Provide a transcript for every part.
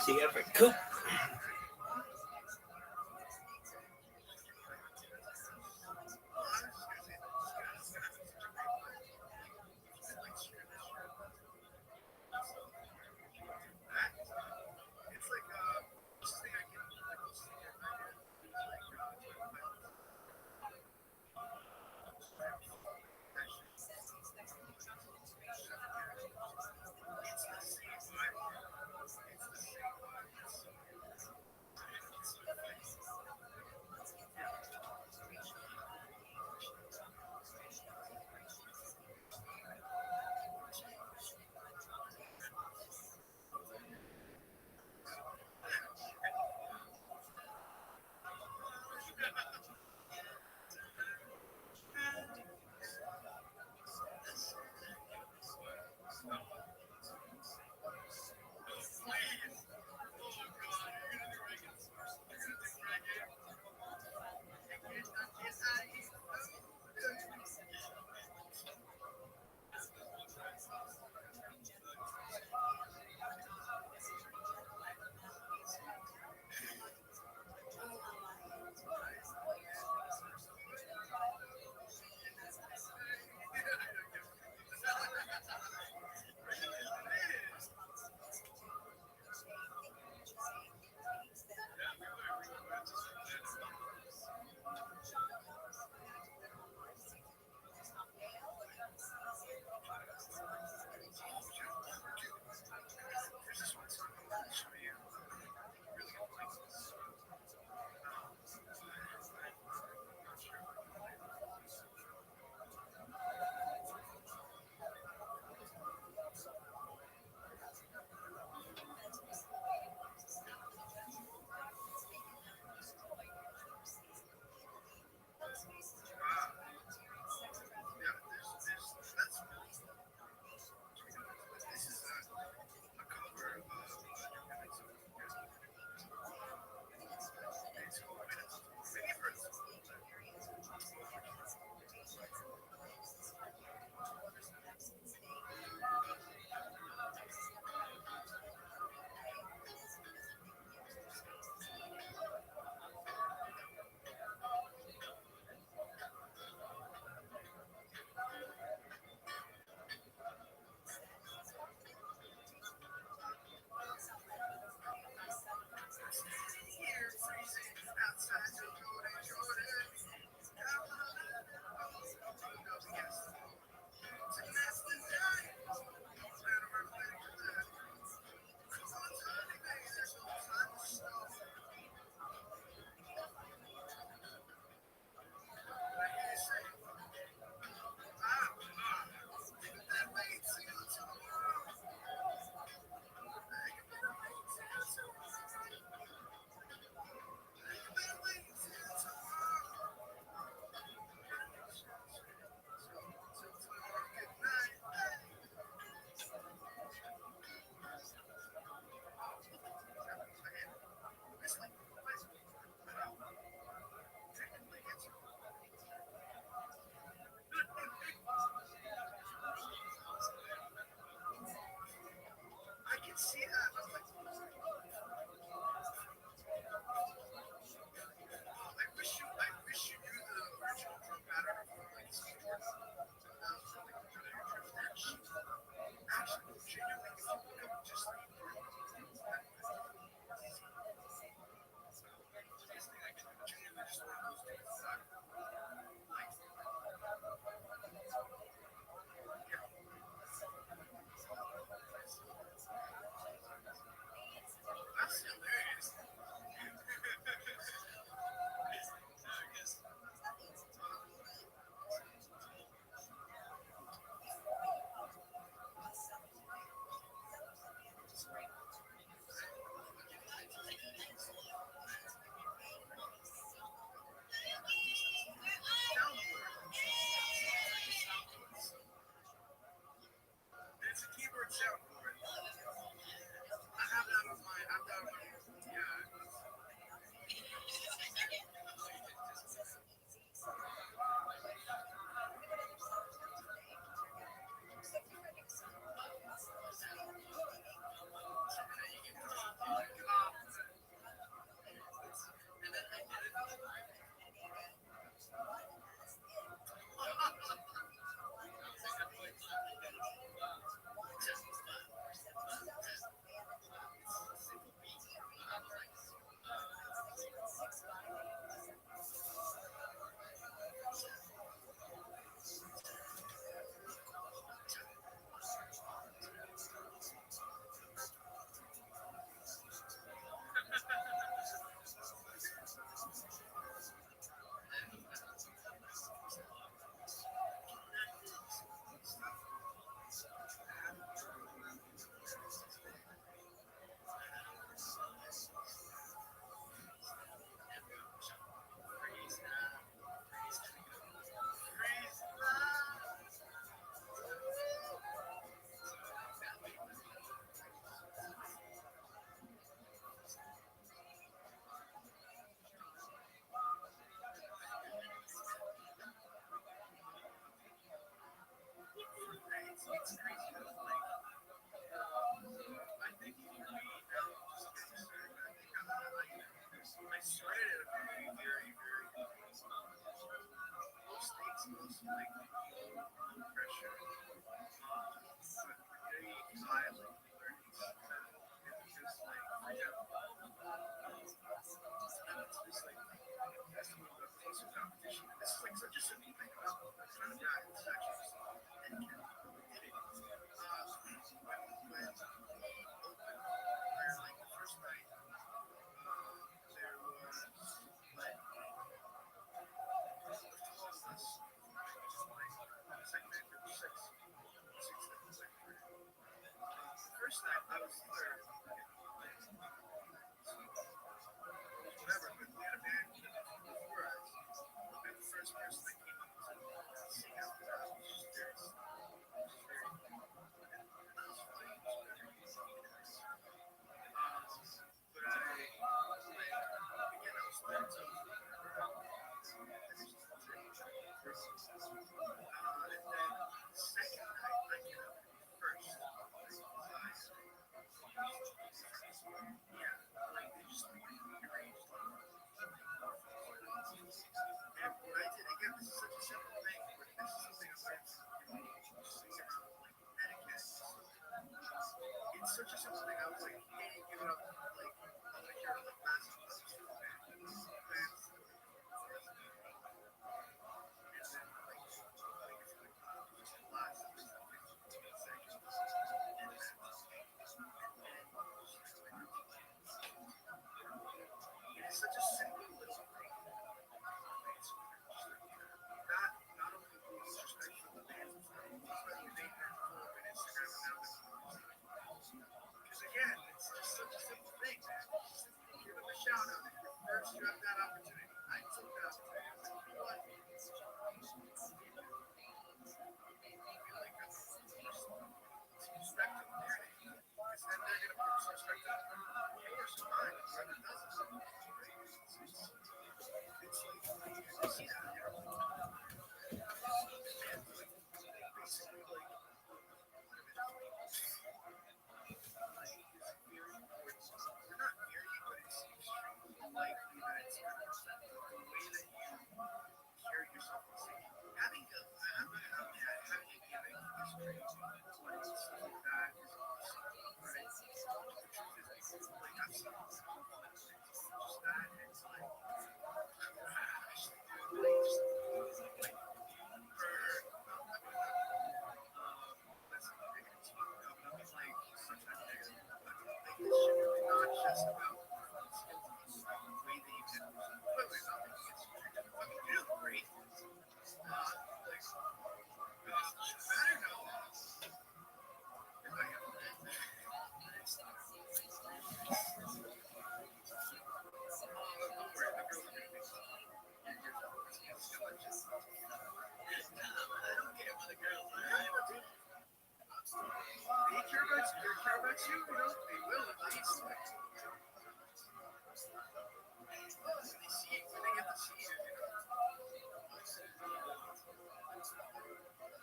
See every coop. started at a very, very, very low stakes, like low pressure, but very high like learning style. And because like for example, I went to this like festival of taster competition, and this is like such a simple thing. It's not a guy. This is actually just any kid did it. When we opened, or like the first night, there was like of 12 of us, like second night there were six that was second grade. The first night I was third, and so it was whatever, but we had a band before us, and the first person that came up to sing after that was just very slow, just very and it was funny, it was whatever, he did his thing. But like again I was third, so it was like whatever, I just did my thing. And then the second night I ended up first, like highest, yeah, like they just rearranged like microphones. And what I did again, this is such a simple thing, but this is something I learned, just in terms of like etiquette and stuff like that. It's such a simple thing. I was like, hey, give it up, like I want to hear like last levels from the band. The band's like fourth note, and then like it's like just the last like 15 seconds, and then just like play routine songs. It is such a simple little thing, but it's just like not only disrespectful to the band before, but they made her blow up on Instagram, and now they're going to because again, it's just such a simple thing, man. Just give them a shout out. If you're first, you have that opportunity. I took that opportunity. I was like, you know what? I feel like that's some respect to their name. Because then they're gonna put some respect on yours or mine, whoever does it. Right? It's like you see that, you know? The band's like basically like one of his like is very important. Or not nearly, but it's extremely likely that it's gonna affect the way that you carry yourself on stage. Having a gimmick is great, like stuff like that is awesome, right? But the truth is, like I've seen people flip things off just that, and it's like trash, dude. Like just like not being negative. That's not negative talk. No, but I mean like sometimes negative. I mean like this shit is not just about performance skills. I mean like the way that you can. Wait, nothing against you. You're doing fucking good, great. Like should matter no. If I am. Don't worry, the girls are gonna make fun of me. You're just gonna let you. Nah, I don't care about the girls. I know, dude. They care about you, you know. They will at least. Like, when they see, when they get to see you, you know.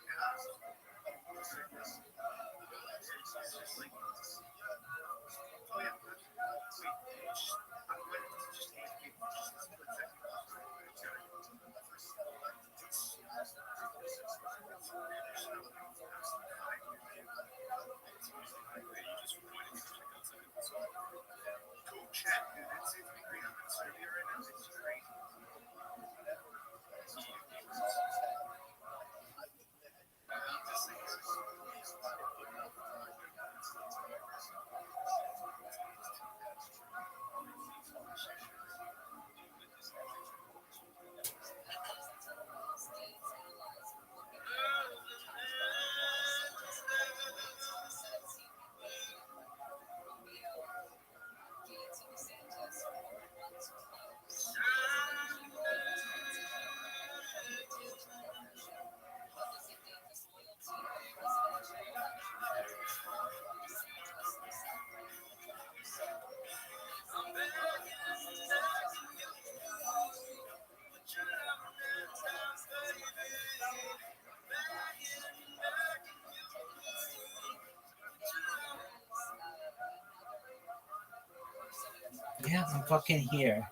Yeah. It's just like, oh yeah, wait, just, I wanted to just educate for just a split second. It's gotta go. It's personality. Absolutely fine. It's you just wanted to check out something. So go check, dude. It's been great. I'm in Serbia right now. It's crazy. Just like, Yeah, I'm fucking here.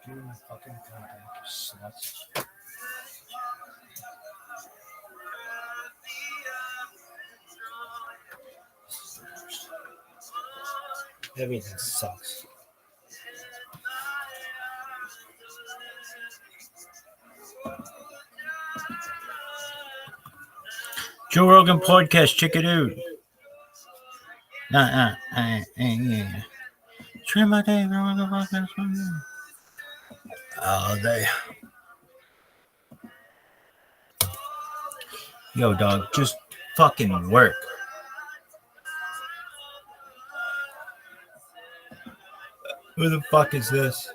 do my fucking contact, you sluts. Everything sucks. Joe Rogan podcast, check it out. Yeah. Trim my day, all day. Yo, dog, just fucking work. Who the fuck is this?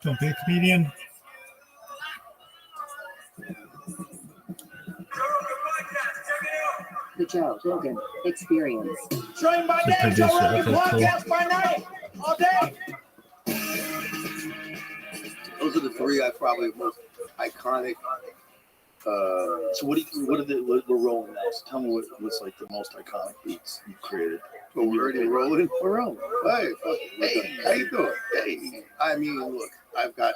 Don't be a comedian. The Joe Rogan Experience. Train by The day, producer, Joe Rogan okay, cool. podcast by night, all day. Those are the three I probably most iconic. So what we're rolling now? So tell me what's like the most iconic beats you created. Oh, we're already rolling? We're rolling. Hey, how you doing? Hey. I mean, look, I've got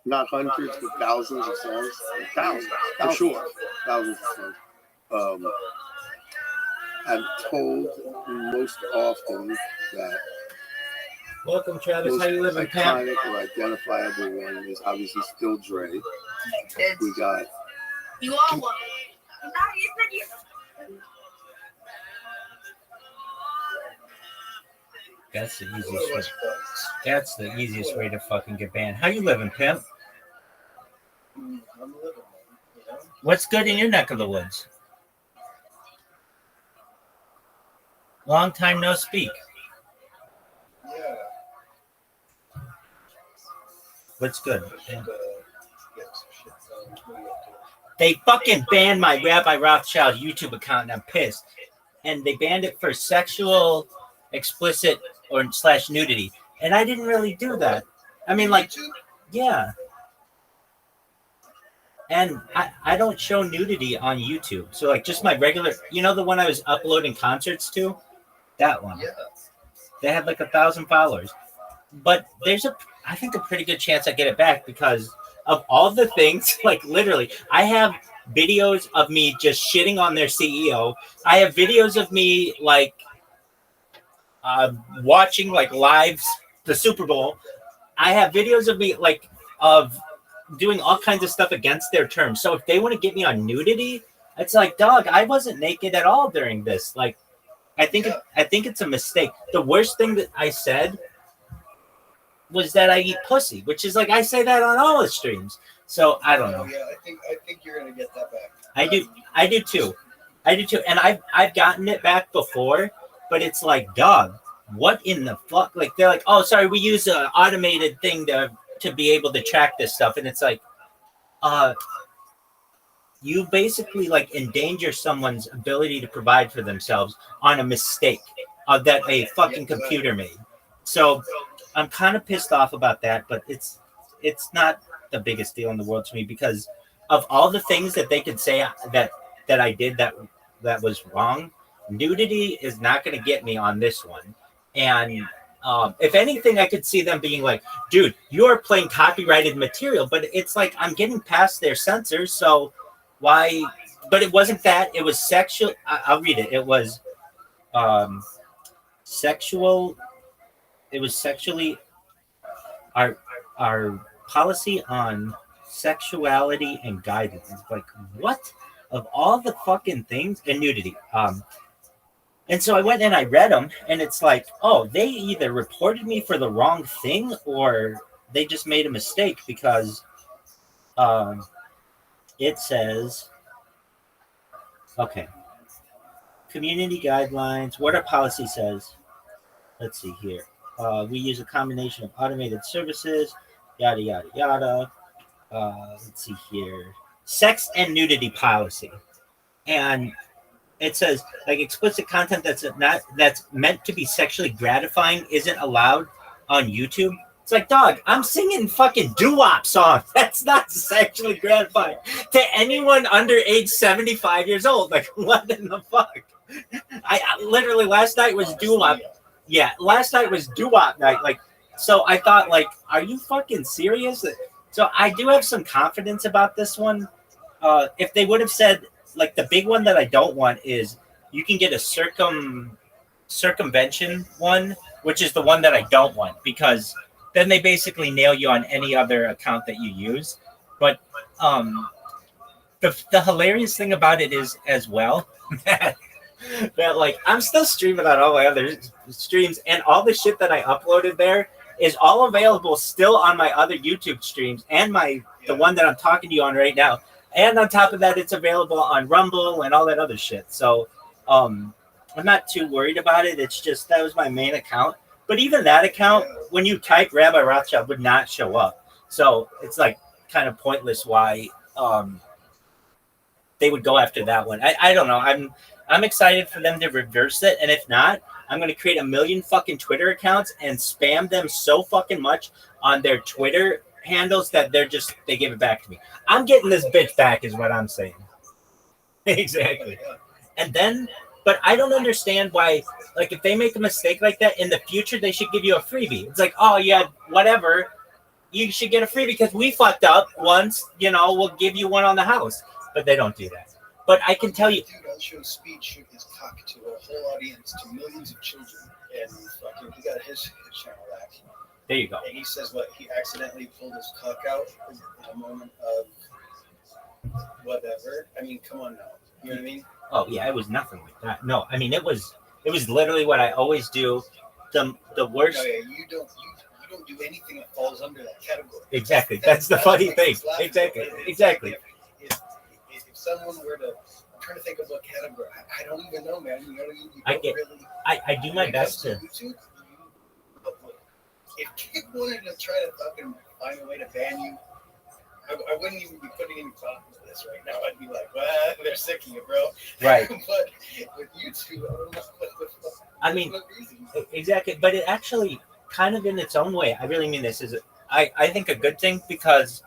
not hundreds, but thousands of songs. Thousands, for sure. Thousands of songs. I'm told most often that Welcome, Travis. How you living, Pam? iconic or identifiable one is obviously still Dre. We got You all want That's the easiest way. That's the easiest way to fucking get banned. How you living, pimp? What's good in your neck of the woods? Long time no speak. What's good? They fucking banned my Rabbi Rothschild YouTube account, and I'm pissed. And they banned it for sexual, explicit, or / nudity. And I didn't really do that. I mean, like, yeah. And I don't show nudity on YouTube. So, like, just my regular, you know, the one I was uploading concerts to? That one. They had like 1,000 followers. But there's I think a pretty good chance I get it back because of all the things, like literally, I have videos of me just shitting on their CEO. I have videos of me like watching like lives the Super Bowl. I have videos of me like of doing all kinds of stuff against their terms. So if they want to get me on nudity, it's like, dog, I wasn't naked at all during this. Like, I think it's a mistake. The worst thing that I said was that I eat pussy, which is like I say that on all the streams. So I don't know. Yeah, I think you're gonna get that back. I do too, and I've gotten it back before, but it's like, dog, what in the fuck? Like they're like, oh, sorry, we use an automated thing to be able to track this stuff, and it's like, you basically like endanger someone's ability to provide for themselves on a mistake that a fucking computer made. So I'm kind of pissed off about that, but it's not the biggest deal in the world to me because of all the things that they could say that I did that was wrong. Nudity is not going to get me on this one. And if anything, I could see them being like, dude, you're playing copyrighted material, but it's like I'm getting past their censors, so why? But it wasn't that. It was sexual. I'll read it. It was sexual. It was sexually our policy on sexuality and guidance. Like, what? Of all the fucking things, and nudity. And so I went and I read them, and it's like, oh, they either reported me for the wrong thing or they just made a mistake because it says, okay, community guidelines, what our policy says. Let's see here. We use a combination of automated services, yada, yada, yada. Let's see here. Sex and nudity policy. And it says, like, explicit content that's meant to be sexually gratifying isn't allowed on YouTube. It's like, dog, I'm singing fucking doo-wop songs. That's not sexually gratifying to anyone under age 75 years old. Like, what in the fuck? I literally, last night was doo-wop. Yeah, last night was doo-wop night. Like, So I thought, like, are you fucking serious? So I do have some confidence about this one. If they would have said, like, the big one that I don't want is you can get a circumvention one, which is the one that I don't want, because then they basically nail you on any other account that you use. But the hilarious thing about it is as well that like I'm still streaming on all my other streams, and all the shit that I uploaded there is all available still on my other YouTube streams and the one that I'm talking to you on right now. And on top of that, it's available on Rumble and all that other shit. So I'm not too worried about it. It's just that was my main account. But even that account, when you type Rabbi Rothschild, would not show up. So it's like kind of pointless why they would go after that one. I don't know. I'm excited for them to reverse it. And if not, I'm going to create 1 million fucking Twitter accounts and spam them so fucking much on their Twitter handles that they give it back to me. I'm getting this bitch back is what I'm saying. Exactly. And then, but I don't understand why, like, if they make a mistake like that in the future, they should give you a freebie. It's like, oh yeah, whatever. You should get a freebie because we fucked up once, we'll give you one on the house. But they don't do that. But I can tell you. Dude, I'll show speed shoot his cock to a whole audience, to millions of children. And fucking, he got his channel back. There you go. And he says what he accidentally pulled his cock out in a moment of whatever. I mean, come on now. You know what I mean? Oh yeah, it was nothing like that. No, I mean it was literally what I always do. The worst. No, yeah, you don't do anything that falls under that category. Exactly. That's the funny thing. Exactly. If someone were to, I'm trying to think of what category. I don't even know, man. You I do my best to. YouTube, if Kid wanted to try to fucking find a way to ban you, I wouldn't even be putting any thought into this right now. I'd be like, well, they're sick of you, bro. Right. But with YouTube, I don't know what I mean, exactly. But it actually kind of in its own way, I really mean this, is I think a good thing, because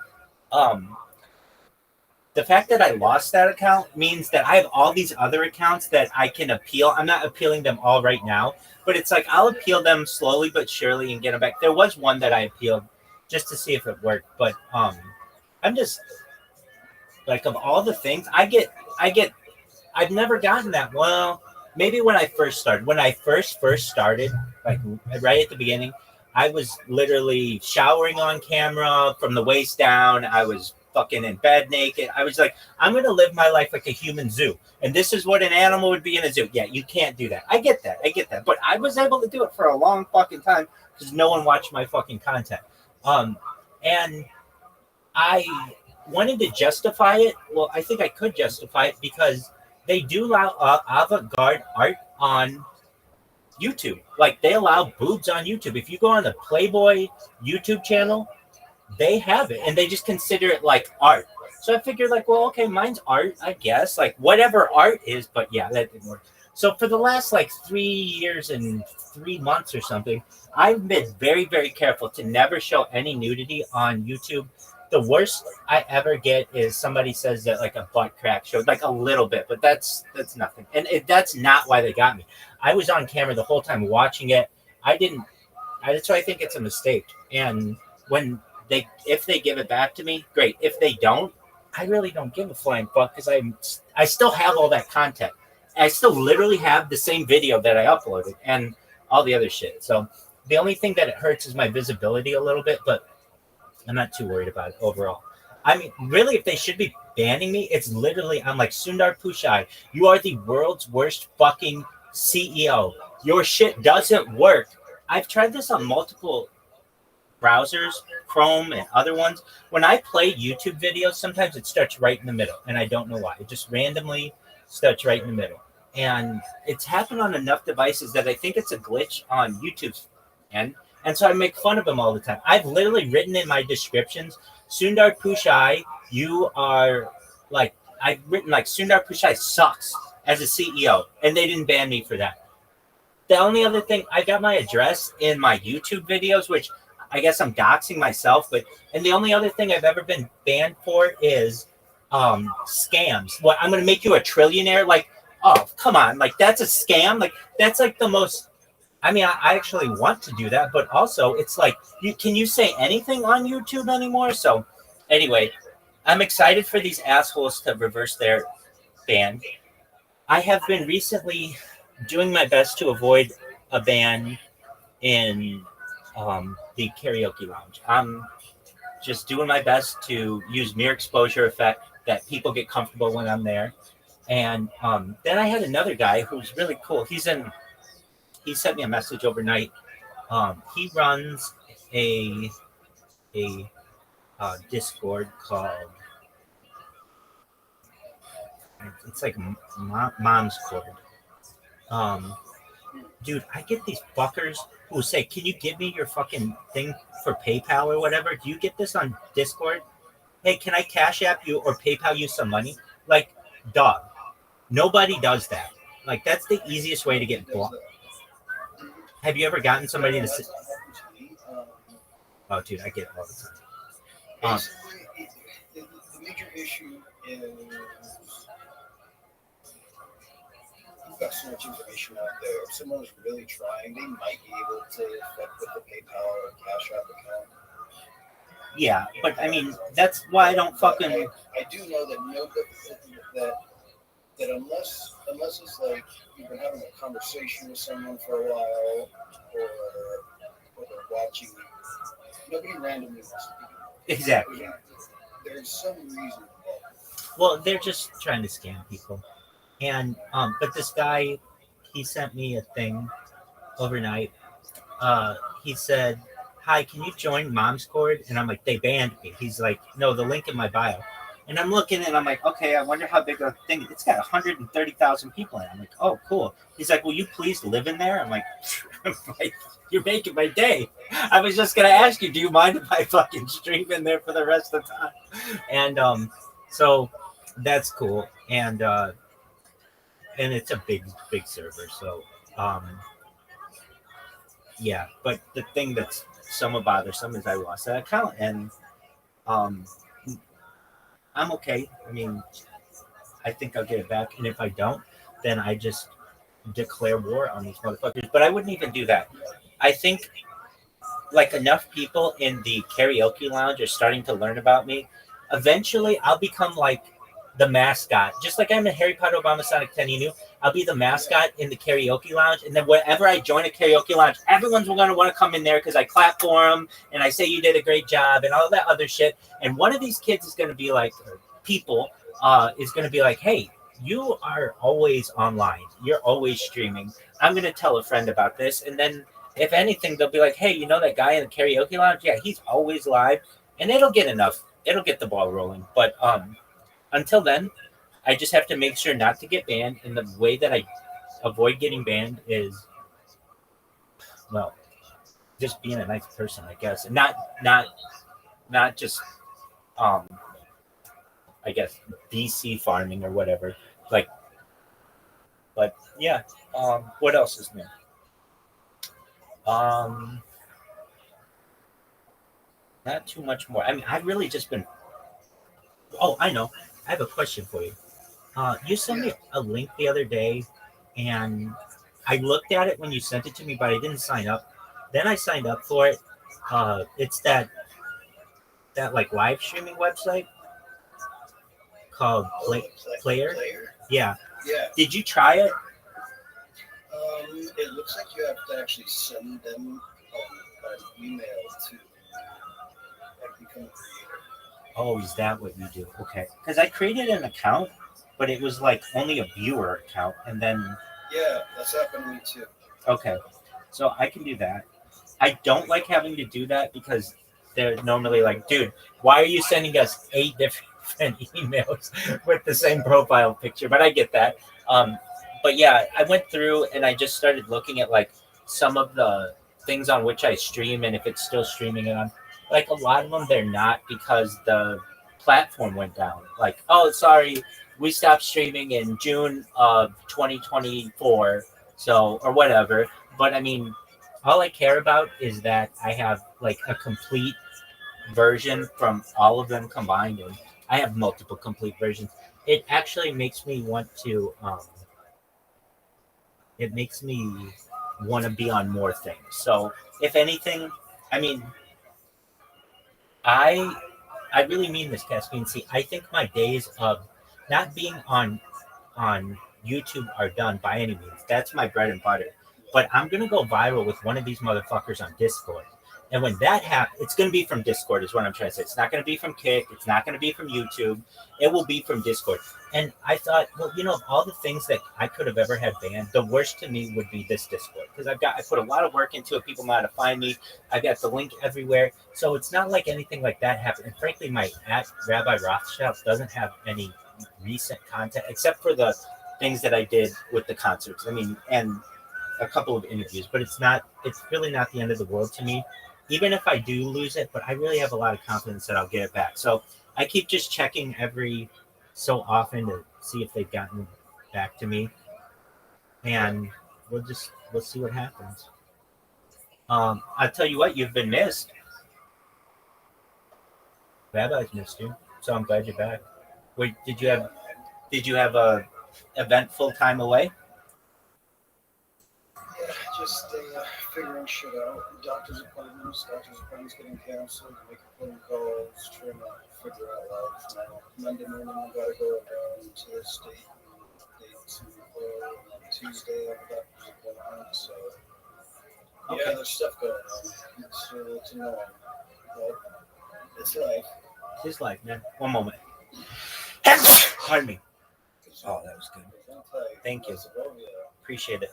the fact that I lost that account means that I have all these other accounts that I can appeal. I'm not appealing them all right now, but it's like I'll appeal them slowly but surely and get them back. There was one that I appealed just to see if it worked, but I'm just like, of all the things I've never gotten that. Well, maybe when I first started. When I first started, like right at the beginning, I was literally showering on camera from the waist down. I was fucking in bed naked. I was like, I'm going to live my life like a human zoo. And this is what an animal would be in a zoo. Yeah, you can't do that. I get that. But I was able to do it for a long fucking time because no one watched my fucking content. And I wanted to justify it. Well, I think I could justify it because they do allow avant-garde art on YouTube. Like, they allow boobs on YouTube. If you go on the Playboy YouTube channel, they have it, and they just consider it like art. So I figured, like, well, okay, mine's art, I guess, like whatever art is. But yeah, that didn't work. So for the last like 3 years and 3 months or something, I've been very, very careful to never show any nudity on YouTube. The worst I ever get is somebody says that like a butt crack showed, like a little bit, but that's nothing. And that's not why they got me. I was on camera the whole time watching it. That's why I think it's a mistake. And if they give it back to me, great. If they don't, I really don't give a flying fuck, because I still have all that content. I still literally have the same video that I uploaded and all the other shit. So the only thing that it hurts is my visibility a little bit, but I'm not too worried about it overall. I mean, really, if they should be banning me, it's literally, I'm like, Sundar Pichai, you are the world's worst fucking CEO. Your shit doesn't work. I've tried this on multiple browsers, Chrome and other ones. When I play YouTube videos, sometimes it starts right in the middle, and I don't know why. It just randomly starts right in the middle. And it's happened on enough devices that I think it's a glitch on YouTube's end. And so I make fun of him all the time. I've literally written in my descriptions, Sundar Pichai, you are like, I've written like, Sundar Pichai sucks as a CEO. And they didn't ban me for that. The only other thing, I got my address in my YouTube videos, which I guess I'm doxing myself, and the only other thing I've ever been banned for is scams. What, I'm going to make you a trillionaire? Like, oh, come on. Like, that's a scam. Like, that's like the most, I mean, I actually want to do that, but also it's like, can you say anything on YouTube anymore? So anyway, I'm excited for these assholes to reverse their ban. I have been recently doing my best to avoid a ban in the karaoke lounge. I'm just doing my best to use mere exposure effect that people get comfortable when I'm there. And then I had another guy who's really cool. He sent me a message overnight. He runs a Discord called, it's like Mom's Court. Dude, I get these fuckers who say, "Can you give me your fucking thing for PayPal or whatever? Do you get this on Discord? Hey, can I Cash App you or PayPal you some money?" Like, dog. Nobody does that. Like, that's the easiest way to get blocked. Have you ever gotten somebody to? Oh, dude, I get it all the time. Basically, the major issue is you've got so much information out there. If someone is really trying, they might be able to fuck with the PayPal or Cash App account. Yeah, but I mean, that's why I don't fucking. I do know that unless it's like you've been having a conversation with someone for a while, or they're watching, nobody randomly wants to be. Exactly. There's some reason. Well, they're just trying to scam people. And but this guy, he sent me a thing overnight. He said, "Hi, can you join Mom's Cord?" And I'm like, "They banned me." He's like, "No, the link in my bio." And I'm looking and I'm like, "Okay, I wonder how big a thing." It's got 130,000 people in it. I'm like, "Oh, cool." He's like, "Will you please live in there?" I'm like, "You're making my day." I was just gonna ask you, do you mind if I fucking stream in there for the rest of the time? And so that's cool. And it's a big server. So yeah. But the thing that's somewhat bothersome is I lost that account, and I'm okay. I mean, I think I'll get it back, and if I don't, then I just declare war on these motherfuckers. But I wouldn't even do that. I think like enough people in the karaoke lounge are starting to learn about me. Eventually, I'll become like the mascot, just like I'm in Harry Potter, Obama, Sonic 10. You knew I'll be the mascot in the karaoke lounge, and then whenever I join a karaoke lounge, everyone's going to want to come in there because I clap for them and I say you did a great job and all that other shit. And one of these kids is going to be like, people is going to be like, "Hey, you are always online. You're always streaming. I'm going to tell a friend about this." And then if anything, they'll be like, "Hey, you know that guy in the karaoke lounge? Yeah, he's always live." And it'll get the ball rolling. But until then, I just have to make sure not to get banned. And the way that I avoid getting banned is, well, just being a nice person, I guess. And not just I guess DC farming or whatever. Like, but yeah. What else is new? Not too much more. I mean, I've really just been. Oh, I know. I have a question for you. You sent me a link the other day, and I looked at it when you sent it to me, but I didn't sign up. Then I signed up for it. It's that like live streaming website called Player. Yeah. Yeah. Did you try it? It looks like you have to actually send them an email to become a creator. Oh, is that what you do? Okay. Because I created an account, but it was like only a viewer account, and then. Yeah, that's happened to me too. Okay. So I can do that. I don't like having to do that because they're normally like, "Dude, why are you sending us 8 different emails with the same profile picture?" But I get that. But yeah, I went through and I just started looking at like some of the things on which I stream and if it's still streaming on. Like a lot of them, they're not because the platform went down. Like, "Oh, sorry, we stopped streaming in June of 2024." So, or whatever. But I mean, all I care about is that I have like a complete version from all of them combined, and I have multiple complete versions. It actually makes me want to. It makes me want to be on more things. So if anything, I mean, I really mean this, Caspian. See, I think my days of not being on YouTube are done by any means. That's my bread and butter. But I'm gonna go viral with one of these motherfuckers on Discord. And when that happens, it's gonna be from Discord, is what I'm trying to say. It's not gonna be from Kick. It's not gonna be from YouTube. It will be from Discord. And I thought, well, of all the things that I could have ever had banned, the worst to me would be this Discord because I put a lot of work into it. People know how to find me. I got the link everywhere, so it's not like anything like that happened. And frankly, my @Rabbi Rothschild doesn't have any recent content except for the things that I did with the concerts. I mean, and a couple of interviews, but it's really not the end of the world to me, even if I do lose it. But I really have a lot of confidence that I'll get it back. So I keep just checking every so often to see if they've gotten back to me, and we'll see what happens. I'll tell you what, you've been missed. Rabbi's missed you, so I'm glad you're back. Wait, did you have a eventful time away? Yeah, just figuring shit out. Doctor's appointments getting canceled, making phone calls, trying to figure out life now. Monday morning, I gotta go down to the state to Tuesday, I've got an appointment, so Okay. yeah, there's stuff going on. It's annoying, but it's life. It's life, man. One moment. Pardon me. Oh, that was good. Thank you. Appreciate it.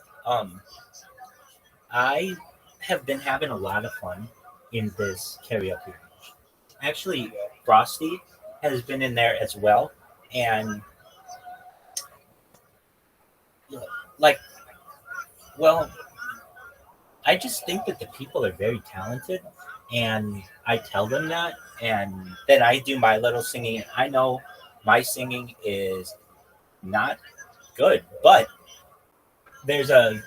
I have been having a lot of fun in this karaoke range. Actually, Frosty has been in there as well, and I just think that the people are very talented, and I tell them that, and then I do my little singing. I know my singing is not good, but there's a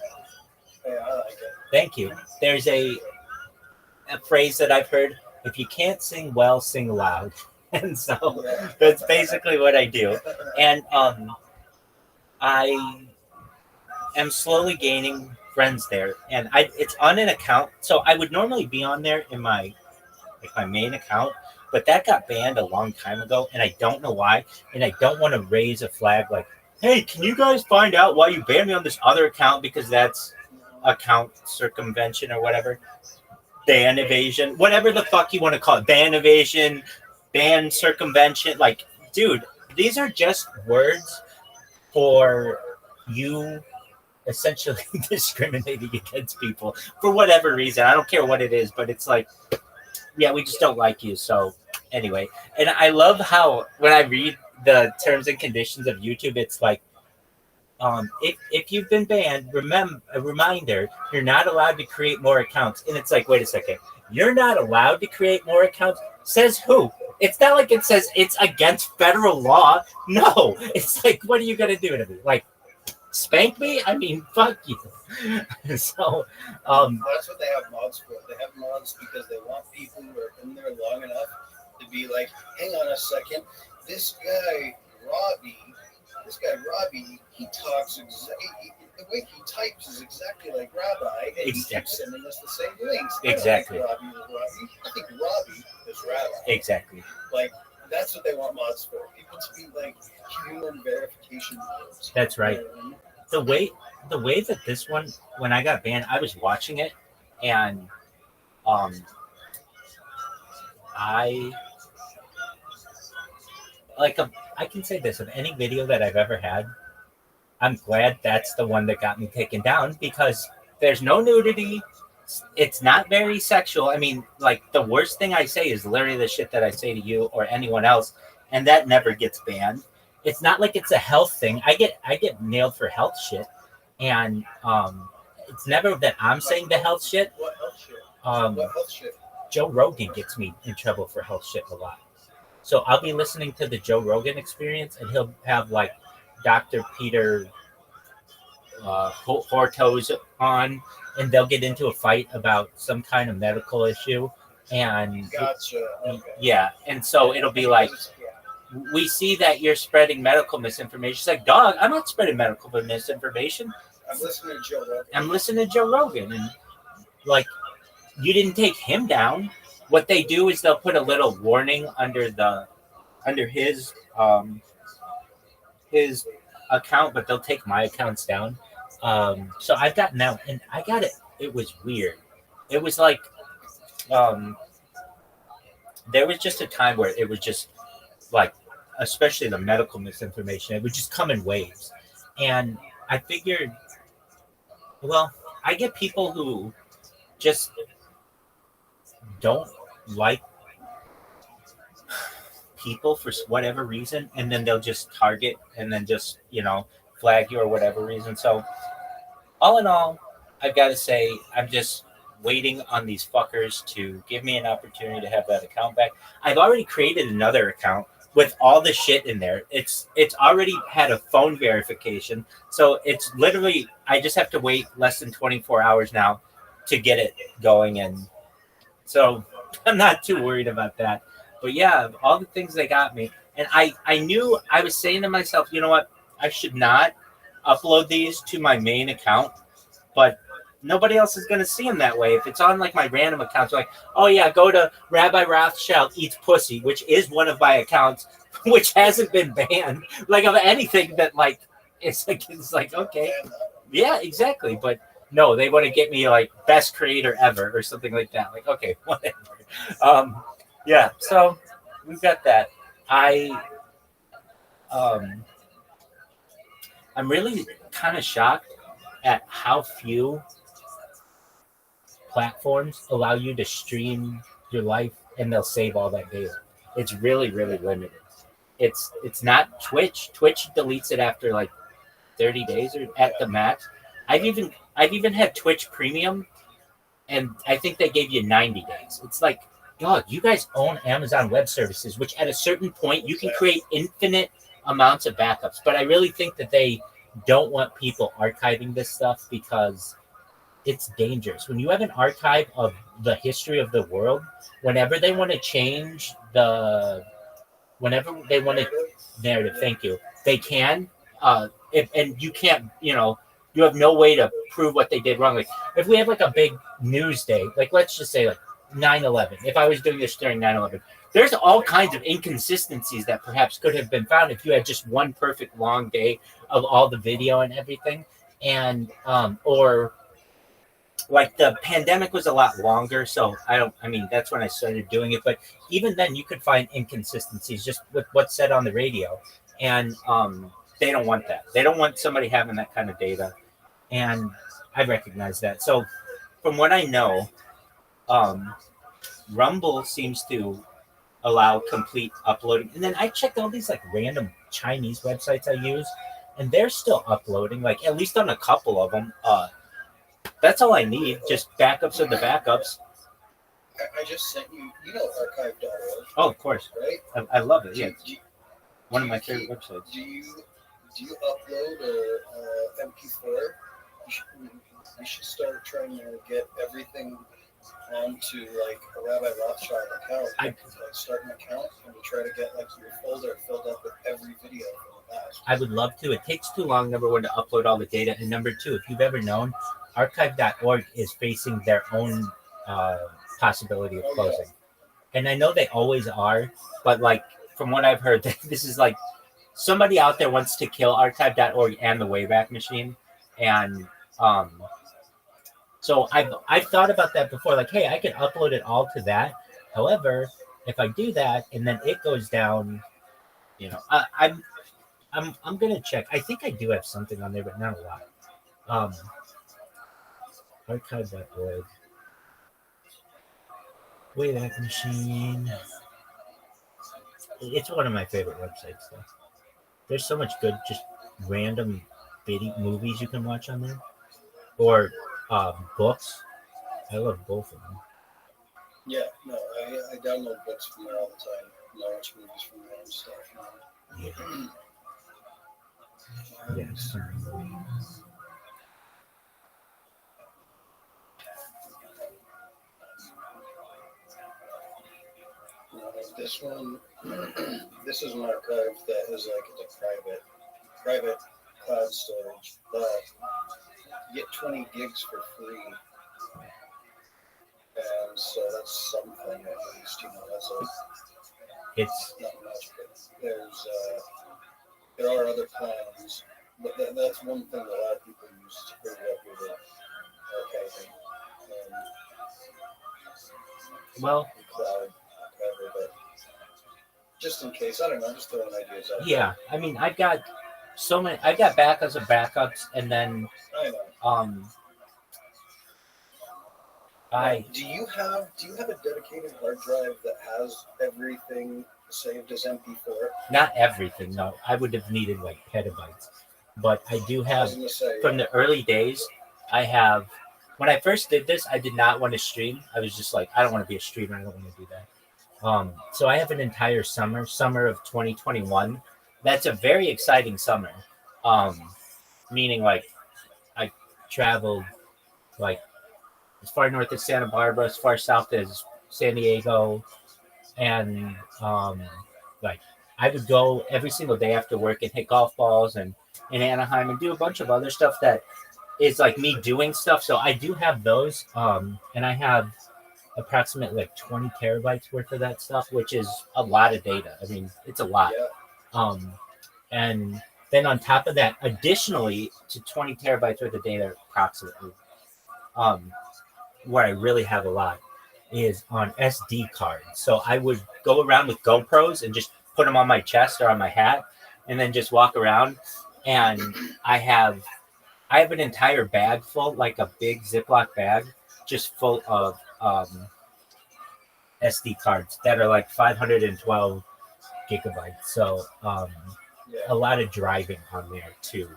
Yeah, I like it. thank you. There's a phrase that I've heard: if you can't sing well, sing loud. And so that's basically what I do. And I am slowly gaining friends there, and it's on an account. So I would normally be on there in my main account, but that got banned a long time ago, and I don't know why. And I don't want to raise a flag like, hey, can you guys find out why you banned me on this other account, because that's account circumvention or whatever, ban evasion, whatever the fuck you want to call it, ban evasion, ban circumvention. Like, dude, these are just words for you essentially discriminating against people for whatever reason. I don't care what it is, but it's like, yeah, we just don't like you. So anyway, and I love how when I read the terms and conditions of YouTube, it's like, if you've been banned, a reminder, you're not allowed to create more accounts. And it's like, wait a second, you're not allowed to create more accounts? Says who? It's not like it says it's against federal law. No, it's like, what are you gonna do to me? Like, spank me? I mean, fuck you. So, that's what they have mods for. They have mods because they want people who are in there long enough to be like, hang on a second, this guy Robbie, he talks exactly, the way he types is exactly like Rabbi, and he keeps sending us the same links. Exactly. I think Robbie is Rabbi. Exactly. Like, that's what they want mods for. People to be like human verification mods. That's right. The way that this one, when I got banned, I was watching it, and I can say this, of any video that I've ever had, I'm glad that's the one that got me taken down, because there's no nudity. It's not very sexual. I mean, like, the worst thing I say is literally the shit that I say to you or anyone else, and that never gets banned. It's not like it's a health thing. I get nailed for health shit, and it's never that I'm saying the health shit. What health shit? What health shit? Joe Rogan gets me in trouble for health shit a lot. So I'll be listening to the Joe Rogan Experience, and he'll have like Dr. Peter Hortos on, and they'll get into a fight about some kind of medical issue. And gotcha. Okay. Yeah, and so it'll be like, we see that you're spreading medical misinformation. It's like, dog, I'm not spreading medical misinformation. I'm listening to Joe Rogan. I'm listening to Joe Rogan, and like, you didn't take him down. What they do is they'll put a little warning under his account, but they'll take my accounts down. So I've gotten that, and I got it. It was weird. It was like there was just a time where it was just like, especially the medical misinformation, it would just come in waves, and I figured, well, I get people who just don't like people for whatever reason, and then they'll just target and then just flag you or whatever reason. So all in all, I've got to say I'm just waiting on these fuckers to give me an opportunity to have that account back. I've already created another account with all the shit in there. It's already had a phone verification, so it's literally, I just have to wait less than 24 hours now to get it going, and so I'm not too worried about that. But yeah, all the things they got me, and I knew, I was saying to myself, you know what, I should not upload these to my main account, but nobody else is going to see them that way. If it's on like my random accounts, like, oh yeah, go to Rabbi Rothschild Eats Pussy, which is one of my accounts, which hasn't been banned, like, of anything that, like, it's like okay, yeah, exactly. But no, they want to get me like best creator ever or something like that. Like, okay, whatever. Yeah, so we've got that. I'm really kind of shocked at how few platforms allow you to stream your life and they'll save all that data. It's really, really limited. It's not Twitch. Twitch deletes it after like 30 days or at the max. I've even had Twitch Premium, and I think they gave you 90 days. It's like, dog, you guys own Amazon Web Services, which at a certain point you can create infinite amounts of backups. But I really think that they don't want people archiving this stuff because it's dangerous. When you have an archive of the history of the world, whenever they want to change narrative, thank you, they can. And you can't, you have no way to prove what they did wrong. Like, if we have like a big news day, like let's just say like 9/11, if I was doing this during 9/11, there's all kinds of inconsistencies that perhaps could have been found if you had just one perfect long day of all the video and everything. And or like the pandemic was a lot longer, so that's when I started doing it. But even then, you could find inconsistencies just with what's said on the radio, and they don't want that. They don't want somebody having that kind of data, and I recognize that. So from what I know, Rumble seems to allow complete uploading, and then I checked all these like random Chinese websites I use, and they're still uploading, like at least on a couple of them. That's all I need, just backups of the backups. I just sent you, archive.org. Oh, of course. Right? I love it. Yeah, one of my favorite websites. Do you upload a MP4? You should start trying to get everything onto like a Rabbi Rothschild account. Start an account and you try to get like your folder filled up with every video from the past. I would love to. It takes too long, number one, to upload all the data, and number two, if you've ever known, archive.org is facing their own possibility of closing. Yeah. And I know they always are, but like from what I've heard, this is like somebody out there wants to kill archive.org and the Wayback Machine. And so I've thought about that before, like, hey, I can upload it all to that. However, if I do that and then it goes down, I'm gonna check. I think I do have something on there, but not a lot. Archive.org. Wayback Machine. It's one of my favorite websites, though. There's so much good, just random movies you can watch on there, or books. I love both of them. Yeah, no, I download books from there all the time. And I watch movies from there and stuff. Yeah. Yes. This one, this is an archive that is like it's a private cloud storage, but You get 20 gigs for free. And so that's something at least, that's It's not much, but there are other plans, but that's one thing that a lot of people use to bring up with the archiving well, and cloud, whatever, but just in case, I don't know, just throwing ideas out. yeah. I mean, I've got so many. I got backups of backups, and then I know. I Do you have a dedicated hard drive that has everything saved as MP4? not everything. No, I would have needed like petabytes, but I do I have was gonna say, from the early days. I have. When I first did this, I did not want to stream. I was just like, I don't want to be a streamer. I don't want to do that. So I have an entire summer of 2021. That's a very exciting summer. Meaning like I traveled like as far north as Santa Barbara, as far south as San Diego, and like I would go every single day after work and hit golf balls and in Anaheim and do a bunch of other stuff that is like me doing stuff. So I do have those, and I have approximately like 20 terabytes worth of that stuff, which is a lot of data. I mean, it's a lot. yeah, And then on top of that, additionally to 20 terabytes worth of data, approximately, where I really have a lot is on SD cards. So I would go around with GoPros and just put them on my chest or on my hat, and then just walk around. And I have an entire bag full, like a big Ziploc bag, just full of SD cards that are like 512 gigabytes. So yeah. a lot of driving on there too.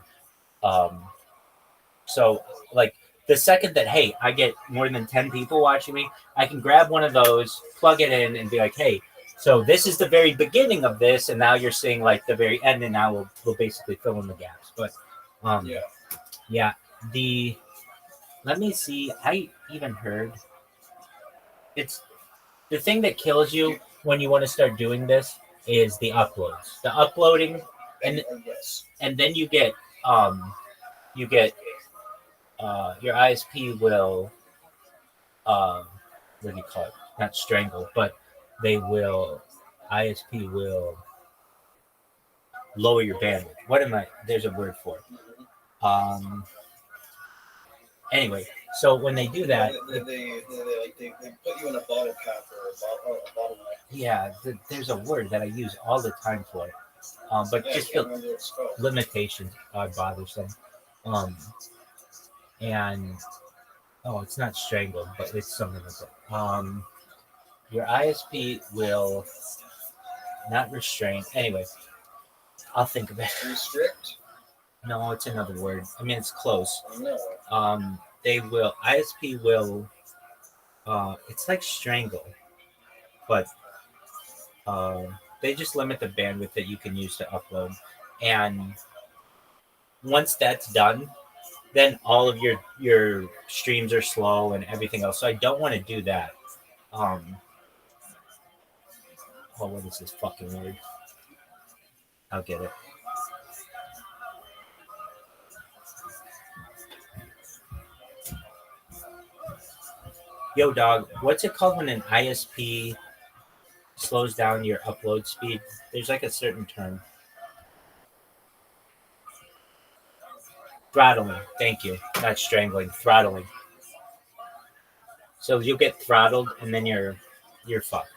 So like the second that, hey, I get more than 10 people watching me, I can grab one of those, plug it in, and be like, hey, so this is the very beginning of this, and now you're seeing like the very end, and now we'll basically fill in the gaps. But yeah, let me see. I even heard it's the thing that kills you when you want to start doing this is the uploads, the uploading, and yes, and then you get your ISP will what do you call it? Not strangle, but they will ISP will lower your bandwidth. What am I? There's a word for it. Anyway, so when they do that, they put you in a bottle cap or a bottleneck. yeah, there's a word that I use all the time for it. But Yeah, just I can't the remember what it's called. limitations are bothersome. And it's not strangled, but it's something like that. Your ISP will not restrain. Anyway, I'll think of it. Restrict? No, it's another word. I mean, it's close. No. They will ISP will. It's like strangle, but they just limit the bandwidth that you can use to upload, and once that's done, then all of your streams are slow and everything else. So I don't want to do that. What is this fucking word? I'll get it. Yo, dog, what's it called when an ISP slows down your upload speed? There's like a certain term. Throttling. Thank you. Not strangling. Throttling. So you'll get throttled, and then you're fucked.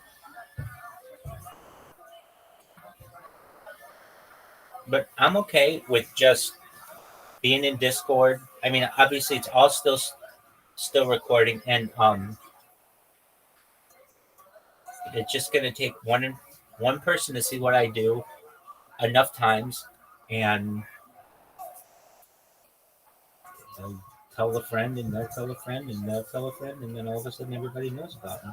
But I'm okay with just being in Discord. I mean, obviously, it's all still recording, and it's just gonna take one person to see what I do enough times, and they'll tell a friend, and they'll tell a friend, and they'll tell a friend, and then all of a sudden everybody knows about me.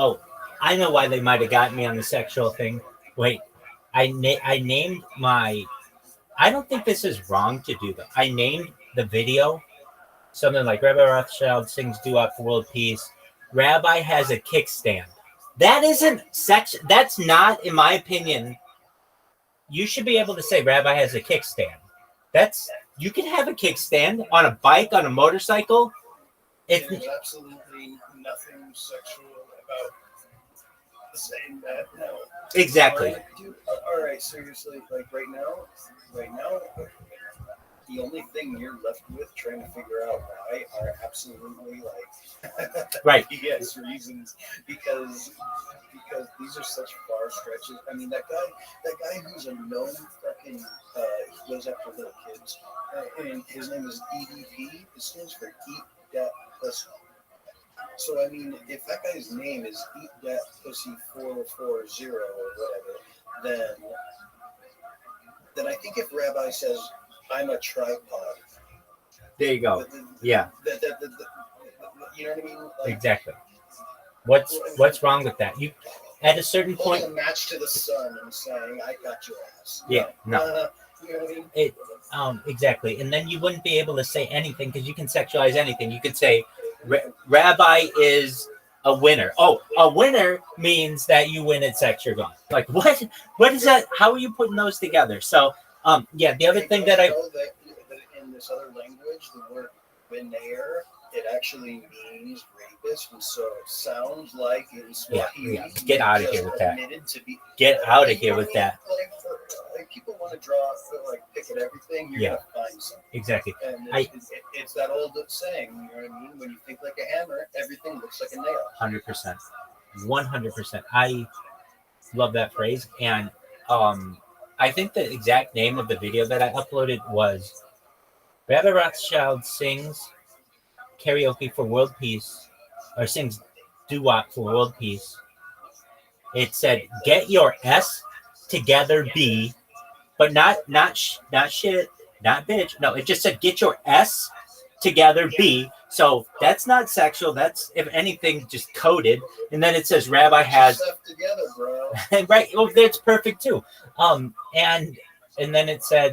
Oh, I know why they might have got me on the sexual thing. Wait, I named my. I don't think this is wrong to do though. I named the video something like Rabbi Rothschild sings doo-wop for world peace. Rabbi has a kickstand. That isn't sex. That's not, in my opinion. You should be able to say Rabbi has a kickstand. That's you can have a kickstand on a bike, on a motorcycle. There's absolutely nothing sexual about saying that. No. Exactly. Dude, all right, seriously, like right now, the only thing you're left with trying to figure out why are absolutely like Right. BS reasons because these are such far stretches. I mean, that guy who's a known fucking he goes after little kids, and his name is EDP. It stands for Eat That Pussy. So I mean, if that guy's name is Eat That Pussy 440 or whatever, then I think if Rabbi says I'm a tripod, There you go. Yeah. You know what I mean? Like, Exactly. What's wrong with that? You at a certain point. holding a match to the sun and saying I got your ass. Yeah. No. You know what I mean? Exactly. And then you wouldn't be able to say anything because you can sexualize anything. You could say Rabbi is a winner. Oh, a winner means that you win at sex, you're gone. Like what? What is that? How are you putting those together? So, yeah. The other thing that that in this other language, the word "veneer" it actually means rapist, and so it sounds like in Swahili. Yeah. Get out of here with that. Get out of here with that. Like people want to draw, like pick at everything. You're gonna find something. Exactly. And it's that old saying. You know what I mean? When you think like a hammer, everything looks like a nail. 100%. 100%. I love that phrase, and I think the exact name of the video that I uploaded was Rabbi Rothschild sings karaoke for world peace, or sings doo-wop for world peace. It said, "Get your S together, B," but not shit, not bitch. No, it just said, "Get your S together, B." So that's not sexual. That's, if anything, just coded. And then it says Rabbi has stuff together, bro. right. Well, that's perfect too. And then it said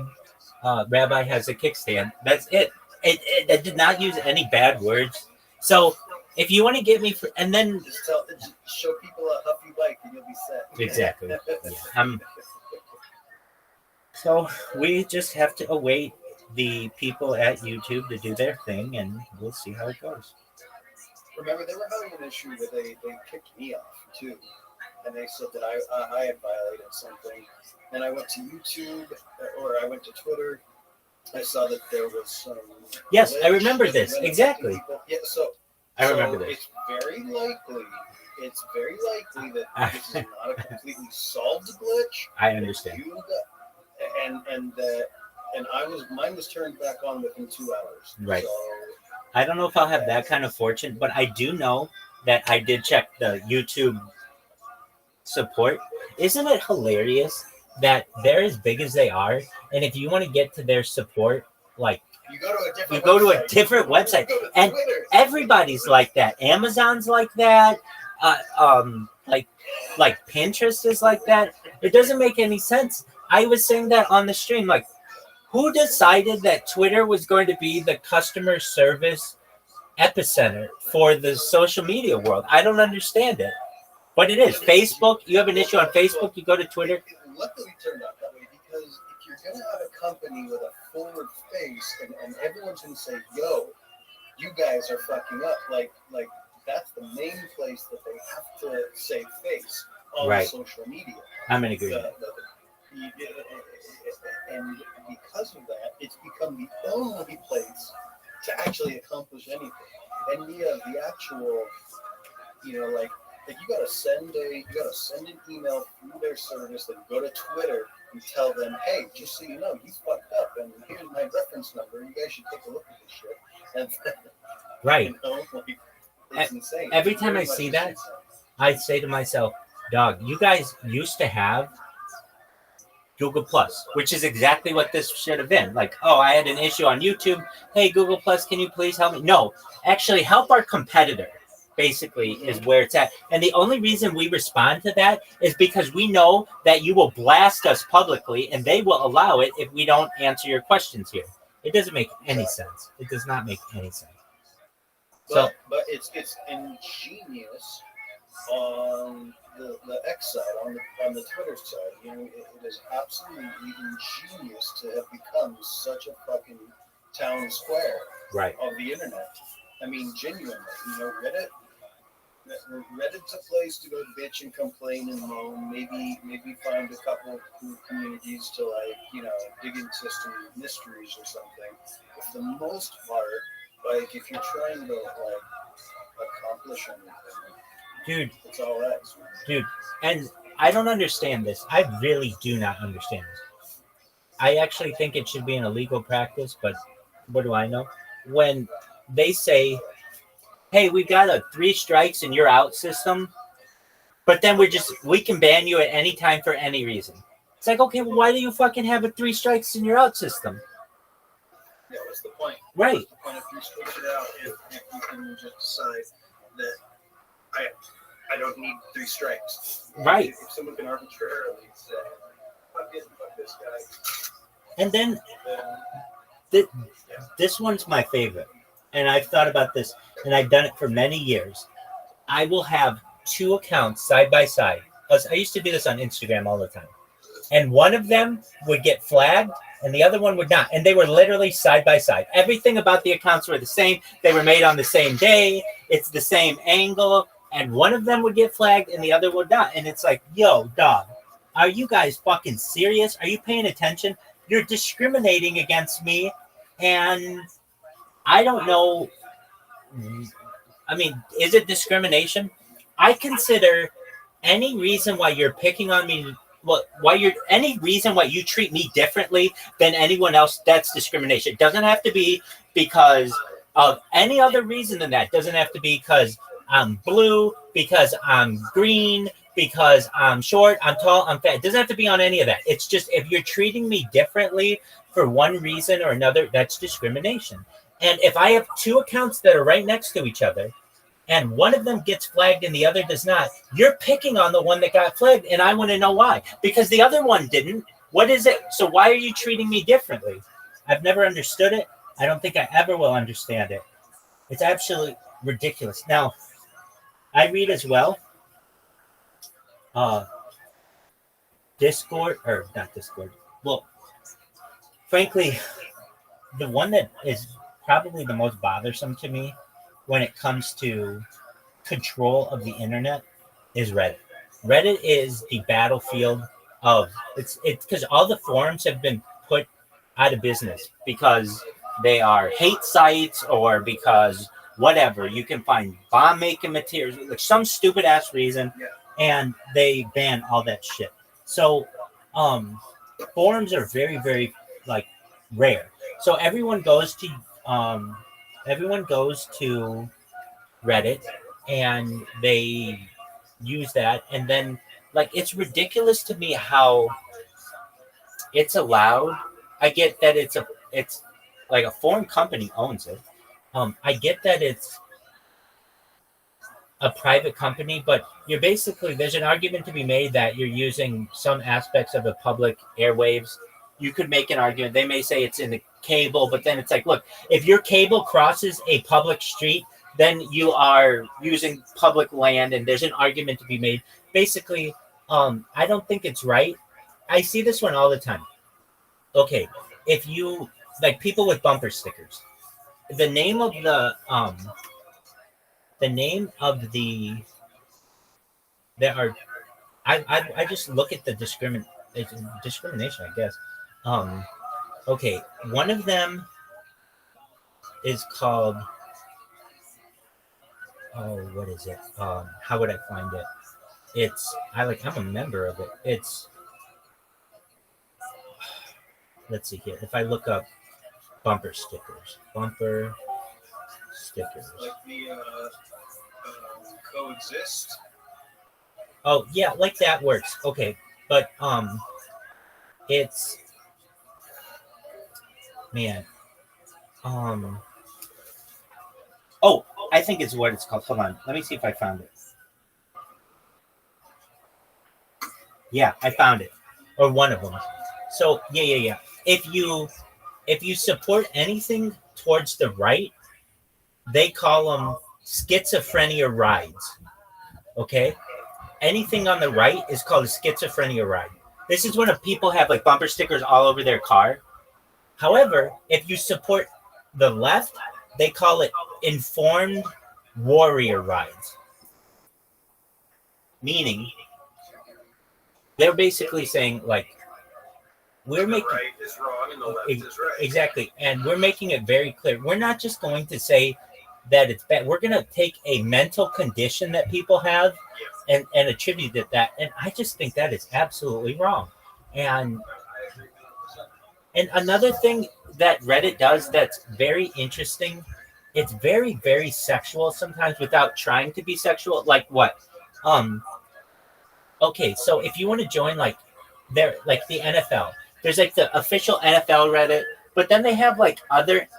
Rabbi has a kickstand. That's it. It did not use any bad words. So if you want to get me for, and then just show people a huffy bike and you'll be set. Exactly. Yeah. So we just have to await the people at YouTube to do their thing, and we'll see how it goes. Remember, they were having an issue where they kicked me off too, and they said that I had violated something. And I went to YouTube or I went to Twitter. I saw that there was some. Yes, I remember this exactly. Yeah, so I remember this. It's very likely that this is not a completely solved glitch. I understand. Mine was turned back on within 2 hours. Right. So, I don't know if I'll have that kind of fortune, but I do know that I did check the YouTube support. Isn't it hilarious that they're as big as they are, and if you want to get to their support, like you go to a different website, and everybody's like that. Amazon's like that. Like Pinterest is like that. It doesn't make any sense. I was saying that on the stream, like, who decided that Twitter was going to be the customer service epicenter for the social media world? I don't understand it, but it is. Facebook, you have an issue on Facebook, you go to Twitter. Luckily it turned out that way, because if you're going to have a company with a forward face and everyone's going to say, yo, you guys are fucking up, like that's the main place that they have to say face on social media. I'm in agreement. And because of that, it's become the only place to actually accomplish anything. And the actual, like you gotta send an email through their service, then go to Twitter and tell them, hey, just so you know, you fucked up, and here's my reference number. You guys should take a look at this shit. And right. It's insane. Every time I see that, I say to myself, dog, you guys used to have Google Plus, which is exactly what this should have been. Like, oh, I had an issue on YouTube. Hey, Google Plus, can you please help me? No, actually help our competitor. basically is where it's at. And the only reason we respond to that is because we know that you will blast us publicly and they will allow it if we don't answer your questions here. It doesn't make any sense. It does not make any sense. So, but it's ingenious on the X side, on the Twitter side. You know, it is absolutely ingenious to have become such a fucking town square right. of the internet. I mean, genuinely, you know, Reddit's a place to go bitch and complain and moan. Maybe find a couple cool communities to, like, you know, dig into some mysteries or something. But for the most part, like, if you're trying to, like, accomplish anything, dude, it's all that. Dude, and I don't understand this. I really do not understand this. I actually think it should be an illegal practice, but what do I know? When they say, hey, we've got a 3 strikes and you're out system, but then we can ban you at any time for any reason. It's like, okay, well, why do you fucking have a 3 strikes and you're out system? Yeah, what's the point? Right. What's the point if you switch it out if you can just decide that I don't need 3 strikes. Right. If someone can arbitrarily say, fuck this guy. And then this one's my favorite. And I've thought about this, and I've done it for many years. I will have 2 accounts side by side. I used to do this on Instagram all the time. And one of them would get flagged, and the other one would not. And they were literally side by side. Everything about the accounts were the same. They were made on the same day. It's the same angle. And one of them would get flagged, and the other would not. And it's like, yo, dog, are you guys fucking serious? Are you paying attention? You're discriminating against me, and I don't know. I mean, is it discrimination? I consider any reason why you're picking on me, any reason why you treat me differently than anyone else, that's discrimination. It doesn't have to be because of any other reason than that. It doesn't have to be because I'm blue, because I'm green, because I'm short, I'm tall, I'm fat. It doesn't have to be on any of that. It's just if you're treating me differently for one reason or another, that's discrimination. And if I have 2 accounts that are right next to each other, and one of them gets flagged and the other does not, you're picking on the one that got flagged, and I want to know why. Because the other one didn't. What is it? So why are you treating me differently? I've never understood it. I don't think I ever will understand it. It's absolutely ridiculous. Now, I read as well. Discord, or not Discord. Well, frankly, the one that is probably the most bothersome to me when it comes to control of the internet is Reddit. Reddit is the battlefield of it's because all the forums have been put out of business because they are hate sites or because whatever. You can find bomb making materials, like some stupid ass reason, and they ban all that shit. So forums are very, very like rare. So everyone goes to Reddit and they use that, and then like it's ridiculous to me how it's allowed. I get that it's like a foreign company owns it. I get that it's a private company, but you're basically, there's an argument to be made that you're using some aspects of the public airwaves. You could make an argument. They may say it's in the cable, but then it's like, look, if your cable crosses a public street, then you are using public land, and there's an argument to be made. Basically, I don't think it's right. I see this one all the time. Okay, if you, like people with bumper stickers, the name of there are, I just look at the discrimination, I guess. Okay, one of them is called, what is it? How would I find it? I'm a member of it. Let's see here. If I look up bumper stickers. Like the coexist. Oh yeah, like that works. Okay, but it's man. Oh, I think it's what it's called. Hold on. Let me see if I found it. Yeah, I found it. Or one of them. So yeah. If you support anything towards the right, they call them schizophrenia rides. Okay? Anything on the right is called a schizophrenia ride. This is when people have like bumper stickers all over their car. However, if you support the left, they call it informed warrior rides. Meaning, they're basically saying like we're The making right is wrong and the left is right. exactly, and we're making it very clear. We're not just going to say that it's bad. We're going to take a mental condition that people have and attribute it that. And I just think that is absolutely wrong. And I agree 100%. and another thing that Reddit does that's very interesting, it's very, very sexual sometimes without trying to be sexual. Like what? Um, okay, so if you want to join like the NFL, there's like the official NFL Reddit, but then they have like other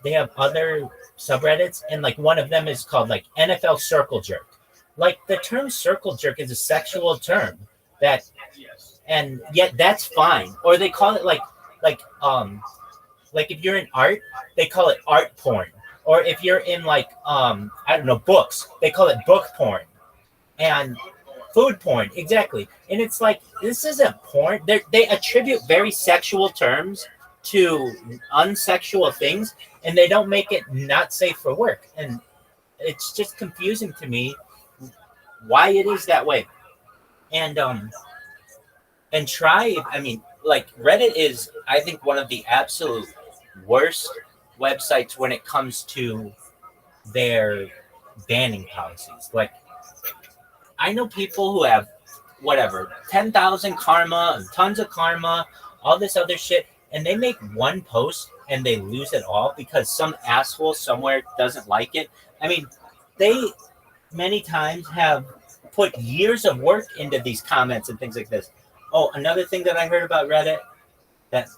they have other subreddits, and like one of them is called like NFL Circle Jerk. Like the term circle jerk is a sexual term that, Yes. and yet that's fine. Or they call it like if you're in art, they call it art porn. Or if you're in like I don't know, books, they call it book porn. And food porn, exactly. And it's like this isn't porn. They attribute very sexual terms to unsexual things, and they don't make it not safe for work. And it's just confusing to me why it is that way. And try. I mean, like Reddit is, I think, one of the absolute worst websites when it comes to their banning policies. Like I know people who have whatever 10,000 karma and tons of karma, all this other shit, and they make one post and they lose it all because some asshole somewhere doesn't like it. I mean, they many times have put years of work into these comments and things like this. Oh, another thing that I heard about Reddit that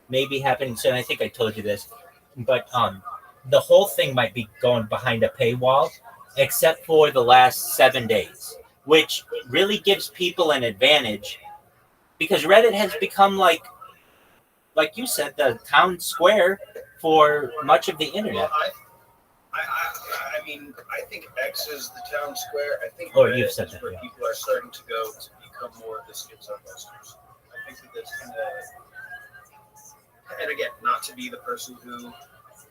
may be happening soon. I think I told you this, but the whole thing might be going behind a paywall, except for the last 7 days, which really gives people an advantage because Reddit has become like you said, the town square for much of the internet. Well, I mean, I think X is the town square. I think Oh, Reddit you've said is that, where yeah. people are starting to go to become more of the schizo busters. I think that that's kind of, and again, not to be the person who,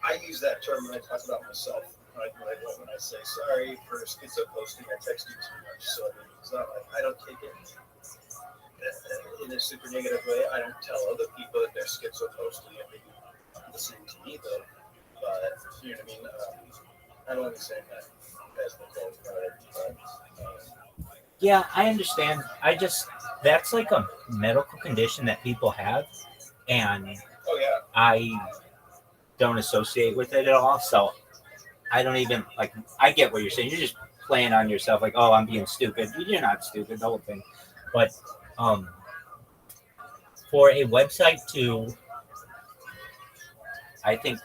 I use that term when I talk about myself. When I say sorry for schizo posting, I text you too much. So I mean, it's not like I don't take it in a super negative way. I don't tell other people that they're schizo posting and maybe listening to me though. But you know what I mean? I'm only saying that as the goal about it. But, Yeah, I understand. That's like a medical condition that people have, and oh yeah. I don't associate with it at all. So I don't even like. I get what you're saying. You're just playing on yourself, like, oh, I'm being stupid. You're not stupid, the whole thing. But for a website to, I think,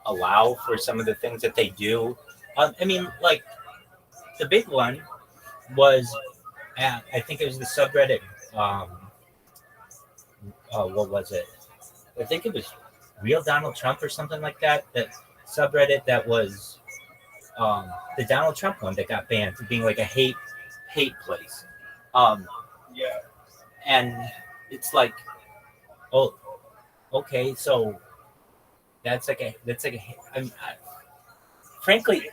allow for some of the things that they do. I mean, like the big one was, I think it was the subreddit. What was it? I think it was Real Donald Trump or something like that. That subreddit that was the Donald Trump one that got banned for being like a hate place. Yeah. And it's like, oh, okay, so that's like a. I mean, frankly,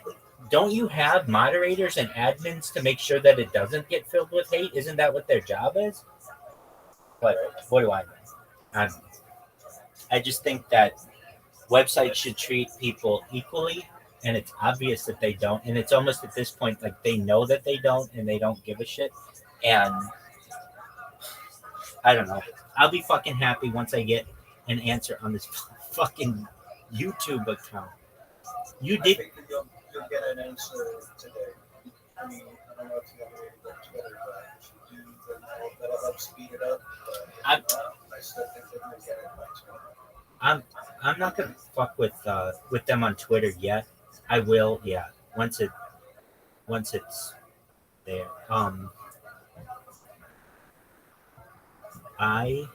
don't you have moderators and admins to make sure that it doesn't get filled with hate? Isn't that what their job is? But what do I know? I don't know. I just think that websites should treat people equally, and it's obvious that they don't. And it's almost at this point like they know that they don't, and they don't give a shit. And I don't know. I'll be fucking happy once I get an answer on this fucking YouTube account. You I did. think that you'll get an answer today. I mean, I don't know if you have a way to go to Twitter, but if you do, then that'll help speed it up. But if I- not, I still think that you'll get it by tomorrow. I'm not gonna fuck with them on Twitter yet. I will, yeah. Once it's there. I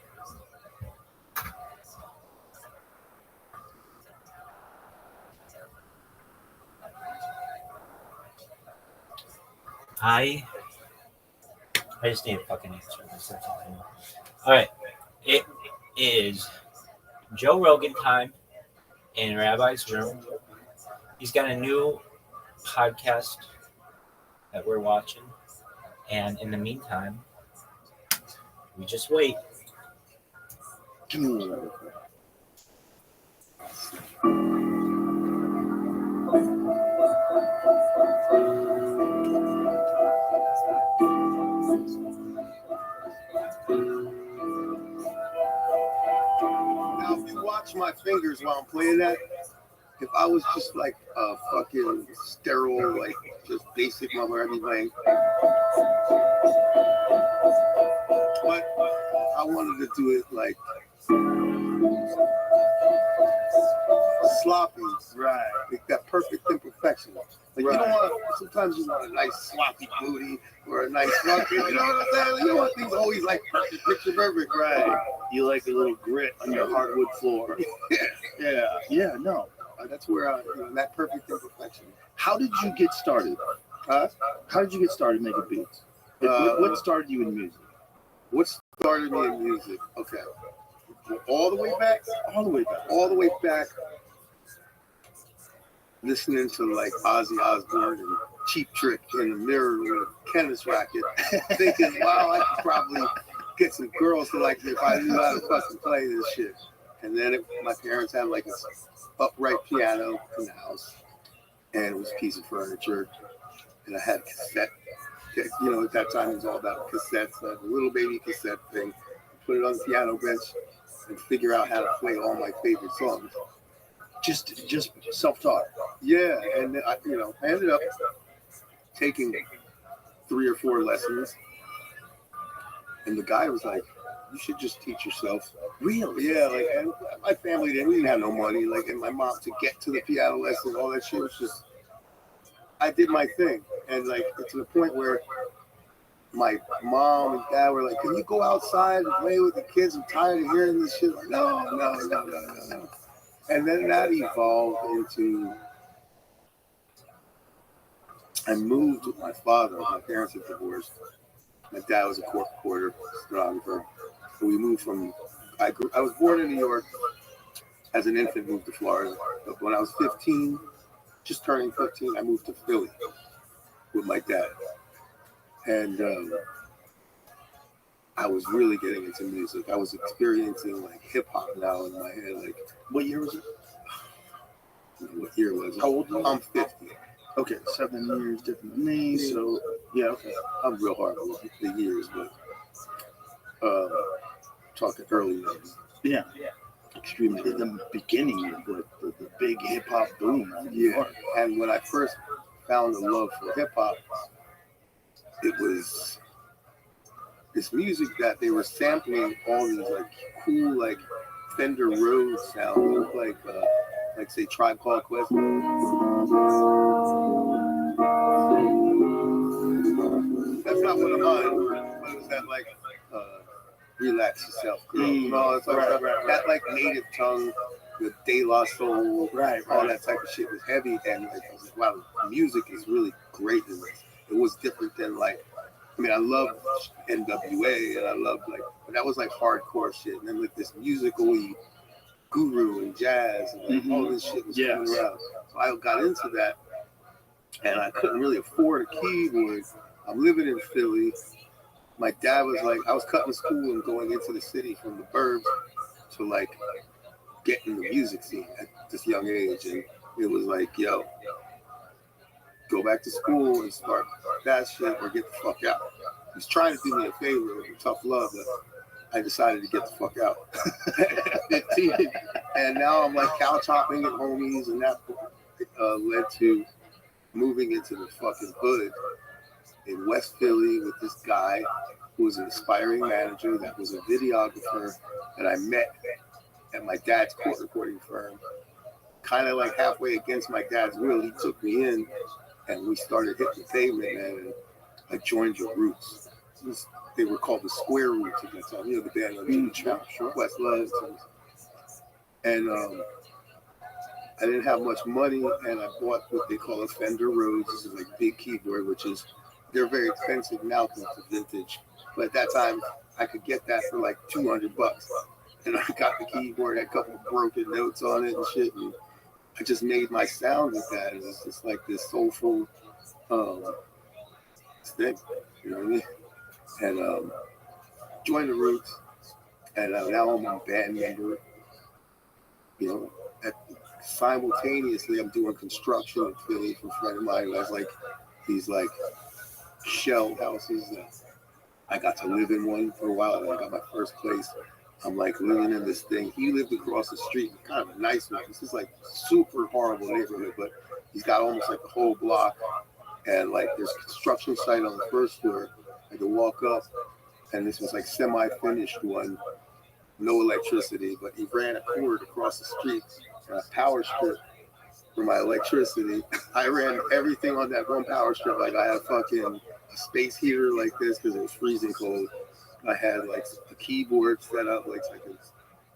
I I just need a fucking answer. That's all I know. All right, it is Joe Rogan time in Rabbi's room. He's got a new podcast that we're watching, and in the meantime, we just wait. Give me one other. Now, if you watch my fingers while I'm playing that, if I was just like a fucking sterile, like just basic mother everything, but I wanted to do it like sloppy, right? Like that perfect imperfection. Like you don't want. Sometimes you want a nice sloppy booty or a nice fucking. You know what I'm saying? You don't want things always like perfect, picture perfect, right? You like a little grit on your hardwood floor. Yeah. No, that's where that perfect imperfection. How did you get started? How did you get started making beats? What started you in music? What started me in music? Okay, all the way back. Listening to like Ozzy Osbourne and Cheap Trick in the mirror with a tennis racket, thinking, wow, I could probably get some girls to like me if I knew how to fucking play this shit. And then my parents had like an upright piano in the house, and it was a piece of furniture, and I had a cassette. You know, at that time it was all about cassettes. I had a little baby cassette thing, put it on the piano bench, and figure out how to play all my favorite songs. Just self-taught. Yeah, and I ended up taking 3 or 4 lessons, and the guy was like, "You should just teach yourself." Really? Yeah. Like, and my family didn't have no money. Like, and my mom to get to the piano lesson, all that shit was just. I did my thing, and like to the point where my mom and dad were like, "Can you go outside and play with the kids? I'm tired of hearing this shit." Like, no. And then that evolved into, I moved with my father. My parents had divorced. My dad was a court reporter, stenographer. So we moved from, I was born in New York. As an infant, moved to Florida. But when I was 15, just turning 15, I moved to Philly with my dad. And I was really getting into music. I was experiencing like hip hop now in my head. Like, what year was it? What year was it? How old are you? I'm 50. Okay, 7 years different than me. So yeah, okay. I'm real hard with the years, but talking early 90s. Yeah. Extremely in the beginning of the big hip hop boom. Yeah. And when I first found the love for hip hop, it was this music that they were sampling all these like cool like Fender Rhodes sound, like say Tribe Called Quest. That's not what I'm on, but it was that like Relax Yourself, girl. Right. That like native tongue, the De La Soul, right. All that type of shit was heavy, and like I was like, wow, music is really great in this. It was different than like. I mean, I love NWA, and I love like, but that was like hardcore shit. And then like this musical guru and jazz, and like all this shit was coming around. So I got into that, and I couldn't really afford a keyboard. I'm living in Philly. My dad was like, I was cutting school and going into the city from the burbs to like get in the music scene at this young age, and it was like, yo, go back to school and start that shit or get the fuck out. He was trying to do me a favor with tough love, but I decided to get the fuck out at 15. And now I'm like couch hopping at homies, and that led to moving into the fucking hood in West Philly with this guy who was an aspiring manager that was a videographer that I met at my dad's court recording firm. Kind of like halfway against my dad's will, he took me in, and we started hitting the pavement, and I joined your Roots. They were called the Square Roots at that time. You know, the band on Jimmy Chop, Questlove. And I didn't have much money, and I bought what they call a Fender Rhodes. This is like big keyboard, which is, they're very expensive now because it's vintage. But at that time, I could get that for like $200. And I got the keyboard, had a couple of broken notes on it and shit. And I just made my sound with that. And it's just like this soulful thing, you know what I mean? And joined the Roots. And now I'm a band member. You know, simultaneously, I'm doing construction in Philly for a friend of mine who has like these like shell houses. I got to live in one for a while, and I got my first place. I'm like living in this thing. He lived across the street, kind of a nice one. This is like super horrible neighborhood, but he's got almost like the whole block. And like there's a construction site on the first floor. I could walk up, and this was like semi-finished one, no electricity, but he ran a cord across the street and a power strip for my electricity. I ran everything on that one power strip. Like I had fucking a space heater like this because it was freezing cold. I had like a keyboard set up like so I could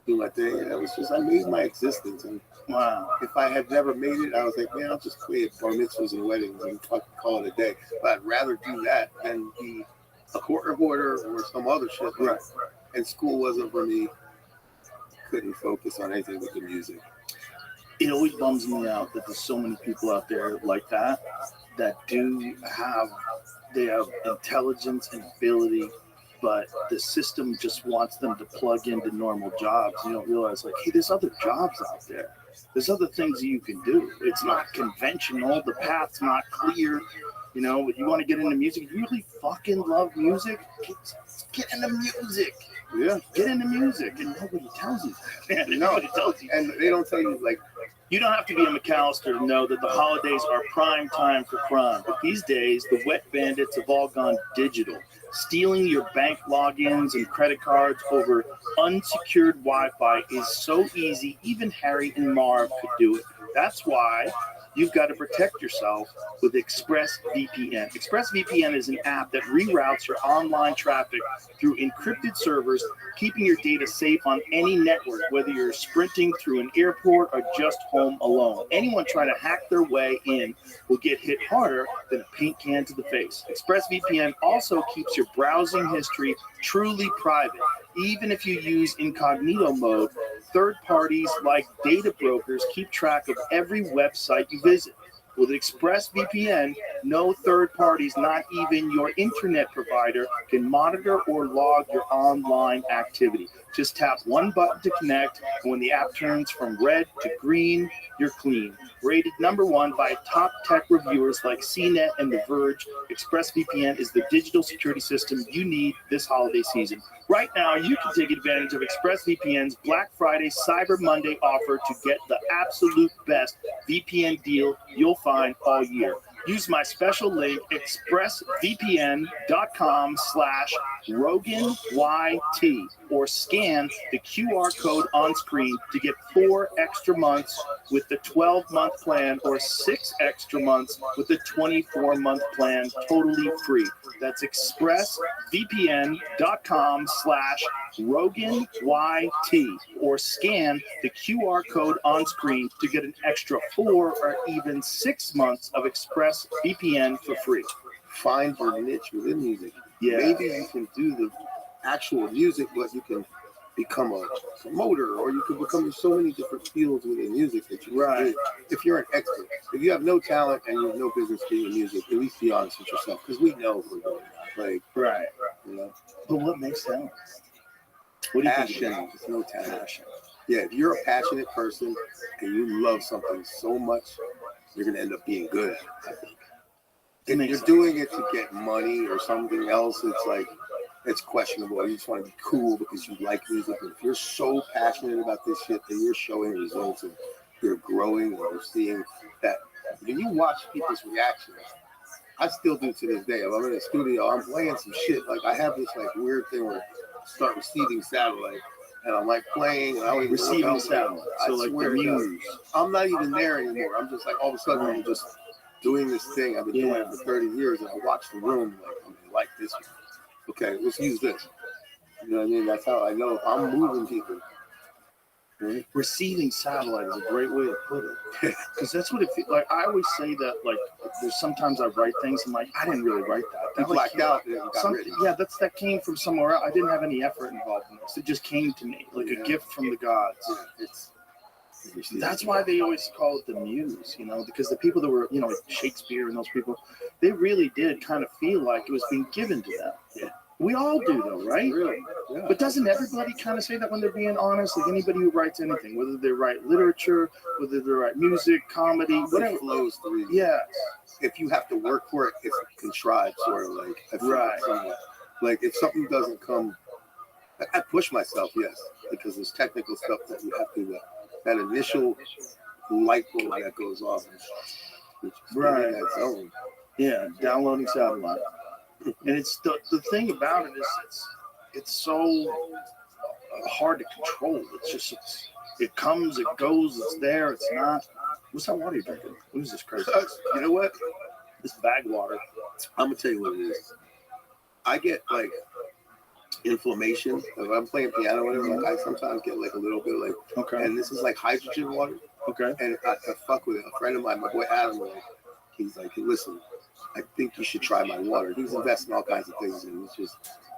do my thing. And it was just, I made my existence. And wow, if I had never made it, I was like, man, I'll just play at bar mitzvahs and weddings and fucking call it a day. But I'd rather do that than be a court reporter or some other shit. Right. And school wasn't for me. Couldn't focus on anything but the music. It always bums me out that there's so many people out there like that they have intelligence and ability, but the system just wants them to plug into normal jobs. You don't realize, like, hey, there's other jobs out there. There's other things that you can do. It's not conventional. The path's not clear. You know, you want to get into music. If you really fucking love music, get into music. Yeah. Get into music. And nobody tells you that. Nobody tells you. And they don't tell you, like, you don't have to be a McAllister to know that the holidays are prime time for crime. But these days, the wet bandits have all gone digital, stealing your bank logins and credit cards over unsecured Wi-Fi is so easy, even Harry and Marv could do it. That's why you've got to protect yourself with ExpressVPN. ExpressVPN is an app that reroutes your online traffic through encrypted servers, keeping your data safe on any network, whether you're sprinting through an airport or just home alone. Anyone trying to hack their way in will get hit harder than a paint can to the face. ExpressVPN also keeps your browsing history truly private. Even if you use incognito mode, third parties like data brokers keep track of every website you visit. With ExpressVPN, no third parties, not even your internet provider, can monitor or log your online activity. Just tap one button to connect, and when the app turns from red to green, you're clean. Rated #1 by top tech reviewers like CNET and The Verge, ExpressVPN is the digital security system you need this holiday season. Right now, you can take advantage of ExpressVPN's Black Friday Cyber Monday offer to get the absolute best VPN deal you'll find all year. Use my special link, expressvpn.com/RoganYT, or scan the QR code on screen to get 4 extra months with the 12-month plan or 6 extra months with the 24-month plan, totally free. That's expressvpn.com/RoganYT, or scan the QR code on screen to get an extra 4 or even 6 months of ExpressVPN for free. Find your niche within music. Yeah. Maybe you can do the actual music, but you can become a promoter, or you can become in so many different fields within music that you can do. If you're an expert, if you have no talent and you have no business doing music, at least be honest with yourself, because we know we're doing that. Like, you know. But what makes talent? What do you passion. There's no talent. Passion. Yeah, if you're a passionate person and you love something so much, you're gonna end up being good at it, I think. If you're doing it to get money or something else, it's like, it's questionable. You just want to be cool because you like music. But if you're so passionate about this shit that you're showing results and you're growing, and you're seeing that, when you watch people's reactions, I still do to this day. If I'm in the studio, I'm playing some shit. Like, I have this like weird thing where I start receiving satellite, and I'm like playing, and I don't even Receiving know satellite. I So like the swear to God, muse. I'm not even there anymore. I'm just like all of a sudden I'm just doing this thing. I've been doing it for 30 years, and I watch the room like, okay, like this one. Okay, let's use this. You know what I mean? That's how I know if I'm moving people. Right? Receiving satellite is a great way to put it, because that's what it feels like. I always say that, like, there's sometimes I write things and like I didn't really write that. You That blacked out and it got written. yeah, that came from somewhere else. I didn't have any effort involved in this. It just came to me like a gift from the gods. That's why they always call it the muse, you know, because the people that were, you know, like Shakespeare and those people, they really did kind of feel like it was being given to them. Yeah. We all do, though, right? Really? Yeah. But doesn't everybody kind of say that when they're being honest? Like anybody who writes anything, whether they write literature, whether they write music, comedy, whatever. It flows through you. Yeah. If you have to work for it, it's contrived, sort of like. I feel Right. somewhat. Like if something doesn't come, I push myself, yes, because there's technical stuff that you have to. That initial light bulb that goes off, which is Right. in that zone. Yeah, downloading satellite. And it's the thing about it is it's so hard to control. It's just it comes, it goes, it's there, it's not. What's that water you're drinking? What is this crazy? You know what? This bag water. I'm gonna tell you what it is. I get like inflammation if I'm playing piano or whatever. Like I sometimes get like a little bit like, Okay. and this is like hydrogen water. Okay. And I fuck with it. A friend of mine, my boy Adam, like, he's like, hey, listen, I think you should try my water. He's investing all kinds of things, and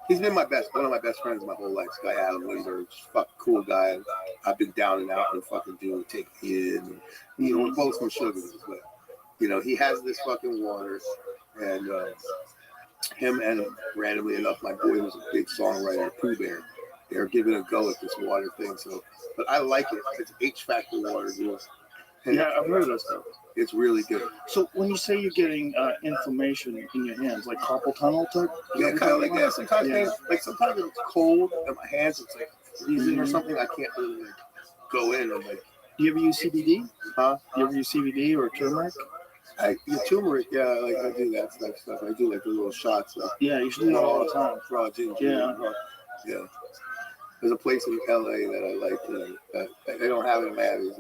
he's been one of my best friends my whole life. This guy Adam Lindbergh, fucking cool guy. I've been down and out and fucking take me in. And, you know, both some sugars, but you know, he has this fucking water, and him and randomly enough, my boy was a big songwriter, Pooh Bear. They're giving a go at this water thing, so but I like it. It's H factor water, dude. Yeah, I've heard of that stuff. It's really good. So when you say you're getting inflammation in your hands, like carpal tunnel type? Yeah, kind of like that. Sometimes, Yeah. like sometimes it's cold and my hands, it's like freezing or something. I can't really like go in and like. Do you ever use CBD? Huh? Do you ever use CBD or turmeric? The turmeric, yeah, like I do that type of stuff. I do like the little shots. Yeah, you should do that all the time. Raw ginger. Yeah. Yeah. There's a place in LA that I like. They don't have it in Miami.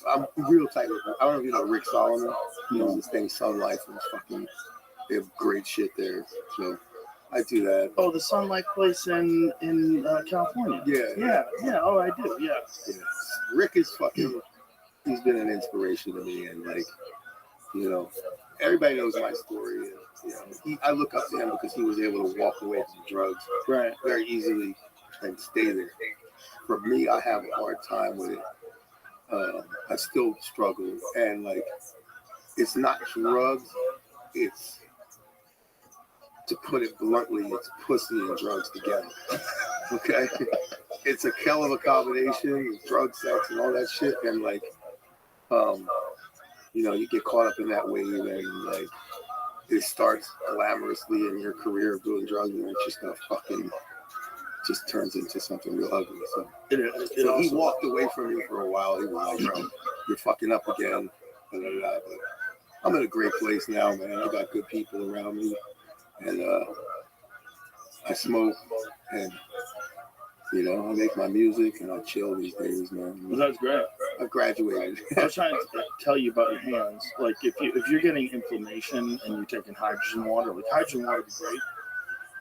I'm real tight with them. I don't know if you know Rick Solomon. He owns this thing, Sun Life, and it's fucking. They have great shit there. So I do that. Oh, the Sunlight place in California. Yeah. Yeah. Oh, I do. Yeah. Rick is fucking. He's been an inspiration to me, and like, you know, everybody knows my story. And, you know, I look up to him because he was able to walk away from drugs Right. very easily and stay there. For me, I have a hard time with it. I still struggle, and like, it's not drugs. It's, to put it bluntly, it's pussy and drugs together. Okay, it's a hell of a combination with drug, sex, and all that shit, and like. You know, you get caught up in that wave, and like it starts glamorously in your career of doing drugs, and it's just just turns into something real ugly. So he walked away from me for a while. He was like, "Bro, you're fucking up again." But I'm in a great place now, man. I got good people around me, and I smoke, and you know, I make my music, and I chill these days, man. Well, that's great. I graduated. I was trying to tell you about your hands. Like if you're getting inflammation and you're taking hydrogen water, like hydrogen water would be great.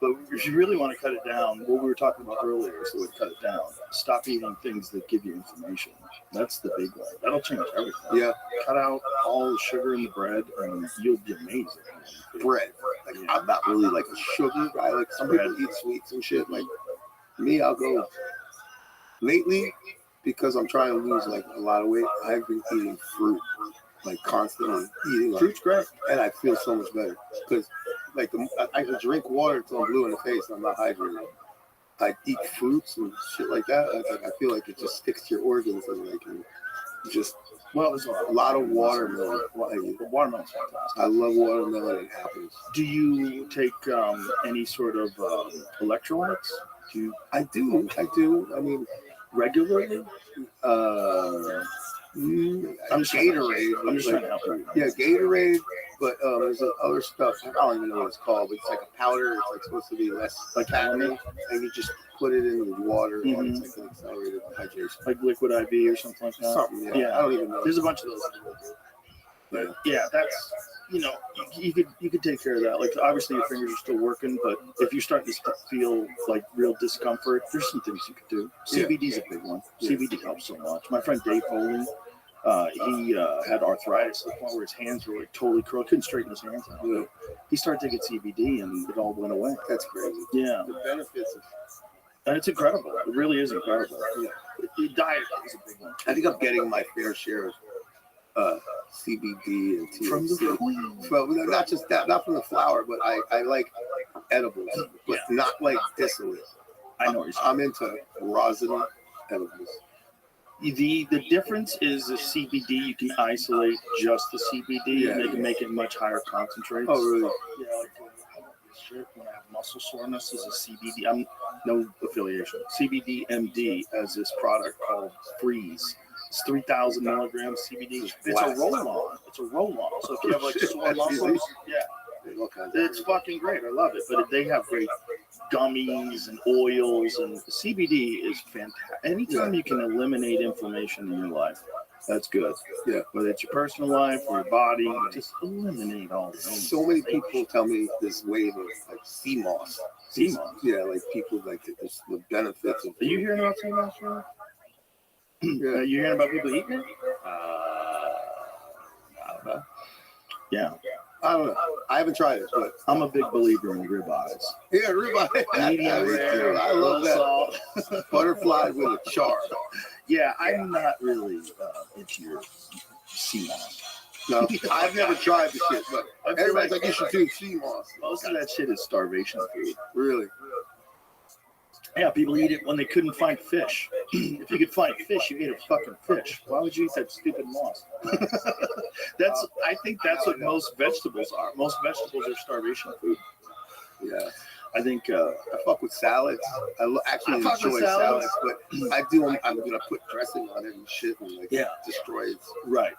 But if you really want to cut it down, what we were talking about earlier, so we cut it down. Stop eating things that give you inflammation. That's the big one. That'll change everything. Yeah. Cut out all the sugar in the bread, and you'll be amazing. Bread. Like, I'm not really like a sugar guy. Like some people eat sweets and shit. Like me, I'll go. Lately, because I'm trying to lose like a lot of weight, I've been eating fruit, like constantly eating. Fruit's great, and I feel so much better because, like, I can drink water until I'm blue in the face and I'm not hydrated. I eat fruits and shit like that. I feel like it just sticks to your organs and like just. Well, there's a lot of watermelon. Watermelon's fantastic. I love watermelon and apples. Do you take any sort of electrolytes? I do. I mean, regularly? I'm just Gatorade. I'm just trying to help you. Yeah, Gatorade, but there's other stuff. I don't even know what it's called, but it's like a powder. It's like supposed to be less Like caffeine, and you just put it in with water. Mhm. And it's like an accelerated hydration. Like liquid IV or something like that. Something, yeah. Yeah. I don't even know. There's a bunch of those. But yeah, that's you could take care of that. Like obviously your fingers are still working, but if you're starting to feel like real discomfort, there's some things you could do. CBD is a big one. Yeah. CBD helps so much. My friend Dave Foley, he had arthritis to the point where his hands were like totally curled, couldn't straighten his hands out. Yeah. He started taking CBD and it all went away. That's crazy. Yeah, The benefits of and it's incredible. It really is incredible. Yeah. The diet is a big one. I think I'm getting my fair share of CBD and THC. From the queen. Well, not just that, not from the flower, but I like edibles, but not like distillate. I know what you're saying. I'm into rosin edibles. The difference is the CBD, you can isolate just the CBD and they can make it much higher concentrates. Oh, really? Yeah, like this shit, when I have muscle soreness is a CBD. I'm no affiliation. CBD MD has this product called Freeze. It's 3,000 milligrams CBD. It's a roll-on. It's a roll-on. So if you have like sore muscles, yeah, it's fucking great. I love it. But they have great gummies and oils, and the CBD is fantastic. Anytime you can eliminate inflammation in your life, that's good. Yeah. Whether it's your personal life or your body, just eliminate all the illness. So many people tell me this wave of like sea moss. Sea moss. Yeah, like people like the benefits of. Are you hearing about sea moss, Rob? Yeah. Are you hearing about people eating it? I don't know. Yeah. I don't know. I haven't tried it, but I'm a big believer in ribeyes. yeah, ribeye. Medium rare, I love that. salt. Butterfly with a char. Yeah, I'm not really into your sea moss. No, I've never tried the shit, but I feel everybody's like like you should do sea moss. most of that shit is starvation food. Really? Yeah, people eat it when they couldn't find fish. If you could find fish, you ate a fucking fish. Why would you eat that stupid moss? I think that's what most vegetables are. Most vegetables are starvation food. Yeah. I think I fuck with salads. Actually I fuck with enjoy salads, salads. but I do. I'm gonna put dressing on it and shit and like destroy it. right.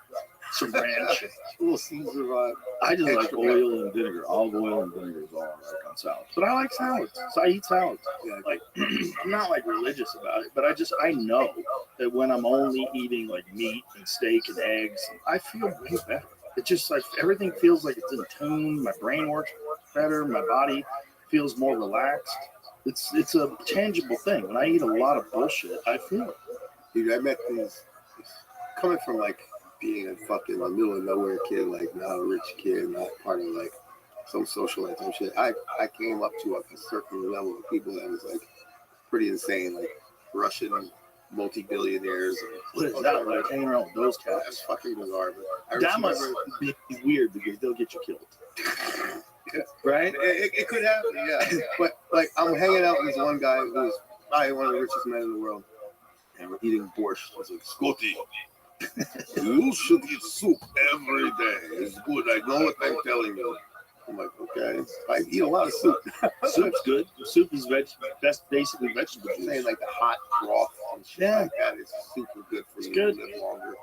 Some ranch. A little Caesar. I just like Extra oil and vinegar. Olive oil and vinegar is all I like on salads. But I like salads, so I eat salads. Yeah. Like I'm not like religious about it, but I know that when I'm only eating like meat and steak and eggs, I feel way better. It's just like everything feels like it's in tune. My brain works better. My body feels more relaxed. It's a tangible thing. When I eat a lot of bullshit, I feel it. Dude, I met these coming from like being a fucking middle of nowhere kid, like not a rich kid, not part of like some socialite type shit. I came up to a certain level of people that was like pretty insane, like Russian multi-billionaires. What is that like? Hanging around with those cats. That's fucking bizarre. But That must be weird because they'll get you killed. Right? It could happen, yeah. But like I'm hanging out with this one guy who was probably one of the richest men in the world, and we're eating borscht. I was like, Scotty, you should eat soup every day. It's good. I know what I'm telling you. I'm like, okay. I eat a lot of soup. Soup's good. Soup is that's basically vegetable I'm juice. saying like the hot broth and shit like that is super good for It's you good. to live longer.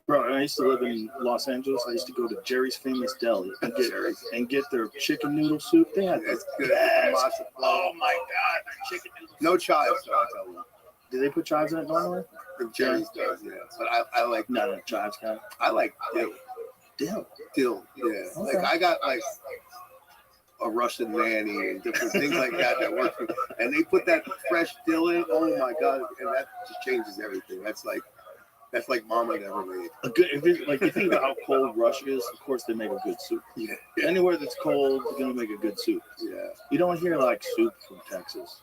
Bro, I used to live in Los Angeles. I used to go to Jerry's Famous Deli and get their chicken noodle soup. They had It's the good. best. Matzo. Oh my god, their chicken noodle. No chives, though, I'll tell you. Do they put chives in it normally? The Jerry's does, yeah. But I like No, chives kind. I like dill. Dill. Yeah. Okay. Like I got like a Russian nanny and different things like that work for me. And they put that fresh dill in. Oh my god! And that just changes everything. That's like mama never made. A good, if it, like you think about how cold Russia is, of course they make a good soup. Yeah. Anywhere that's cold, they're gonna make a good soup. Yeah. You don't hear like soup from Texas,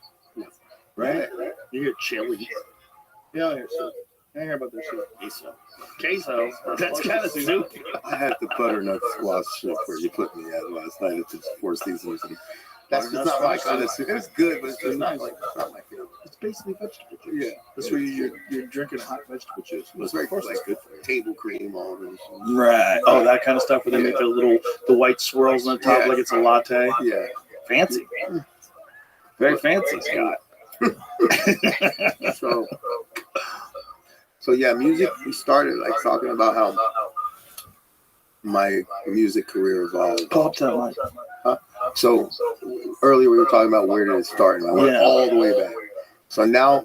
right? You hear chili. You don't hear soup. You don't hear about their soup. Queso. That's kind of soup. I had the butternut squash soup where you put me at last night at the Four Seasons. And that's just not my kind of soup. It's good, but it's just not like not my favorite. It's basically vegetable juice. Yeah. That's where you're drinking hot vegetable juice. It's very Of course like it's good for you. table cream all over. Right. Oh, that kind of stuff where they make the white swirls on the top Yeah. like it's a latte. Yeah. Fancy. Very fancy, Scott. So yeah, music. We started like talking about how my music career evolved. Pull up to that line. So earlier we were talking about where did it start, and I went all the way back. So now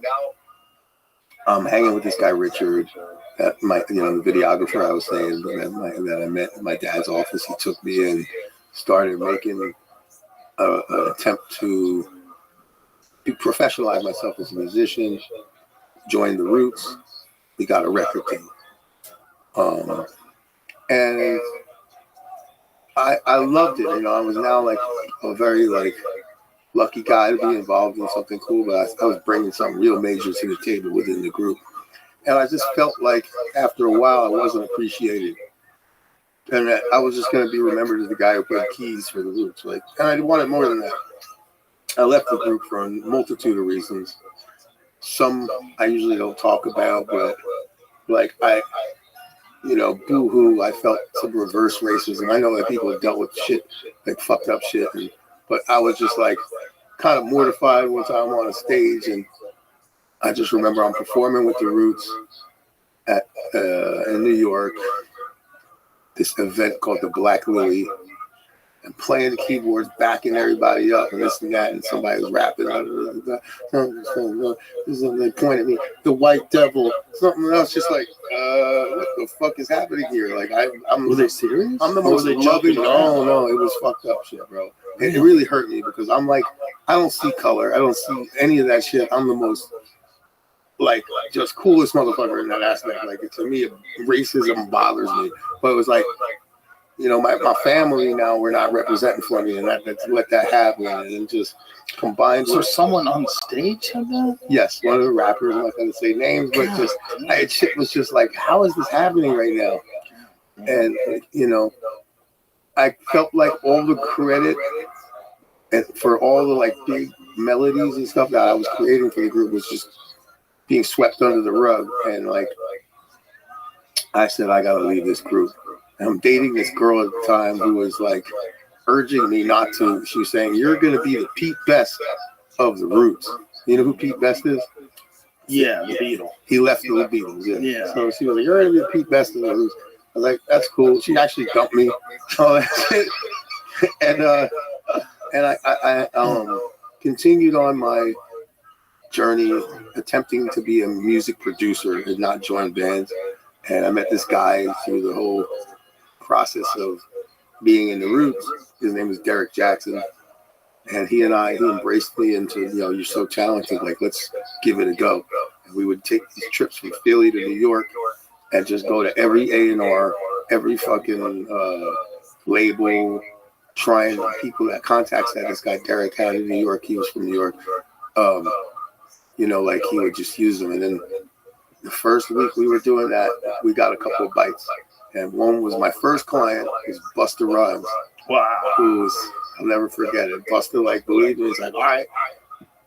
I'm hanging with this guy Richard, the videographer I was saying that I met in my dad's office. He took me and started making an attempt to professionalize myself as a musician. Joined the Roots. We got a record deal, and I loved it. I was now like a very like lucky guy to be involved in something cool, but I was bringing something real major to the table within the group. And I just felt like after a while I wasn't appreciated. And that I was just going to be remembered as the guy who played keys for the Roots. And I wanted more than that. I left the group for a multitude of reasons. Some I usually don't talk about, but boo-hoo, I felt some reverse racism. I know that people have dealt with shit, like fucked up shit, but I was just like kind of mortified one time on a stage, and I just remember I'm performing with the Roots in New York, this event called the Black Lily, and playing the keyboards, backing everybody up, and this and that, and somebody was rapping. They pointed at me, the white devil, something else, just like, what the fuck is happening here? Like, Were they serious? I'm the most loving. No, it was fucked up shit, bro. It really hurt me because I'm like, I don't see color. I don't see any of that shit. I'm the most, like, just coolest motherfucker in that aspect. Like, to me, racism bothers me. But it was like, my family now were not representing for me, and that's let that happen, and just combined. So someone on stage said that? Yes, one of the rappers. I'm not going to say names, but shit was just like, how is this happening right now? And I felt like all the credit and for all the like big melodies and stuff that I was creating for the group was just being swept under the rug. And like, I said, I got to leave this group. I'm dating this girl at the time who was like urging me not to. She was saying, you're going to be the Pete Best of the Roots. You know who Pete Best is? Yeah, the Beatles. He left the Beatles. Yeah. So she was like, you're going to be the Pete Best of the Roots. I was like, that's cool. She actually dumped me. And I continued on my journey attempting to be a music producer and not join bands. And I met this guy through the whole process of being in the Roots. His name was Derek Jackson, and he embraced me into, you're so talented, like, let's give it a go. And we would take these trips from Philly to New York and just go to every A&R, every fucking label, trying people that contacts that this guy Derek had in New York. He was from New York. Like, he would just use them. And then the first week we were doing that, we got a couple of bites. And one was my first client, was Busta Rhymes. Wow. I'll never forget it. Busta, like, believed me. He's like, all right.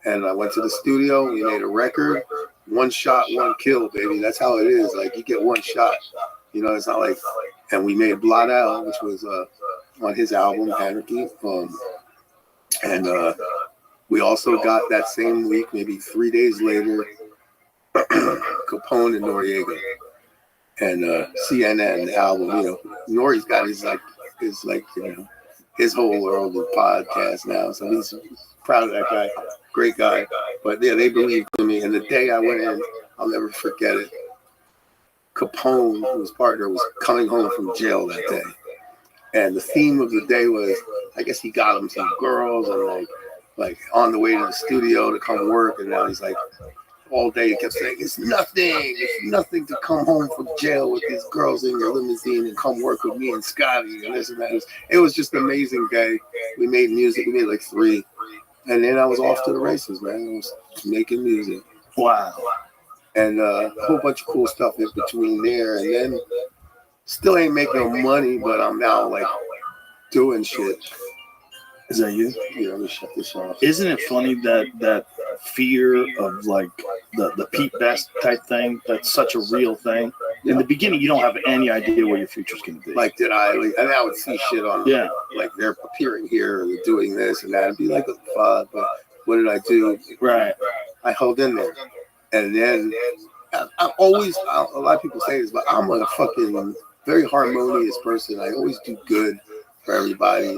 And I went to the studio. We made a record. One shot, one kill, baby. That's how it is. Like, you get one shot. It's not like, and we made Blot Out, which was on his album, Anarchy. We also got that same week, maybe 3 days later, Capone and Noriega. And CNN album, Nori's got his whole world of podcast now, so he's proud of that guy, great guy. But yeah, they believed in me, and the day I went in, I'll never forget it. Capone, whose partner, was coming home from jail that day, and the theme of the day was, I guess he got him some girls, and like on the way to the studio to come work, and now he's like, all day he kept saying, it's nothing to come home from jail with these girls in your limousine and come work with me and Scotty and this and that. It was just an amazing day. We made music. We made like 3. And then I was off to the races, man. I was making music. Wow. And a whole bunch of cool stuff in between there. And then still ain't making no money, but I'm now like doing shit. Is that you? Yeah, let me shut this off. Isn't it funny that fear of like the Pete Best type thing, that's such a real thing? In the beginning, you don't have any idea what your future's going to be. Like, and I would see shit on, like, they're appearing here, or doing this and that, and be like, what the fuck? But what did I do? Right. I held in there. And then I always, a lot of people say this, but I'm a fucking very harmonious person. I always do good for everybody.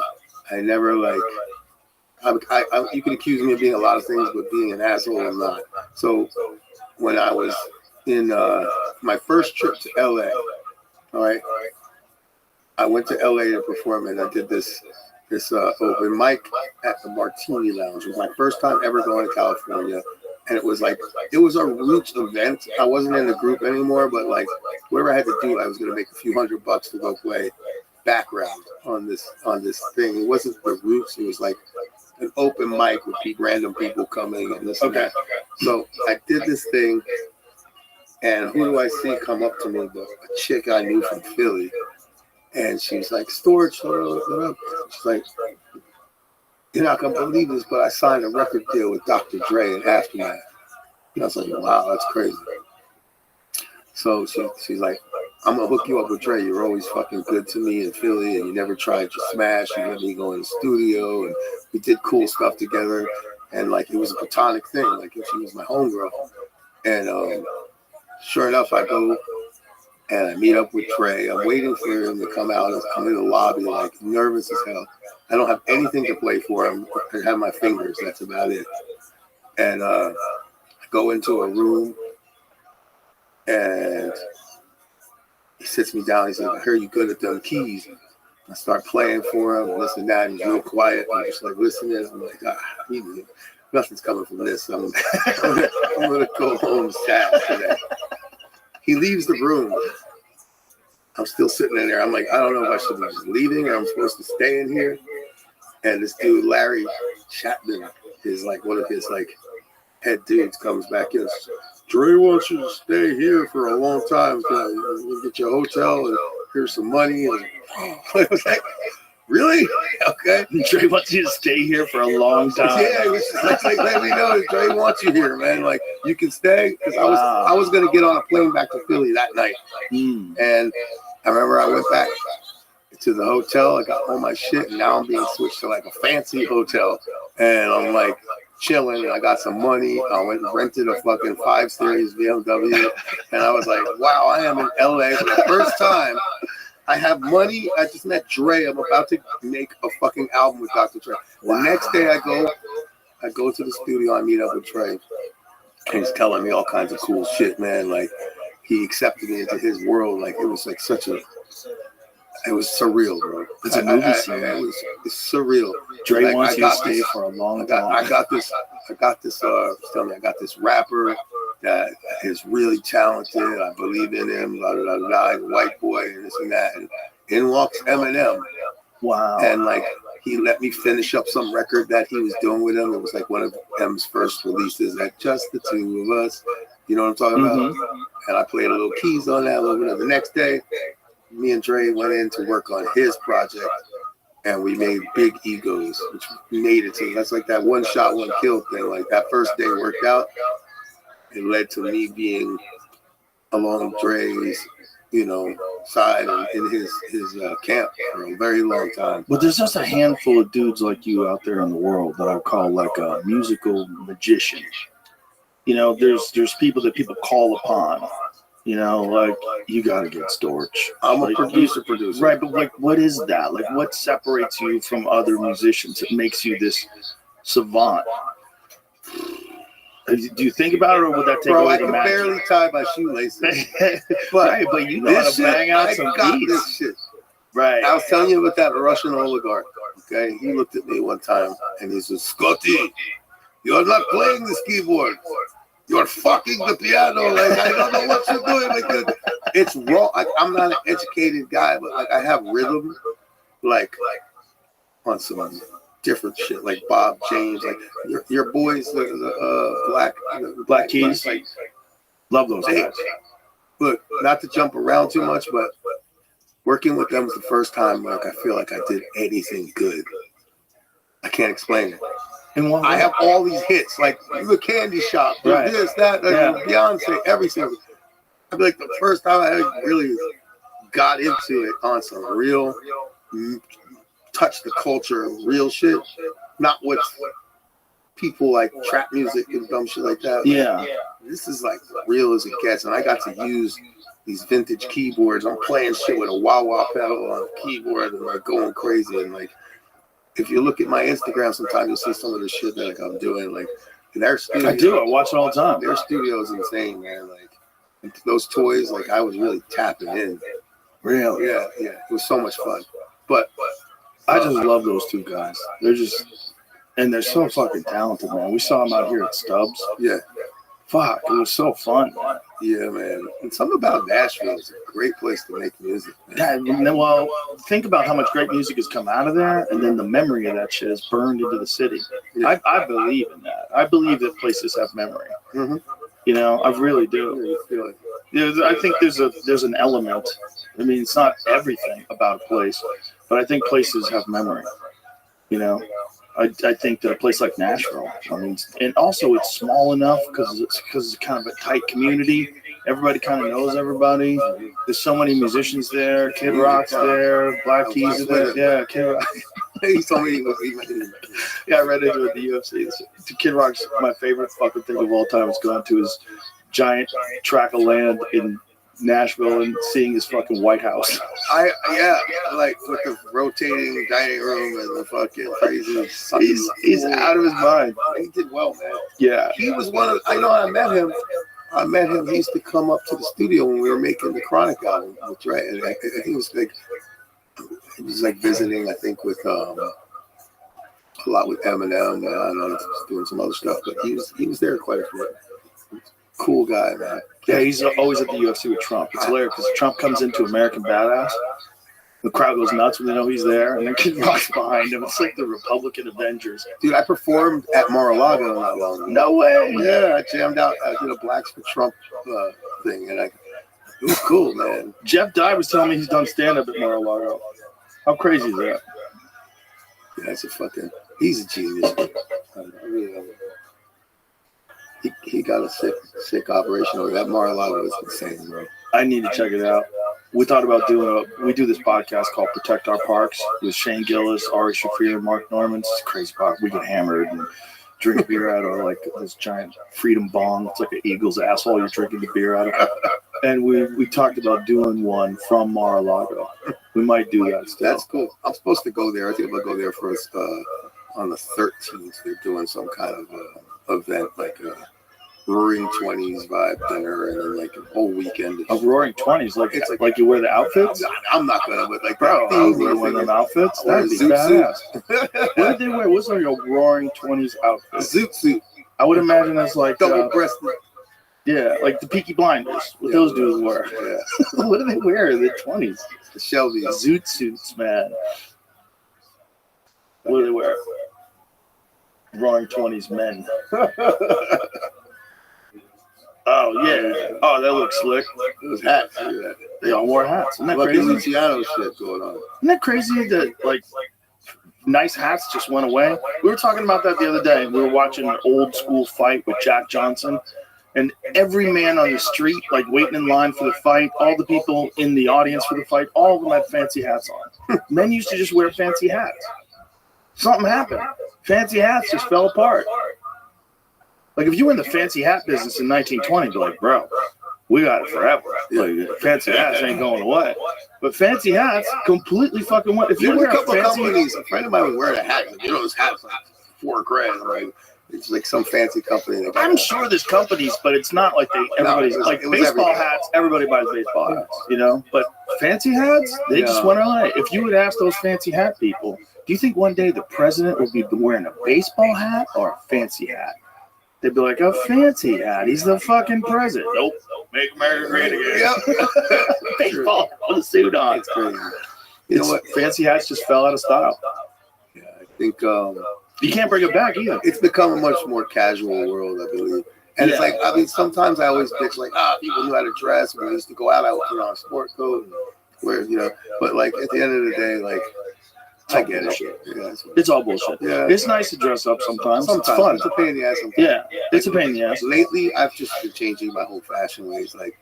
I never like, you can accuse me of being a lot of things, but being an asshole, I'm not. So when I was in my first trip to LA, all right, I went to LA to perform, and I did this open mic at the Martini Lounge. It was my first time ever going to California, and it was a roots event. I wasn't in the group anymore, but like whatever I had to do, I was going to make a few $100 to go play background on this thing. It wasn't the roots. It was like an open mic with random people coming and this and that. So I did this thing, and who do I see come up to me? A chick I knew from Philly. And she's like, Storage, what up? She's like, you're not going to believe this, but I signed a record deal with Dr. Dre and Aftermath. And I was like, wow, that's crazy. So she's like, I'm going to hook you up with Dre. You're always fucking good to me in Philly, and you never tried to smash. You let me go in the studio, and we did cool stuff together. And like, it was a platonic thing. Like, she was my homegirl. And sure enough, I go and I meet up with Trey. I'm waiting for him to come out and come in the lobby, like nervous as hell. I don't have anything to play for him. I have my fingers. That's about it. And I go into a room, and he sits me down. He's like, I heard you good at them keys. I start playing for him, this and that. He's real quiet. I'm just like listening. I'm like, nothing's coming from this. I'm gonna go home sad today. He leaves the room. I'm still sitting in there. I'm like, I don't know if I should be just leaving or I'm supposed to stay in here. And this dude, Larry Chapman, is like one of his like head dudes, comes back in. Dre wants you to stay here for a long time. We'll get you a hotel and here's some money. And I was like, really? Okay. Dre wants you to stay here for a long time. Yeah, he was just like, let me know that Dre wants you here, man. Like, you can stay. Because I was going to get on a plane back to Philly that night. And I remember I went back to the hotel. I got all my shit, and now I'm being switched to like a fancy hotel. And I'm like chilling. I got some money. I went and rented a fucking 5 Series BMW. And I was like, wow, I am in LA for the first time. I have money. I just met Dre. I'm about to make a fucking album with Dr. Dre. The next day I go to the studio. I meet up with Dre. And he's telling me all kinds of cool shit, man. Like, he accepted me into his world. Like, it was like it was surreal, bro. It's a movie scene. It's surreal. Dre wants you to stay for a long time. I got this rapper that is really talented. I believe in him. Blah, blah, blah, blah. He's a white boy and this and that. And in walks Eminem. Wow. And like, he let me finish up some record that he was doing with him. It was like one of M's first releases, like just the two of us. You know what I'm talking about? And I played a little keys on that a little bit. The next day, me and Dre went in to work on his project, and we made Big Egos, which made it to, that's like that one shot, one kill thing. Like, that first day worked out. It led to me being along Dre's, side and in his camp for a very long time. But there's just a handful of dudes like you out there in the world that I call like a musical magician. There's people that people call upon. Like, you gotta get Storch. I'm a producer. Right, but like, what is that? Like, what separates you from other musicians? It makes you this savant. Do you think about it, or would that take Bro, away I the can magic? barely tie my shoelaces. But you know how to bang out some beats. This shit. Right. I was telling you about that Russian oligarch. Okay, he looked at me one time and he said, Scotty, you're not playing this keyboard. You're fucking the piano. Like, I don't know what you're doing. Like, it's raw. I'm not an educated guy, but like, I have rhythm, like on some different shit, like Bob James, like your boys, the Black Keys. Like, Love those guys. Look, not to jump around too much, but working with them was the first time like I feel like I did anything good. I can't explain it. And I have all these hits, like the Candy Shop, right. This, that, Beyonce, everything. I feel like the first time I really got into it on some real, touch the culture, real shit, not what people like trap music and dumb shit like that. Yeah. this is like real as it gets. And I got to use these vintage keyboards. I'm playing shit with a wah-wah pedal on a keyboard and like going crazy. And like, if you look at my Instagram, sometimes you'll see some of the shit that like I'm doing. Like, in their studio, I do. I watch it all the time. Their studio is insane, man. Like, and those toys, like I was really tapping in. Really? Yeah. It was so much fun. But I just love those two guys. And they're so fucking talented, man. We saw them out here at Stubbs. Yeah. Fuck, it was so fun, man. Yeah, man. And something about Nashville is a great place to make music, man. Yeah, well, think about how much great music has come out of there, and then the memory of that shit is burned into the city. Yeah. I believe in that. I believe that places have memory. Mm-hmm. You know, I really do. I think there's an element. I mean, it's not everything about a place, but I think places have memory. You know, I think that a place like Nashville, I mean, and also it's small enough because it's kind of a tight community. Everybody kind of knows everybody. There's so many musicians there. Kid Rock's there. Black Keys is there. Yeah, Kid Rock. He told me Yeah, I read into it at the UFC. Kid Rock's my favorite fucking thing of all time is going to his giant tract of land in Nashville and seeing his fucking White House. Like with the rotating dining room and the fucking crazy. He's out of his mind. He did well, man. Yeah. He was one of. I know. I met him. He used to come up to the studio when we were making the Chronic album. That's right. And he was like visiting. I think with a lot with Eminem. And I don't know, doing some other stuff. But he was there quite a bit. Cool guy, man. Yeah, he's always at the UFC with Trump. It's hilarious because Trump comes into American Badass. The crowd goes nuts when they know he's there, and then Kid Rock's behind him. It's like the Republican Avengers. Dude, I performed at Mar-a-Lago not long ago. No way. Yeah, I jammed out. I did a Blacks for Trump thing, and it was cool, man. Jeff Dye was telling me he's done stand-up at Mar-a-Lago. How crazy is that? Yeah, he's a genius. I really love it. He got a sick operation over that. Mar-a-Lago is insane, bro. I need to check it out. We thought about we do this podcast called Protect Our Parks with Shane Gillis, Ari Shafir, and Mark Norman. It's a crazy podcast. We get hammered and drink beer out of like this giant Freedom Bong. It's like an eagle's asshole you're drinking the beer out of. And we talked about doing one from Mar-a-Lago. We might do that still. That's cool. I'm supposed to go there. I think I'm going to go there first on the 13th. They're doing some kind of event, like a Roaring 20s vibe dinner, and then like a whole weekend. A Roaring 20s? Like you wear the outfits? I'm not going to, but like, bro, I was wearing one of them outfits. That'd be badass. What did they wear? What's like a Roaring 20s outfit? Zoot suit. I would imagine that's like double-breasted. Yeah, like the Peaky Blinders. What those dudes wear. Yeah. What do they wear in the 20s? The Shelby. Zoot suits, man. What do they wear? Roaring 20s men. Oh, yeah. Oh, that looks slick. Those hats. They all wore hats. Isn't that crazy? Luciano shit going on. Isn't that crazy that, like, nice hats just went away? We were talking about that the other day. We were watching an old school fight with Jack Johnson. And every man on the street, like, waiting in line for the fight, all the people in the audience for the fight, all of them had fancy hats on. Men used to just wear fancy hats. Something happened. Fancy hats just fell apart. Like, if you were in the fancy hat business in 1920, be like, bro, we got it forever. Like, fancy hats ain't going away. But fancy hats completely fucking went. If you wear a couple companies, a friend of mine was wearing a hat. Like, this hat's like $4,000, right? It's like some fancy company. I'm sure there's companies, but it's not like everybody's like baseball hats. Everybody buys baseball hats, you know. But fancy hats, they just went away. If you would ask those fancy hat people, do you think one day the president would be wearing a baseball hat or a fancy hat? They'd be like, a fancy hat. He's the fucking president. Nope. Make America great again. Yep. Baseball with a suit on. It's crazy. You know what? Fancy hats just fell out of style. Yeah, I think you can't bring it back either. It's become a much more casual world, I believe. And it's like, I mean, sometimes I always bitch like, people knew how to dress. When I used to go out, I would put on a sport coat and wear, you know. But like at the end of the day, like, I get it. Yeah, it's all bullshit. Yeah. It's nice to dress up sometimes. It's fun. It's a pain in the ass sometimes. Yeah, it's a pain in the ass. Lately, I've just been changing my whole fashion ways. Like,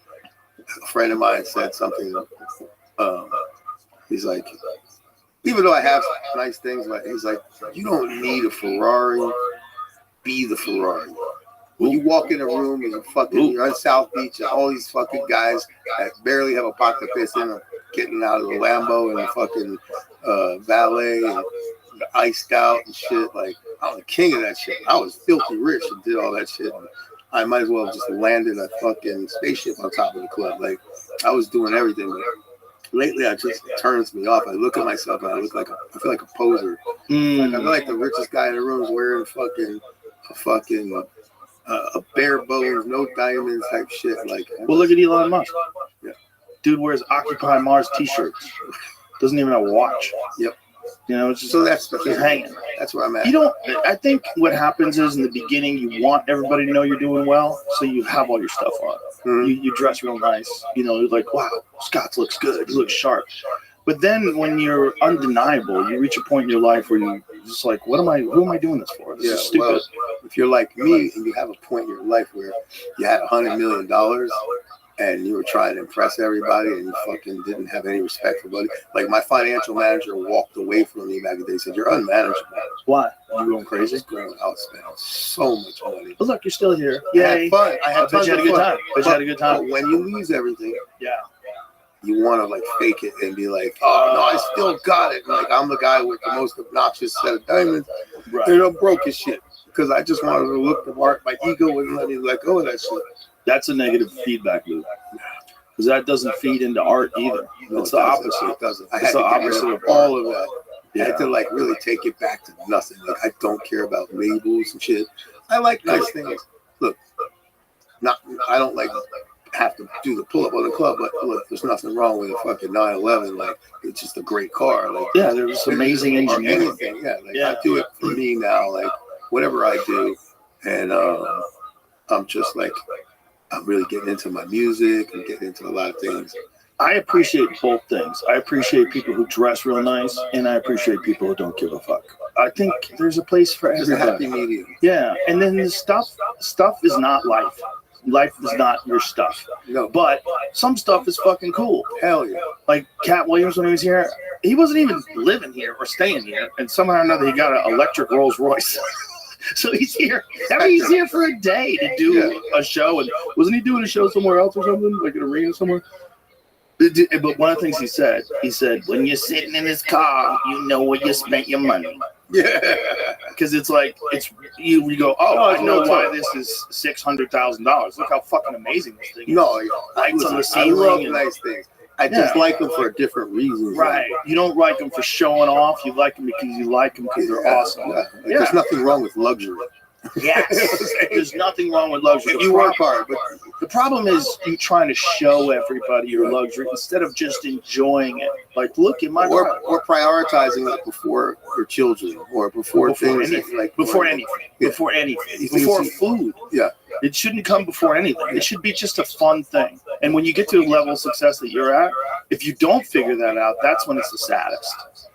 a friend of mine said something. He's like, even though I have nice things, but he's like, you don't need a Ferrari. Be the Ferrari. When you walk in a room and you're on South Beach and all these fucking guys that barely have a pot to piss in are getting out of the Lambo and the fucking valet and iced out and shit. Like, I was the king of that shit. I was filthy rich and did all that shit. I might as well have just landed a fucking spaceship on top of the club. Like, I was doing everything. But lately, it turns me off. I look at myself and I feel like a poser. Like, I feel like the richest guy in the room is wearing a bare bones, no diamonds type shit. Like, well, look at Elon Musk. Yeah. Dude wears Occupy Mars t-shirts. Doesn't even have a watch. Yep. You know, it's just so that's the he's hanging. That's where I'm at. I think what happens is in the beginning you want everybody to know you're doing well, so you have all your stuff on. Mm-hmm. You dress real nice. You know, you're like, wow, Scott looks good. He looks sharp. But then when you're undeniable, you reach a point in your life where you're just like, who am I doing this for? This is stupid. Well, if you're like me and you have a point in your life where you had $100 million and you were trying to impress everybody and you fucking didn't have any respect for money. Like, my financial manager walked away from me back in the day and said, you're unmanageable. Why? You going crazy? I was spending so much money. But look, you're still here. I had fun. I had bet you had a good time. Bet you had a good time. But when you lose everything, yeah, you want to like fake it and be like, oh no, I still got it. Like, I'm the guy with the most obnoxious set of diamonds. Right. They're broke as shit. Because I just wanted to look the part. My ego wouldn't let me let go of that shit. That's a negative feedback loop. Because that doesn't feed into art either. No, it's the opposite. It doesn't. I It's had the to get opposite rid of of all of that. Yeah. I had to like really take it back to nothing. Like, I don't care about labels and shit. I like nice things. Look, I don't like have to do the pull up on the club, but look, there's nothing wrong with a fucking 911. Like, it's just a great car. Like, yeah, there's amazing engineering. Anything. Yeah, like, I do it for me now. Like, whatever I do, and I'm just like, I'm really getting into my music and getting into a lot of things. I appreciate both things. I appreciate people who dress real nice, and I appreciate people who don't give a fuck. I think there's a place for There's a everybody. happy medium. Yeah, and then the stuff is not life. Life is not your stuff. No, But some stuff is fucking cool. hell yeah. Like Cat Williams when he was here, he wasn't even living here or staying here, and somehow or another he got an electric Rolls Royce. So he's here. I mean, he's here for a day to do a show, and wasn't he doing a show somewhere else or something, like an arena somewhere? But one of the things he said, when you're sitting in his car, you know where you spent your money. Yeah. Because it's like, you go, I know why this is $600,000. Look how fucking amazing this thing is. No, Lights on the I ceiling. love and- nice things. I just like them for different reasons. Right. You don't like them for showing off. You like them because you like them because they're awesome. Yeah. Like, there's nothing wrong with luxury. Yes. There's nothing wrong with luxury. You work hard, but The problem is you trying to show everybody your luxury instead of just enjoying it. Like, look at my car. or prioritizing it before your children or before things anything. like Before anything. Yeah. Before anything. You Before see- food. Yeah. It shouldn't come before anything. It should be just a fun thing. And when you get to the level of success that you're at, if you don't figure that out, that's when it's the saddest.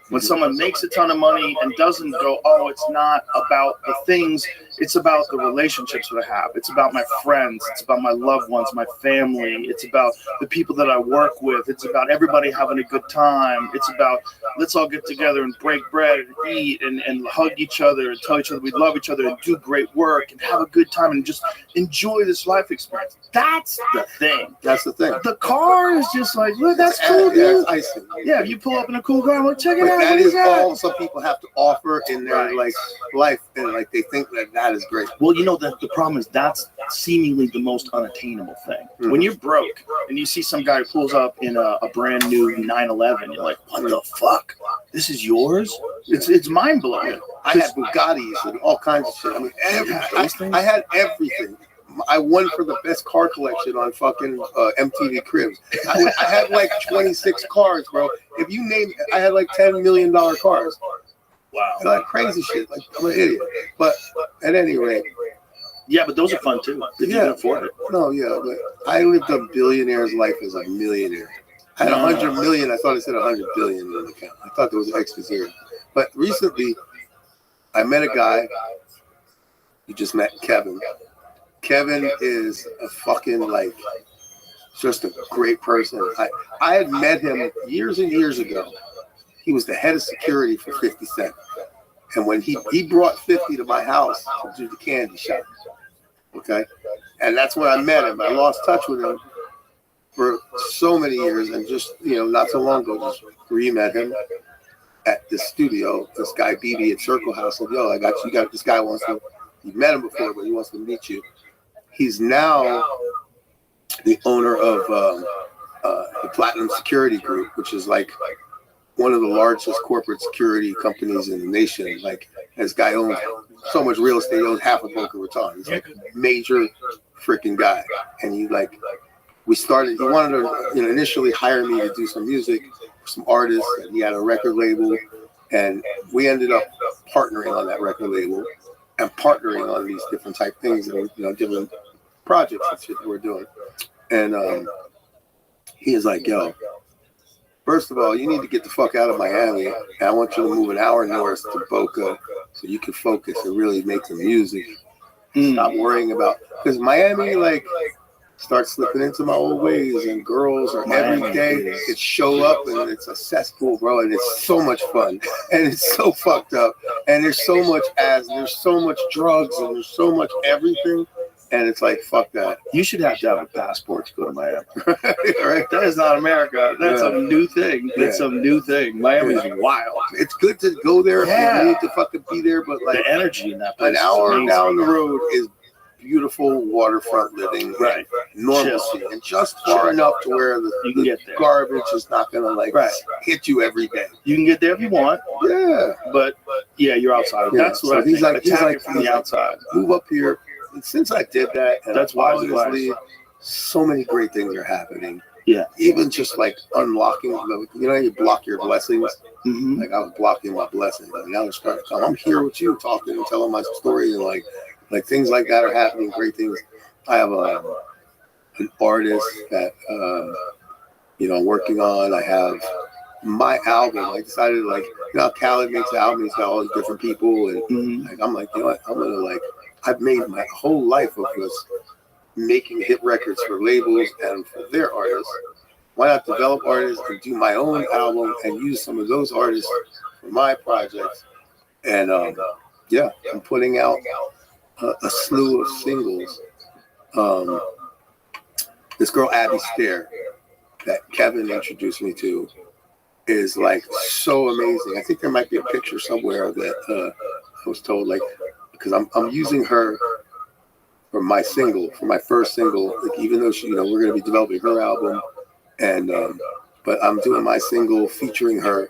When someone makes a ton of money and doesn't go, oh, it's not about the things, it's about the relationships that I have. It's about my friends. It's about my loved ones, my family. It's about the people that I work with. It's about everybody having a good time. It's about let's all get together and break bread and eat and hug each other and tell each other we love each other and do great work and have a good time and just enjoy this life experience. That's the thing. That's the thing. The car is just like, look, that's cool, Yeah, dude. it's icing. Yeah, if you pull up in a cool car, I'm like, check it But out. that What is that? all some people have to offer in their like life, and like they think that is great. Well, you know, the problem is that's seemingly the most unattainable thing. Mhm. When you're broke and you see some guy who pulls up in a brand new 911, you're like, what the fuck? This is yours? It's mind blowing. I had Bugattis and all kinds of shit. I mean, those things. I had everything. I won for the best car collection on fucking MTV Cribs. I had like 26 cars, bro. If you name, I had like $10 million cars. Wow. Like crazy shit. Like, I'm an idiot. But at any rate, Yeah, but those are fun too. If you can afford it. no, yeah. But I lived a billionaire's life as a millionaire. I had 100 million. I thought it said 100 billion in the account. I thought there was an extra zero. But recently, I met a guy. You just met Kevin. Kevin is a fucking like just a great person. I had met him years and years ago. He was the head of security for 50 Cent. And when he brought 50 to my house to do the candy shop, Okay, and that's when I met him. I lost touch with him for so many years, and just not so long ago, just re-met him at the studio. This guy BB at Circle House said, "Yo, you got this guy wants to. You met him before, but he wants to meet you." He's now the owner of the Platinum Security Group, which is like one of the largest corporate security companies in the nation. Like, this guy owns so much real estate, he owns half of Boca Raton. He's like a major freaking guy. And he wanted to initially hire me to do some music for some artists, and he had a record label, and we ended up partnering on that record label and partnering on these different type things and different projects and shit that we're doing. And he is like, "Yo, first of all, you need to get the fuck out of Miami, and I want you to move an hour north to Boca so you can focus and really make the music. Stop worrying about," because Miami starts slipping into my old ways, and girls are every day. It show up and it's a cesspool, bro, and it's so much fun, and it's so fucked up, and there's so much there's so much drugs, and there's so much everything. And it's like, fuck that. You should have to have a passport to go to Miami. Right? That is not America. That's a new thing. That's a new thing. Miami's wild. It's good to go there if you need to fucking be there, but the energy in that place. An hour down the road is beautiful waterfront living, right? Normalcy, and just far enough to where you can get there. Garbage is not gonna hit you every day. You can get there if you want. Yeah, but you're outside. That's what he's like. He's like from the outside. Move up here. And since I did that, and that's why obviously so many great things are happening. Yeah, even just like unlocking. You block your blessings. Mm-hmm. Like I was blocking my blessings, and now they're starting to come. I'm here with you, talking and telling my story, and like things like that are happening. Great things. I have an artist that I'm working on. I have my album. I decided Khaled makes an album. He's got all these different people, and I'm like, what? I'm gonna I've made my whole life of this making hit records for labels and for their artists. Why not develop artists and do my own album and use some of those artists for my projects? And I'm putting out a slew of singles. This girl Abby Stair that Kevin introduced me to is so amazing. I think there might be a picture somewhere that I was told because I'm using her for my first single. Even though we're gonna be developing her album, and but I'm doing my single featuring her,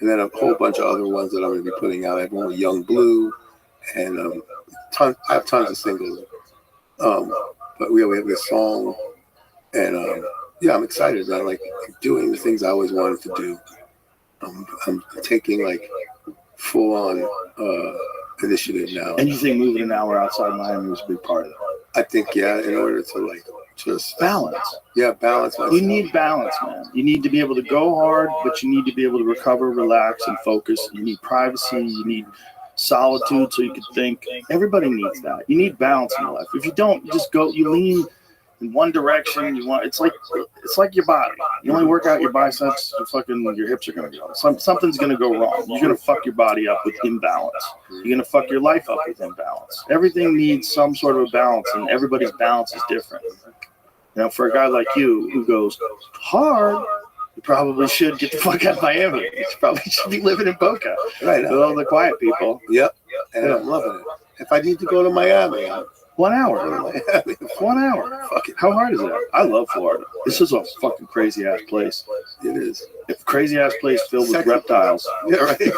and then a whole bunch of other ones that I'm gonna be putting out. I have one with Young Blue, and I have tons of singles. But we have this song, and I'm excited about doing the things I always wanted to do. I'm taking full on initiative now. And you think moving an hour outside Miami was a big part of that? I think, in order to just balance. Yeah, balance myself. You need balance, man. You need to be able to go hard, but you need to be able to recover, relax, and focus. You need privacy. You need solitude so you can think. Everybody needs that. You need balance in your life. If you don't, you lean in one direction. It's like your body. You only work out your biceps, your hips are gonna go. Something's gonna go wrong. You're gonna fuck your body up with imbalance. You're gonna fuck your life up with imbalance. Everything needs some sort of a balance, and everybody's balance is different. Now, for a guy like you who goes hard, you probably should get the fuck out of Miami. You probably should be living in Boca, right? With all the quiet people. Yep, and I'm loving it. If I need to go to Miami, 1 hour. 1 hour. Fuck it. How hard is that? I love Florida. This is a fucking crazy ass place. It is. A crazy ass place filled with reptiles. Yeah, right.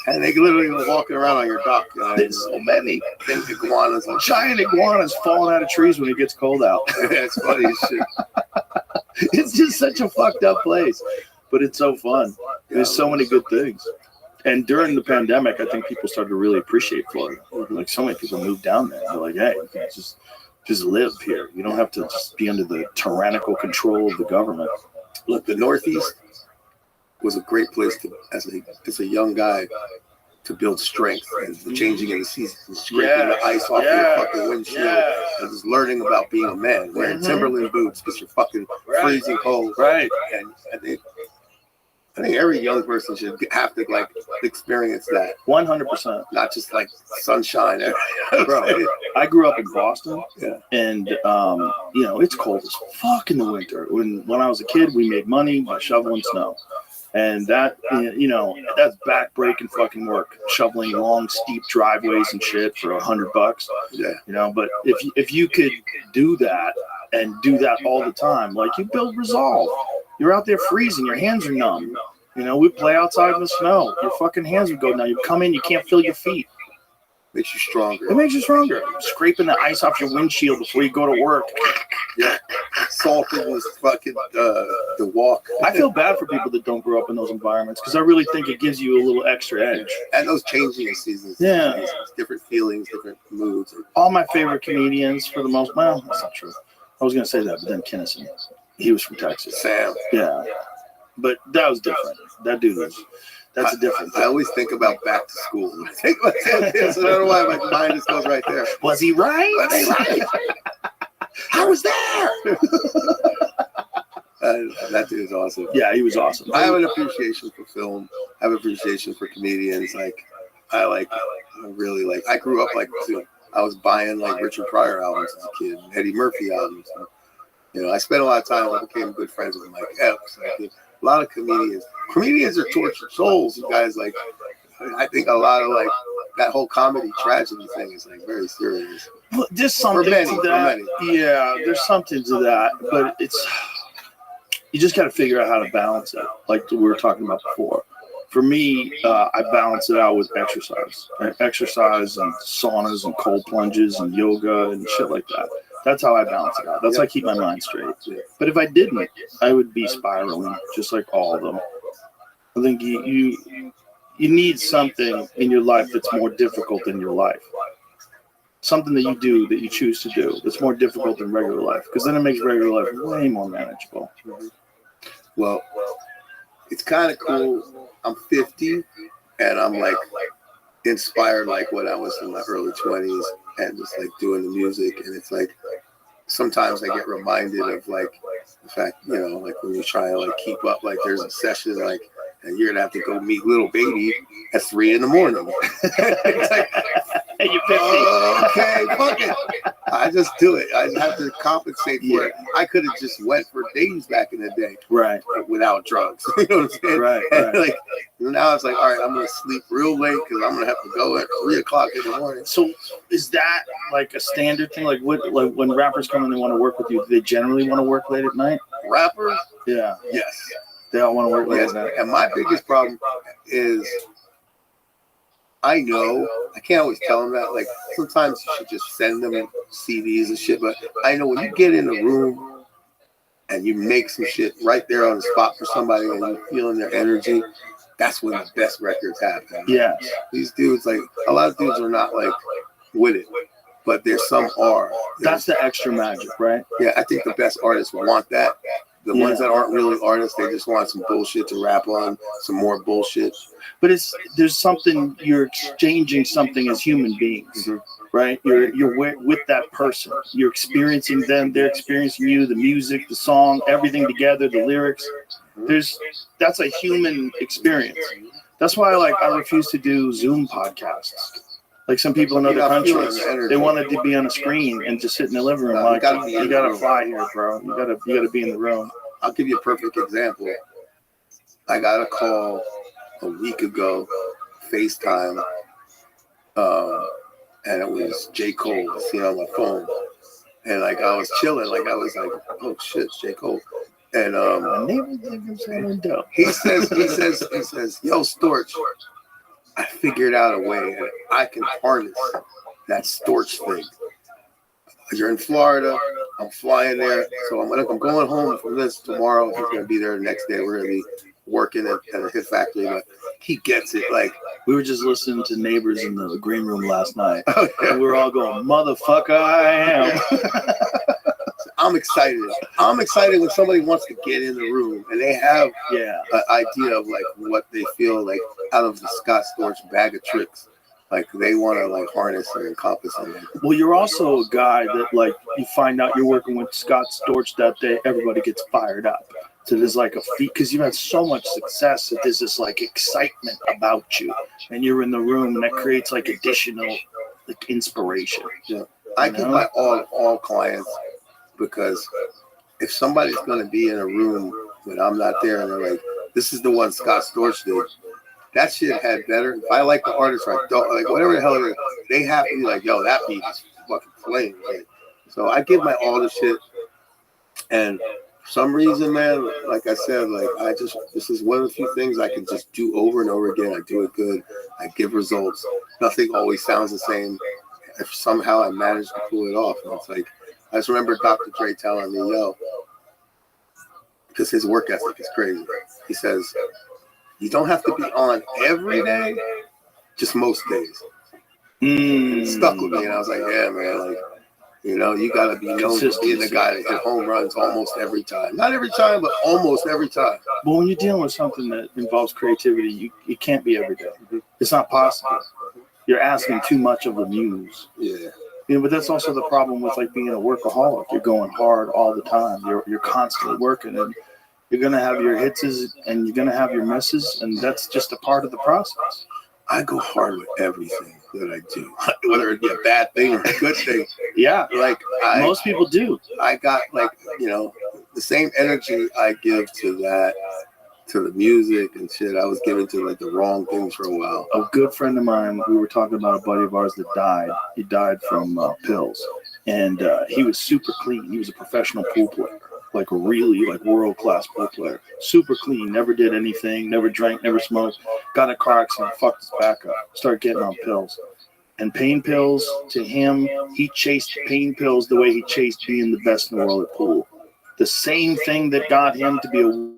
And they literally walking around on your dock. There's so many. Iguanas, giant iguanas falling out of trees when it gets cold out. It's funny as shit. It's just such a fucked up place, but it's so fun. There's so many good things. And during the pandemic, I think people started to really appreciate Florida. So many people moved down there. They're like, hey, you can just live here. You don't have to just be under the tyrannical control of the government. Look, the Northeast was a great place to, as a young guy, to build strength and the changing of the seasons, scraping the ice off your fucking windshield, and just learning about being a man, wearing Timberland boots because you're fucking freezing cold. Right. And I think every young person should have to like experience that, 100%. not just like sunshine. Bro, I grew up in Boston, Yeah. and you know, it's cold as fuck in the winter. When I was a kid, we made money by shoveling snow, and that, you know, that's back-breaking fucking work, shoveling long, steep driveways and shit for $100. Yeah. You know, but if you could do that and do that all the time, like, you build resolve. You're out there freezing, your hands are numb. You know, we play outside in the snow. Your fucking hands would go numb. You come in, you can't feel your feet. Makes you stronger. It makes you stronger. Scraping the ice off your windshield before you go to work. Yeah. Salting was fucking the walk. I feel bad for people that don't grow up in those environments, because I really think it gives you a little extra edge. And those changing seasons. Yeah. Different feelings, different moods. All my favorite comedians, for the most, well, that's not true. I was going to say that, but then Kinnison, he was from Texas. Sam. Yeah. But that was different. That dude was, that's a different thing. I always think about back to school. I think about this. I don't know why my mind just goes right there. Was he right? Was he right? I was there. That dude is awesome. Yeah, he was awesome. I have an appreciation for film. I have an appreciation for comedians. I really like. I grew up like, I was buying like Richard Pryor albums as a kid, and Eddie Murphy albums. And, you know, I spent a lot of time. I became good friends with Mike Epps. A lot of comedians. Comedians are tortured souls. You guys, like, I think a lot of like that whole comedy tragedy thing is like very serious. Well, there's something to that. Yeah, there's something to that, but it's, you just got to figure out how to balance it, like we were talking about before. For me, I balance it out with exercise and saunas and cold plunges and yoga and shit like that. That's how I balance it out. That's how I keep my mind straight. But if I didn't, I would be spiraling, just like all of them. I think you need something in your life that's more difficult than your life. Something that you do, that you choose to do, that's more difficult than regular life, because then it makes regular life way more manageable. Well, it's kind of cool. I'm 50, and I'm like inspired like when I was in my early 20s, and just like doing the music. And it's like sometimes I get reminded of like the fact, you know, like when you try to like keep up, like there's a session like, and you're gonna have to go meet Little Baby at 3 a.m. It's like, Hey, you're 50. Okay, fuck it. I just do it. I have to compensate for it. I could have just went for days back in the day, Right, without drugs. You know what I'm saying? right. Like now it's like, all right, I'm gonna sleep real late because I'm gonna have to go at 3 o'clock in the morning. So is that like a standard thing? Like what? Like when rappers come and they want to work with you, do they generally want to work late at night? Rappers? Yeah. Yes. They all want to work late Yes. at night. And my biggest problem is I know I can't always tell them that. Like sometimes you should just send them CDs and shit. But I know when you get in a room and you make some shit right there on the spot for somebody and you're feeling their energy, that's when the best records happen. Yeah. These dudes, like a lot of dudes are not like with it, but there's some are. That's the extra magic, right? Yeah, I think the best artists want that. The ones that aren't really artists, they just want some bullshit to rap on, some more bullshit. But there's something, you're exchanging something as human beings, right? You're with that person. You're experiencing them. They're experiencing you. The music, the song, everything together. The lyrics. That's a human experience. That's why I refuse to do Zoom podcasts. Like some people in other countries, they wanted to be on a screen and just sit in the living room. Like, you gotta fly here, bro. You gotta be in the room. I'll give you a perfect example. I got a call a week ago, FaceTime, and it was J. Cole. I see it on my phone, and like I was chilling, like I was like, oh shit, it's J. Cole. And he says, yo, Storch, I figured out a way that I can harness that Storch thing. You're in Florida. I'm flying there. So I'm going home from this tomorrow. He's going to be there the next day. We're going to be working at a hit factory. But he gets it. Like, we were just listening to Neighbors in the green room last night. And we were all going, motherfucker, I am. I'm excited. I'm excited when somebody wants to get in the room and they have an idea of like what they feel like out of the Scott Storch bag of tricks. Like they want to like harness and encompass them. Well, you're also a guy that like you find out you're working with Scott Storch that day, everybody gets fired up. So there's like a feat because you've had so much success that there's this like excitement about you, and you're in the room, and that creates like additional like inspiration. Yeah. I give my all clients, because if somebody's going to be in a room when I'm not there and they're like, this is the one Scott Storch did, that shit had better. If I like the artist, or I don't, like whatever the hell it is, they have to be like, yo, that beat is fucking flame. Like, so I give my all the shit. And for some reason, man, like I said, like this is one of the few things I can just do over and over again. I do it good. I give results. Nothing always sounds the same. If somehow I manage to pull it off. And it's like, I just remember Dr. Dre telling me, yo, because his work ethic is crazy. He says, you don't have to be on every day, just most days. It stuck with me, and I was like, yeah, man, like, you know, you got to be known for being the guy that hit home runs almost every time. Not every time, but almost every time. But when you're dealing with something that involves creativity, it can't be every day. It's not possible. You're asking too much of the muse. Yeah. You know, but that's also the problem with like being a workaholic. You're going hard all the time. You're constantly working, and you're gonna have your hits and you're gonna have your misses, and that's just a part of the process. I go hard with everything that I do, whether it be a bad thing or a good thing. Yeah, like most people do. I got like, you know, the same energy I give to that, to the music and shit, I was giving to like the wrong things for a while. A good friend of mine, we were talking about a buddy of ours that died. He died from pills, and he was super clean. He was a professional pool player, like a really like world-class pool player. Super clean, never did anything, never drank, never smoked. Got in a car accident, fucked his back up, started getting on pills. And pain pills, to him, he chased pain pills the way he chased being the best in the world at pool. The same thing that got him to be a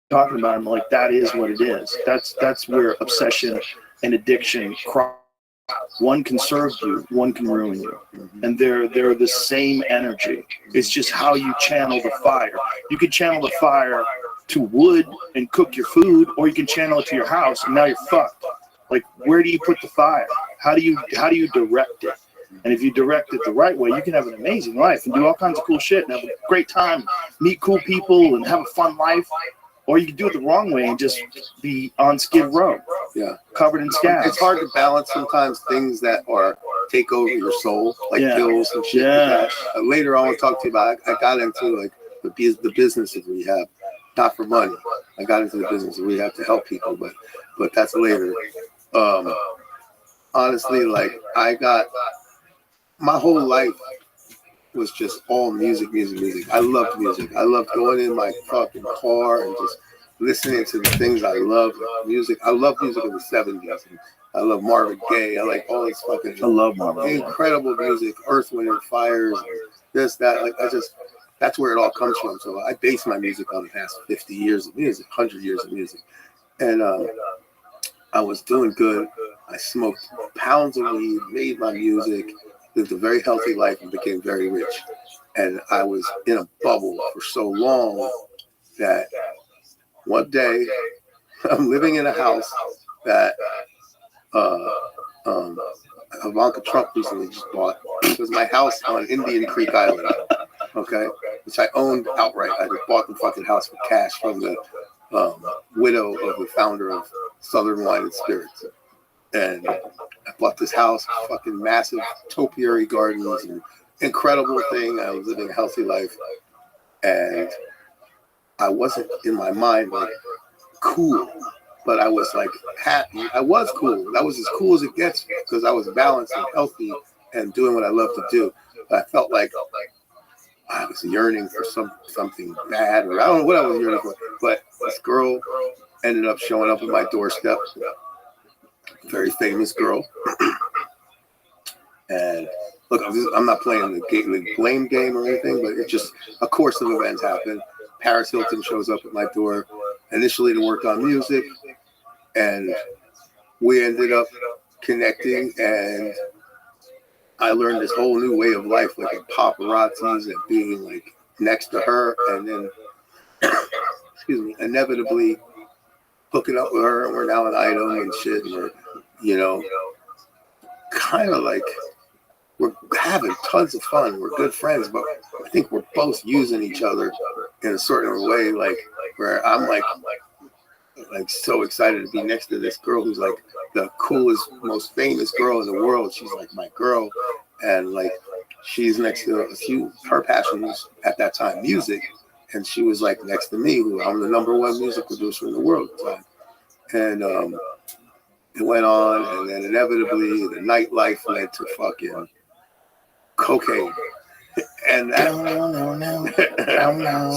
talking about him, like that is what it is. That's where obsession and addiction cross. One can serve you, one can ruin you, and they're the same energy. It's just how you channel the fire. You can channel the fire to wood and cook your food, or you can channel it to your house, and now you're fucked. Like, where do you put the fire? How do you direct it? And if you direct it the right way, you can have an amazing life and do all kinds of cool shit and have a great time, meet cool people, and have a fun life. Or you can do it the wrong way and just be on Skid Row, covered in scabs. It's hard to balance sometimes things that are take over your soul, like pills and shit. Yeah. Later on, I'll talk to you about. I got into like the business of rehab, not for money. I got into the business of rehab to help people, but that's later. Honestly, like I got my whole life was just all music. I loved music. I loved going in my fucking car and just listening to the things I love. Music. I love music of the 70s. I love Marvin Gaye. I like all this fucking I love Marvin. Incredible music. Earth, Wind and Fires. This, that. Like that's where it all comes from. So I base my music on the past 50 years of music, 100 years of music. And I was doing good. I smoked pounds of weed, made my music, lived a very healthy life, and became very rich. And I was in a bubble for so long that one day I'm living in a house that Ivanka Trump recently just bought. It was my house on Indian Creek Island, okay, which I owned outright. I just bought the fucking house for cash from the widow of the founder of Southern Wine and Spirits. And I bought this house, fucking massive topiary gardens, and incredible thing. I was living a healthy life, and I wasn't in my mind like cool, but I was like happy. I was cool. That was as cool as it gets because I was balanced and healthy and doing what I love to do. But I felt like I was yearning for something bad, or I don't know what I was yearning for. But this girl ended up showing up at my doorstep. Very famous girl. And look, I'm not playing the blame game or anything, but it's just a course of events happened. Paris Hilton shows up at my door, initially to work on music, and we ended up connecting, and I learned this whole new way of life, like paparazzis and being like next to her, and then inevitably hooking up with her, and we're now an item and shit, and we're, kind of like we're having tons of fun. We're good friends, but I think we're both using each other in a certain way, like where I'm like so excited to be next to this girl who's like the coolest, most famous girl in the world. She's like my girl, and like she's next to her passion was at that time music, and she was like next to me, who I'm the #1 music producer in the world at the time. And it went on, and then inevitably the nightlife led to fucking cocaine. And that,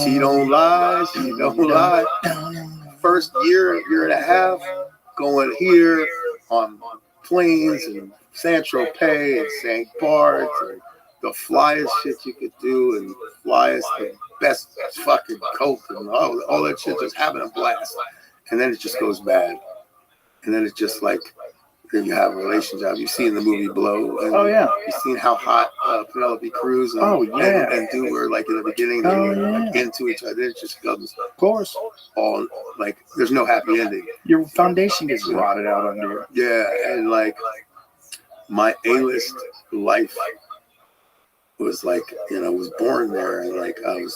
she don't lie, she don't lie. First year and a half, going here on planes and San Tropez and St. Bart's and the flyest shit you could do, and flyest, the best fucking coke and all that shit, just having a blast. And then it just goes bad. And then it's just like, then you have a relationship. You've seen the movie Blow. And you've seen how hot Penelope Cruz and Dude were like in the beginning. They were like into each other. It just becomes, Of course. all like, there's no happy ending. Your foundation gets rotted out under you. Yeah, and like my A-list life was like, was born there, and like I was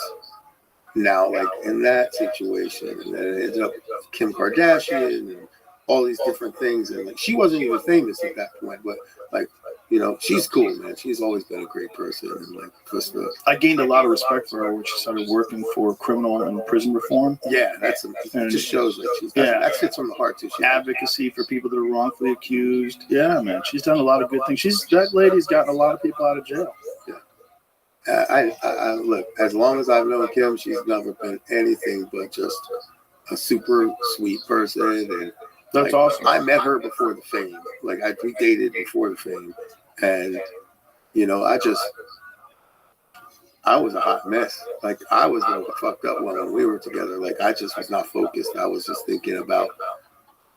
now like in that situation, and then it ended up with Kim Kardashian and all these different things, and like she wasn't even famous at that point, but like she's cool, man. She's always been a great person, and like just I gained a lot of respect for her when she started working for criminal and prison reform. Yeah, it just shows like that fits from the heart too. She Advocacy for people that are wrongfully accused. Yeah, man, she's done a lot of good things. That lady's gotten a lot of people out of jail. I look, as long as I've known Kim, she's never been anything but just a super sweet person, and that's awesome. I met her before the fame. Like we dated before the fame, and I was a hot mess. Like I was the fucked up one when we were together. Like I just was not focused. I was just thinking about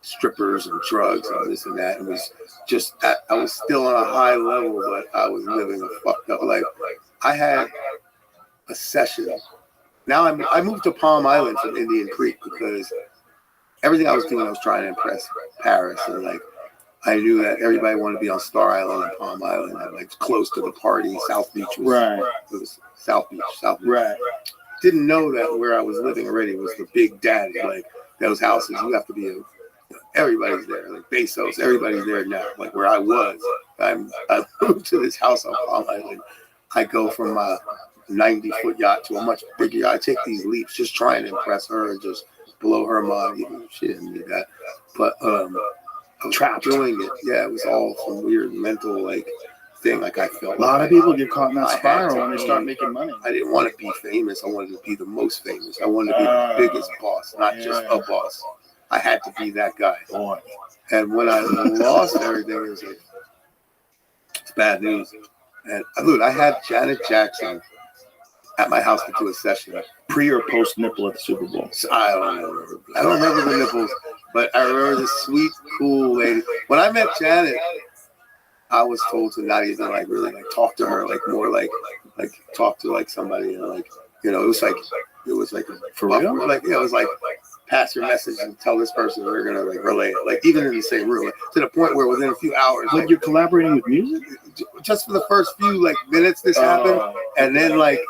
strippers and drugs and this and that. It was just I was still on a high level, but I was living a fucked up life. I had a session. Now I moved to Palm Island from Indian Creek because everything I was doing, I was trying to impress Paris, and like I knew that everybody wanted to be on Star Island and Palm Island. I like close to the party. South Beach was right. It was South Beach. Right. Didn't know that where I was living already was the Big Daddy. Like those houses, you have to be everybody's there. Like Bezos, everybody's there now. Like where I was, I moved to this house on Palm Island. I go from a 90-foot yacht to a much bigger yacht. I take these leaps just trying to impress her and just blow her mind. She didn't need that. But I was trapped doing it. Yeah, it was all some weird mental like thing. Like I felt a lot of people get caught in that spiral when they start making money. I didn't want to be famous. I wanted to be the most famous. I wanted to be the biggest boss, not just a boss. I had to be that guy. Boy. And when I lost everything, it was like, it's bad news. And look, I had Janet Jackson at my house to do a session. Pre or post nipple at the Super Bowl? So I don't remember the nipples, but I remember this sweet, cool lady. When I met Janet, I was told to not even like really like talk to her, like more like talk to like somebody, it was like for real, like it was like pass your message and tell this person we're gonna like relay it, like even in the same room, to the point where within a few hours, like you're collaborating with music, just for the first few like minutes this happened, and then like.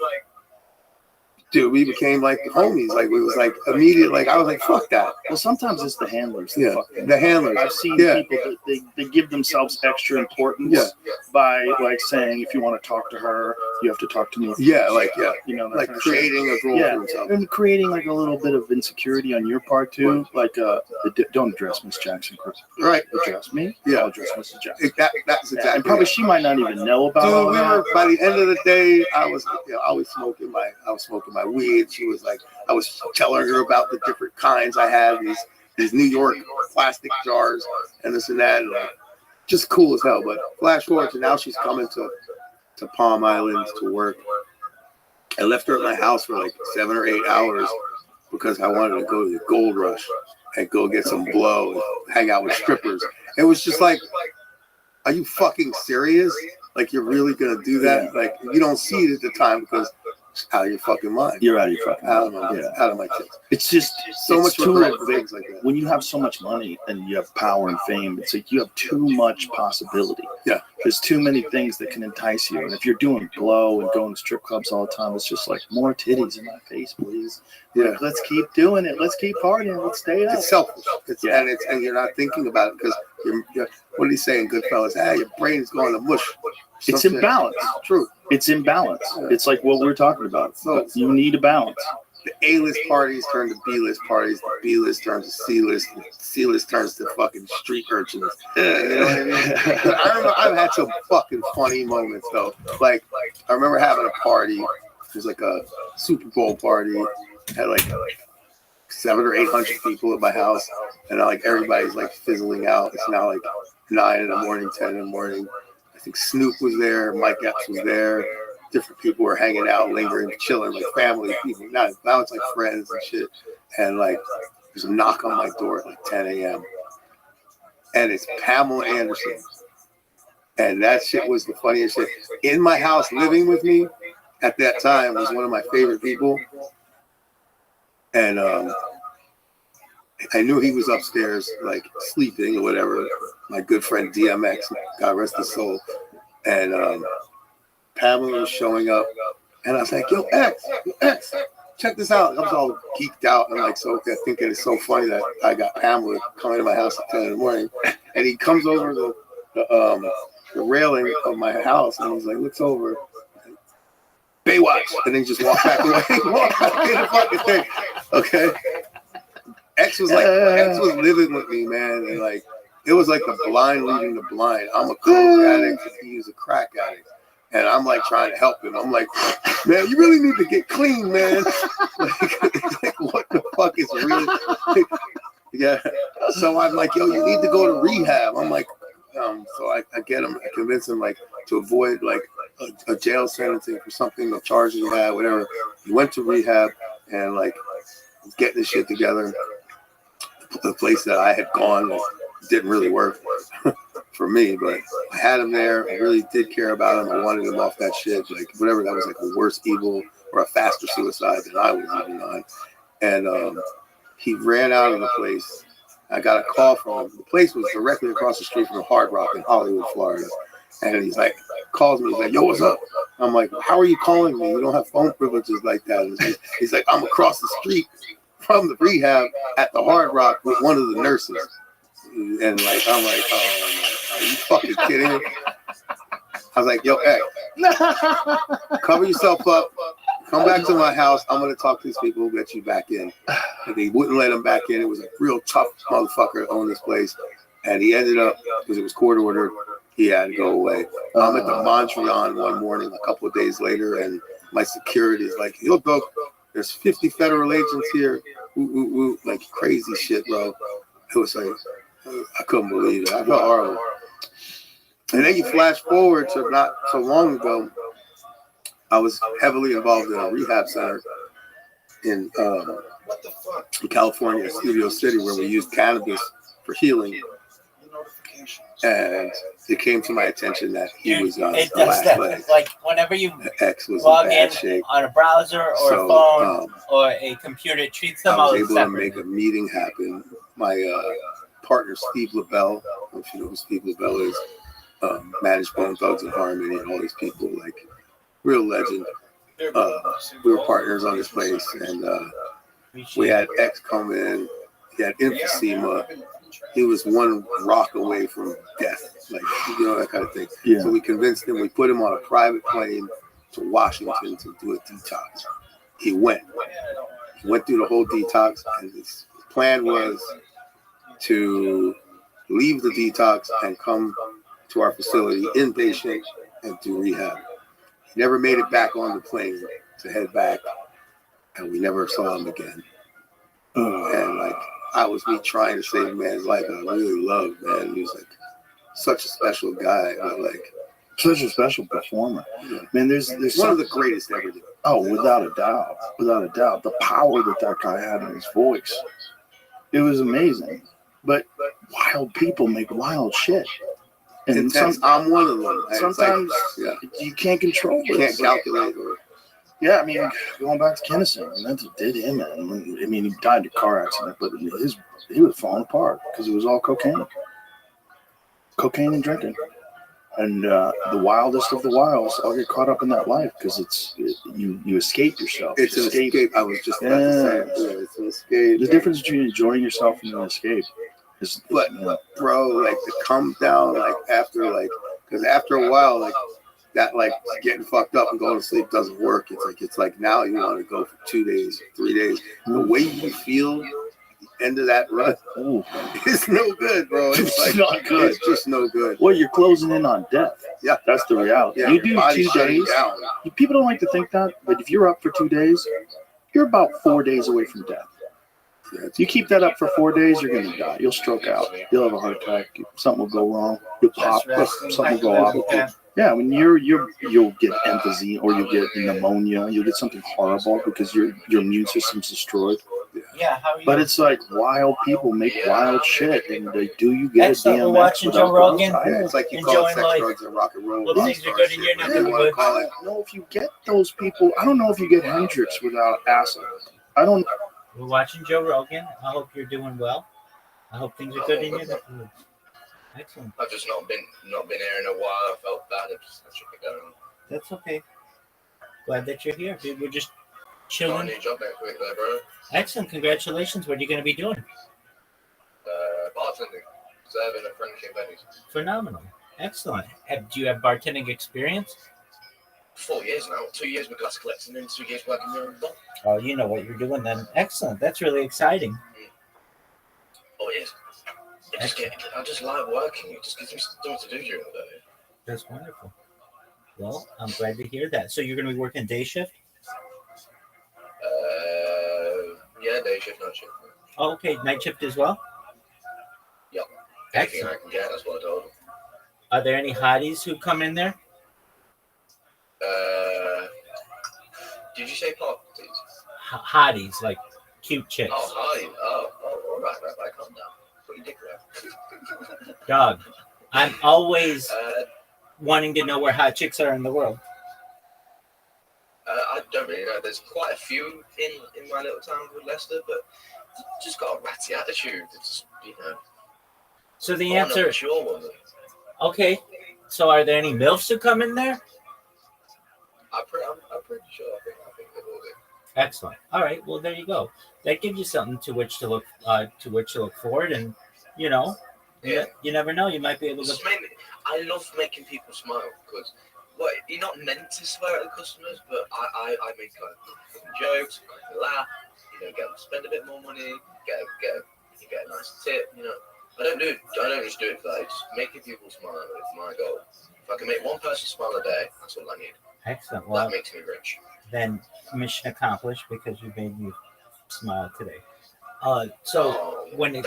Dude, we became like homies. Like we was like immediate. Like I was like, fuck that. Well, sometimes it's the handlers. The handlers. I've seen people that they give themselves extra importance by like saying, if you want to talk to her, you have to talk to me. Like creating a role for himself. And creating like a little bit of insecurity on your part too. Like, don't address Miss Jackson, Chris. Right. Address me. Yeah. I'll address Mrs. Jackson. That's exactly. And probably she might not even know about. Dude, we were by the end of the day. I was smoking my weed. She was like, I was telling her about the different kinds I had, these New York plastic jars and this and that, and just cool as hell. But flash forward to now, she's coming to Palm Island to work. I left her at my house for like 7 or 8 hours because I wanted to go to the Gold Rush and go get some blow and hang out with strippers. It was just like, are you fucking serious? Like you're really gonna do that? Like you don't see it at the time because out of your fucking mind. You're out of your fucking mind. Out of my tits. It's just so much regret for things like that. When you have so much money and you have power and fame, it's like you have too much possibility. Yeah. There's too many things that can entice you. And if you're doing blow and going to strip clubs all the time, it's just like, more titties in my face, please. Yeah. Like, let's keep doing it. Let's keep partying. Let's stay up. It's selfish. Yeah. And you're not thinking about it because you're what did he say in Goodfellas? Your brain's going to mush. It's Some shit. imbalance. True. It's imbalance. Yeah. It's like what we're talking about. So You need a balance. the A-list parties turn to B-list parties. The B-list turns to C-list. The C-list turns to fucking street urchins. You know what I mean? I remember I've had some fucking funny moments though. Like I remember having a party. It was like a Super Bowl party. Had like 700 or 800 people at my house, and like everybody's like fizzling out. It's now like 9 in the morning, 10 in the morning. I think Snoop was there, Mike Epps was there. Different people were hanging out, lingering, chilling, like family people. Now it's like friends and shit. And like there's a knock on my door at like 10 a.m. And it's Pamela Anderson. And that shit was the funniest shit. In my house, living with me at that time was one of my favorite people. And I knew he was upstairs, like sleeping or whatever. My good friend DMX, God rest his soul. And Pamela was showing up, and I was like, "Yo, X, check this out." I was all geeked out. I'm like, so thinking it's so funny that I got Pamela coming to my house at 10 in the morning, and he comes over the railing of my house, and he's like, looks over. Baywatch, and then just walk back away. Walk back in the fucking thing. Okay. X was living with me, man, and like it was like the blind leading the blind. I'm a coke addict, he was a crack addict, and I'm like trying to help him. I'm like, man, you really need to get clean, man. like what the fuck is really? Yeah. So I'm like, yo, you need to go to rehab. I'm like, so I get him, I convince him like to avoid like a jail sentencing for something, the charges he had, whatever. He went to rehab and like getting his shit together. The place that I had gone didn't really work for me, but I had him there. I really did care about him. I wanted him off that shit, like whatever. That was like a worse evil or a faster suicide than I was even on. And he ran out of the place. I got a call from him. The place was directly across the street from the Hard Rock in Hollywood, Florida. And he's like, calls me, he's like, yo, what's up? I'm like, how are you calling me? You don't have phone privileges like that. He's like, I'm across the street from the rehab at the Hard Rock with one of the nurses. And like, I'm like, are you fucking kidding me? I was like, yo, hey, cover yourself up. Come back to my house. I'm going to talk to these people who get you back in. And they wouldn't let him back in. It was a real tough motherfucker on this place. And he ended up, because it was court ordered, he had to go away. I'm at the Montreal one morning, a couple of days later, and my security is like, yo, bro, there's 50 federal agents here. Like crazy shit, bro. It was like, I couldn't believe it. I felt horrible. And then you flash forward to not so long ago, I was heavily involved in a rehab center in California, Studio City, where we used cannabis for healing. And it came to my attention that he was on the last leg. Like whenever you X was log in bad in shape. on a browser or a phone or a computer, it treats them all I was able separately. to make a meeting happen. My partner, Steve LaBelle, I don't know if you know who Steve LaBelle is, managed Bone Thugs and Harmony and all these people, like real legend. We were partners on this place, and we had X come in. He had emphysema. He was one rock away from death, like, you know, that kind of thing. Yeah. So we convinced him. We put him on a private plane to Washington to do a detox. He went. He went through the whole detox, and his plan was to leave the detox and come to our facility inpatient and do rehab. He never made it back on the plane to head back, and we never saw him again. And like, I was me trying to save a man's life. I really loved, man. He was like such a special guy, but like Such a special performer. yeah. Man, there's One of the greatest ever did. Oh, without a doubt. Without a doubt. The power that guy had in his voice. It was amazing. But wild people make wild shit. And I'm one of them. sometimes like, yeah. you can't control it. You can't calculate or Yeah, I mean, going back to Kinnison, that's what did him in. I mean, he died in a car accident, but he was falling apart because it was all cocaine. Cocaine and drinking. And the wildest of the wilds, I'll get caught up in that life because you escape yourself. It's an escape. I was just about to say it. Yeah, it's an escape. The difference between enjoying yourself and an escape is, But bro, like to come down like after because after a while like that getting fucked up and going to sleep doesn't work. It's like now you want to go for 2 days, 3 days. The way you feel end of that run, it's no good, bro. It's not good. It's just no good. Well, you're closing in on death. Yeah, that's the reality. Yeah, you do 2 days. Down. People don't like to think that, but if you're up for 2 days, you're about 4 days away from death. You keep that up for 4 days, you're gonna die. You'll stroke out. You'll have a heart attack. Something will go wrong. You'll pop. Something will go off. Yeah, when you'll get emphysema or you'll get pneumonia. You'll get something horrible because your immune system's destroyed. Yeah, how are you? But it's like wild people make wild shit, and they do you get Excellent. a DMX We're watching Joe Rogan. Yeah, it's like you call it Enjoying sex, life. drugs, and rock and roll. Well, things are good in your neck of the want to woods. call I it. don't know if you get those people. I don't know if you get Hendrix without acid. I don't. We're watching Joe Rogan. I hope you're doing well. I hope things are good in your neck of the woods. Excellent. I've just not been here in a while. I felt bad. I should be going. That's okay. Glad that you're here, dude. We're just Got a chilling. new job next week, there, bro. Excellent. Congratulations. What are you going to be doing? Bartending, serving at friendship venues. Phenomenal. Excellent. Do you have bartending experience? 4 years now. 2 years with glass collecting and 2 years working here in bar. Oh, you know what you're doing then. Excellent. That's really exciting. Oh, it is. I just like working. It just gives me something to do during the day. That's wonderful. Well, I'm glad to hear that. So you're going to be working day shift? Yeah, day shift, night shift. Oh, okay. Night shift as well? Yep. Anything Excellent. I can get, that's what I told them. Are there any hotties who come in there? Did you say parties? Hotties, like cute chicks. Oh, hi. All right, calm down. Put your dick around. Dog, I'm always wanting to know where hot chicks are in the world. I don't really know. There's quite a few in my little town called Leicester, but just got a ratty attitude. It's, So the I'm answer, not sure one. okay. So are there any MILFs who come in there? I'm pretty sure. I think they will be. Excellent. All right. Well, there you go. That gives you something to which to look forward, and you never know. You might be able to. I love making people smile because you're not meant to swear at the customers, but I make jokes, laugh, get them to spend a bit more money, get a nice tip. I don't just do it for that. It's making people smile. It's my goal. If I can make one person smile a day, that's all I need. Excellent. Well, that makes me rich. Then mission accomplished because you made me smile today. When it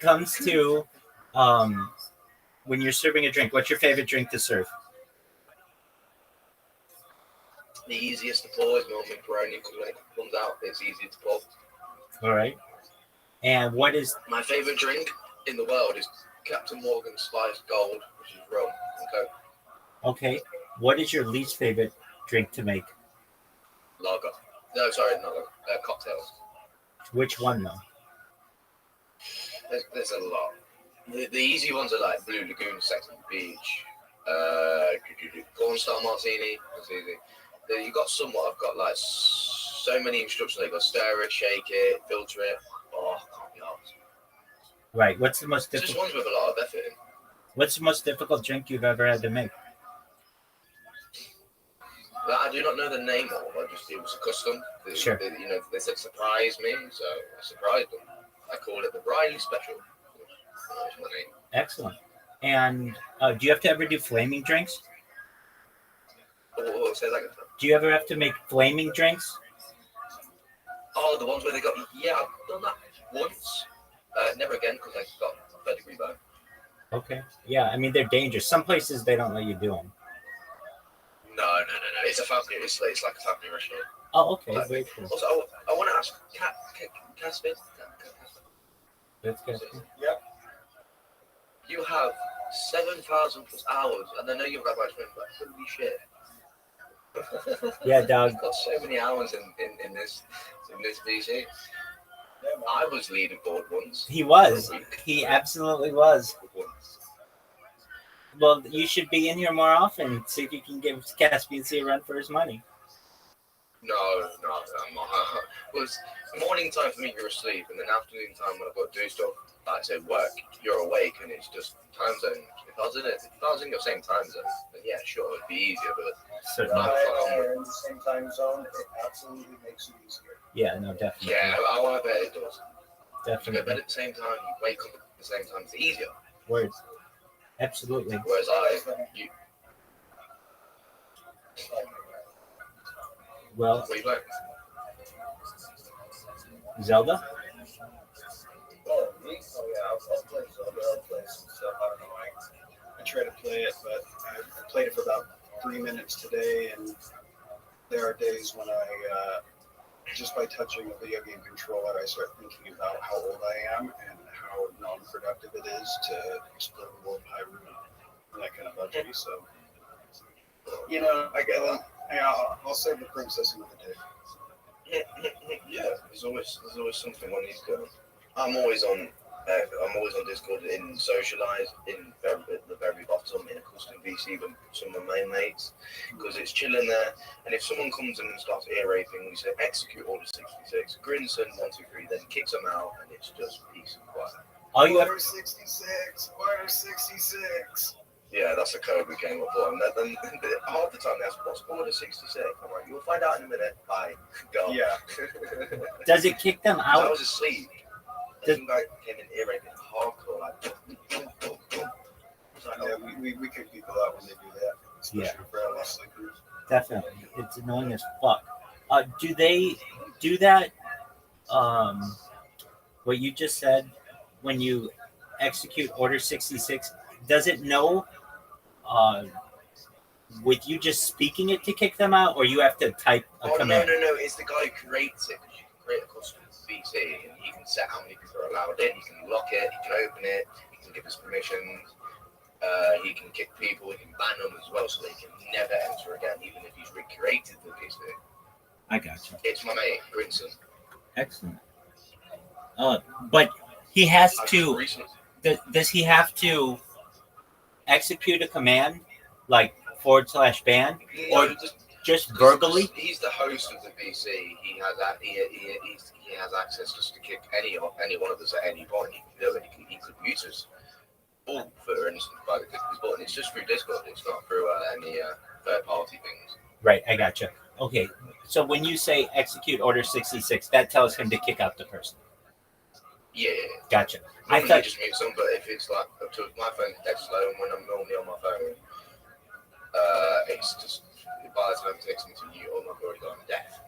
comes to when you're serving a drink, what's your favorite drink to serve? The easiest to pour is milk macaroni. When it comes out, it's easy to pour. All right. And what is my favorite drink in the world? Is Captain Morgan Spiced Gold, which is rum and coke. Okay. What is your least favorite drink to make? Lager. No, sorry, not lager. Cocktails. Which one though? There's a lot. The easy ones are like Blue Lagoon, Sex on the Beach, Cornstar Martini. That's easy. Then you got some what I've got like so many instructions. You've got stir it, shake it, filter it. Oh, I can't be arsed. Right. What's the most difficult? Just ones with a lot of effort in. What's the most difficult drink you've ever had to make? I do not know the name of. It was a custom. Sure. They said surprise me, so I surprised them. I called it the Riley Special. That's my name. Excellent. And do you have to ever do flaming drinks? Say that again. Do you ever have to make flaming drinks? Oh, the ones where they got. Yeah, I've done that once. Never again because I got a pedigree back. Okay. Yeah, I mean they're dangerous. Some places they don't let you do them. No. It's a family. It's like a family restaurant. Oh, okay. Very cool. Also, I want to ask, Casper. That's good. Yep. You have 7,000 plus hours, and I know you're Rabbi's friend, but holy shit. Yeah, dog. You've got so many hours in this VC. I was leaderboard once. He was. He absolutely was. Well, you should be in here more often. See if you can give Caspian Sea a run for his money. No, I'm not. Well, it's morning time for me, you're asleep, and then afternoon time when I've got to do stuff, like I said, work, you're awake, and it's just time zone. If I was in your same time zone, then yeah, sure, it'd be easier, but Certainly. You're in the same time zone, it absolutely makes it easier. Yeah, no, definitely. yeah, I want to bet it does. You go to bed Definitely. at the same time, you wake up at the same time, it's easier. Words. Absolutely. Whereas Well, what are you playing? Zelda? Oh, me? Oh, yeah, I'll play Zelda. I'll play some stuff. I don't know. I try to play it, but I played it for about 3 minutes today, and there are days when I, just by touching a video game controller, I start thinking about how old I am and how non-productive it is to explore the world of Hyrule and that kind of budget. So, I'll save the princess another day. Yeah, there's always something one needs to. I'm always on Discord in Socialize in the very bottom in a custom VC with some of my mates because it's chilling there. And if someone comes in and starts ear raping, we say execute order 66, Grinson 123, then kicks them out, and it's just peace and quiet. All you have Order 66, Order 66. Yeah, that's the code we came up for. And then half the time they ask, what's order 66? I'm like, you'll find out in a minute. Bye. Go. Yeah. does it kick them I out? was asleep. And some guy came in ear raping hardcore, like, It's like, Yeah, we kick people out when they do that, especially for LA sleepers. Definitely. It's annoying as fuck. Do they do that? What you just said when you execute Order 66, does it know with you just speaking it to kick them out, or you have to type a oh, command? no. It's the guy who creates it. Because you can create a custom VC and you can set how many people are allowed in. You can lock it. You can open it. You can give us permissions. He can kick people. He can ban them as well, so they can never enter again, even if he's recreated the VC. I got you. It's my mate, Grinson. Excellent. But he has I've to. recently- Does he have to execute a command like /ban, or No, just verbally? He's the host of the VC. He has access just to kick any one of us at any point. He can do it. He could use us all for instance by the click of his button. It's just through Discord. It's not through any third party things. Right, I got you. Okay, so when you say execute Order 66, that tells him to kick out the person. Yeah. Gotcha. I Normally thought. just mute some, but if it's like up to my phone dead slow, and when I'm normally on my phone, it's just by the time it takes me to mute, I've already gone deaf.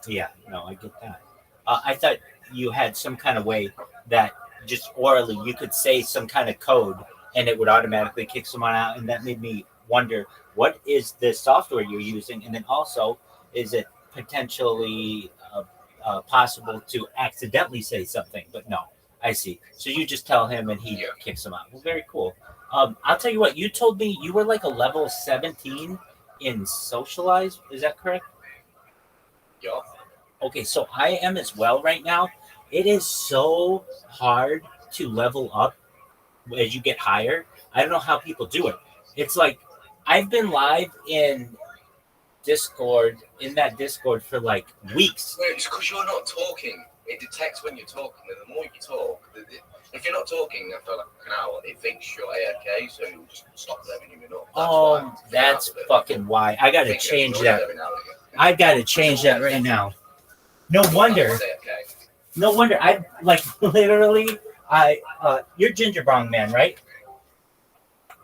Yeah, no, I get that. I thought you had some kind of way that just orally you could say some kind of code and it would automatically kick someone out, and that made me wonder, what is the software you're using, and then also, is it potentially possible to accidentally say something? But no, I see. So you just tell him and he kicks him out. Well, very cool. I'll tell you what, you told me you were like a level 17 in Socialize. Is that correct? Yeah. Okay, so I am as well right now. It is so hard to level up as you get higher. I don't know how people do it. It's like I've been live in Discord, for like weeks. No, it's because you're not talking. It detects when you're talking, and the more you talk, if you're not talking after like an hour, it thinks you're AFK, so it'll just stop letting you know. That's fucking why. I gotta change that. I gotta change that right now. No wonder. I like literally. You're Ginger Bong Man, right?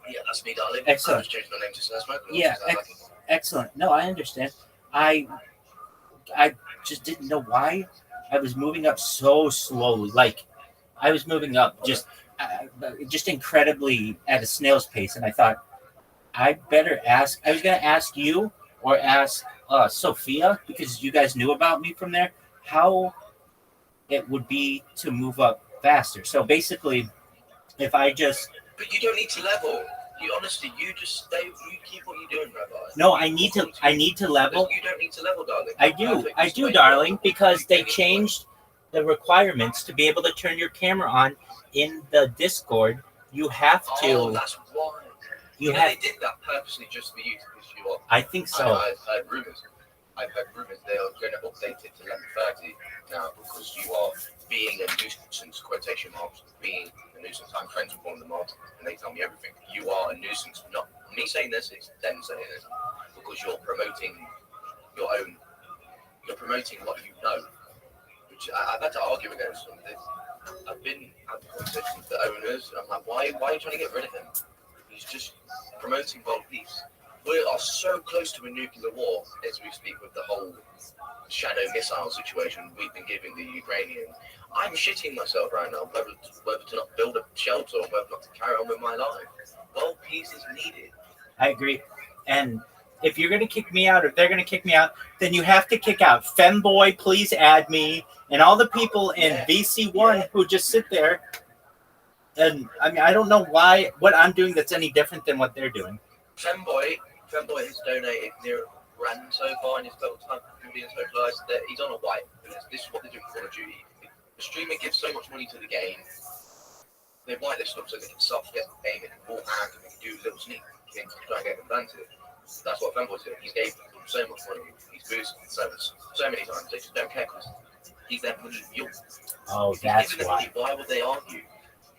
Yeah, that's me, darling. Excellent. I just changed my name to Smack. Yeah, excellent. No, I understand. I just didn't know why I was moving up so slowly. Like I was moving up just incredibly at a snail's pace, and I thought I better ask. I was gonna ask you or ask Sophia, because you guys knew about me from there, how it would be to move up faster. So basically, if I just But you don't need to level. You honestly, you just stay. You keep what you're doing, Rabbi. no, I need to level. You don't need to level, darling. I do, darling, because they changed the requirements to be able to turn your camera on in the Discord. You have to. Oh, that's why. You know, have. they did that purposely just for you to piss you off. I think so. I've heard rumors. They are going to update it to 11:30 now because you are being a nuisance, quotation marks, being a nuisance. I'm friends with one of the mods and they tell me everything. You are a nuisance, not me saying this, it's them saying this, because you're promoting your own, you're promoting what you know, which I've had to argue against some of this. I've been having conversations with the owners and I'm like, why are you trying to get rid of him? He's just promoting world peace. We are so close to a nuclear war as we speak with the whole shadow missile situation we've been giving the Ukrainians. I'm shitting myself right now whether to not build a shelter or whether not to carry on with my life. World peace is needed. I agree. And if you're going to kick me out, or if they're going to kick me out, then you have to kick out Femboy, please add me, and all the people in VC1 who just sit there. And I mean, I don't know what I'm doing that's any different than what they're doing. Femboy has donated near $1,000 so far in his total time from being socialized. That he's on a white. This is what they do for Call of Duty. The streamer gives so much money to the game. They white this stuff so they can self-get aim it more hand and they can do little sneak things to try and get them planted. That's what Femboy's doing. He's gave them so much money. He's boosted so many times. They just don't care because he's their money mule. Oh, If that's he's giving them why. money, why would they argue?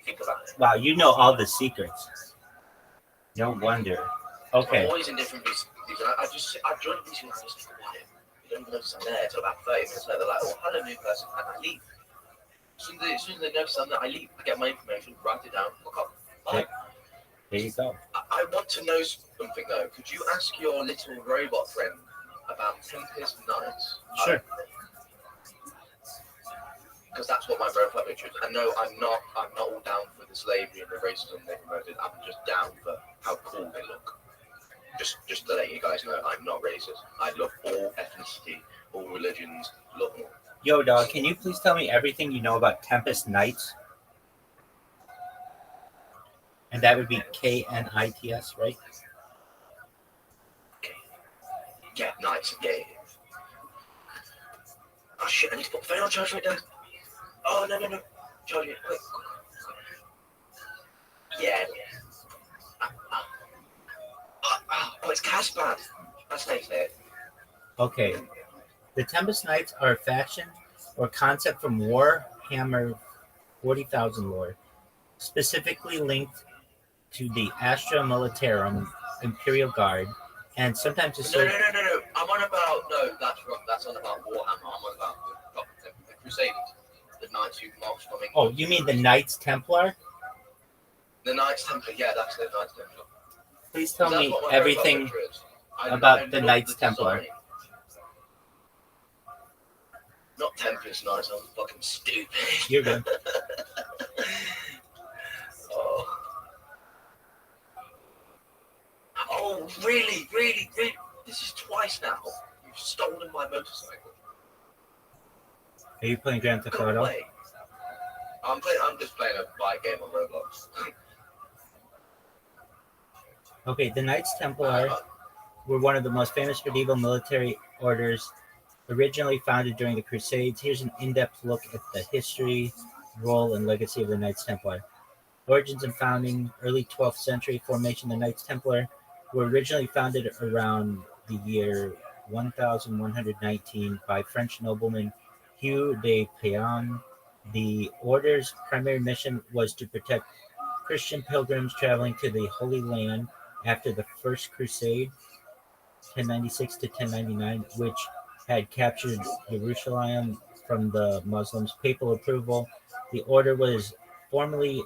Think about it. Wow, you know all the secrets. No wonder. Okay. I'm always in different VCs. I joined VC and I just quiet. You don't even notice I'm there until about 30 minutes later. They're like, oh, hello, new person, and I leave. As soon as they notice I'm there, I leave. I get my information, write it down, look up. Bye. There you go. I want to know something though. Could you ask your little robot friend about Tempest Nights? Sure. Because that's what my profile picture is. I know I'm not all down for the slavery and the racism they promoted. I'm just down for how cool they look. Just to let you guys know, I'm not racist. I love all ethnicity, all religions, love them all. Yo, dog, can you please tell me everything you know about Tempest Knights? And that would be KNITS, right? Yeah, nice, yeah. Oh shit, I need to put the phone on charge right now. Oh, no. Charge it, quick. Yeah. Oh, it's Casper. That's nice there. Okay. The Tempest Knights are a faction or concept from Warhammer 40,000 lore, specifically linked to the Astra Militarum Imperial Guard, and sometimes No. associated. No. I'm on about, no, that's wrong. That's on about Warhammer. I'm on about the Crusaders. The Knights who marched from England. Oh, you mean the Knights Templar? The Knights Templar, yeah, that's the Knights Templar. Please tell That's me what my everything profile picture is. I about the love Knights design. Templar. Not Tempest Knights, I'm fucking stupid. You're good. Oh, really? This is twice now. You've stolen my motorcycle. Are you playing Grand Theft Go Auto? away. I'm just playing a bike game on Roblox. Okay, the Knights Templar were one of the most famous medieval military orders, originally founded during the Crusades. Here's an in-depth look at the history, role, and legacy of the Knights Templar. Origins and founding: early 12th century formation. The Knights Templar were originally founded around the year 1119 by French nobleman Hugh de Payens. The order's primary mission was to protect Christian pilgrims traveling to the Holy Land after the First Crusade, 1096 to 1099, which had captured Jerusalem from the Muslims. Papal approval. The order was formally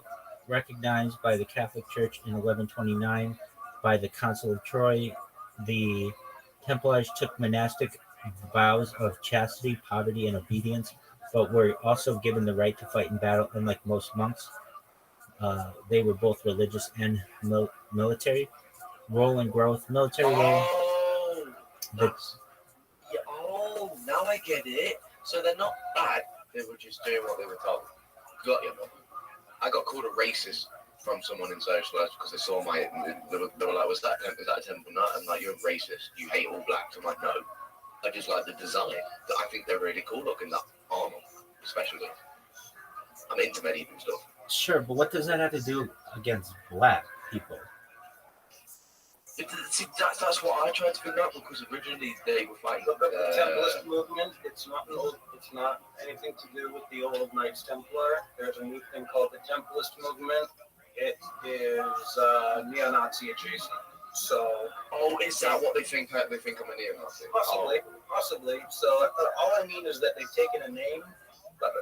recognized by the Catholic Church in 1129 by the Council of Troy. The Templars took monastic vows of chastity, poverty, and obedience, but were also given the right to fight in battle. Unlike most monks, they were both religious and military. Role and growth. Military role. Now I get it. So they're not bad. They were just doing what they were told. Got you. I got called a racist from someone in socialized because they saw my. They were like, "Was that a temple nut?" I'm like, "You're a racist. You hate all blacks." I'm like, "No, I just like the design. I think they're really cool looking. That armor, especially. I'm into medieval stuff." Sure, but what does that have to do against black people? See, that's what I tried to figure out because originally they were fighting. Look up the Templarist movement. It's not anything to do with the old Knights Templar. There's a new thing called the Templarist movement. It is neo-Nazi adjacent. So, is that what they think? They think I'm a neo-Nazi. Possibly. So, all I mean is that they've taken a name, but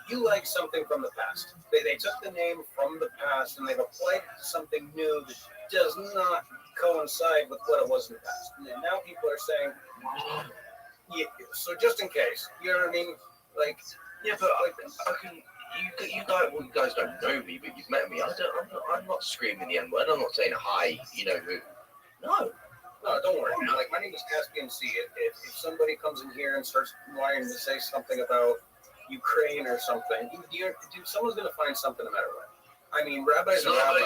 you like something from the past. They took the name from the past and they've applied it to something new that does not coincide with what it was in the past. And now people are saying, yeah, so just in case, you know what I mean? Like, yeah, but I can. You guys don't know me, but you've met me. I'm not screaming the N-word. I'm not saying hi. No, don't worry. Like, my name is Caspian C. If somebody comes in here and starts wanting to say something about Ukraine or something, someone's gonna find something no matter what. I mean, Rabbi's a rabbi.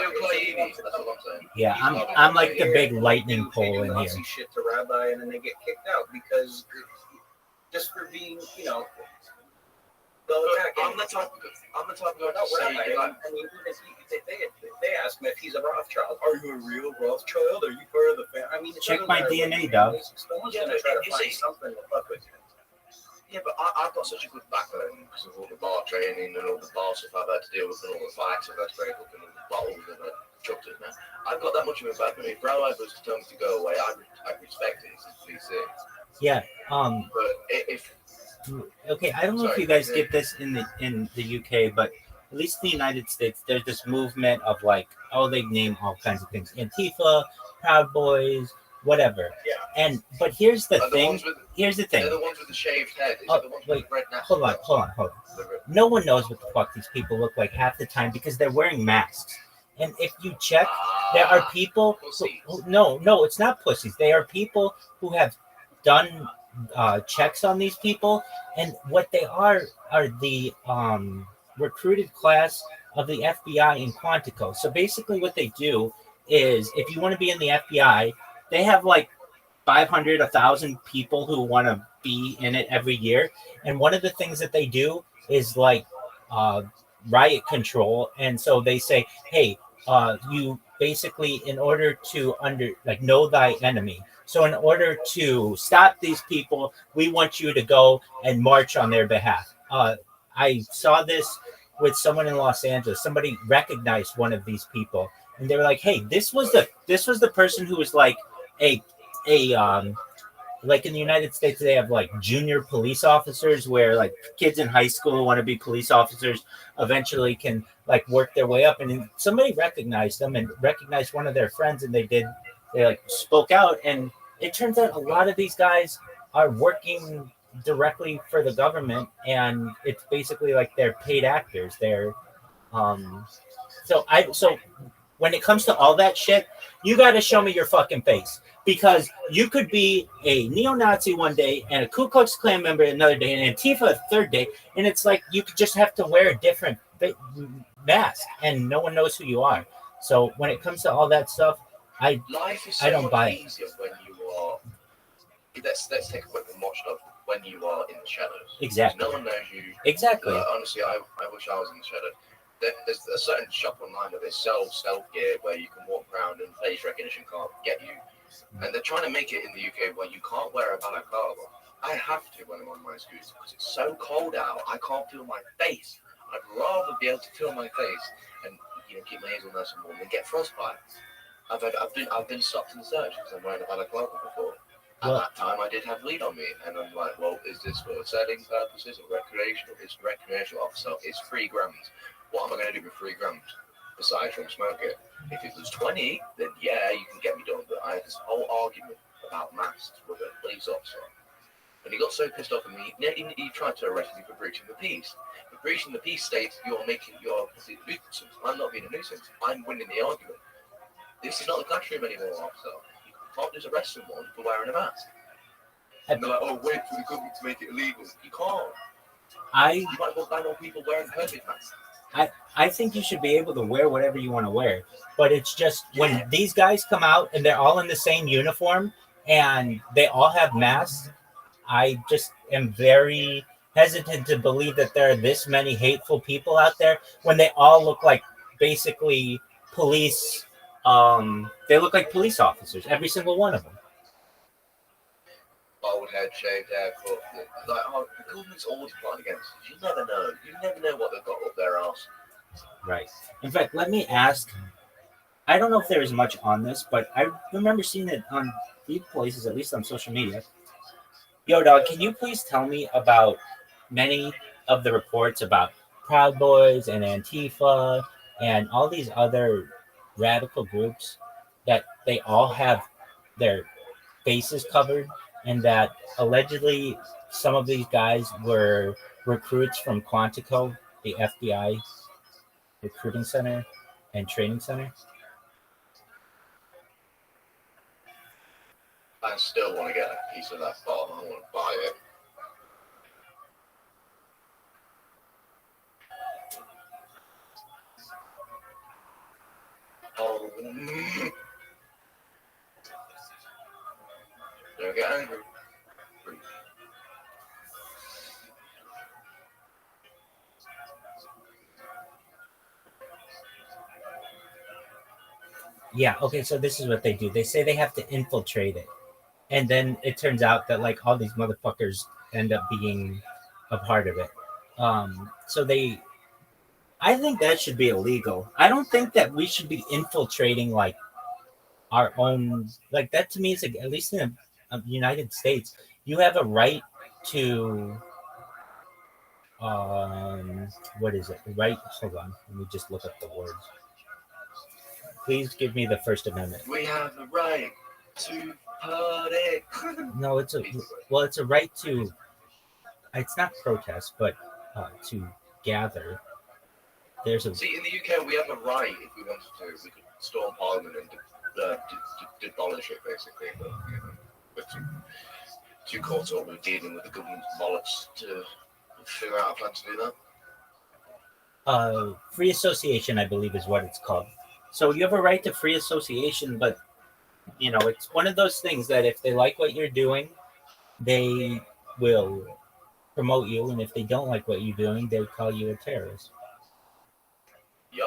That's what I'm saying. Yeah, I'm like the big lightning pole in here. Shit to Rabbi, and then they get kicked out because just for being, I'm the type of guy to say, I mean, they ask him if he's a Rothschild. Are you a real Rothschild? Are you part of the family? I mean, check my DNA, dog. Someone's gonna try to find something to fuck with you. Yeah, but I've got such a good background because of all the bar training and all the bar stuff I've had to deal with and all the fights I've had to break up and all the bottles and the chucked it now. I've got that much of a background. If Rabbi was to tell me to go away, I'd respect it. It's PC. Yeah. But if okay, I don't know if you guys get this in the UK, but at least in the United States, there's this movement of like, they name all kinds of things: Antifa, Proud Boys, whatever. Yeah. But here's the thing. They're the ones with the shaved head. Is it the ones with the red nappy? Hold on. No one knows what the fuck these people look like half the time because they're wearing masks. And if you check, there are people who no, it's not pussies. They are people who have done checks on these people, and what they are the recruited class of the FBI in Quantico. So basically what they do is, if you want to be in the FBI, they have like 500, 1,000 people who want to be in it every year. And one of the things that they do is like riot control. And so they say, hey, you basically, in order to know thy enemy. So in order to stop these people, we want you to go and march on their behalf. I saw this with someone in Los Angeles. Somebody recognized one of these people, and they were like, hey, this was the person who was like like in the United States, they have like junior police officers where like kids in high school want to be police officers, eventually can like work their way up. And somebody recognized them and recognized one of their friends, and they like spoke out. And it turns out a lot of these guys are working directly for the government, and it's basically like they're paid actors. They're so when it comes to all that shit, you got to show me your fucking face, because you could be a neo-Nazi one day and a Ku Klux Klan member another day and Antifa a third day, and it's like you could just have to wear a different mask and no one knows who you are. So when it comes to all that stuff, I don't buy it. When you are, let's take a quick and watch stuff when you are in the shadows. Exactly. No one knows you. Exactly. Honestly, I wish I was in the shadows. There's a certain shop online that they sell stealth gear where you can walk around and face recognition can't get you. And they're trying to make it in the UK where you can't wear a balaclava. I have to when I'm on my scooter because it's so cold out. I can't feel my face. I'd rather be able to feel my face and keep my ears nice and warm than get frostbite. I've been stopped in the search because I'm wearing a balaclava before. At that time, I did have weed on me, and I'm like, well, is this for selling purposes or recreational? It's recreational officer. It's 3 grams. What am I going to do with 3 grams besides from smoke it? If it was 20, then yeah, you can get me done. But I had this whole argument about masks with a police officer, and he got so pissed off at me, he tried to arrest me for breaching the peace. But breaching the peace states you're making your nuisance. I'm not being a nuisance. I'm winning the argument. This is not the classroom anymore, officer. You can't just arrest someone for wearing a mask. And they're like, oh, wait for the government to make it illegal. You can't. You might well ban all people wearing COVID masks. I think you should be able to wear whatever you want to wear, but it's just when these guys come out and they're all in the same uniform and they all have masks, I just am very hesitant to believe that there are this many hateful people out there when they all look like basically police They look like police officers, every single one of them. Old head, shaved haircut. Like, oh, the government's always plotting against us. You never know. You never know what they've got up their arse. Right. In fact, let me ask. I don't know if there is much on this, but I remember seeing it on few places, at least on social media. Yo, dog, can you please tell me about many of the reports about Proud Boys and Antifa and all these other radical groups that they all have their faces covered, and that allegedly some of these guys were recruits from Quantico, the FBI recruiting center and training center? I still want to get a piece of that bomb. I want to buy it. Oh, don't get angry. Yeah, okay, so this is what they do. They say they have to infiltrate it. And then it turns out that like all these motherfuckers end up being a part of it. So they I think that should be illegal. I don't think that we should be infiltrating like our own like that to me is like, at least in the United States, you have a right to what is it? Right, hold on. Let me just look up the words. Please give me the First Amendment. We have the right to party. No, it's a right to. It's not protest, but to gather. There's a See, in the UK, we have a right, if we wanted to, we could storm Parliament and demolish it, basically. But, you know, we're too caught up with dealing with the government's bollocks to figure out a plan to do that. Free association, I believe, is what it's called. So you have a right to free association, but you know it's one of those things that if they like what you're doing, they will promote you, and if they don't like what you're doing, they call you a terrorist. Yeah.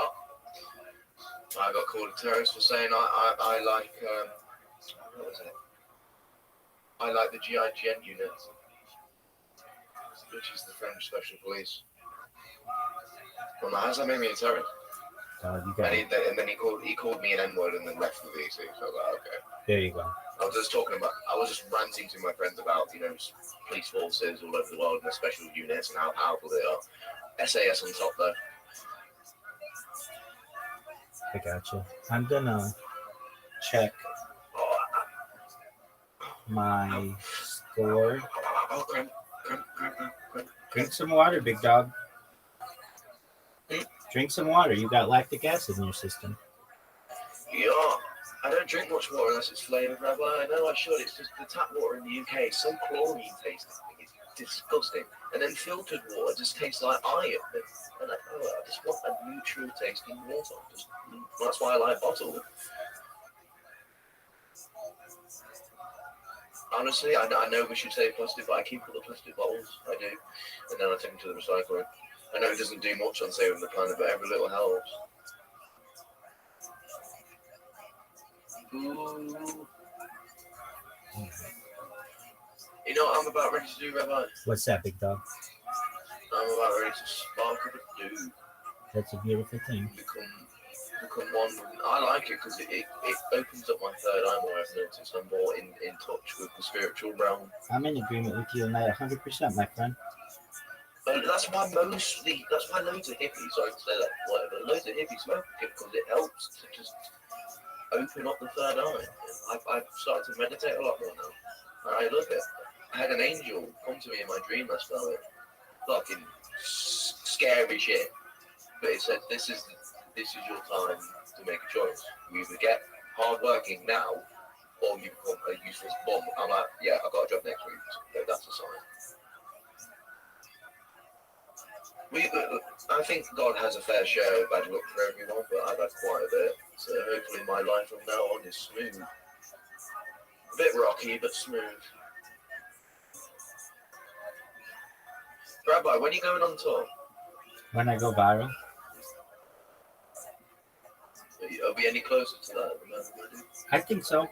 I got called a terrorist for saying I like, what was it? I like the GIGN unit, which is the French Special Police. Well, how does that make me a terrorist? You got it. And then he called me an N-word and then left the VC. So I was like, okay. There you go. I was just ranting to my friends about, you know, police forces all over the world and the special units and how powerful they are. SAS on top though. I gotcha. I'm gonna check my score. Oh, crap. Drink some water, big dog. Drink some water. You got lactic acid in your system. Yeah. I don't drink much water unless it's flavoured, Rabbi. I know I should. It's just the tap water in the UK is so chlorine tasting. It's disgusting. And then filtered water just tastes like iron. And I just want a neutral tasting water. That's why I like bottled. Honestly, I know we should say plastic, but I keep all the plastic bottles. I do. And then I take them to the recycling. I know it doesn't do much on saving the planet, but every little helps. Ooh. You know what I'm about ready to do, Rabbi? What's that, big dog? I'm about ready to spark up a dude. That's a beautiful thing. Become one. I like it because it opens up my third eye more. I've noticed I'm more in touch with the spiritual realm. I'm in agreement with you on that 100%, my friend. That's why loads of hippies, sorry to say that, whatever, loads of hippies smoke it because it helps to just open up the third eye. I've started to meditate a lot more now. I love it. I had an angel come to me in my dream last night. Fucking scary shit. But it said, this is your time to make a choice. You either get hard working now or you become a useless bum. I'm like, yeah, I've got a job next week. So that's a sign. I think God has a fair share of bad luck for everyone, but I've had quite a bit. So hopefully my life from now on is smooth. A bit rocky, but smooth. Rabbi, when are you going on tour? When I go viral? are we any closer to that at the moment, buddy? I think so.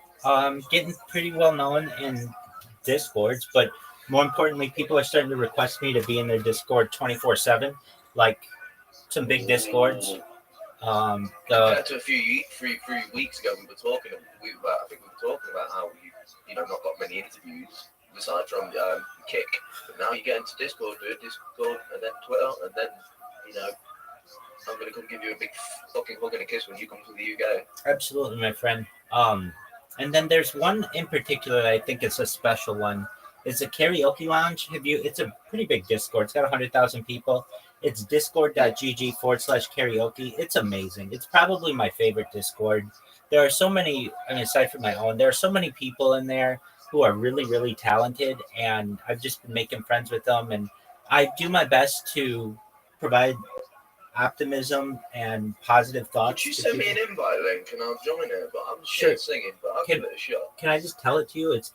Getting pretty well known in Discords, but more importantly, people are starting to request me to be in their Discord 24/7, like some big Discords. Compared to a few weeks ago, we were talking. I think we were talking about how you know not got many interviews aside from Kick, but now you get into Discord, and then Twitter, and then you know I'm gonna come give you a big fucking hug and a kiss when you come to the UK. Absolutely, my friend. And then there's one in particular that I think is a special one. It's a karaoke lounge. It's a pretty big Discord. It's got 100,000 people. It's discord.gg/karaoke. It's amazing. It's probably my favorite Discord. There are so many, I mean, aside from my own, there are so many people in there who are really, really talented, and I've just been making friends with them. And I do my best to provide optimism and positive thoughts. Could you to send me people. an invite link and I'll join it? But I'm Sure. shit singing, but I'll give it a shot. Can I just tell it to you? It's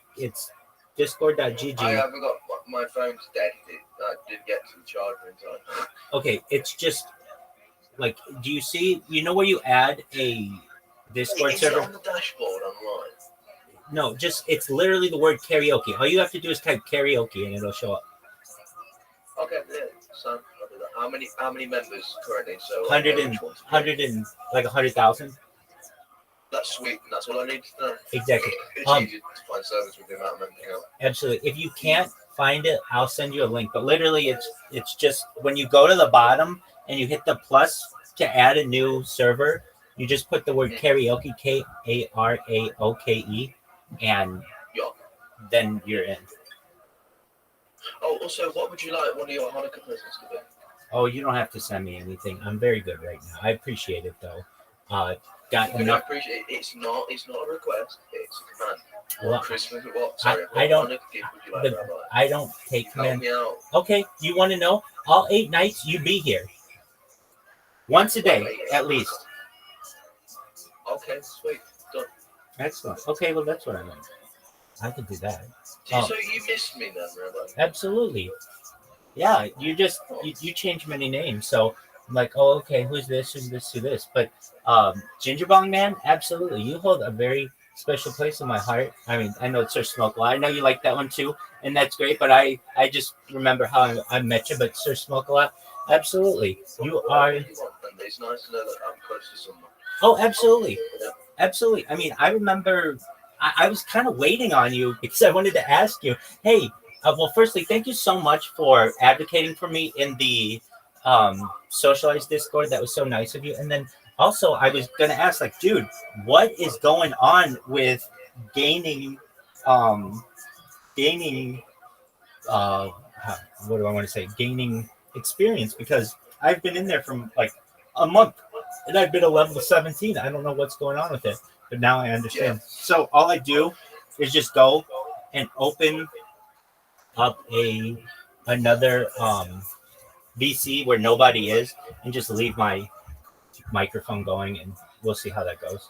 discord.gg. I haven't got my phone's dead. I didn't get to the charger in time. Okay, it's just like, do you see? You know where you add a Discord Is it server? on the dashboard online? No, just it's literally the word karaoke. All you have to do is type karaoke and it'll show up. Okay, yeah. So I'll do that. How many members currently? So 100,000. That's sweet. That's all I need to know. Exactly. It's easy to find service with the amount of members you have. Absolutely. If you can't find it, I'll send you a link. But literally, it's just when you go to the bottom and you hit the plus to add a new server, you just put the word karaoke, Karaoke, and Yeah. then you're in. Oh, also, what would you like one of your Hanukkah presents to be? Oh, you don't have to send me anything. I'm very good right now. I appreciate it though. Got I enough. appreciate it. It's not a request. It's a command. Well, Christmas. What? Sorry. I don't- What Hanukkah gift would you like, the- Rabbi? I don't take Help command. me out. Okay, you want to know? All 8 nights you be here. Once a day, at least. Okay, sweet. Done. Excellent. Okay, well that's what I meant. I could do that. So you missed me then, Rabbi? Absolutely. Yeah, you change many names. So I'm like, oh, okay, who's this, who's this, who's this? But Ginger Bong Man, absolutely. You hold a very special place in my heart. I mean, I know it's Sir Smokeout. I know you like that one too, and that's great. But I just remember how I met you. But Sir Smokeout, absolutely. You are. It's nice to know that I'm close to someone. Oh, absolutely. Absolutely. I mean, I remember I was kind of waiting on you because I wanted to ask you, hey, well, firstly, thank you so much for advocating for me in the socialized Discord. That was so nice of you. And then also, I was going to ask, like, dude, what is going on with gaining, what do I want to say? Gaining experience, because I've been in there for like a month and I've been a level 17. I don't know what's going on with it, but now I understand. Yeah. So all I do is just go and open up another VC where nobody is and just leave my microphone going, and we'll see how that goes.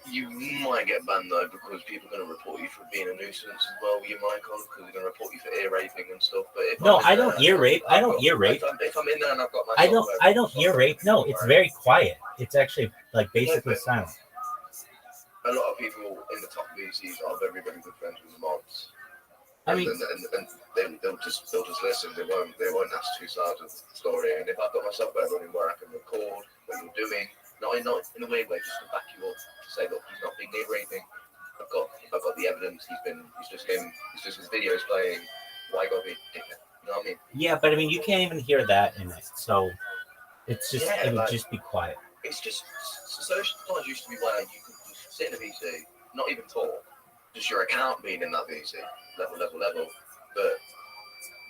You might get banned though, because people are going to report you for being a nuisance as well with your mic on, because they're going to report you for ear raping and stuff. But if no, I don't ear rape. I don't ear rape. If I'm in there and I've got my I don't ear rape. No, it's very quiet. It's actually like basically silent. A lot of people in the top VCs are very, very good friends with the mods. I mean, and they'll just listen. They won't ask two sides of the story. And if I've got my software running where I can record what you're doing, not in a weird way, just to back you up, to say, look, he's not being ear raping. I've got the evidence. He's just his videos playing. Why go be dickhead? You know what I mean? Yeah, but I mean, you can't even hear that in it, so it's just it would just be quiet. It's just social pods used to be where you could just sit in a VC, not even talk, just your account being in that VC, level. But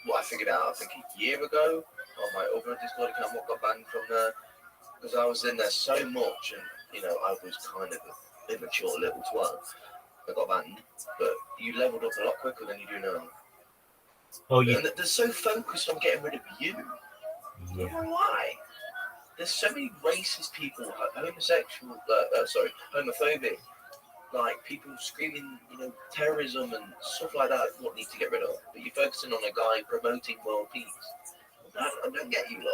what I figured out, I think a year ago, on my other Discord account, what got banned from there, because I was in there so much, and I was kind of a immature little twat. I got banned, but you leveled up a lot quicker than you do now. Oh, yeah. And they're so focused on getting rid of you. Yeah. Why? There's so many racist people, homophobic, like people screaming, terrorism and stuff like that. What need to get rid of? But you're focusing on a guy promoting world peace. I don't get you, lot.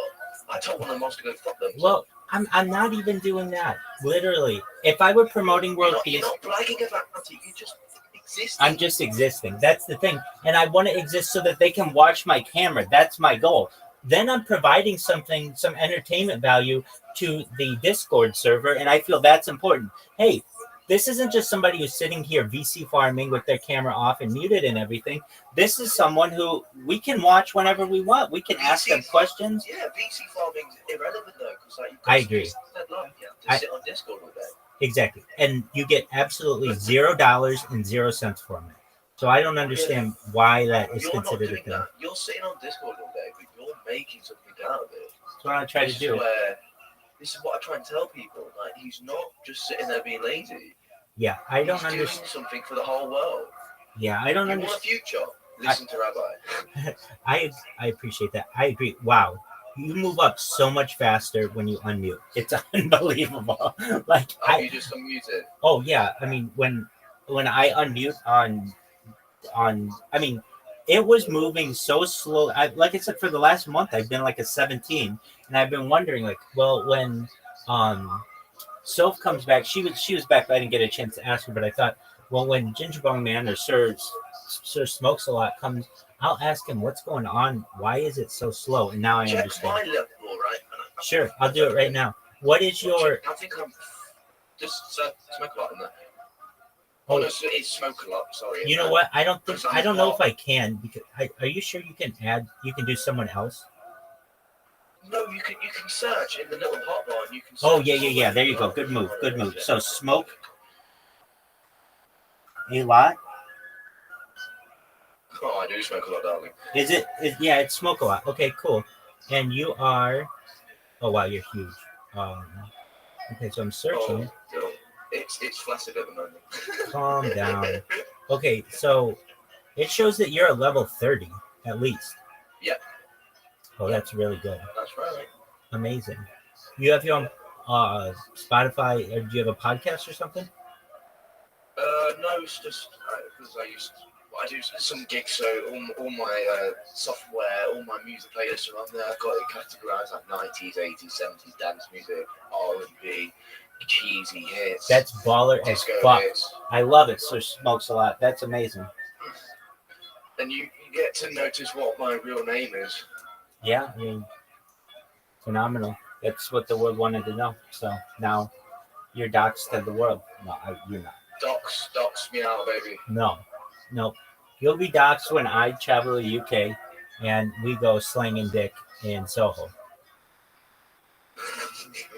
I told one of them I was going to fuck them. Well, I'm not even doing that. Literally, if I were promoting world You're peace, not bragging about it. You just exist. I'm just existing. That's the thing, and I want to exist so that they can watch my camera. That's my goal. Then I'm providing some entertainment value to the Discord server, and I feel that's important. Hey, this isn't just somebody who's sitting here VC farming with their camera off and muted and everything. This is someone who we can watch whenever we want. We can ask them questions. Yeah, VC farming's irrelevant though, because like, I agree. You sit on Discord all day. Exactly, and you get absolutely $0 and 0 cents from it. So I don't understand why that is You're considered not a doing thing. that. You're sitting on Discord all day, but you're making something out of it. That's what I try to do. This is what I try and tell people. Like, he's not just sitting there being lazy. Yeah, I don't He's understand. doing something for the whole world. Yeah, I don't You want a understand. future? Listen to Rabbi. I appreciate that. I agree. Wow, you move up so much faster when you unmute. It's unbelievable. Like You just unmuted. oh yeah. I mean, when I unmute on, I mean, it was moving so slow. Like I said, for the last month, I've been like a 17, and I've been wondering, like, well, when Soph comes back, she was back. But I didn't get a chance to ask her, but I thought, well, when Gingerbone Man or Sir Smokes a Lot comes, I'll ask him what's going on. Why is it so slow? And now I Check understand. my level, right? Sure, I'll do it right now. What is your? I think I'm just smoke a lot in there. Oh, no, it's smoke a lot. Sorry. you know what? I don't know if I can because are you sure you can add? You can do someone else. No, you can search in the little hotbar. And you can. Oh yeah. There you go. Good move. So smoke a lot. Oh, I do smoke a lot, darling. Yeah, it's smoke a lot. Okay, cool. And you are. Oh wow, you're huge. Okay, so I'm searching. Oh, it's flaccid at the moment. Calm down. Okay, so it shows that you're a level 30 at least. Yeah. Oh, that's really good. That's right. Amazing. You have your own Spotify, or do you have a podcast or something? No, it's just because I do some gigs, so all my software, all my music playlists are on there. I've got it categorized like 90s, 80s, 70s dance music, R&B, cheesy hits. That's baller as disco fuck. hits. I love it. So Smokes a Lot. That's amazing. And you get to notice what my real name is. Yeah, I mean, phenomenal. That's what the world wanted to know. So now you're doxed to the world. No, you're not. Dox me out, baby. No. You'll be doxed when I travel to the UK and we go slanging dick in Soho.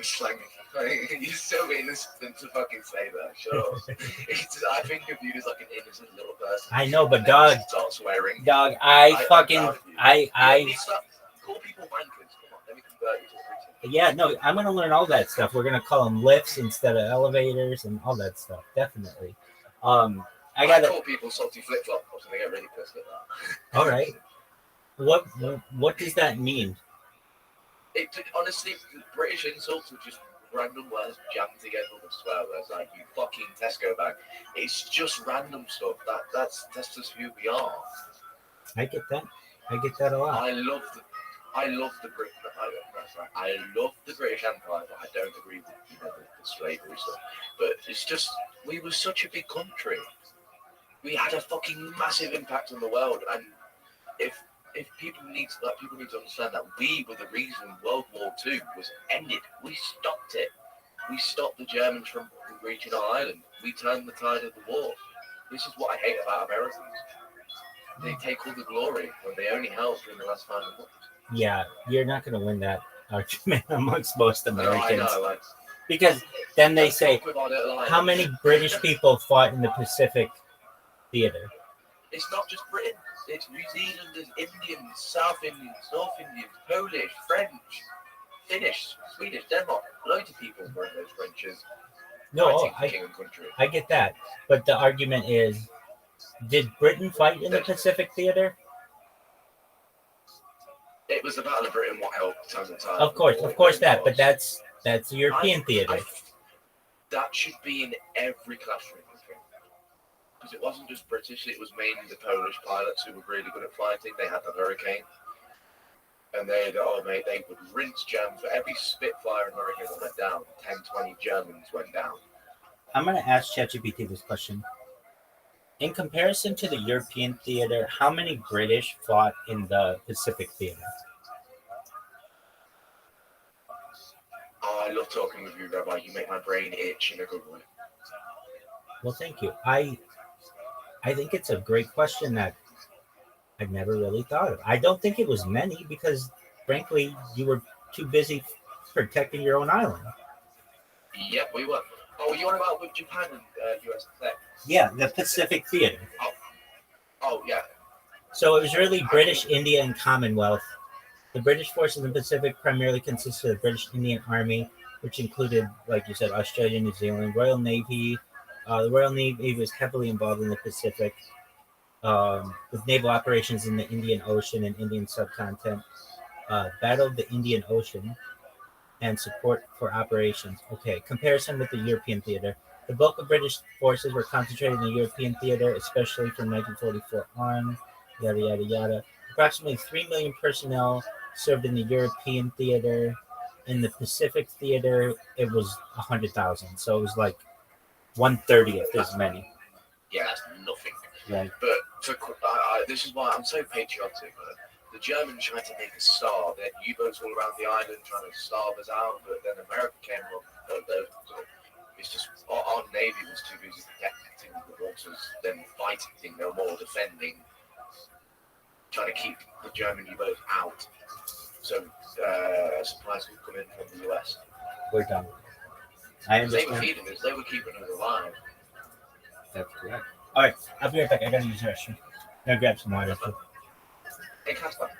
Slanging. You're so innocent to fucking say that. Shut up. I think of you as like an innocent little person. I know, but dog. Start swearing. Dog, I'm proud of you. Call people wankers. Come on, let me convert you to a Christian. Yeah, no, I'm going to learn all that stuff. We're going to call them lifts instead of elevators and all that stuff. Definitely. I call people salty flip flops and they get really pissed at that. All right. What does that mean? Honestly, British insults are just random words jammed together with a swear words like you fucking Tesco bag. It's just random stuff. That's just who we are. I get that. I get that a lot. I love the British Empire, but I don't agree with the slavery stuff. But it's just we were such a big country. We had a fucking massive impact on the world, and if people need to understand that we were the reason World War II was ended. We stopped it. We stopped the Germans from reaching our island. We turned the tide of the war. This is what I hate about Americans. They take all the glory when they only helped during the last 500 months. Yeah, you're not going to win that argument amongst most Americans. No, I know, because then they say, how many British people fought in the Pacific Theater? It's not just Britain. It's New Zealanders, Indians, South Indians, North Indians, Polish, French, Finnish, Swedish, Denmark. Loads of people were in those trenches. No, I get that. But the argument is, did Britain fight in the Pacific Theater? It was the Battle of Britain what helped time and time. Of course that, but that's the European theater. That should be in every classroom, I think. Because it wasn't just British, it was mainly the Polish pilots who were really good at fighting. They had the Hurricane. And they would rinse Germans for every Spitfire in America that went down. 10, 20 Germans went down. I'm going to ask ChatGPT this question. In comparison to the European theater, how many British fought in the Pacific theater? Oh, I love talking with you, Rabbi. You make my brain itch in a good way. Well, thank you. I think it's a great question that I've never really thought of. I don't think it was many because, frankly, you were too busy protecting your own island. Yep, we were. Oh, you on about with Japan and USA? Yeah, the Pacific theater. Oh, yeah. So it was really British, India, and Commonwealth. The British forces in the Pacific primarily consisted of the British Indian Army, which included, like you said, Australia, New Zealand, Royal Navy. The Royal Navy was heavily involved in the Pacific, with naval operations in the Indian Ocean and Indian subcontinent, Battle of the Indian Ocean, and support for operations. Okay, comparison with the European theater. The bulk of British forces were concentrated in the European theater, especially from 1944 on, yada, yada, yada. Approximately 3 million personnel served in the European theater. In the Pacific theater, it was 100,000. So it was like 1/30th as many. Yeah, that's nothing. Right. But this is why I'm so patriotic. The Germans tried to make us starve. They had U-boats all around the island trying to starve us out. But then America came along. It's just our Navy was too busy protecting the waters than fighting no more, defending, trying to keep the German U-boats out. So supplies could come in from the US. We're done. I They were understand. feeding us. They were keeping us alive. That's correct. All right, I'll be right back. I gotta use the restroom. I'm gonna grab some water. Too. Hey, Casper.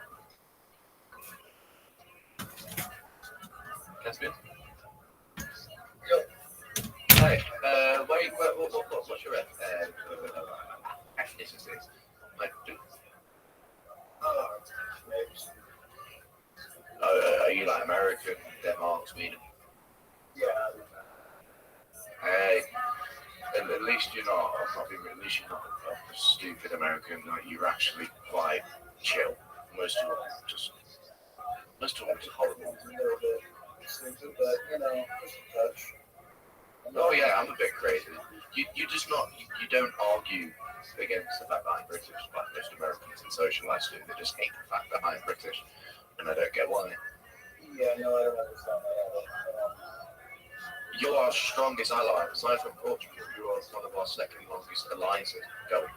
Casper. Hi. What's your ethnicity? Are you like American, Denmark, Sweden? Yeah. Hey, and at least you're not. At least you're not a stupid American. Like you're actually quite chill. Most of them just horrible. A little bit stupid, but just a touch. Oh yeah, I'm a bit crazy. You just not. You don't argue against the fact that I'm British, like most Americans and socialists do. They just hate the fact that I'm British, and I don't get why. Yeah, no, I don't understand that. You're our strongest ally. Aside from Portugal, you are one of our second longest alliances going.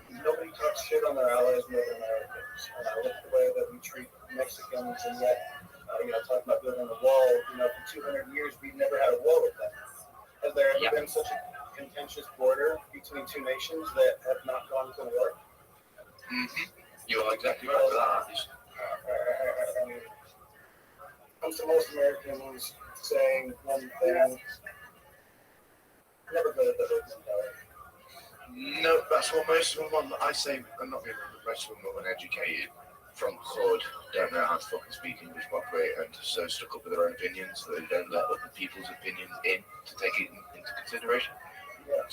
Nobody talks shit on their allies more than Americans. And I look at the way that we treat Mexicans, and yet, talking about building a wall, for 200 years, we've never had a war with them. Has there ever been such a contentious border between two nations that have not gone to war? Mm-hmm. You are exactly right for that. I mean, comes to most Americans saying one thing, never good at the hood mentality. No, that's what most of them. I say, I'm not being most of them are uneducated from hood, don't know how to fucking speak English properly, and so stuck up with their own opinions that they don't let other people's opinions in to take it into consideration. Yeah.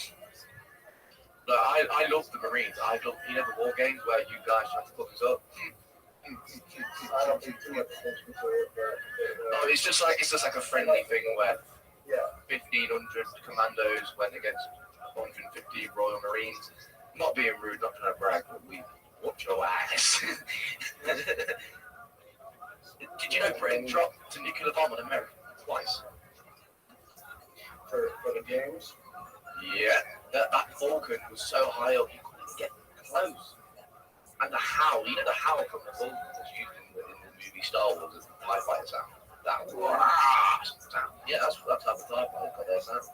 But I love the Marines. I love the war games where you guys try to fuck us up. I don't think too much attention to it, but No, it's just like a friendly thing where yeah. 1,500 commandos went against 150 Royal Marines. Not being rude, not trying to brag, but we whooped your ass. Did you know Britain dropped a nuclear bomb on America twice? For the games. Yeah, that Falcon was so high up you couldn't get close. And the howl, the howl from the Falcon was used in the movie Star Wars as the TIE fighter sound. That sound. Yeah, that's how the TIE fighter got their sound.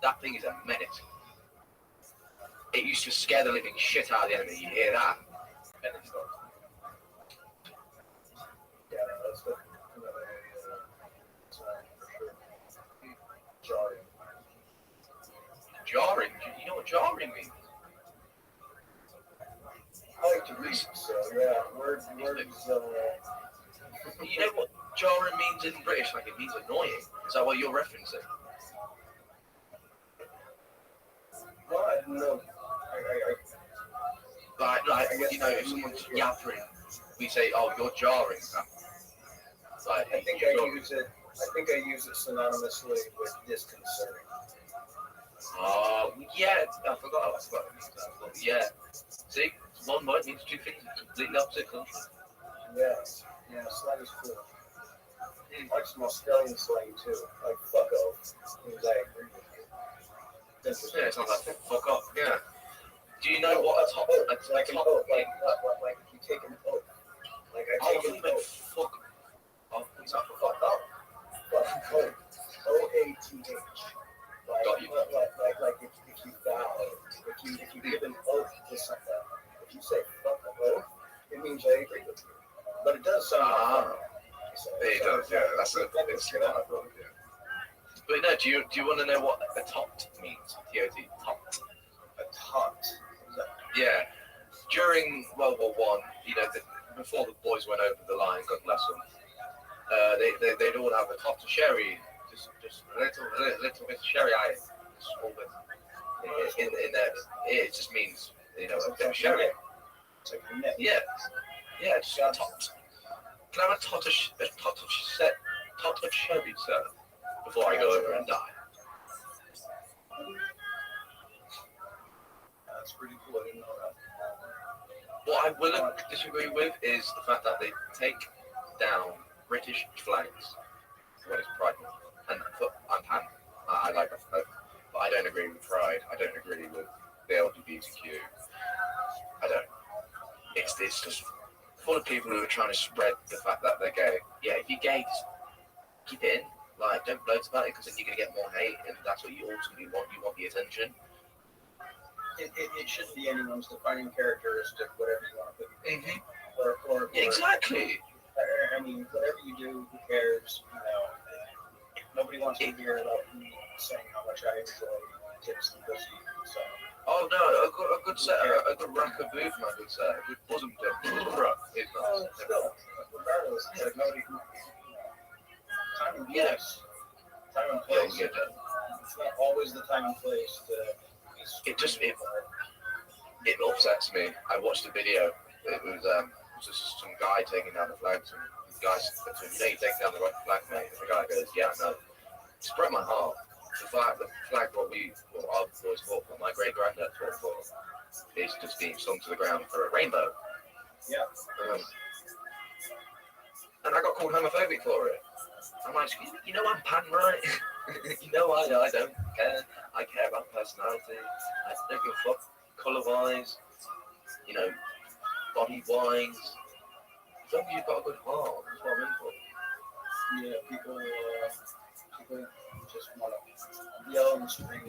That thing is a menace. It used to scare the living shit out of the enemy. You hear that? And it's not. Yeah, that's another sign for sure. Jarring. Jarring? You know what jarring means? I like to read, so yeah, words. You know what jarring means in British? Like it means annoying. Is that what you're referencing? No, I didn't know. Like if someone's yappering we say, "Oh, you're jarring." Like, I think I use it synonymously with disconcerting. Yeah, I forgot about that. Yeah. See, one word means two things. Completely opposite culture. Yeah, slang is cool. Like some Australian slang too. Like fuck off. Means I agree with you. Yeah, it sounds like fuck off. Yeah. Do you know what a top? Like an oath. Like if you take an oath. Like I take an oath. Fuck off. Fuck up. Fuck oath. OATH. Got you. Like if you vow, if you give an oath to something, if you say fuck an oath, it means I agree with you. But it does sound like It does, yeah. That's a it's yeah. But no, do you want to know what a tot means? T-O-T, tot. a tot. Yeah. During World War One, before the boys went over the line, God bless them, they'd all have a tot of sherry, just a little bit of sherry iron, small bit in there. It just means a bit of sherry. It's like a net. Yeah, just a tot. Can I have a tot of sherry, sir, before I go over and die? That's pretty cool. I didn't know that. What I will disagree with is the fact that they take down British flags when it's Pride Month. And I'm pan. I like that flag, but I don't agree with Pride. I don't agree with the LGBTQ. I don't. It's just full of people who are trying to spread the fact that they're gay. Yeah, if you're gay, just keep it in. Like, don't bloat about it, because then you're going to get more hate, and that's what you ultimately want. You want the attention. It shouldn't be anyone's defining characteristic, whatever you want to put. Mm-hmm. Or Exactly. I mean, whatever you do, who cares? Nobody wants to hear about me saying how much I enjoy tips and pussy. So. Oh no, a good set, a good rack of booth, man, good set, a good bosom tip. Is nice. Still, regardless, it's like nobody. Time and place. Time and place. Yeah, It's not always the time and place to. It upsets me. I watched a video. It was just some guy taking down the flags, and the guy said, "You take down the right flag, mate." And the guy goes, "Yeah, no." It broke my heart. The flag what our boys fought for, my great granddad fought for, is just being sung to the ground for a rainbow. Yeah. And I got called homophobic for it. I'm like, I'm pan, right? I don't care. I care about personality. I don't give a fuck colour-wise, body-wise. As long as you've got a good heart, that's what I'm in for. Yeah, people just want to yell and scream.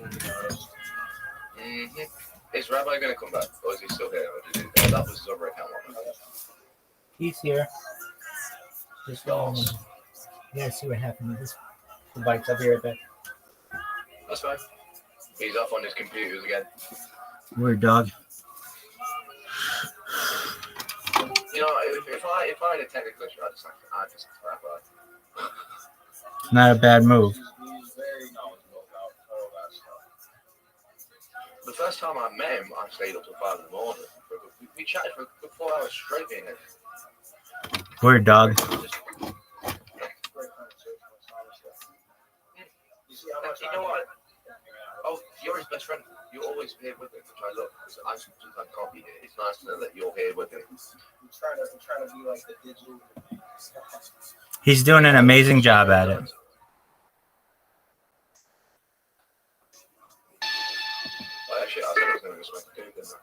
Mm-hmm. Is Rabbi going to come back, or is he still here? Or that was his other account. He's here. Just see what happened. The bike's up here a bit. That's fine. He's off on his computers again. Weird dog. If I had a technical issue, I'd just Rabbi. Not a bad move. He's very knowledgeable about all that stuff. The first time I met him, I stayed up till 5 in the morning. We chatted for a good 4 hours straight being it. Weird dog. You know what? Oh, you're his best friend. You're always here with him, which I love, because I sometimes can't be here. It's nice to know that you're here with him. I'm trying to be like the digital. He's doing an amazing job at it. Actually, I thought I was going to smoke a doob, didn't I?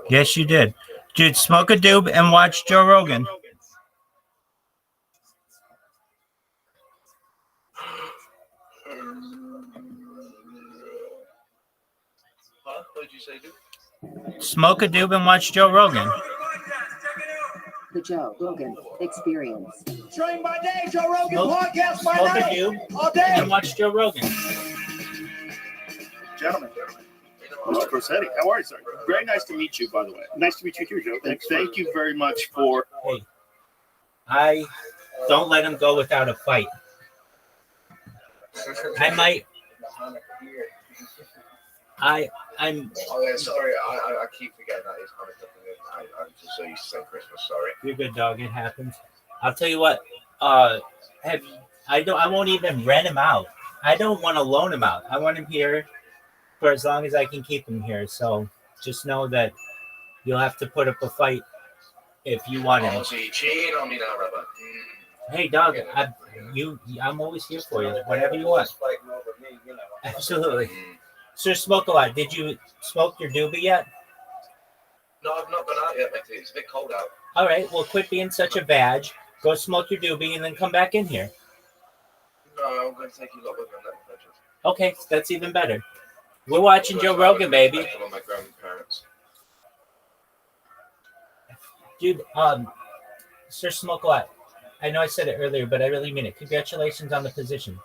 Yes, you did. Dude, smoke a doob and watch Joe Rogan. Huh? What did you say, dude? Smoke a doob and watch Joe Rogan. The Joe Rogan Experience. Train by day, Joe Rogan podcast by Smoke a night. doob All day. and watch Joe Rogan. Gentlemen. Mr. Corsetti, how are you, sir? Very nice to meet you, by the way. Nice to meet you too, Joe. Thank you very much for... Hey, I don't let him go without a fight. I'm Oh, yeah, sorry, I keep forgetting that it's kind of different. I'm just so used to saying Christmas. Sorry. you're good, dog. It happens. I'll tell you what. Have I won't even rent him out. I don't want to loan him out. I want him here for as long as I can keep him here. So just know that you'll have to put up a fight if you want him. Oh, so you cheating on me now, Rabbi? Hey, dog. I'm always here for you. Whatever you want. Absolutely. Sir Smoke a lot. Did you smoke your doobie yet? No, I've not gone out yet, mate. It's a bit cold out. All right. Well, quit being such a badge. Go smoke your doobie and then come back in here. No, I'm going to take you lot with me. Okay, that's even better. We're watching Joe Rogan, baby. My grandparents. Dude, Sir Smoke a lot. I know I said it earlier, but I really mean it. Congratulations on the position.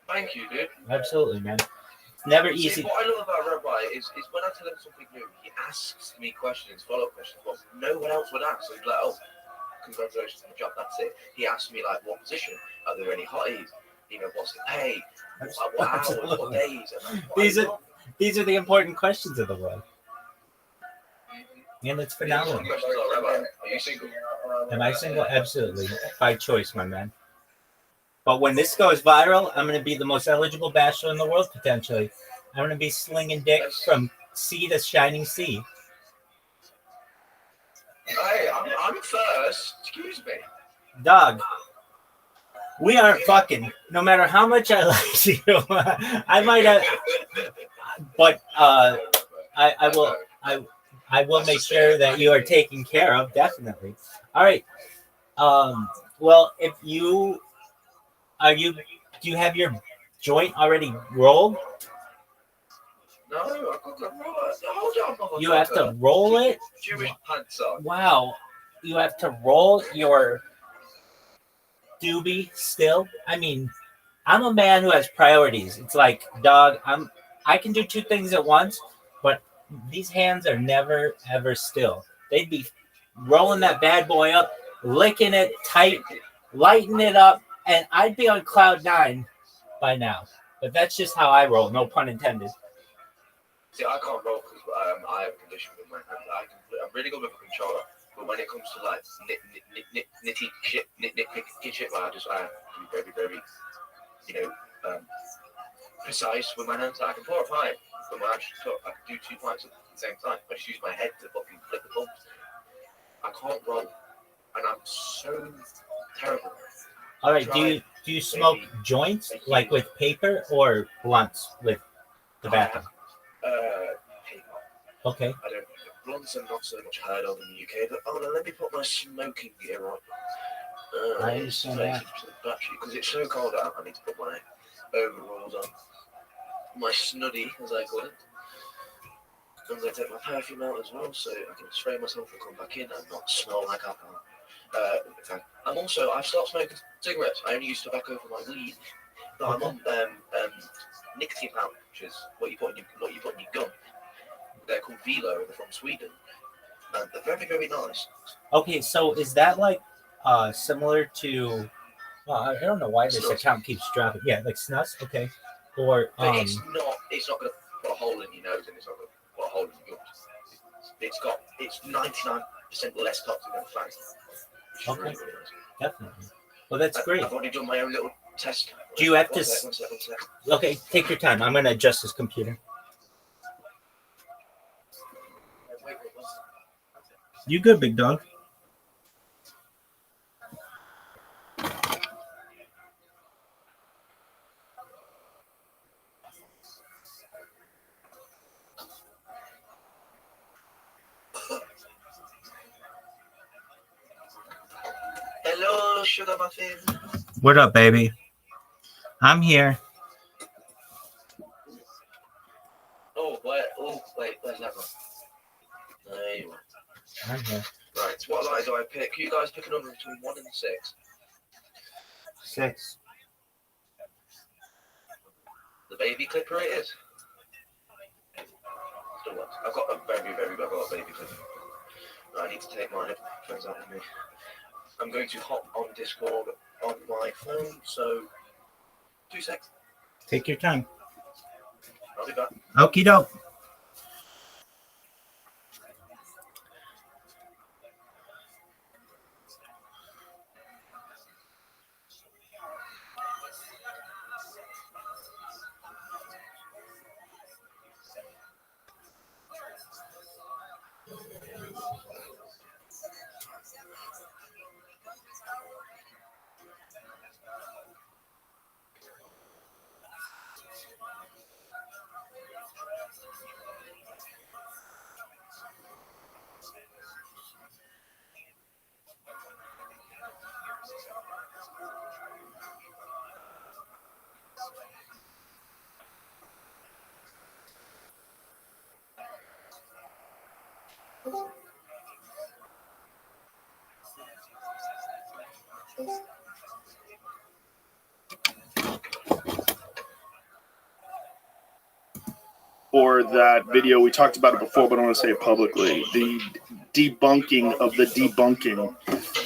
Thank you, dude. Absolutely, man. It's never See, easy. what I love about Rabbi is when I tell him something new, he asks me questions, follow-up questions. Well, no one else would ask. So he's like, oh, congratulations on the job, that's it. He asked me, like, what position? Are there any hotties? You know, what's the pay? Like, what hours? What days? And These are the important questions of the world. And it's phenomenal. Questions are, Rabbi, are you single? Am I single? Absolutely. By choice, my man. But when this goes viral, I'm going to be the most eligible bachelor in the world, potentially. I'm going to be slinging dick from sea to shining sea. Hey, I'm first. Excuse me. Dog, we aren't fucking. No matter how much I like you, I might have. But I will make sure that you are taken care of, definitely. All right. Well, if you do you have your joint already rolled? No, I've got the roll. Hold on, motherfucker. You have to roll it? Jewish pants on. Wow. You have to roll your doobie still? I mean, I'm a man who has priorities. It's like, dog, I can do two things at once, but these hands are never ever still. They'd be rolling that bad boy up, licking it tight, lighting it up, and I'd be on cloud 9 by now. But that's just how I roll, no pun intended. See, I can't roll because I have a condition with my hand. I'm really good with a controller, but when it comes to like nitty shit, nitpicky shit, I have to be very, very, precise with my hands. I can pour a pint, but when I can do 2 pints at the same time. I just use my head to fucking flip the pumps. I can't roll, and I'm so terrible. All right, do you smoke joints like with paper or blunts with tobacco? Paper. Okay. I don't. Blunts are not so much heard of in the UK, but let me put my smoking gear on. I understand that. Because it's so cold out, I need to put my overalls on. My snuddy, as I call it. I'm going to take my perfume out as well, so I can spray myself and come back in and not smell like alcohol. I've started smoking cigarettes. I only use tobacco for my weed. But I'm on nicotine pouches, what you put in your gum. They're called Velo, they're from Sweden. And they're very, very nice. Okay, so is that like similar to I don't know why this account keeps dropping. Yeah, like snus, okay. Or but it's not gonna put a hole in your nose and it's not gonna put a hole in your gums. It's 99% less toxic than fag. Okay. Really, really nice. Definitely. Well, that's great. I've already done my own little test. Do you have to? One sec. Okay, take your time. I'm gonna adjust this computer. You good, big dog? Hello, sugar muffin. What up, baby? I'm here. Wait, where's that one? There you are. I'm here. Right, what light do I pick? You guys pick a number between 1 and 6. 6. The baby clipper it is. Still works. I've got a very, very baby clipper. I need to take my headphones out with me. I'm going to hop on Discord on my phone, so 2 seconds. Take your time. I'll do that. Okie doke. Or that video, we talked about it before, but I want to say it publicly, the debunking of the debunking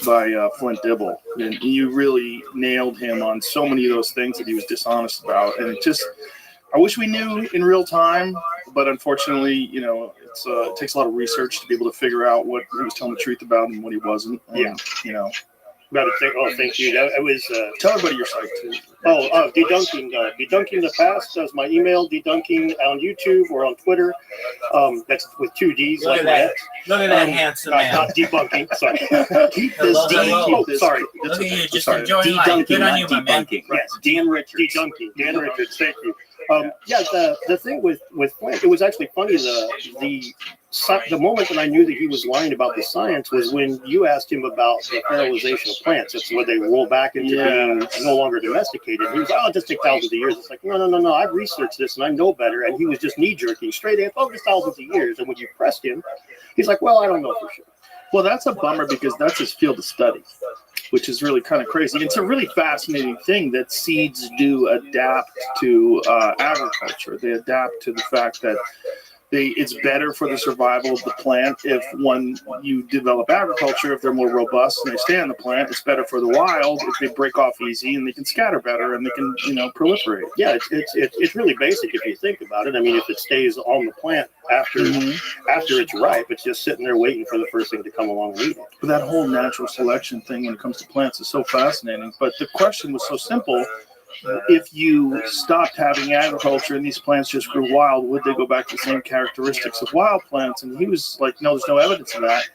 by Flint Dibble. And you really nailed him on so many of those things that he was dishonest about. And it just, I wish we knew in real time, but unfortunately, you know, it takes a lot of research to be able to figure out what he was telling the truth about and what he wasn't. And, Yeah. You know. Thank you. That was Tell everybody your site, too. debunking the past. That's my email. Debunking on YouTube or on Twitter. That's with 2 Ds. Look at that. Look at that handsome man. Not debunking. Sorry. Keep this. Hello. Keep this. Sorry. Look at you, just Sorry. enjoying life. Good on you, my man. Yes, Dan Richards. Dan Richards. Thank you. The thing with Flint, it was actually funny. The moment that I knew that he was lying about the science was when you asked him about the fertilization of plants. It's when they roll back into being no longer domesticated. He was, it just take thousands of years. It's like, no. I've researched this and I know better. And he was just knee jerking straight in. Just thousands of years. And when you pressed him, he's like, well, I don't know for sure. Well, that's a bummer because that's his field of study, which is really kind of crazy. It's a really fascinating thing that seeds do adapt to agriculture. They adapt to the fact that it's better for the survival of the plant if when you develop agriculture, if they're more robust and they stay on the plant, it's better for the wild if they break off easy and they can scatter better and they can, proliferate. Yeah, it's really basic if you think about it. I mean, if it stays on the plant after it's ripe, it's just sitting there waiting for the first thing to come along and eat it. But that whole natural selection thing when it comes to plants is so fascinating. But the question was so simple. If you stopped having agriculture and these plants just grew wild, would they go back to the same characteristics of wild plants? And he was like, no, there's no evidence of that.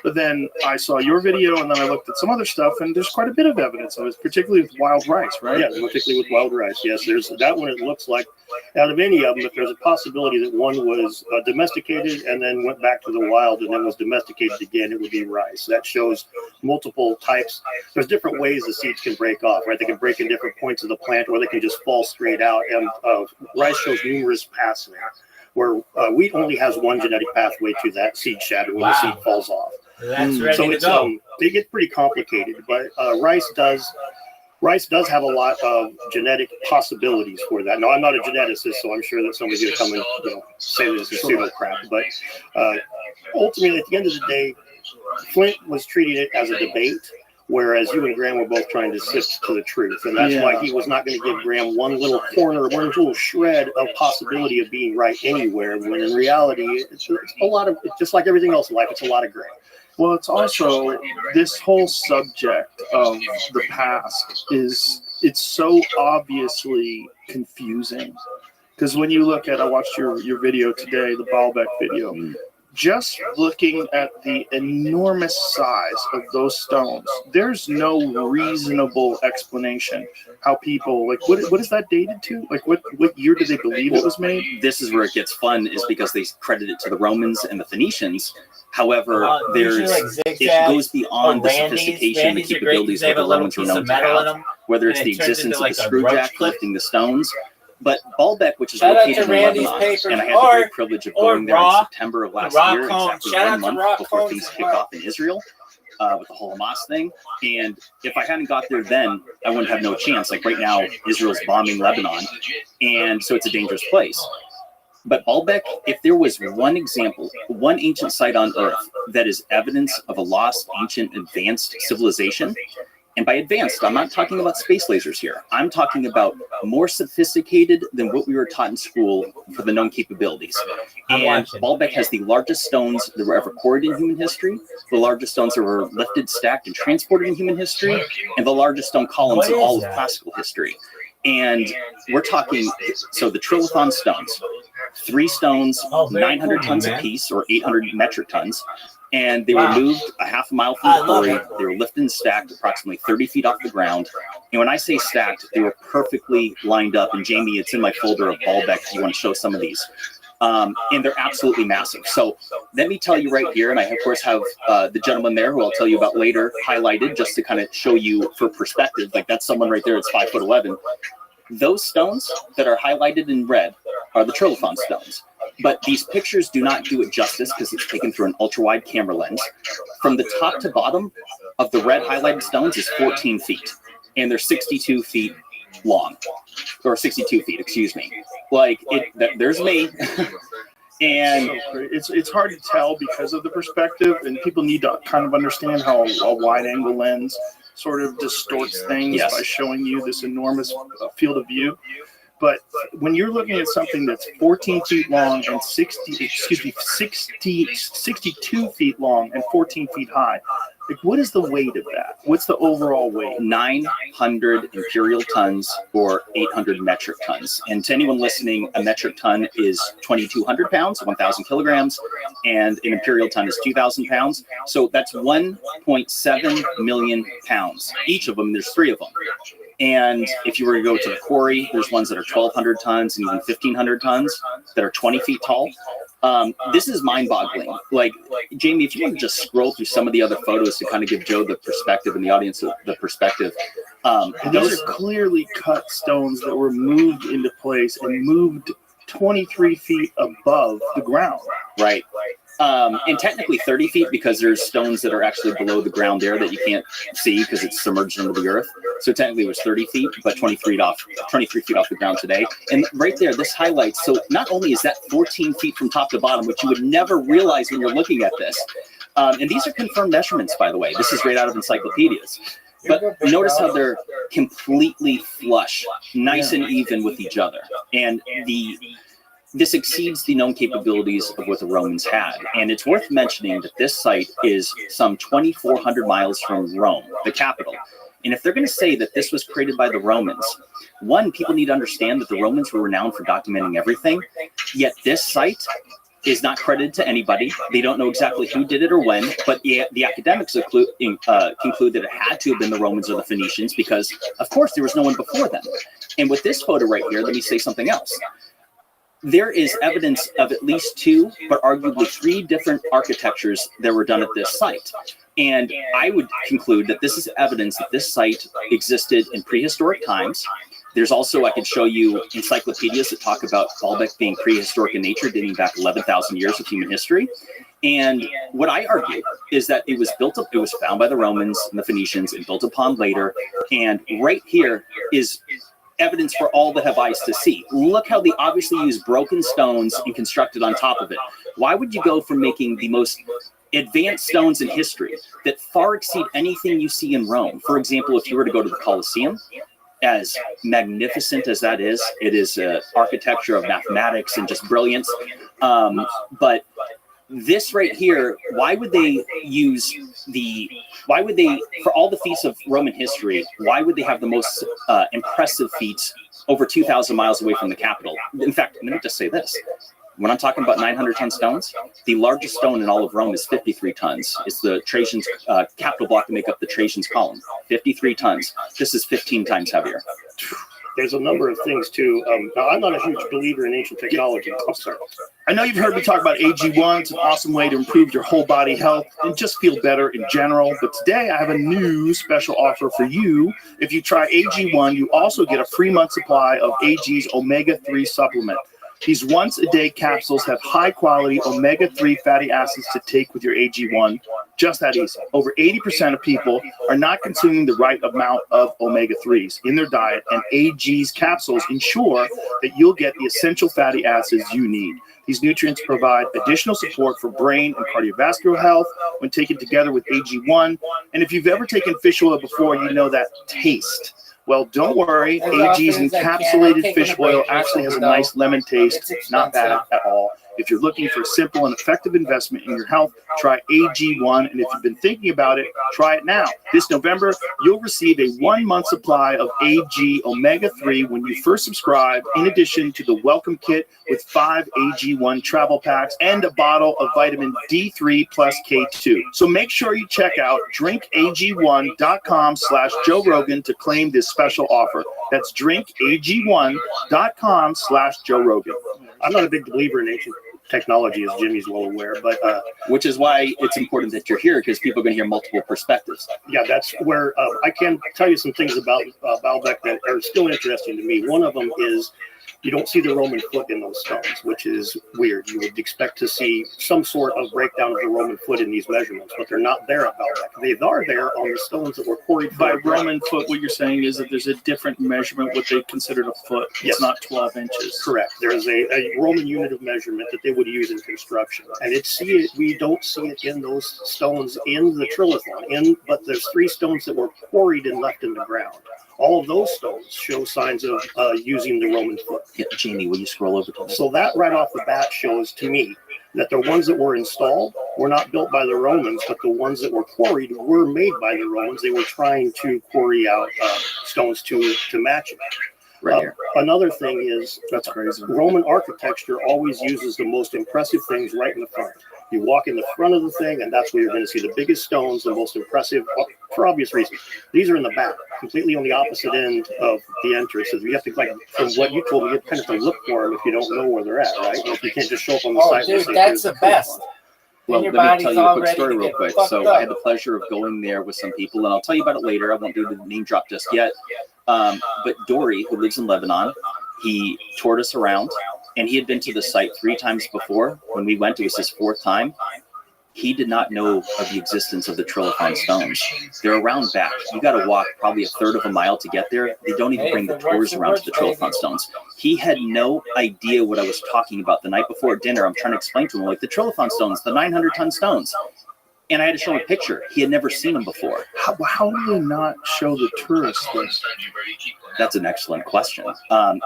But then I saw your video and then I looked at some other stuff and there's quite a bit of evidence of it, particularly with wild rice, right? Yeah, particularly with wild rice. Yes, there's that one. It looks like out of any of them, if there's a possibility that one was domesticated and then went back to the wild and then was domesticated again, it would be rice. That shows multiple types. There's different ways the seeds can break off, right? They can break in different points of the plant or they can just fall straight out. And rice shows numerous paths there, where wheat only has one genetic pathway to that seed shatter when the seed falls off. That's ready So to it's go. they get pretty complicated, but rice does have a lot of genetic possibilities for that. Now, I'm not a geneticist, so I'm sure that somebody's going to come and say this is pseudo crap. But ultimately, at the end of the day, Flint was treating it as a debate, whereas you and Graham were both trying to sift to the truth. And that's why he was not going to give Graham one little corner, one little shred of possibility of being right anywhere, when in reality, it's a lot of, just like everything else in life, it's a lot of gray. Well, it's also this whole subject of the past it's so obviously confusing. Because when you look at, I watched your video today, the Baalbek video, just looking at the enormous size of those stones, there's no reasonable explanation how people, like, what is that dated to? Like, what year do they believe it was made? This is where it gets fun, is because they credit it to the Romans and the Phoenicians. However, it goes beyond the sophistication, the capabilities of the Romans were known to have, whether it's the existence of the screwjack lifting the stones. But Baalbek, which is located in Lebanon, and I had the great privilege of going there in September of last year, exactly 1 month before things kicked off in Israel, with the whole Hamas thing. And if I hadn't got there then, I wouldn't have no chance. Like right now, Israel's bombing Lebanon, and so it's a dangerous place. But Baalbek, if there was one example, one ancient site on Earth that is evidence of a lost, ancient, advanced civilization, And by advanced, I'm not talking about space lasers here. I'm talking about more sophisticated than what we were taught in school for the known capabilities. And Baalbek has the largest stones that were ever quarried in human history, the largest stones that were lifted, stacked, and transported in human history, and the largest stone columns in all of classical history. And we're talking, so the trilithon stones, 3 stones, 900 tons apiece, or 800 metric tons. And they were moved a half a mile from the quarry. They were lifted and stacked approximately 30 feet off the ground. And when I say stacked, they were perfectly lined up. And Jamie, it's in my folder of Baalbek if you want to show some of these. And they're absolutely massive. So let me tell you right here, and I of course have the gentleman there who I'll tell you about later highlighted just to kind of show you for perspective. Like that's someone right there, it's 5'11". Those stones that are highlighted in red are the trilithon stones. But these pictures do not do it justice because it's taken through an ultra-wide camera lens. From the top to bottom of the red highlighted stones is 14 feet, and they're 62 feet long, or 62 feet, excuse me. Like, there's me. And it's hard to tell because of the perspective, and people need to kind of understand how a wide-angle lens sort of distorts things by showing you this enormous field of view. But when you're looking at something that's 14 feet long and 62 feet long and 14 feet high, like what is the weight of that? What's the overall weight? 900 imperial tons or 800 metric tons. And to anyone listening, a metric ton is 2,200 pounds, 1,000 kilograms, and an imperial ton is 2,000 pounds. So that's 1.7 million pounds. Each of them, there's 3 of them. And if you were to go to the quarry, there's ones that are 1,200 tons and even 1,500 tons that are 20 feet tall. This is mind-boggling. Like, Jamie, if you want to just scroll through some of the other photos to kind of give Joe the perspective and the audience the perspective. Those are clearly cut stones that were moved into place and moved 23 feet above the ground. Right. And technically 30 feet because there's stones that are actually below the ground there that you can't see because it's submerged under the earth. So technically it was 30 feet, but 23 feet off the ground today. And right there, this highlights, so not only is that 14 feet from top to bottom, which you would never realize when you're looking at this. And these are confirmed measurements, by the way. This is right out of encyclopedias. But notice how they're completely flush, nice and even with each other. And this exceeds the known capabilities of what the Romans had. And it's worth mentioning that this site is some 2,400 miles from Rome, the capital. And if they're going to say that this was created by the Romans, one, people need to understand that the Romans were renowned for documenting everything, yet this site is not credited to anybody. They don't know exactly who did it or when, but the academics conclude that it had to have been the Romans or the Phoenicians because, of course, there was no one before them. And with this photo right here, let me say something else. There is evidence of at least 2, but arguably 3 different architectures that were done at this site. And I would conclude that this is evidence that this site existed in prehistoric times. There's also, I could show you encyclopedias that talk about Baalbek being prehistoric in nature, dating back 11,000 years of human history. And what I argue is that it was built up, it was found by the Romans and the Phoenicians and built upon later. And right here is evidence for all that have eyes to see. Look how they obviously use broken stones and constructed on top of it. Why would you go from making the most advanced stones in history that far exceed anything you see in Rome? For example, if you were to go to the Colosseum, as magnificent as that is, it is an architecture of mathematics and just brilliance. But this right here, why would they for all the feats of Roman history, why would they have the most impressive feats over 2,000 miles away from the capital? In fact, let me just say this. When I'm talking about 900-ton stones, the largest stone in all of Rome is 53 tons. It's the Trajan's capital block to make up the Trajan's column. 53 tons. This is 15 times heavier. There's a number of things, too. Now, I'm not a huge believer in ancient technology. I'm sorry. I know you've heard me talk about AG1. It's an awesome way to improve your whole body health and just feel better in general. But today, I have a new special offer for you. If you try AG1, you also get a free month supply of AG's omega-3 supplement. These once-a-day capsules have high-quality omega-3 fatty acids to take with your AG1. Just that easy. Over 80% of people are not consuming the right amount of omega-3s in their diet, and AG's capsules ensure that you'll get the essential fatty acids you need. These nutrients provide additional support for brain and cardiovascular health when taken together with AG1. And if you've ever taken fish oil before, you know that taste. Well, don't worry. AG's encapsulated fish oil actually has a nice lemon taste. Not bad at all. If you're looking for a simple and effective investment in your health, try AG1. And if you've been thinking about it, try it now. This November, you'll receive a 1-month supply of AG Omega-3 when you first subscribe, in addition to the welcome kit with 5 AG1 travel packs and a bottle of vitamin D3 plus K2. So make sure you check out drinkag1.com/Joe Rogan to claim this special offer. That's drinkag1.com/Joe Rogan. I'm not a big believer in ancient technology, as Jimmy's well aware, but which is why it's important that you're here, because people are going to hear multiple perspectives. Yeah, that's where I can tell you some things about Baalbek that are still interesting to me. One of them is you don't see the Roman foot in those stones, which is weird. You would expect to see some sort of breakdown of the Roman foot in these measurements, but they're not there at Baalbek. They are there on the stones that were quarried. By Roman foot, what you're saying is that there's a different measurement, what they considered a foot. It's Yes. not 12 inches. Correct. There's a Roman unit of measurement that they would use in construction, and we don't see it in those stones in the trilithon. But there's 3 stones that were quarried and left in the ground. All of those stones show signs of using the Roman foot. Yeah, Jamie, will you scroll over to me? So that right off the bat shows to me that the ones that were installed were not built by the Romans, but the ones that were quarried were made by the Romans. They were trying to quarry out stones to match it. Right here. Another thing is That's crazy. Roman architecture always uses the most impressive things right in the front. You walk in the front of the thing, and that's where you're going to see the biggest stones, the most impressive, for obvious reasons. These are in the back, completely on the opposite end of the entrance. So you have to, like, from what you told me, you kind of have to look for them if you don't know where they're at, right? Like, you can't just show up on the site. Dude, that's the best. Well, your let me tell body's you a all quick ready story to real get quick. fucked So up. I had the pleasure of going there with some people, and I'll tell you about it later. I won't do the name drop just yet. But Dory, who lives in Lebanon, he toured us around, and he had been to the site 3 times before. When we went, it was his 4th time. He did not know of the existence of the trilithon stones. They're around back. You got to walk probably a third of a mile to get there. They don't even bring the tours around to the trilithon stones. He had no idea what I was talking about. The night before dinner, I'm trying to explain to him, like, the trilithon stones, the 900-ton stones. And I had to show him a picture. He had never seen them before. How do they not show the tourists this? That's an excellent question. Now,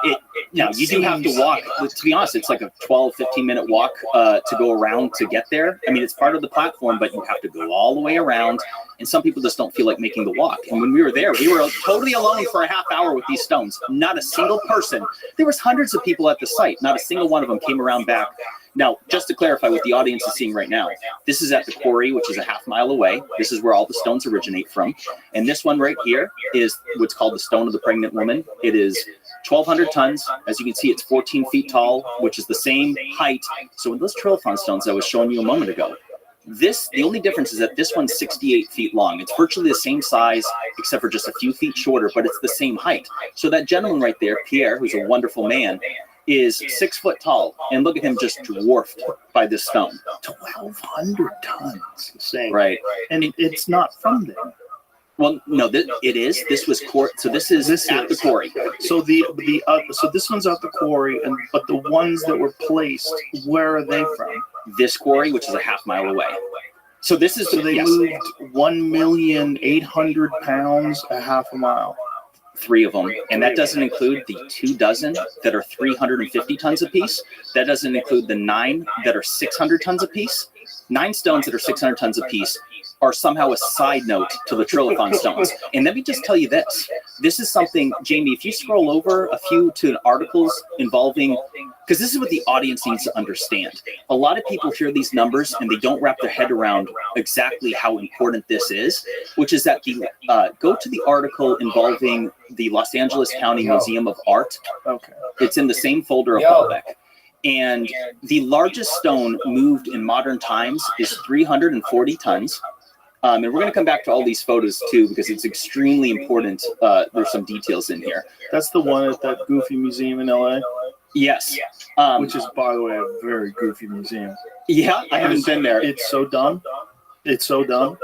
you do have to walk. To be honest, it's like a 12, 15-minute walk to go around to get there. I mean, it's part of the platform, but you have to go all the way around. And some people just don't feel like making the walk. And when we were there, we were totally alone for a half hour with these stones. Not a single person. There was hundreds of people at the site. Not a single one of them came around back. Now, just to clarify what the audience is seeing right now, this is at the quarry, which is a half mile away. This is where all the stones originate from. And this one right here is what's called the Stone of the Pregnant Woman. It is 1,200 tons. As you can see, it's 14 feet tall, which is the same height. So with those trilithon stones I was showing you a moment ago, the only difference is that this one's 68 feet long. It's virtually the same size, except for just a few feet shorter, but it's the same height. So that gentleman right there, Pierre, who's a wonderful man, is 6 foot tall, and look at him just dwarfed by this stone. 1,200 tons. Insane. Right. And it's not from there. Well, no, it is. This was so this is at the quarry. So so this one's at the quarry, but the ones that were placed, where are they from? This quarry, which is a half mile away. So this is they moved 1,800,000 pounds a half a mile. 3 of them, and that doesn't include the 2 dozen that are 350 tons apiece. That doesn't include the 9 that are 600 tons apiece. 9 stones that are 600 tons apiece are somehow a side note to the trilithon stones. And let me just tell you this. This is something, Jamie, if you scroll over a few to articles involving, because this is what the audience needs to understand. A lot of people hear these numbers and they don't wrap their head around exactly how important this is, which is that go to the article involving the Los Angeles County Museum of Art. Okay. It's in the same folder of Baalbek. And the largest stone moved in modern times is 340 tons. And we're going to come back to all these photos too, because it's extremely important. There's some details in here. That's the one at that goofy museum in LA. Yes. Which is, by the way, a very goofy museum. Yeah, I haven't been there. It's so dumb. It's so dumb.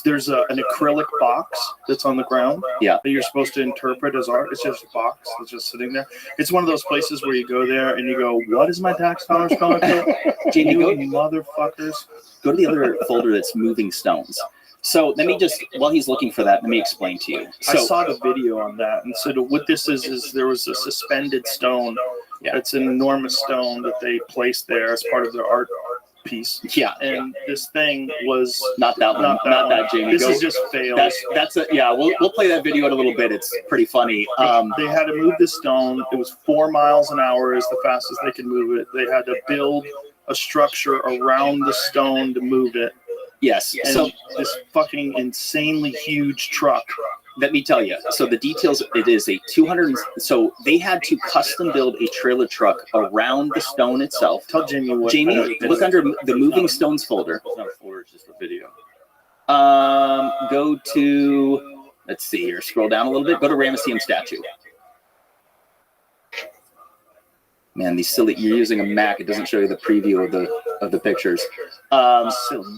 There's an acrylic box that's on the ground. Yeah. That you're supposed to interpret as art. It's just a box that's just sitting there. It's one of those places where you go there and you go, "What is my tax dollars going to?" Jamie, you go motherfuckers. Go to the other folder that's moving stones. So let me just, while he's looking for that, let me explain to you. So, I saw the video on that, and so what this is there was a suspended stone. Yeah. It's an enormous stone that they placed there as part of their art piece. Yeah. And this thing was not that one, not that Jamie. This is just failed. That's a, yeah. We'll play that video in a little bit. It's pretty funny. They had to move this stone. It was 4 miles an hour is the fastest they could move it. They had to build a structure around the stone to move it. Yes. And so this fucking insanely huge truck. Let me tell you. So the details, it is a 200. So they had to custom build a trailer truck around the stone itself. Tell Jamie what. Jamie, look under the moving stones folder. It's not a folder, it's just a video. Go to, let's see here. Scroll down a little bit. Go to Ramesseum statue. Man, these silly. You're using a Mac. It doesn't show you the preview of the pictures.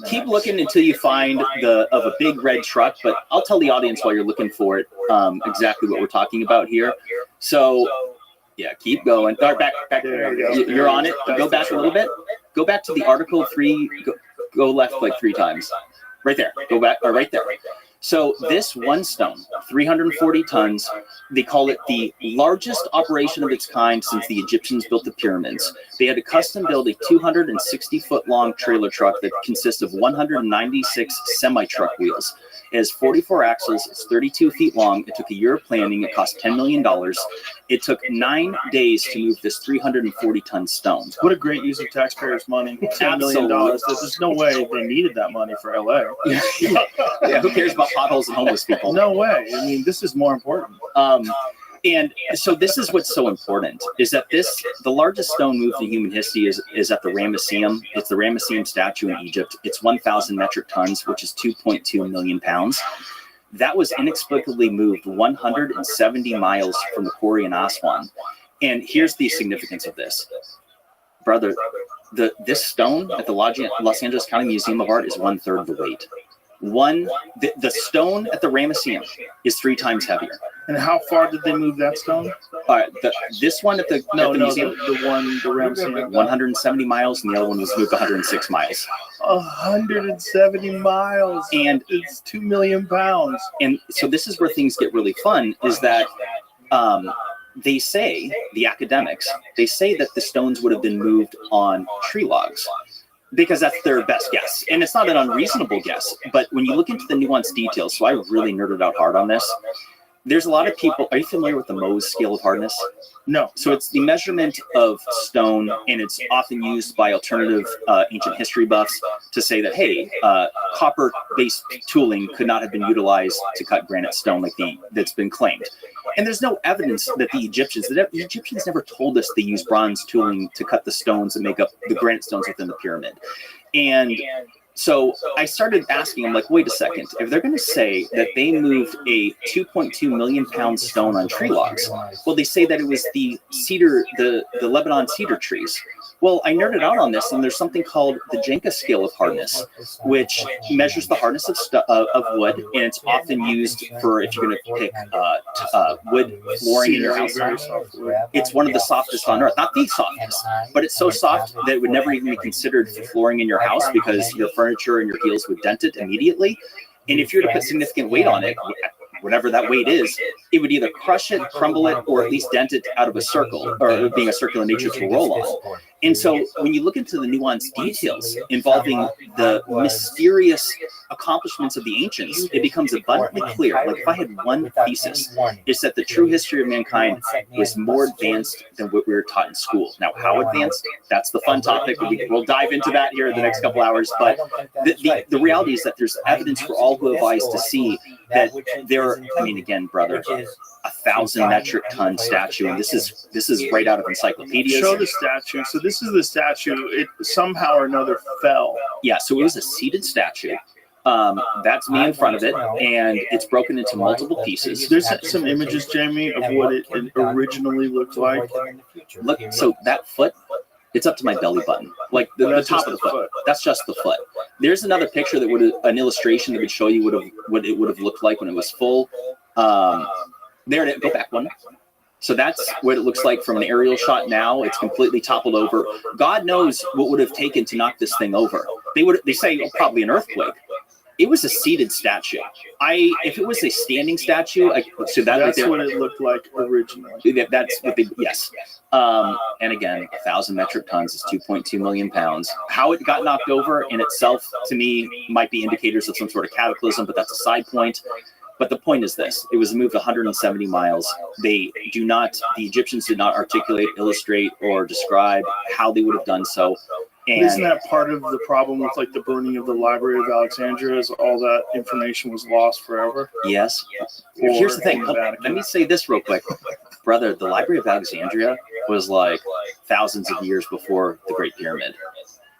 Keep looking until you find a big red truck. But I'll tell the audience while you're looking for it exactly what we're talking about here. So yeah, keep going. All right, back. You're on it. Go back a little bit. Go back to the article 3. Go left like 3 times. Right there. Go back. Or right there. So this one stone, 340 tons, they call it the largest operation of its kind since the Egyptians built the pyramids. They had to custom build a 260-foot long trailer truck that consists of 196 semi-truck wheels. It has 44 axles, it's 32 feet long. It took a year of planning. It cost $10 million. It took 9 days to move this 340-ton stone. What a great use of taxpayers' money. $10 million. There's no way they needed that money for LA. Yeah, who cares about potholes and homeless people? No way. I mean, this is more important. And so this is what's so important, is that the largest stone moved in human history is at the Ramesseum. It's the Ramesseum statue in Egypt. It's 1,000 metric tons, which is 2.2 million pounds. That was inexplicably moved 170 miles from the quarry in Aswan. And here's the significance of this. Brother, this stone at the Los Angeles County Museum of Art is 1/3 the weight. The stone at the Ramesseum is 3 times heavier. And how far did they move that stone? All right, this one at the museum, the Ramesseum, 170 miles, and the other one was moved 106 miles. 170 miles, and it's 2 million pounds. And so this is where things get really fun. Is that they say, the academics, they say that the stones would have been moved on tree logs, because that's their best guess. And it's not an unreasonable guess, but when you look into the nuanced details, so I really nerded out hard on this. There's a lot of people, are you familiar with the Mohs scale of hardness? No. So it's the measurement of stone, and it's often used by alternative ancient history buffs to say that, hey, copper-based tooling could not have been utilized to cut granite stone that's been claimed. And there's no evidence that the Egyptians never told us they used bronze tooling to cut the stones and make up the granite stones within the pyramid. And so I started asking, I'm like, wait a second, if they're going to say that they moved a 2.2 million pound stone on tree logs, well, they say that it was the cedar, the Lebanon cedar trees. Well, I nerded out on this, and there's something called the Jenka scale of hardness, which measures the hardness of wood, and it's often used for if you're going to pick wood flooring in your house. It's one of the softest on earth, not the softest, but it's so soft that it would never even be considered for flooring in your house because your furniture and your heels would dent it immediately. And if you were to put significant weight on it, whatever that weight is, it would either crush it, crumble it, or at least dent it out of a circle, or being a circular nature to roll on. And so when you look into the nuanced details involving the mysterious accomplishments of the ancients, it becomes abundantly clear. Like if I had one thesis, it's that the true history of mankind was more advanced than what we were taught in school. Now, how advanced? That's the fun topic. We'll dive into that here in the next couple hours. But the reality is that there's evidence for all who have eyes to see that there, I mean, again, brother, 1,000 metric ton statue, and this is right out of encyclopedias. Show the statue. So this is the statue. It somehow or another fell. Yeah, so it was a seated statue. That's me in front of it, and it's broken into multiple pieces. There's some images, Jamie, of what it originally looked like. Look, so that foot, it's up to my belly button, like the top of the foot. That's just the foot. There's another picture that would an illustration that would show you what it would have looked like when it was full. There it is. Go back one. So that's what it looks like from an aerial shot now. It's completely toppled over. God knows what would have taken to knock this thing over. They say probably an earthquake. It was a seated statue. If it was a standing statue, so that's what it looked like originally. That's what yes. And again, 1,000 metric tons is 2.2 million pounds. How it got knocked over in itself, to me, might be indicators of some sort of cataclysm, but that's a side point. But the point is this: it was moved 170 miles. The Egyptians did not articulate, illustrate, or describe how they would have done so. And isn't that part of the problem with like the burning of the Library of Alexandria? Is all that information was lost forever? Yes. Here's the thing. Let me say this real quick, brother. The Library of Alexandria was like thousands of years before the Great Pyramid.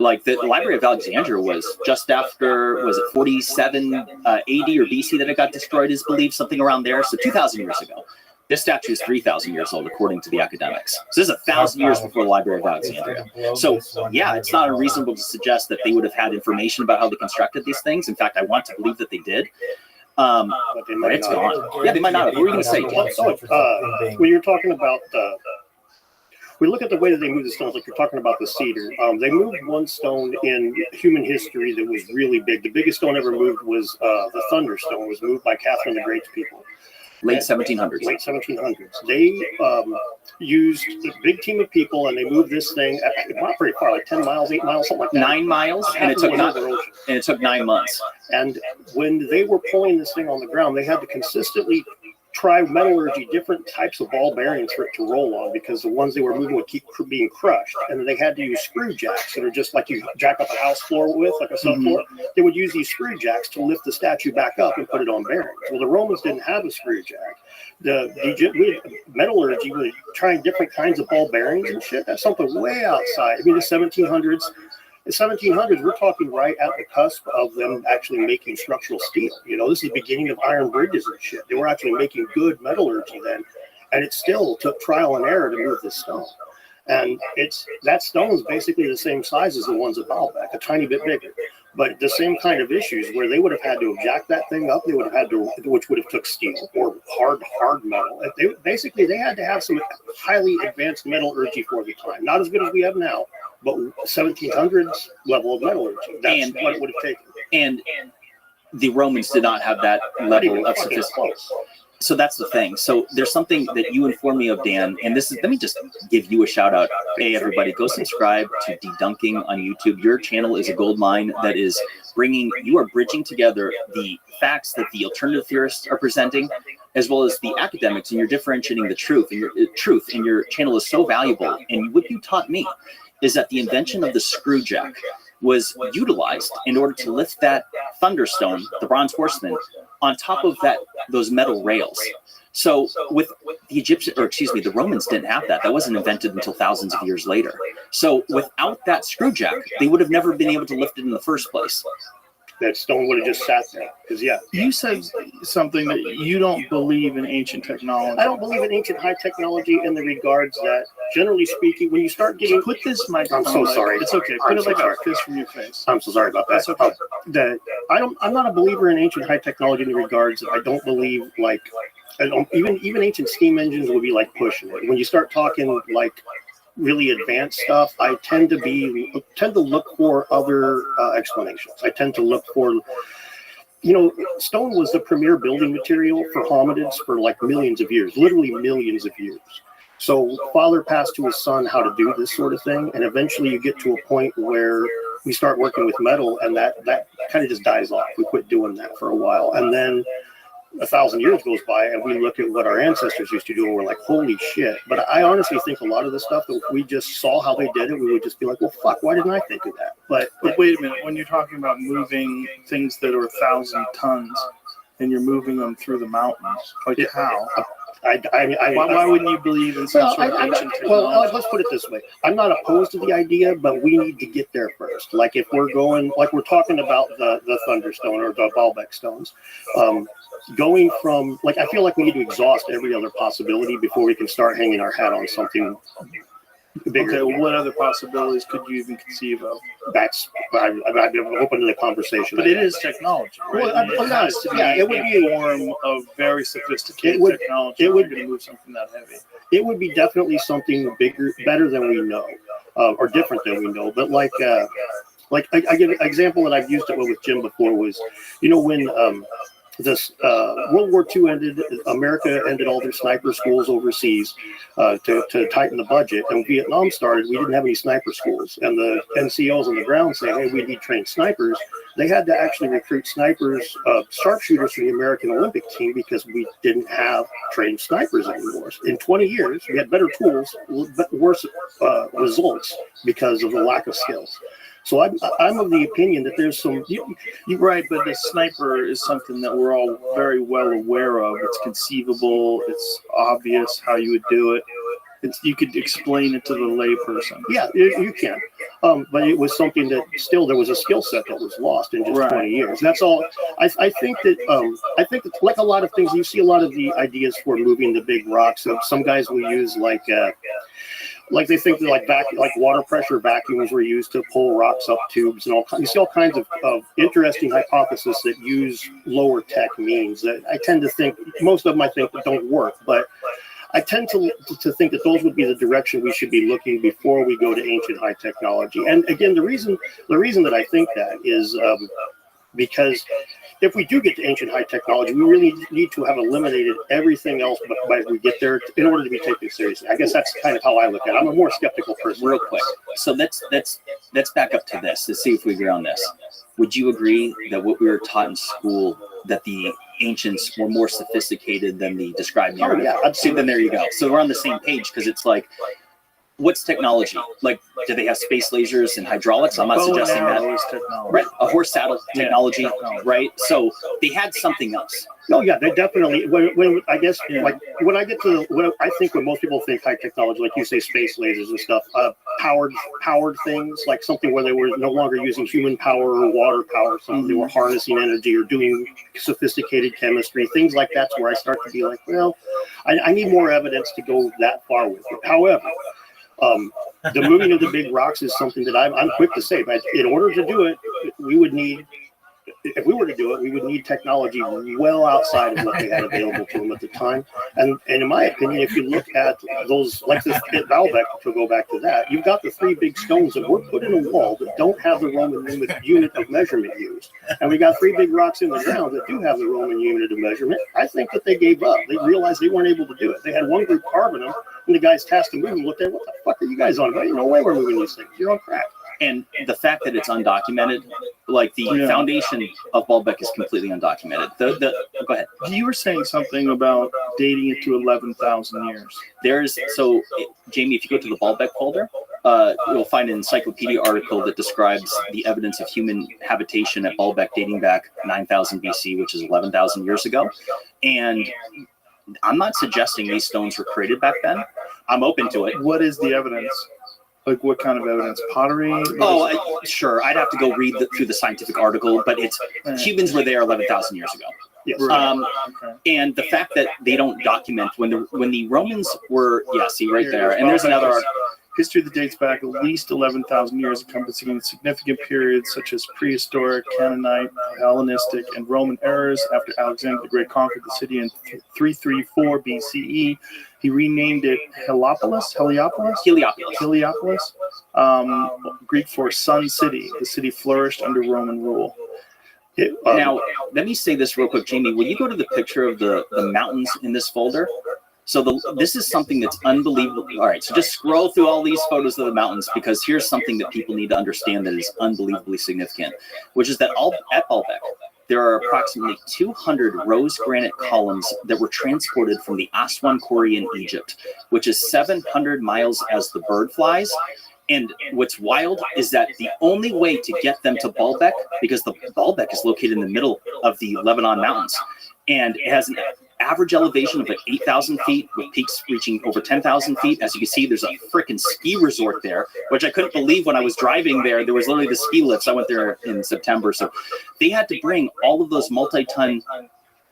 Like the Library of Alexandria was just after, was it 47 AD or BC that it got destroyed, is believed, something around there. So 2,000 years ago. This statue is 3,000 years old, according to the academics. So this is 1,000 years before the Library of Alexandria. So yeah, it's not unreasonable to suggest that they would have had information about how they constructed these things. In fact, I want to believe that they did. But it's gone. Yeah, they might not have. What were you going to say? When you're talking about we look at the way that they move the stones, like you're talking about the cedar. They moved one stone in human history that was really big. The biggest stone ever moved was the Thunderstone. It was moved by Catherine the Great's people. Late 1700s. Late 1700s. They used a big team of people, and they moved this thing not very far, like 10 miles, 8 miles, something like that. 9 miles, and it took 9 months. And when they were pulling this thing on the ground, they had to consistently try metallurgy, different types of ball bearings for it to roll on, because the ones they were moving would keep being crushed. And then they had to use screw jacks that are just like you jack up a house floor with, like a subfloor. They would use these screw jacks to lift the statue back up and put it on bearings. Well, the Romans didn't have a screw jack. Metallurgy, we trying different kinds of ball bearings and shit. That's something way outside. I mean, the 1700s. The 1700s, we're talking right at the cusp of them actually making structural steel. You know, this is the beginning of iron bridges and shit. They were actually making good metallurgy then, and it still took trial and error to move this stone. And that stone is basically the same size as the ones at Baalbek, a tiny bit bigger. But the same kind of issues where they would have had to have jacked that thing up, they would have had to, which would have took steel or hard metal. They had to have some highly advanced metallurgy for the time. Not as good as we have now, but 1700s level of metallurgy. That's what it would have taken. And the Romans did not have that level of sophistication. So that's the thing. So there's something that you informed me of, Dan, and this is, let me just give you a shout out. Hey, everybody, go subscribe to Dedunking on YouTube. Your channel is a gold mine that is you are bridging together the facts that the alternative theorists are presenting, as well as the academics, and you're differentiating the truth. And your channel is so valuable. And what you taught me is that the invention of the screw jack was utilized in order to lift that thunderstone, the bronze horseman, on top of those metal rails. So with the Romans didn't have that. That wasn't invented until thousands of years later. So without that screw jack, they would have never been able to lift it in the first place. That stone would have just sat there. Because you said something that you don't believe in ancient technology. I don't believe in ancient high technology in the regards that, generally speaking, when you start getting put this microphone. I'm so sorry. It's okay. Put it like a fist from your face. I'm so sorry about that. That's okay. I'm not a believer in ancient high technology in the regards that I don't believe even ancient steam engines would be like pushing it. When you start talking like really advanced stuff, I tend to look for other explanations. I tend to look for, stone was the premier building material for hominids for like millions of years, literally millions of years. So father passed to his son how to do this sort of thing, and eventually you get to a point where we start working with metal, and that kind of just dies off. We quit doing that for a while, and then 1,000 years goes by and we look at what our ancestors used to do and we're like, holy shit. But I honestly think a lot of the stuff, if we just saw how they did it, we would just be like, well, fuck, why didn't I think of that? But wait a minute, when you're talking about moving things that are 1,000 tons and you're moving them through the mountains, like how? Why wouldn't you believe in some sort of ancient technology? Well, let's put it this way. I'm not opposed to the idea, but we need to get there first. Like if we're going, like we're talking about the Thunderstone or the Baalbek stones, going from, like, I feel like we need to exhaust every other possibility before we can start hanging our hat on something bigger. Okay, what other possibilities could you even conceive of? I'm open to the conversation. But it is technology, right? Well, it has to be it would be a form of very sophisticated technology. It would be to move something that heavy. It would be definitely something bigger, better than we know, or different than we know. But like I give an example that I've used it with Jim before was, when this World War II ended, America ended all their sniper schools overseas to tighten the budget. And when Vietnam started, we didn't have any sniper schools. And the NCOs on the ground saying, hey, we need trained snipers. They had to actually recruit snipers, sharpshooters for the American Olympic team because we didn't have trained snipers anymore. In 20 years, we had better tools, but worse results because of the lack of skills. So I'm of the opinion that there's some. You're right, but the sniper is something that we're all very well aware of. It's conceivable. It's obvious how you would do it. You could explain it to the layperson. Yeah, you can. But it was something that still there was a skill set that was lost in just 20 years. That's all. I think that like a lot of things, you see a lot of the ideas for moving the big rocks. So some guys will use like they think that like water pressure vacuums were used to pull rocks up tubes and all kinds. You see all kinds of interesting hypotheses that use lower tech means that I tend to think most of them that don't work, but I tend to think that those would be the direction we should be looking before we go to ancient high technology. And again, the reason that I think that is because if we do get to ancient high technology, we really need to have eliminated everything else but we get there in order to be taken seriously. I guess that's kind of how I look at it. I'm a more skeptical person. Real quick. So let's back up to this to see if we agree on this. Would you agree that what we were taught in school, that the ancients were more sophisticated than the described narrative? Oh, yeah, absolutely. See, then there you go. So we're on the same page because it's like, what's technology? Like, do they have space lasers and hydraulics? I'm not suggesting that. Right, a horse saddle technology, right? So they had something else. Oh yeah, they definitely. When I guess like when I get to when I think when most people think high technology, like you say, space lasers and stuff, powered things, like something where they were no longer using human power or water power, something they were harnessing energy or doing sophisticated chemistry, things like that's where I start to be like, well, I need more evidence to go that far with it. However, the moving of the big rocks is something that I'm quick to say, but in order to do it, if we were to do it, we would need technology well outside of what they had available to them at the time. And in my opinion, if you look at those, like this at Baalbek, to go back to that, you've got the three big stones that were put in a wall that don't have the Roman unit of measurement used. And we got three big rocks in the ground that do have the Roman unit of measurement. I think that they gave up. They realized they weren't able to do it. They had one group carving them, and the guys tasked them and looked at, what the fuck are you guys on? Ain't no way we're moving these things. You're on crack. And the fact that it's undocumented, like the foundation of Baalbek is completely undocumented. Go ahead. You were saying something about dating it to 11,000 years. Jamie, if you go to the Baalbek folder, you'll find an encyclopedia article that describes the evidence of human habitation at Baalbek dating back 9,000 BC, which is 11,000 years ago. And I'm not suggesting these stones were created back then. I'm open to it. What is the evidence? Like what kind of evidence? Pottery? Sure. I'd have to go read through the scientific article, but it's humans were there 11,000 years ago. Yes. And the fact that they don't document when the Romans were, see right there. And there's another history that dates back at least 11,000 years, encompassing significant periods such as prehistoric, Canaanite, Hellenistic, and Roman eras. After Alexander the Great conquered the city in 334 BCE, he renamed it Heliopolis, Greek for Sun City. The city flourished under Roman rule. Now, let me say this real quick, Jamie. Will you go to the picture of the mountains in this folder? So this is something that's unbelievable. All right, so just scroll through all these photos of the mountains, because here's something that people need to understand that is unbelievably significant, which is that at Baalbek, there are approximately 200 rose granite columns that were transported from the Aswan Quarry in Egypt, which is 700 miles as the bird flies. And what's wild is that the only way to get them to Baalbek, because the Baalbek is located in the middle of the Lebanon mountains, and it has average elevation of like 8,000 feet with peaks reaching over 10,000 feet. As you can see, there's a freaking ski resort there, which I couldn't believe when I was driving there. There was literally the ski lifts. I went there in September. So they had to bring all of those multi-ton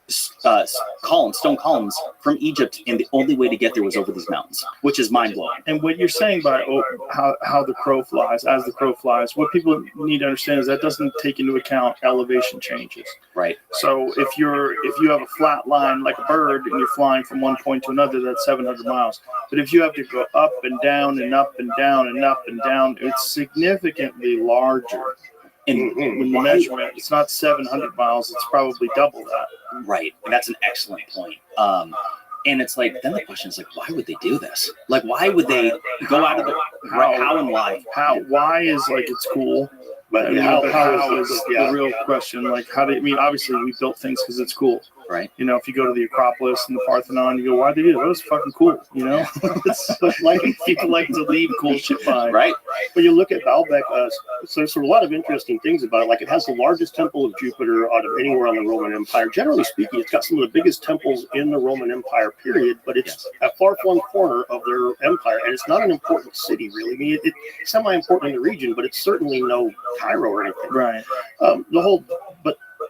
stone columns from Egypt, and the only way to get there was over these mountains, which is mind-blowing. And what you're saying by how the crow flies, as the crow flies, what people need to understand is that doesn't take into account elevation changes. Right. So if you have a flat line like a bird and you're flying from one point to another, that's 700 miles. But if you have to go up and down and up and down and up and down, it's significantly larger. And when you measure it, it's not 700 miles, it's probably double that. Right. And that's an excellent point. And it's like, then the question is like, why would they do this? Like, why would they go out of the, how and why? Why is like, it's cool. But how is the real question? Like, obviously we built things because it's cool. Right. You know, if you go to the Acropolis and the Parthenon, you go, why'd they do that? Well, it's fucking cool. You know, it's like people like to leave cool shit behind. Right. When you look at Baalbek, so there's a lot of interesting things about it. Like, it has the largest temple of Jupiter out of anywhere on the Roman Empire. Generally speaking, it's got some of the biggest temples in the Roman Empire, period. But it's a far-flung corner of their empire, and it's not an important city, really. I mean, it's semi-important in the region, but it's certainly no Cairo or anything. Right.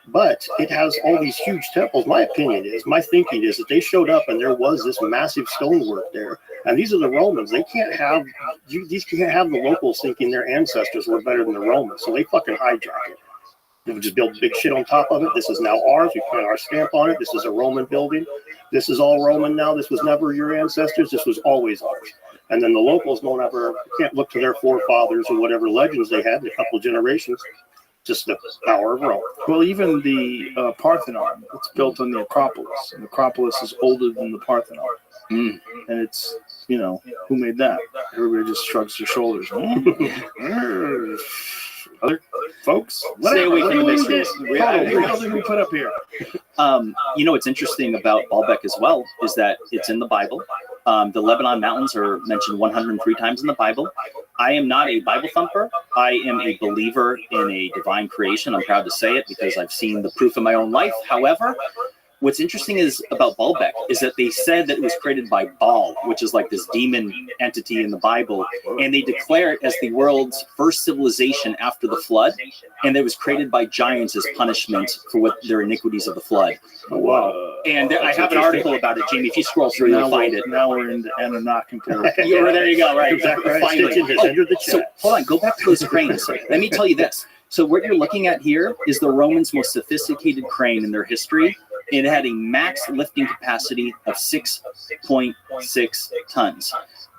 But it has all these huge temples. My thinking is that they showed up and there was this massive stonework there. And these are the Romans. These can't have the locals thinking their ancestors were better than the Romans. So they fucking hijack it. They would just build big shit on top of it. This is now ours. We put our stamp on it. This is a Roman building. This is all Roman now. This was never your ancestors. This was always ours. And then the locals can't look to their forefathers or whatever legends they had in a couple of generations. Just the power of Rome. Well, even the Parthenon, it's built on the Acropolis. And the Acropolis is older than the Parthenon. And it's, you know, who made that? Everybody just shrugs their shoulders. Other folks? Stay away from the mysteries. What else did we put up here? You know, what's interesting about Baalbek as well is that it's in the Bible. The Lebanon Mountains are mentioned 103 times in the Bible. I am not a Bible thumper. I am a believer in a divine creation. I'm proud to say it because I've seen the proof in my own life. However, what's interesting about Baalbek is that they said that it was created by Baal, which is like this demon entity in the Bible, and they declare it as the world's first civilization after the flood, and it was created by giants as punishment for their iniquities of the flood. Wow. And I have an article about it, Jamie. If you scroll through, you'll find it. Now we're into Anunnaki territory. There you go, right. Exactly right. Finally. So hold on, go back to those cranes. Let me tell you this. So what you're looking at here is the Romans' most sophisticated crane in their history. It had a max lifting capacity of 6.6 tons.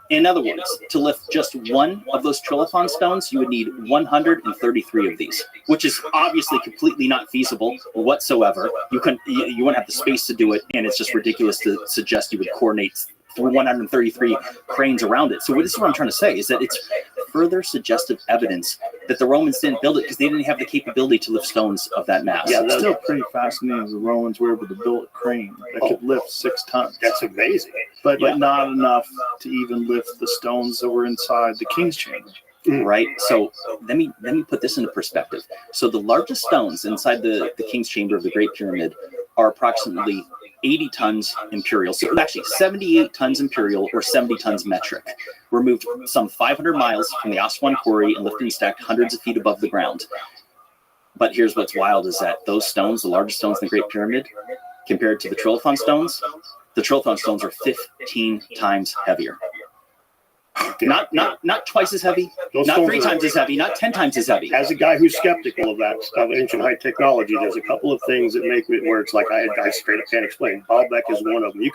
In other words, to lift just one of those trilithon stones, you would need 133 of these, which is obviously completely not feasible whatsoever. You wouldn't have the space to do it, and it's just ridiculous to suggest you would coordinate 133 cranes around it. So this is what I'm trying to say, is that it's further suggestive evidence that the Romans didn't build it because they didn't have the capability to lift stones of that mass. Yeah, it's still pretty fascinating. The Romans were able to build a crane that could lift 6 tons. That's amazing. But not enough to even lift the stones that were inside the king's chamber. Right. So let me put this into perspective. So the largest stones inside the king's chamber of the Great Pyramid are approximately 80 tons imperial. So actually 78 tons imperial or 70 tons metric. Were moved some 500 miles from the Aswan quarry and lifted and stacked hundreds of feet above the ground. But here's what's wild is that those stones, the largest stones in the Great Pyramid, compared to the trilithon stones are 15 times heavier. Not twice as heavy, not 3 times as heavy, not 10 times as heavy. As a guy who's skeptical of that stuff, ancient high technology, there's a couple of things that make it where it's like I straight up can't explain. Baalbek is one of them. You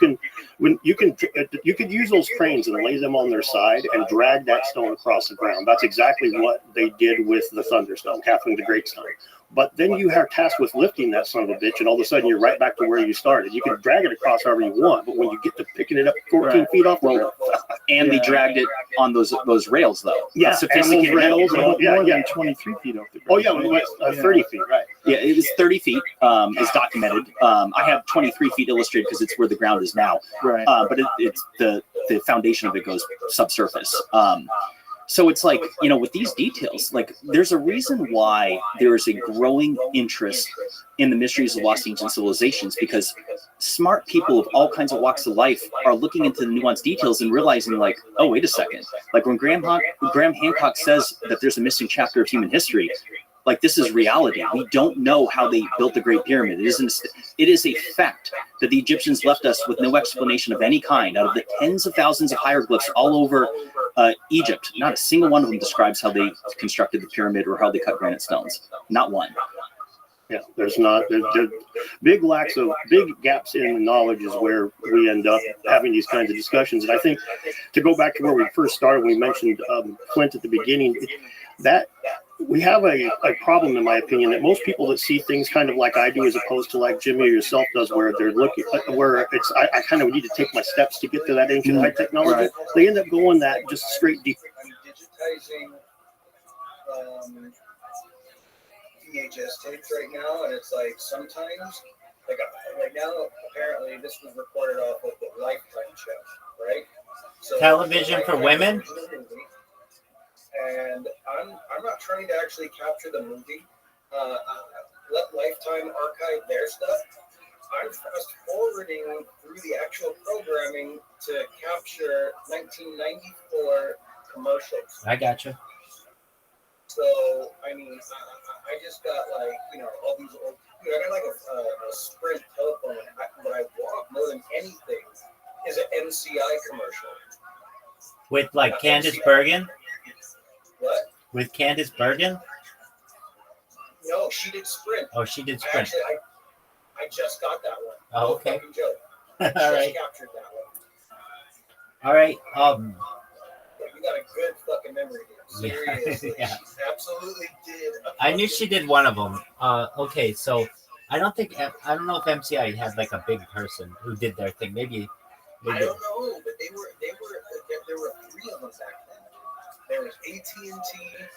could use those cranes and lay them on their side and drag that stone across the ground. That's exactly what they did with the Thunderstone, Catherine the Great stone. But then you are tasked with lifting that son of a bitch, and all of a sudden you're right back to where you started. You can drag it across however you want, but when you get to picking it up 14 feet off the ground, and they dragged it on those rails, though. Yeah, sophisticated rails. More than 23 feet off the ground. Oh, yeah, 30 feet, right. Yeah, it was 30 feet, is documented. I have 23 feet illustrated because it's where the ground is now. Right. But it's the foundation of it goes subsurface. So it's like, you know, with these details, like there's a reason why there is a growing interest in the mysteries of lost ancient civilizations, because smart people of all kinds of walks of life are looking into the nuanced details and realizing like, oh, wait a second. Like when Graham Hancock says that there's a missing chapter of human history, like this is reality. We don't know how they built the Great Pyramid. It is a fact that the Egyptians left us with no explanation of any kind. Out of the tens of thousands of hieroglyphs all over Egypt, not a single one of them describes how they constructed the pyramid or how they cut granite stones. Not one. Yeah, there's big gaps in the knowledge is where we end up having these kinds of discussions. And I think to go back to where we first started, we mentioned Flint at the beginning, that we have a problem, in my opinion, that most people that see things kind of like I do, as opposed to like Jimmy or yourself does, where they're looking, where it's, I kind of need to take my steps to get to that ancient high technology. Right. They end up going that just straight deep. I'm digitizing VHS tapes right now, and it's like sometimes, like right now, apparently this was recorded off of the Lifetime show, right? So television for women. And I'm not trying to actually capture the movie. Let Lifetime archive their stuff. I'm fast forwarding through the actual programming to capture 1994 commercials. I gotcha. So I mean, I just got like, you know, all these old. I got like a Sprint telephone. What I want more than anything is an MCI commercial with like Candice Bergen. What? With Candice Bergen? No, she did Sprint. Oh, she did Sprint. Actually, I just got that one. Oh, okay. No joke. All right. Captured that one. All right. You got a good fucking memory here. Seriously. Yeah. She absolutely did. I knew she did one of them. Okay, so I don't know if MCI had like a big person who did their thing. Maybe I don't know, but there were 3 of them back then. There was AT&T,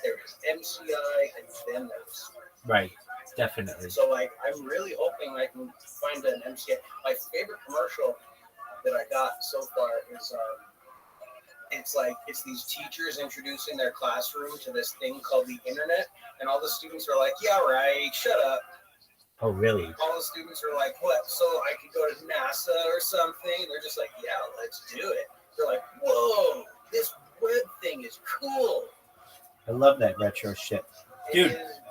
there was MCI, and then there was Sprint. Right, definitely. So, like, I'm really hoping I can find an MCI. My favorite commercial that I got so far is, it's these teachers introducing their classroom to this thing called the internet, and all the students are like, yeah, right, shut up. Oh, really? All the students are like, what? So I could go to NASA or something? And they're just like, yeah, let's do it. They're like, whoa, this web thing is cool. I love that retro shit. Dude. It is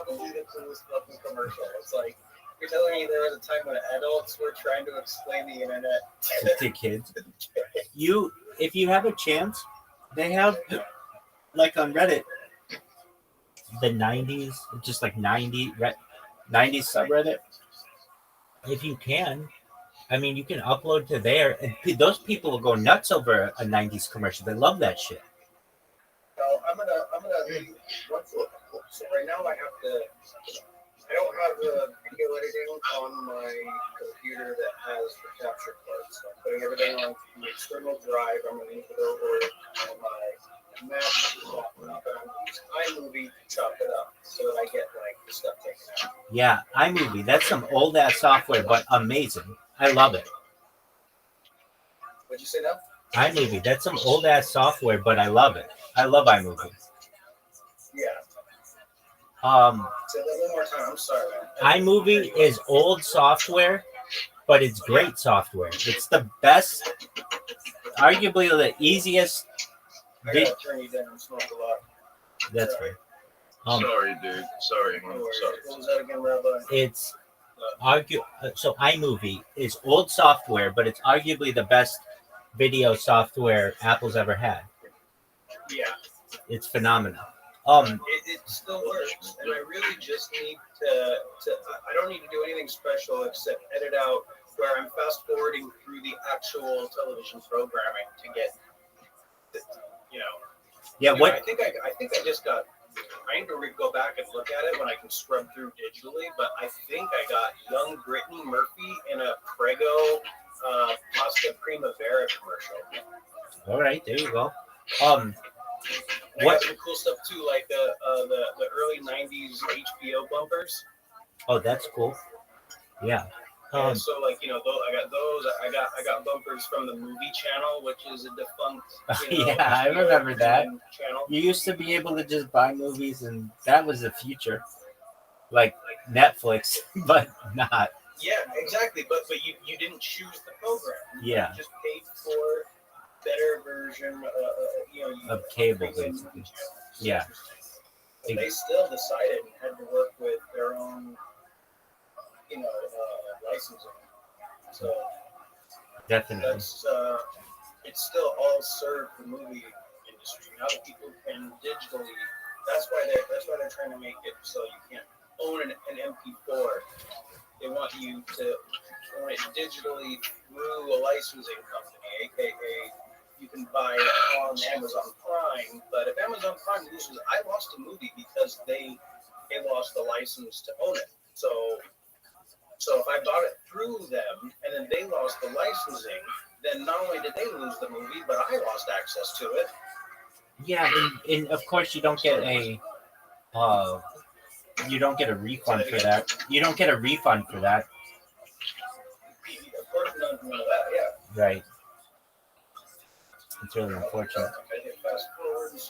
probably the coolest fucking commercial. It's like, you're telling me there was a time when adults were trying to explain the internet to kids. If you have a chance, they have, like on Reddit, the 90s, just like 90s subreddit. If you can, I mean, you can upload to there, and those people will go nuts over a 90s commercial. They love that shit. So I'm gonna leave so right now I don't have the video editing on my computer that has the capture cards. So I'm putting everything on the external drive. I'm gonna move it over on my Mac laptop, and I'm using iMovie to chop it up so that I get like the stuff taken out. Yeah, iMovie. That's some old ass software, but amazing. I love it. What'd you say now? iMovie. That's some old ass software, but I love it. I love iMovie. Yeah. Say that one more time. I'm sorry, man. iMovie is old software, but it's great software. It's the best, arguably the easiest. I gotta turn you down and smoke a lot. That's right. Sorry, dude. Sorry, man. Sorry. What was that again, Rabbi? It's so iMovie is old software, but it's arguably the best video software Apple's ever had. Yeah. It's phenomenal. It still works, and I really just need to. I don't need to do anything special except edit out where I'm fast forwarding through the actual television programming to get, Yeah. What? I think I just got. I need to go back and look at it when I can scrub through digitally, but I think I got young Brittany Murphy in a Prego Pasta Primavera commercial. All right, there you go. I got some cool stuff too, like the early '90s HBO bumpers. Oh, that's cool. Yeah. So like I got those. I got bumpers from the Movie Channel, which is a defunct. Yeah, I remember that. Channel. You used to be able to just buy movies, and that was the future, like Netflix, but not. Yeah, exactly. But you didn't choose the program. Yeah. You just paid for better version. Of cable, basically. Yeah. They still decided and had to work with their own, licensing. So Definitely. that's it's still all served the movie industry. Now that people can digitally, that's why they're trying to make it so you can't own an MP4. They want you to own it digitally through a licensing company, aka you can buy it on Amazon Prime. But if Amazon Prime loses, I lost a movie because they lost the license to own it. So if I bought it through them and then they lost the licensing, then not only did they lose the movie, but I lost access to it. Yeah, and of course you don't get a refund for that. You don't get a refund for that. Of course, none of that. Yeah. Right. It's really unfortunate. I hit fast forward and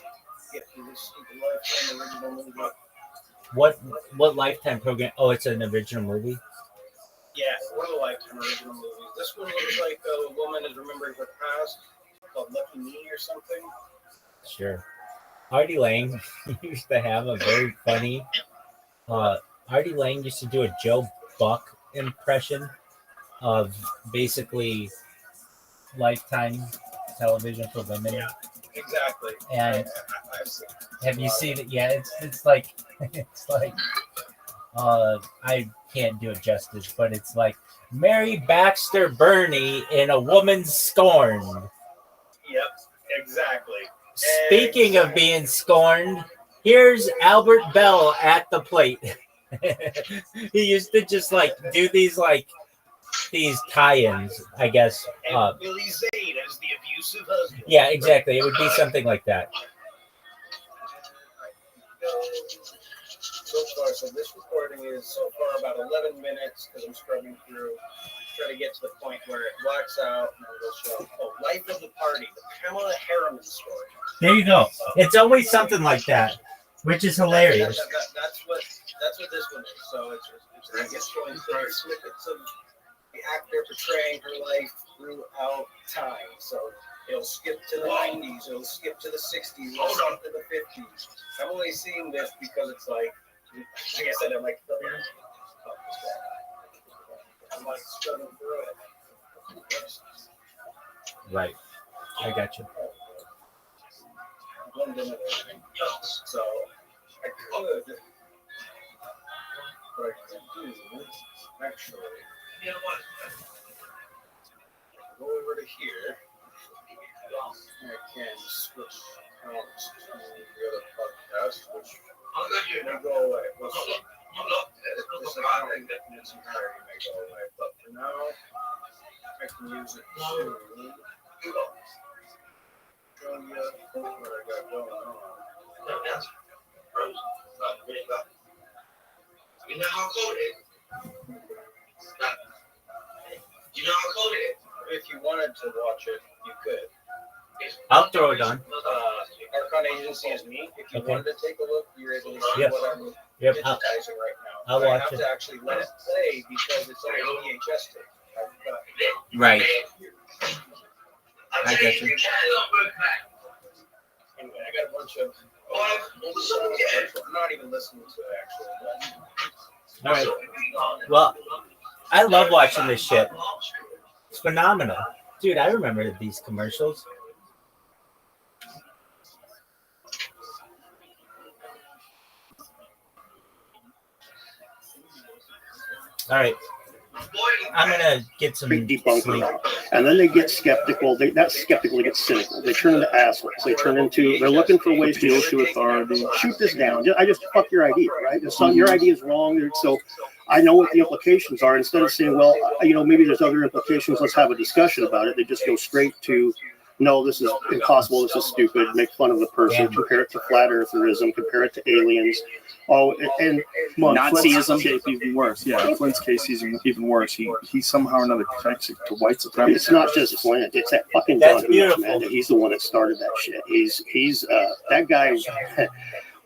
get through this stupid Lifetime original movie. What Lifetime program? Oh, it's an original movie? Yeah, one of the Lifetime original movies. This one looks like a woman is remembering her past, called Lucky Me or something. Sure. Artie Lang used to have a very funny. Artie Lang used to do a Joe Buck impression of basically Lifetime television for women. Yeah, exactly. And have you seen it? Yeah, it's like I can't do it justice, but it's like Mary Baxter Burney in A Woman's Scorned. Yep, exactly. Speaking of being scorned, here's Albert Bell at the plate. He used to just do these tie-ins, I guess. And Billy Zane as the abusive husband. Yeah, exactly. It would be something like that. So far, so this recording is so far about 11 minutes because I'm scrubbing through, trying to get to the point where it blacks out and it'll show Life of the Party, the Pamela Harriman story. There you go. It's always something like that, which is hilarious. That's what this one is. So it's I guess showing snippets of the actor portraying her life throughout time. So it'll skip to the 90s, it'll skip to the 60s, it'll skip to the 50s. I'm only seeing this because it's like I said, I'm like struggling through it. Right. I got you. So I could, but I could do actually. Go over to here. I can switch accounts to the other podcast, which may go away. This account in its entirety may go away, but for now, I can use it to show you what I got going on. You know how cold it is? You know how cold it is? If you wanted to watch it, you could. I'll throw it on. Archon Agency is me. If you wanted to take a look, you're able to see what I'm digitizing right now. I'll watch I have to actually let it play because it's on a VHS tape. Right. I get you. Anyway, I got a bunch of I'm not even listening to it actually. All right. Well, I love watching this shit. It's phenomenal. Dude, I remember these commercials. All right. I'm going to get some sleep. And then they get skeptical. Not skeptical, they get cynical. They turn into assholes. They're looking for ways to go to authority. Shoot this down. I just fuck your idea, right? So your idea is wrong. So I know what the implications are. Instead of saying, well, maybe there's other implications. Let's have a discussion about it. They just go straight to no, this is impossible, this is stupid, make fun of the person, compare it to flat eartherism, compare it to aliens. Oh, and Nazism, even worse. Yeah, Flint's case is even worse. He somehow or another connects it to white supremacy. It's not just Flint. It's that fucking John Hoops, man. He's the one that started that shit. He's that guy.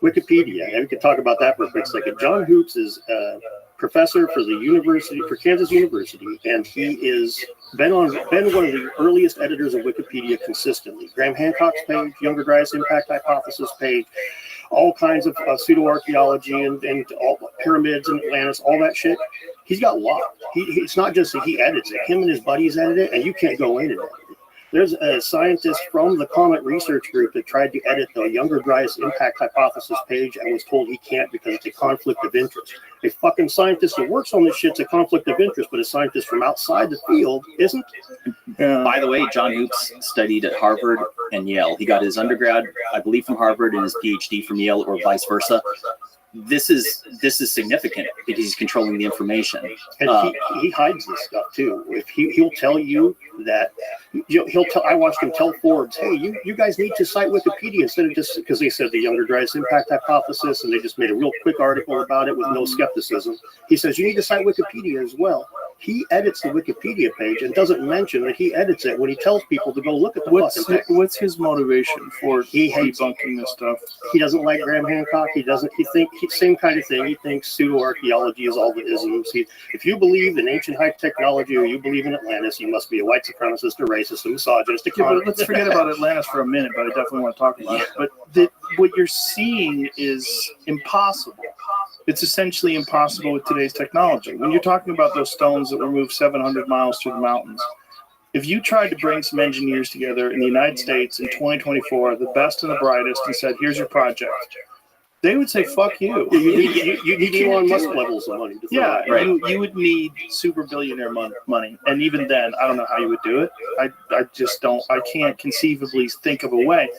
Wikipedia. And we could talk about that for a quick second. John Hoops is a professor for Kansas University, and he is been one of the earliest editors of Wikipedia consistently. Graham Hancock's page, Younger Dryas Impact Hypothesis page, all kinds of pseudo-archaeology and all pyramids in Atlantis, all that shit. He's got locked. It's not just that he edits it. Him and his buddies edit it, and you can't go in and edit it. There's a scientist from the Comet Research Group that tried to edit the Younger Dryas Impact Hypothesis page and was told he can't because it's a conflict of interest. A fucking scientist that works on this shit's a conflict of interest, but a scientist from outside the field isn't. By the way, John Hoops studied at Harvard and Yale. He got his undergrad, I believe, from Harvard and his PhD from Yale, or vice versa. This is significant because he's controlling the information, and he hides this stuff too. If he'll tell you that he'll tell. I watched him tell Forbes, "Hey, you guys need to cite Wikipedia instead of just," because they said the Younger Dryas Impact Hypothesis, and they just made a real quick article about it with no skepticism. He says you need to cite Wikipedia as well. He edits the Wikipedia page and doesn't mention that he edits it when he tells people to go look at the fucking text. What's his motivation for debunking this stuff? He doesn't like Graham Hancock. He thinks same kind of thing. He thinks pseudo-archaeology is all the isms. If you believe in ancient high technology or you believe in Atlantis, you must be a white supremacist, a racist, a misogynist. But let's forget about Atlantis for a minute, but I definitely want to talk about it. But what you're seeing is impossible. It's essentially impossible with today's technology. When you're talking about those stones that were moved 700 miles through the mountains, if you tried to bring some engineers together in the United States in 2024, the best and the brightest, and said, here's your project, they would say, fuck you. You need Elon Musk levels of money. You would need super billionaire money. And even then, I don't know how you would do it. I just don't. I can't conceivably think of a way.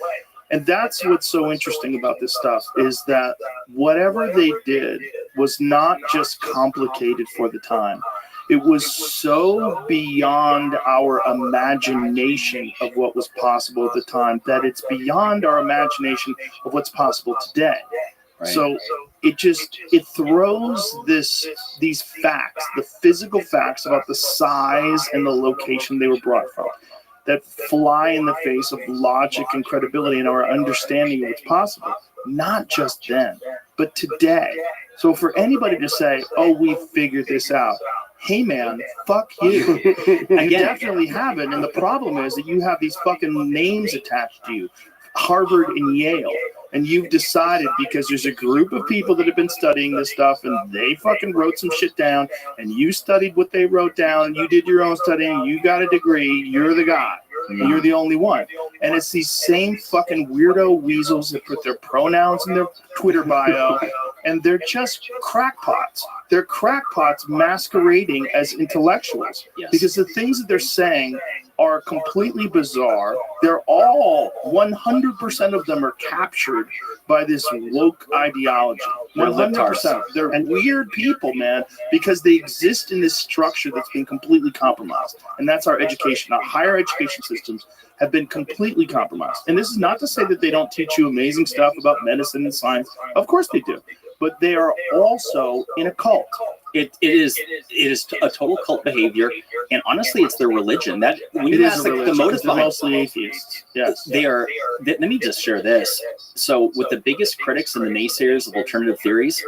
And that's what's so interesting about this stuff, is that whatever they did was not just complicated for the time. It was so beyond our imagination of what was possible at the time that it's beyond our imagination of what's possible today. Right. So it throws these facts, the physical facts about the size and the location they were brought from, that fly in the face of logic and credibility and our understanding of what's possible, not just then, but today. So for anybody to say, oh, we figured this out, hey man, fuck you. You definitely haven't. And the problem is that you have these fucking names attached to you, Harvard and Yale. And you've decided, because there's a group of people that have been studying this stuff and they fucking wrote some shit down and you studied what they wrote down and you did your own studying, you got a degree, you're the guy. And you're the only one. And it's these same fucking weirdo weasels that put their pronouns in their Twitter bio, and they're just crackpots. They're crackpots masquerading as intellectuals. Yes. Because the things that they're saying are completely bizarre. They're all, 100% of them are captured by this woke ideology. 100%. They're weird people, man, because they exist in this structure that's been completely compromised. And that's our education. Our higher education systems have been completely compromised. And this is not to say that they don't teach you amazing stuff about medicine and science. Of course they do. But they are also in a cult. It is a total cult behavior, and honestly, it's their religion. That when you ask like the motive behind, mostly atheists. Yes, they are. Let me just share this. So, with the biggest critics and the naysayers of alternative theories,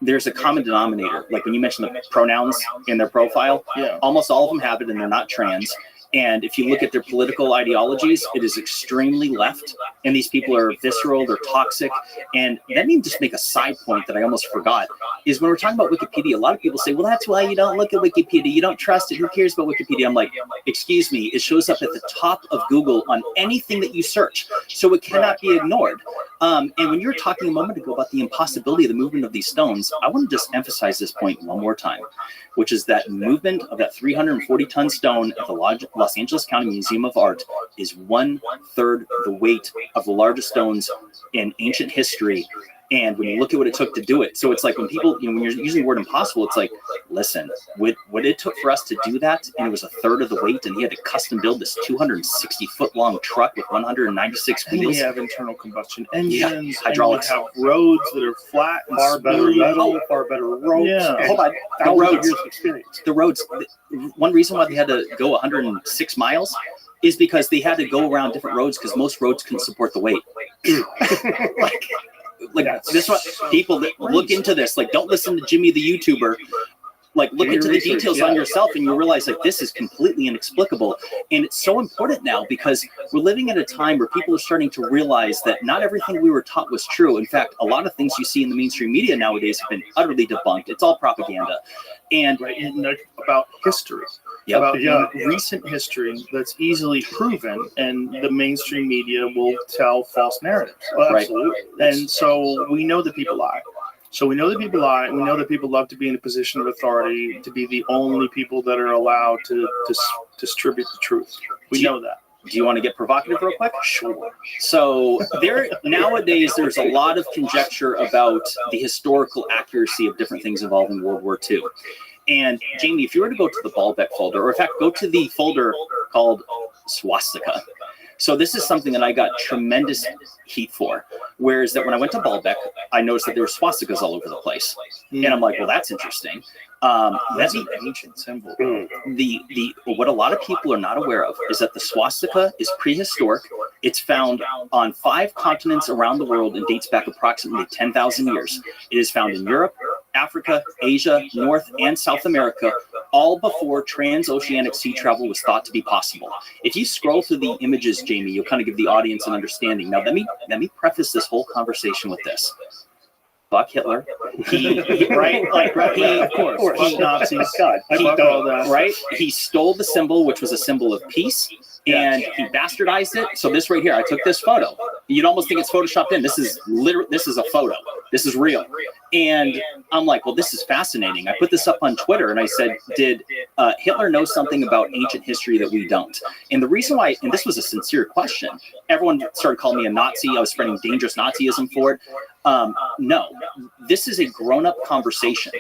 there's a common denominator. Like when you mention the pronouns in their profile, almost all of them have it, and they're not trans. And if you look at their political ideologies, it is extremely left. And these people are visceral, they're toxic. And let me just make a side point that I almost forgot, is when we're talking about Wikipedia, a lot of people say, well, that's why you don't look at Wikipedia. You don't trust it. Who cares about Wikipedia? I'm like, excuse me, it shows up at the top of Google on anything that you search. So it cannot be ignored. And when you were talking a moment ago about the impossibility of the movement of these stones, I want to just emphasize this point one more time, which is that movement of that 340-ton stone at the Los Angeles County Museum of Art is 1/3 the weight of the largest stones in ancient history And when you look at what it took to do it, so it's like when people, when you're using the word impossible, it's like, listen, what it took for us to do that, and it was a third of the weight, and he had to custom build this 260-foot long truck with 196 And wheels. we have internal combustion engines, hydraulics. And we have roads that are flat and Far better smooth. metal, far better roads. Yeah. Hold on, the Thousands of roads. years of experience. The roads. One reason why they had to go 106 miles is because they had to go around different roads because most roads couldn't support the weight. like this one, people that look into this, like, don't listen to Jimmy the YouTuber. Like, look into the details on yourself, and you realize, like, this is completely inexplicable. And it's so important now because we're living at a time where people are starting to realize that not everything we were taught was true. In fact, a lot of things you see in the mainstream media nowadays have been utterly debunked. It's all propaganda. And about history. Yep. About recent history that's easily proven, and the mainstream media will tell false narratives. Absolutely. And so we know that people lie. So we know that people lie, and we know that people love to be in a position of authority, to be the only people that are allowed to distribute the truth. We know that. Do you want to get provocative real quick? Sure. So nowadays, there's a lot of conjecture about the historical accuracy of different things involving World War II. And Jamie, if you were to go to the Baalbek folder, or in fact, go to the folder called swastika. So this is something that I got tremendous heat for. Whereas that when I went to Baalbek, I noticed that there were swastikas all over the place. And I'm like, well, that's interesting. That's an ancient symbol. What a lot of people are not aware of is that the swastika is prehistoric. It's found on 5 continents around the world and dates back approximately 10,000 years. It is found in Europe, Africa, Asia, North and South America, all before transoceanic sea travel was thought to be possible. If you scroll through the images, Jamie, you'll kind of give the audience an understanding. Now, let me preface this whole conversation with this. Fuck Hitler. Of course, Nazis. Right? He stole the symbol, which was a symbol of peace, and he bastardized it. So this right here, I took this photo. You'd almost think it's photoshopped in. This is a photo. This is real. And I'm like, well, this is fascinating. I put this up on Twitter and I said, did Hitler know something about ancient history that we don't? And the reason why, and this was a sincere question, everyone started calling me a Nazi. I was spreading dangerous Nazism for it. No, this is a grown-up conversation.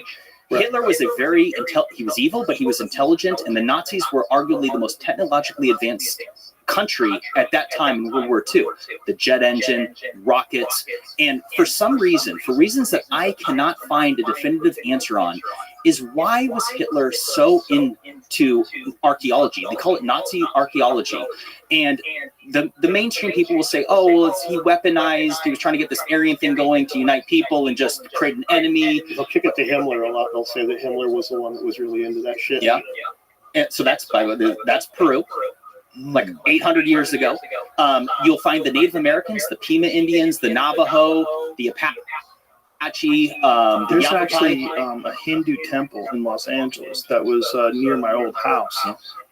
Right. Hitler was he was evil, but he was intelligent, and the Nazis were arguably the most technologically advanced country at that time in World War II. The jet engine, rockets, and for reasons that I cannot find a definitive answer on, is why was Hitler so into archaeology? They call it Nazi archaeology. And the mainstream people will say, oh, well, he weaponized, he was trying to get this Aryan thing going to unite people and just create an enemy. They'll kick it to Himmler a lot. They'll say that Himmler was the one that was really into that shit. Yeah. And so that's Peru. Like 800 years ago. You'll find the Native Americans, the Pima Indians, the Navajo, the Apache. There's actually a Hindu temple in Los Angeles that was near my old house,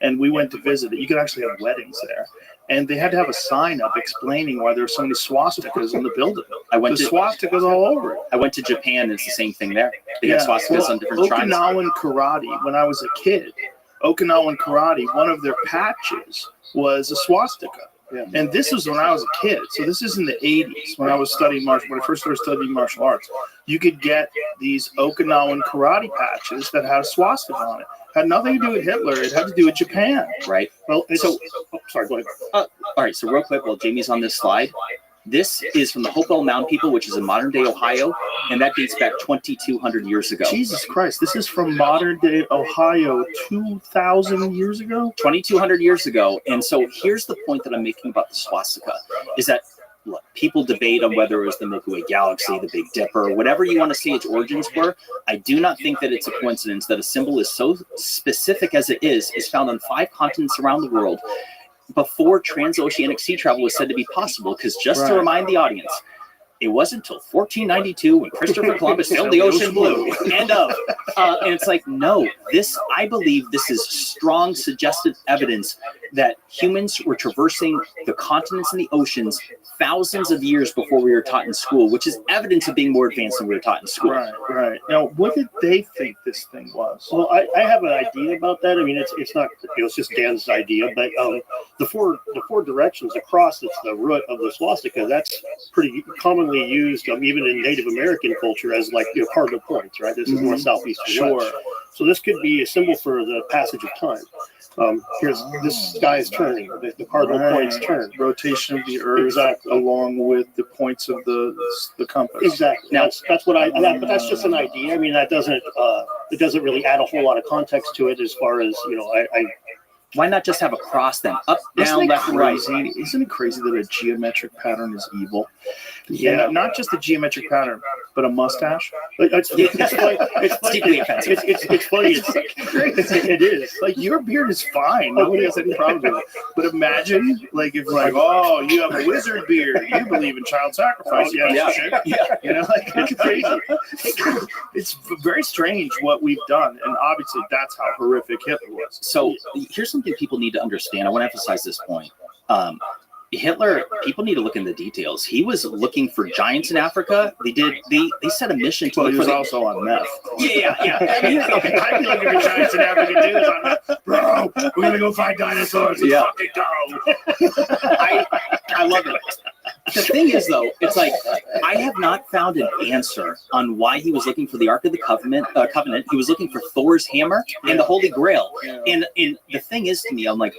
and we went to visit it. You could actually have weddings there, and they had to have a sign up explaining why there were so many swastikas in the building. Swastikas all over it. I went to Japan, and it's the same thing there. They have swastikas on different shrines. Okinawan karate, when I was a kid, one of their patches was a swastika. Yeah. And this was when I was a kid. So this is in the 80s when I was studying when I first started studying martial arts. You could get these Okinawan karate patches that had a swastika on it. Had nothing to do with Hitler. It had to do with Japan. Right. Well, sorry, go ahead. All right. So real quick, while Jamie's on this slide, this is from the Hopewell Mound people, which is in modern-day Ohio, and that dates back 2,200 years ago. Jesus Christ, this is from modern-day Ohio 2,000 years ago? 2,200 years ago. And so here's the point that I'm making about the swastika, is that look, people debate on whether it was the Milky Way Galaxy, the Big Dipper, whatever you want to say its origins were. I do not think that it's a coincidence that a symbol is so specific as it is found on 5 continents around the world, before transoceanic sea travel was said to be possible. Because just to remind the audience, it wasn't until 1492 when Christopher Columbus sailed the ocean blue. And it's like, no, I believe this is strong suggestive evidence that humans were traversing the continents and the oceans thousands of years before we were taught in school, which is evidence of being more advanced than we were taught in school. Right. Now, what did they think this thing was? Well, I have an idea about that. I mean, it's not, it's just Dan's idea, but the four directions across, it's the root of the swastika. That's pretty commonly used, even in Native American culture, as like cardinal points, right? This is north, south, east, and west. So this could be a symbol for the passage of time. Here's this sky is turning. The cardinal points turn. Rotation of the Earth, along with the points of the compass. Exactly. Now, that's what but that's just an idea. I mean, that doesn't it doesn't really add a whole lot of context to it as far as Why not just have a cross then? Up, down, left, and right. Isn't it crazy that a geometric pattern is evil? Yeah. And not just a geometric pattern, but a mustache. It's deeply offensive. It's funny. It is. Like, your beard is fine. Nobody has any problem with it. But imagine, like, if oh, you have a wizard beard. You believe in child sacrifice. Yeah. You know, like, it's crazy. It's very strange what we've done. And obviously, that's how horrific Hitler was. So here's something people need to understand. I want to emphasize this point. Hitler, people need to look in the details. He was looking for giants in Africa. They set a mission to. Well, he was also on meth. Yeah. I mean, okay, I'd be looking for giants in Africa too. On meth. Bro, we're gonna go find dinosaurs. Let's fucking go. I love it. The thing is, though, it's like I have not found an answer on why he was looking for the Ark of the Covenant. He was looking for Thor's hammer and the Holy Grail. And the thing is, to me, I'm like,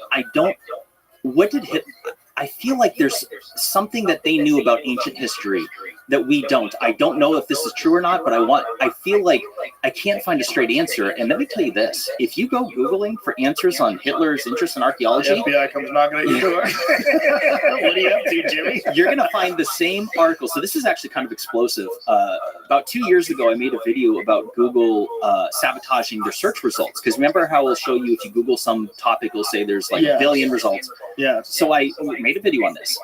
what did Hitler? I feel like there's something that they knew about ancient history that we don't. I don't know if this is true or not, but I feel like I can't find a straight answer. And let me tell you this. If you go Googling for answers on Hitler's interest in archaeology, the FBI comes knocking at your door. What are you up to, Jimmy? You're going to find the same article. So this is actually kind of explosive. About 2 years ago, I made a video about Google sabotaging their search results. Because remember how it'll show you if you Google some topic, it'll say there's like a billion results. Yeah. So I made a video on this.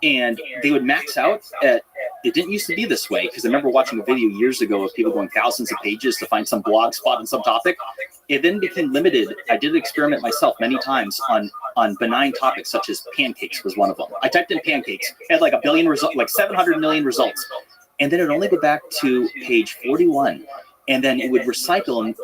And they would max out at, it didn't used to be this way, because I remember watching a video years ago of people going thousands of pages to find some blog spot on some topic. It then became limited. I did an experiment myself many times on benign topics, such as pancakes was one of them. I typed in pancakes, had like a billion results, like 700 million results. And then it would only go back to page 41. And then it would recycle, and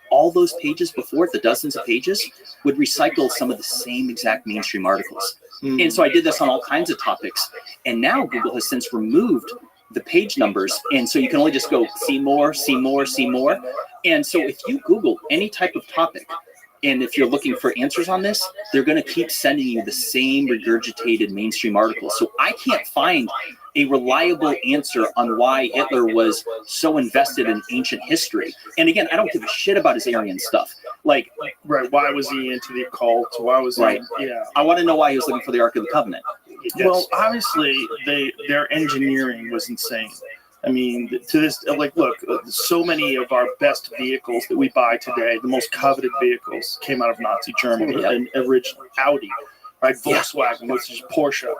all those pages before it, the dozens of pages, would recycle some of the same exact mainstream articles. And so I did this on all kinds of topics. And now Google has since removed the page numbers. And so you can only just go see more, see more, see more. And so if you Google any type of topic, and if you're looking for answers on this, they're going to keep sending you the same regurgitated mainstream articles. So I can't find a reliable answer on why Hitler was so invested in ancient history. And again, I don't give a shit about his Aryan stuff. Like, right, why was he into the occult? Why was he? Yeah. I want to know why he was looking for the Ark of the Covenant. Well, obviously, their engineering was insane. I mean, to this, like, look, so many of our best vehicles that we buy today, the most coveted vehicles, came out of Nazi Germany and originally Audi, right? Volkswagen, which is Porsche.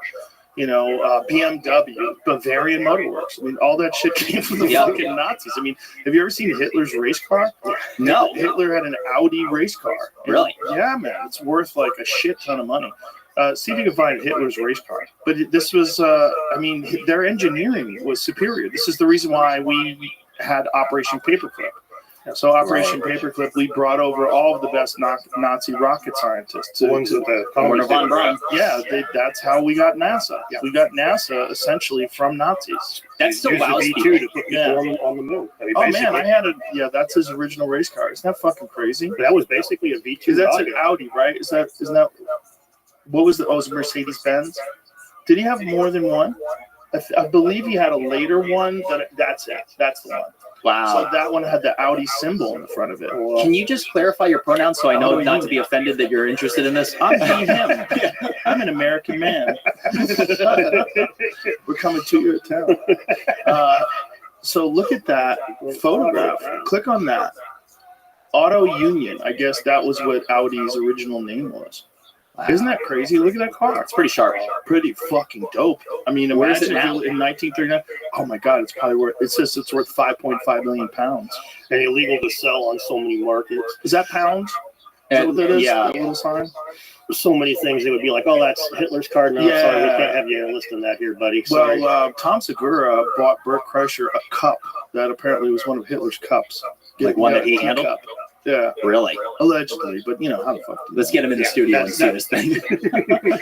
You know, BMW, Bavarian Motor Works. I mean, all that shit came from the fucking Nazis. I mean, have you ever seen Hitler's race car? No. Hitler had an Audi race car. Really? Yeah, man. It's worth like a shit ton of money. See if you can find Hitler's race car. But this was, I mean, their engineering was superior. This is the reason why we had Operation Paperclip. So Operation Paperclip, we brought over all of the best Nazi rocket scientists. Werner von Braun. Yeah, that's how we got NASA. Yeah. We got NASA essentially from Nazis. That's so wow. V2 to put people on the moon. I mean, oh man, I had that's his original race car. Isn't that fucking crazy? That was basically a V2. That's an Audi, right? Isn't that what was the? Oh, it was a Mercedes Benz. Did he have more than one? I believe he had a later one. That's it. That's the one. Wow. So that one had the Audi symbol in the front of it. Can you just clarify your pronouns so I know not to be offended that you're interested in this? I'm he, him. I'm an American man. We're coming to your town. So look at that photograph. Click on that. Auto Union. I guess that was what Audi's original name was. Wow. Isn't that crazy? Look at that car. It's pretty sharp. Pretty fucking dope. I mean, imagine in 1939. Oh my God, it's probably worth. It says it's worth 5.5 million pounds. And illegal to sell on so many markets. Is that pounds? What that is? Yeah. That little sign? So many things they would be like, oh, that's Hitler's card. No, Yeah. sorry, we can't have you listing that here, buddy. Sorry. Well, Tom Segura bought Bert Kreischer a cup that apparently was one of Hitler's cups. Like one that he handled? Cup. Yeah, Really? allegedly, but you know how the fuck. Let's get him in the studio and see this thing.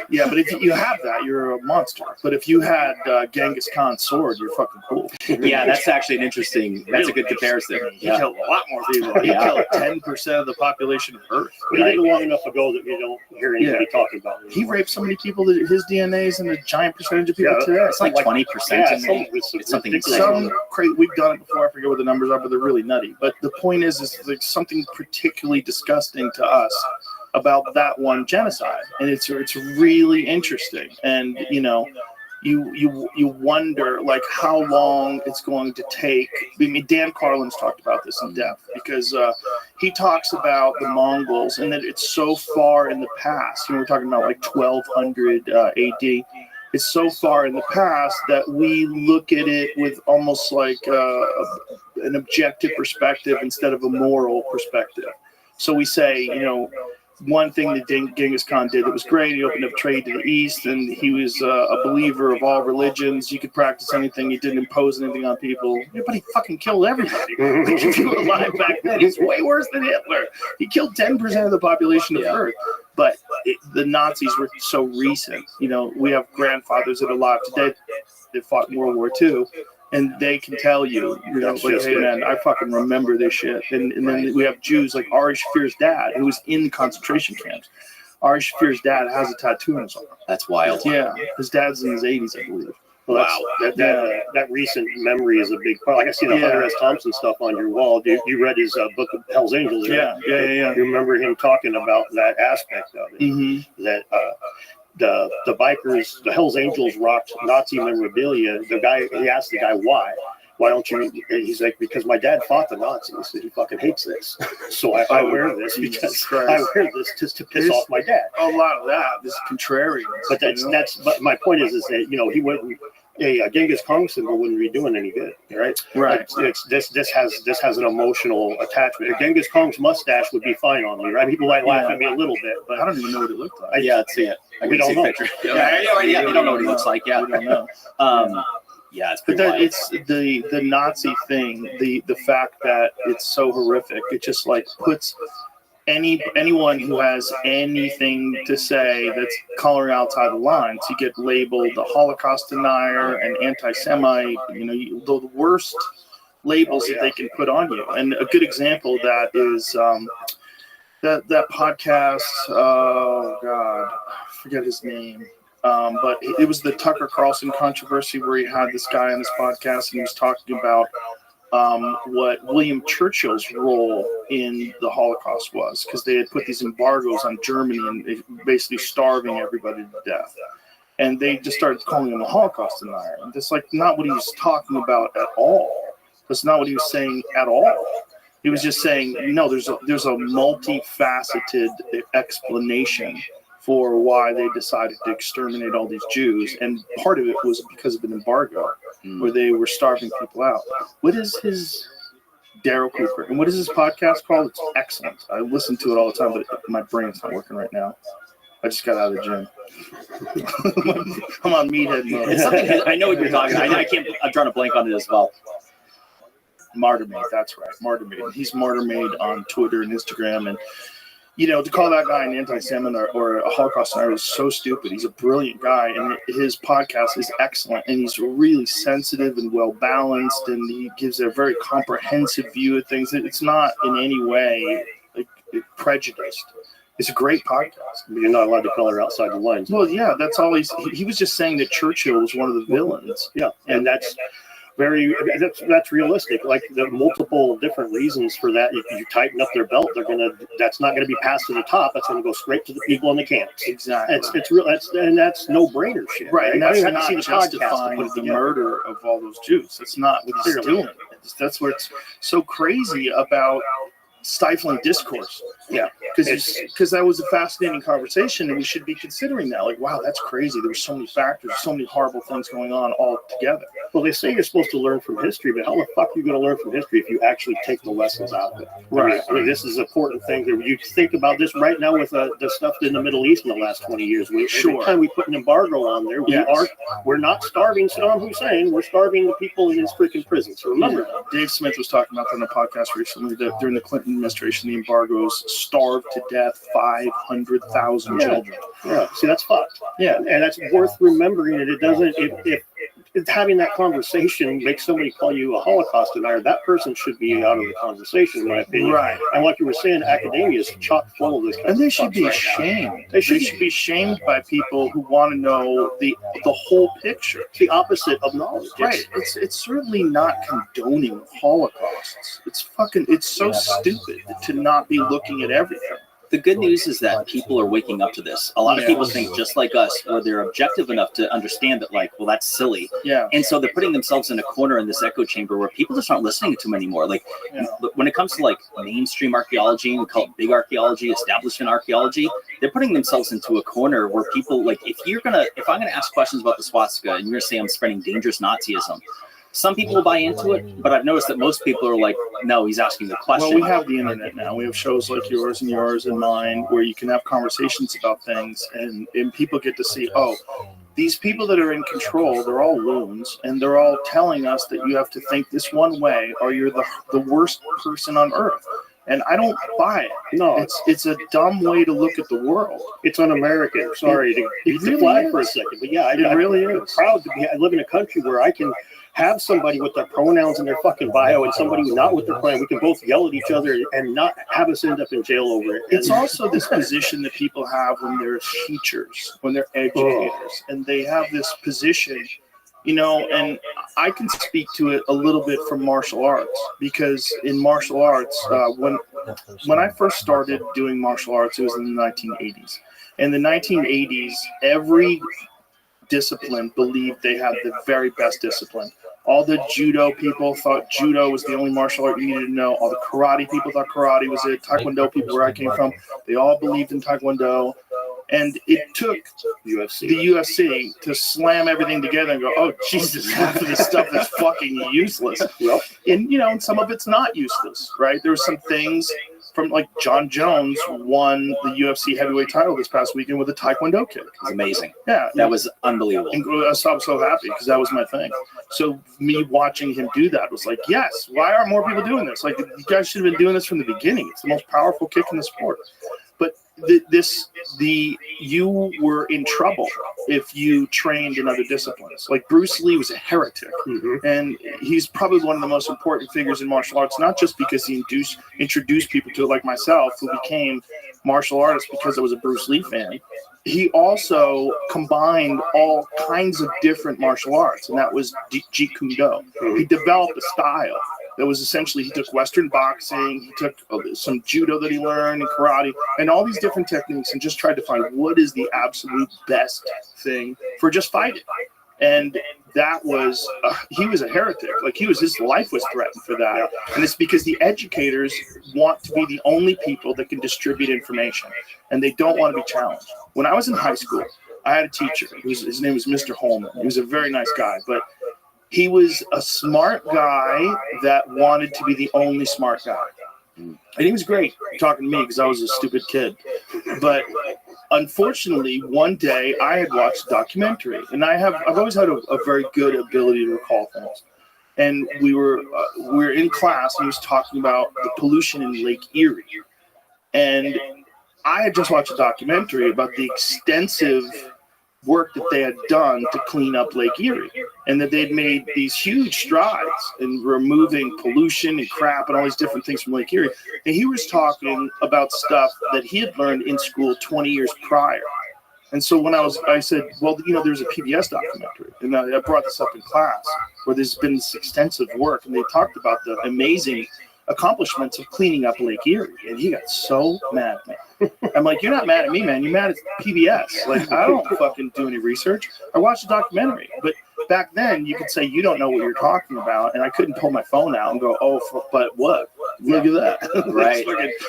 Yeah, but if you have that, you're a monster. But if you had Genghis Khan's sword, you're fucking cool. Yeah, that's actually an interesting. That's a good comparison. He Yeah. killed a lot more people. He killed 10% of the population of Earth. But he did it long enough ago that you don't hear anybody talking about it. He raped so many people that his DNA is in a giant percentage of people today. It's like 20%. Yeah, It's something insane. Some crazy. We've done it before. I forget what the numbers are, but they're really nutty. But the point is like something particularly disgusting to us about that one genocide, and it's really interesting. And you know, you wonder like how long it's going to take. I mean, Dan Carlin's talked about this in depth because he talks about the Mongols and that it's so far in the past. You know, we're talking about like 1200 AD. It's so far in the past that we look at it with almost like an objective perspective instead of a moral perspective. So we say, you know, one thing that Genghis Khan did that was great, he opened up trade to the East, and he was a believer of all religions. You could practice anything. He didn't impose anything on people. Yeah, but he fucking killed everybody. Like, if you were alive back then, it's way worse than Hitler. He killed 10% of the population of Earth. But the Nazis were so recent. You know, we have grandfathers that are alive today that fought in World War II. And they can tell you, you know, like, hey man, I fucking remember this shit. And then we have Jews like Ari Shafir's dad, who was in the concentration camps. Ari Shafir's dad has a tattoo on his arm. That's wild. Yeah, his dad's in his 80s, I believe. Well, that recent memory is a big part. Like I see the Hunter S. Thompson stuff on your wall. You read his book of Hell's Angels. Right? Yeah. You remember him talking about that aspect of it. Mm-hmm. That the bikers, the Hell's Angels rocked Nazi memorabilia. He asked the guy why. Why don't you? He's like, because my dad fought the Nazis. He fucking hates this. So I wear this because I wear this just to piss off my dad. A lot of that, this contrarian. But but my point is that, you know, he wouldn't. A Genghis Khan symbol wouldn't be doing any good, right? Right. This has an emotional attachment. A Genghis Khan's mustache would be fine on me, right? People might laugh at me a little bit, but I don't even know what it looked like. Yeah, I'd see it. We don't know. Yeah, we don't know what he looks like. Yeah, we don't know. Yeah, it's But pretty wild. it's the Nazi thing, the fact that it's so horrific. It just like puts anyone who has anything to say that's coloring outside the lines, you get labeled a Holocaust denier, an anti-Semite. You know, the worst labels that they can put on you. And a good example of that is that podcast. Oh God, I forget his name. But it was the Tucker Carlson controversy where he had this guy on his podcast and he was talking about what William Churchill's role in the Holocaust was, because they had put these embargoes on Germany and basically starving everybody to death. And they just started calling him a Holocaust denier. And that's like not what he was talking about at all. That's not what he was saying at all. He was just saying, no, there's a multifaceted explanation for why they decided to exterminate all these Jews. And part of it was because of an embargo where they were starving people out. What is his Daryl Cooper? And what is his podcast called? It's excellent. I listen to it all the time, but my brain's not working right now. I just got out of the gym. I'm on meathead mode. It's something, I know what you're talking about. I'm drawing a blank on it as well. Martyrmade, that's right. Martyrmade. He's Martyrmade on Twitter and Instagram. And you know, to call that guy an anti-Semite or a Holocaust denier is so stupid. He's a brilliant guy, and his podcast is excellent, and he's really sensitive and well-balanced, and he gives a very comprehensive view of things. It's not in any way like prejudiced. It's a great podcast. But you're not allowed to color outside the lines. Well, yeah, that's all he was just saying that Churchill was one of the villains. Yeah, and that's realistic. Like the multiple different reasons for that. If you tighten up their belt, that's not gonna be passed to the top. That's gonna go straight to the people in the camps. Exactly. It's real. That's no brainer shit. Right. And that's not the justifying the murder of all those Jews. That's not what he's doing. That's what's so crazy about stifling discourse. Yeah, because that was a fascinating conversation, and we should be considering that. Like, wow, that's crazy. There were so many factors, so many horrible things going on all together. Well, they say you're supposed to learn from history, but how the fuck are you going to learn from history if you actually take the lessons out of it? Right. I mean, this is an important thing. You think about this right now with the stuff in the Middle East in the last 20 years. Every time we put an embargo on there, we're not starving Saddam Hussein. We're starving the people in his freaking prison. So remember that. Dave Smith was talking about that on a podcast recently that during the Clinton administration, the embargoes starved to death 500,000 children. Yeah. See, that's fucked. Yeah. And that's worth remembering. And it doesn't, if having that conversation makes somebody call you a Holocaust denier, that person should be out of the conversation, in my opinion. Right. And like you were saying, academia is chock full of this kind and of they should be right shamed. now. They should be shamed by people who want to know the whole picture. It's the opposite of knowledge. Right. It's certainly not condoning holocausts. It's so stupid to not be looking at everything. The good news is that people are waking up to this. A lot of people think just like us, or they're objective enough to understand that, like, well, that's silly. Yeah. And so they're putting themselves in a corner in this echo chamber where people just aren't listening to them anymore. Like, when it comes to like mainstream archaeology, we call it big archaeology, establishment archaeology, they're putting themselves into a corner where people, like, if I'm gonna ask questions about the swastika and you're gonna say I'm spreading dangerous Nazism, some people will buy into it, but I've noticed that most people are like, no, he's asking the question. Well, we have the internet now. We have shows like yours and mine where you can have conversations about things, and people get to see, these people that are in control, they're all loons, and they're all telling us that you have to think this one way or you're the worst person on earth. And I don't buy it. No, it's a dumb way to look at the world. It's un-American. Sorry to eat the flag for a second, but yeah, it really is. I'm proud to be. I live in a country where I can have somebody with their pronouns in their fucking bio and somebody not with their pronouns. We can both yell at each other and not have us end up in jail over it. It's also this position that people have when they're teachers, when they're educators, and they have this position, and I can speak to it a little bit from martial arts, because in martial arts, when I first started doing martial arts, it was in the 1980s. In the 1980s, every discipline believed they had the very best discipline. All the judo people thought judo was the only martial art you needed to know. All the karate people thought karate was it. Taekwondo people, where I came from, they all believed in Taekwondo. And it took the UFC to slam everything together and go, oh, Jesus, half of this stuff is fucking useless. Well, and some of it's not useless, right? There were some things from, like, John Jones won the UFC heavyweight title this past weekend with a Taekwondo kick. It was amazing. Yeah. That was unbelievable. And I was so happy because that was my thing. So me watching him do that was like, yes, why aren't more people doing this? Like, you guys should have been doing this from the beginning. It's the most powerful kick in the sport. But you were in trouble if you trained in other disciplines. Like, Bruce Lee was a heretic, and he's probably one of the most important figures in martial arts, not just because he introduced people to it, like myself, who became martial artists because I was a Bruce Lee fan. He also combined all kinds of different martial arts, and that was Jeet Kune Do. He developed a style that was essentially, he took Western boxing, he took some judo that he learned, and karate, and all these different techniques, and just tried to find what is the absolute best thing for just fighting. And that was, he was a heretic. Like, his life was threatened for that. And it's because the educators want to be the only people that can distribute information, and they don't want to be challenged. When I was in high school, I had a teacher. His name was Mr. Holman. He was a very nice guy, but he was a smart guy that wanted to be the only smart guy. And he was great talking to me because I was a stupid kid. But unfortunately, one day I had watched a documentary, and I've always had a very good ability to recall things. And we were in class, and he was talking about the pollution in Lake Erie. And I had just watched a documentary about the extensive work that they had done to clean up Lake Erie, and that they'd made these huge strides in removing pollution and crap and all these different things from Lake Erie. And he was talking about stuff that he had learned in school 20 years prior. And so when I said, well, there's a PBS documentary, and I brought this up in class, where there's been this extensive work, and they talked about the amazing accomplishments of cleaning up Lake Erie. And he got so mad at me. I'm like, you're not mad at me, man. You're mad at PBS. Like, I don't fucking do any research. I watched a documentary. But back then, you could say you don't know what you're talking about, and I couldn't pull my phone out and go, but what? Look at that. Right.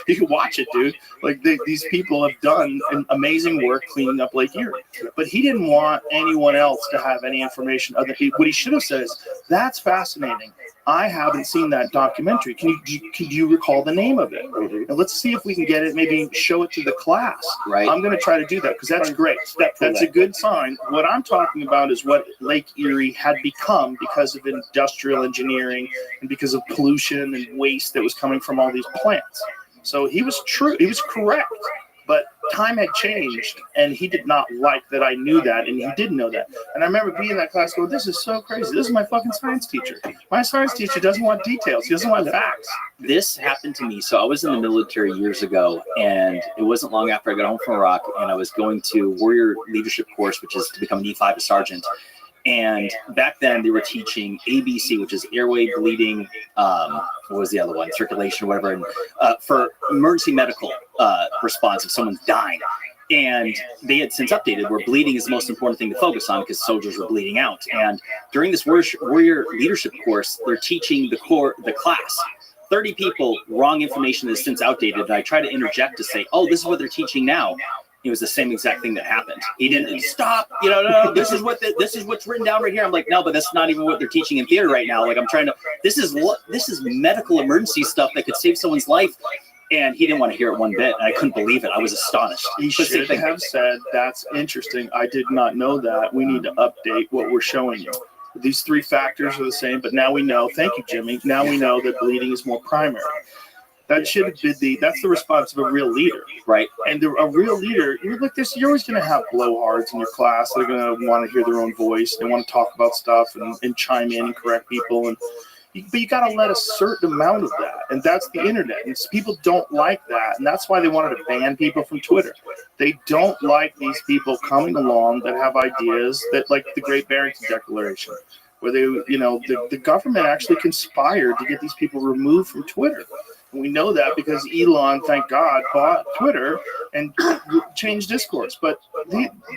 You can watch it, dude. Like these people have done an amazing work cleaning up Lake Erie. But he didn't want anyone else to have any information other than what he should have said is, that's fascinating. I haven't seen that documentary. Can you recall the name of it? And let's see if we can get it, maybe show it to the class. Right. I'm going to try to do that because that's great. That's a good sign. What I'm talking about is what Lake Erie had become because of industrial engineering and because of pollution and waste that was coming from all these plants. So he was true. He was correct. But time had changed, and he did not like that I knew that, and he didn't know that. And I remember being in that class going, this is so crazy. This is my fucking science teacher. My science teacher doesn't want details. He doesn't want facts. This happened to me. So I was in the military years ago, and it wasn't long after I got home from Iraq, and I was going to Warrior Leadership Course, which is to become an E5 a sergeant. And back then they were teaching ABC, which is airway, bleeding, what was the other one? Circulation, whatever, and for emergency medical response if someone's dying. And they had since updated where bleeding is the most important thing to focus on because soldiers were bleeding out. And during this warrior leadership course, they're teaching the class. 30 people, wrong information is since outdated. And I try to interject to say, oh, this is what they're teaching now. It was the same exact thing that happened. He didn't stop. No. This is what's written down right here. I'm like, no, but that's not even what they're teaching in theater right now. Like, I'm trying to. This is medical emergency stuff that could save someone's life. And he didn't want to hear it one bit. And I couldn't believe it. I was astonished. He should have said, that's interesting. I did not know that. We need to update what we're showing you. These three factors are the same, but now we know. Thank you, Jimmy. Now we know that bleeding is more primary. That should have been that's the response of a real leader, right? And a real leader, you're like this. You're always going to have blowhards in your class. They're going to want to hear their own voice. They want to talk about stuff and chime in and correct people. But you got to let a certain amount of that, and that's the internet. And people don't like that, and that's why they wanted to ban people from Twitter. They don't like these people coming along that have ideas that, like the Great Barrington Declaration, where they, the government actually conspired to get these people removed from Twitter. And we know that because Elon, thank God, bought Twitter and changed discourse. But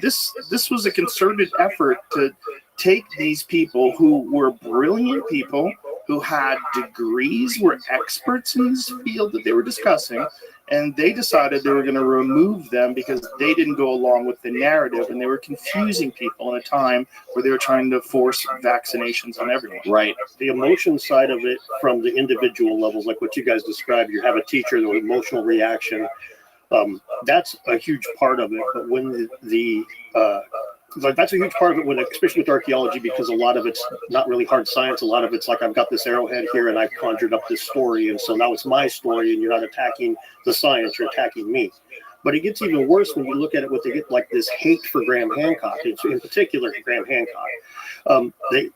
this was a concerted effort to take these people who were brilliant people, who had degrees, were experts in this field that they were discussing, and they decided they were going to remove them because they didn't go along with the narrative, and they were confusing people in a time where they were trying to force vaccinations on everyone. Right. The emotion side of it from the individual levels, like what you guys described, you have a teacher, the emotional reaction, that's a huge part of it. But when that's a huge part of it, when, especially with archaeology, because a lot of it's not really hard science. A lot of it's like, I've got this arrowhead here and I've conjured up this story. And so now it's my story and you're not attacking the science, you're attacking me. But it gets even worse when you look at it, what they get like this hate for Graham Hancock, in particular Graham Hancock.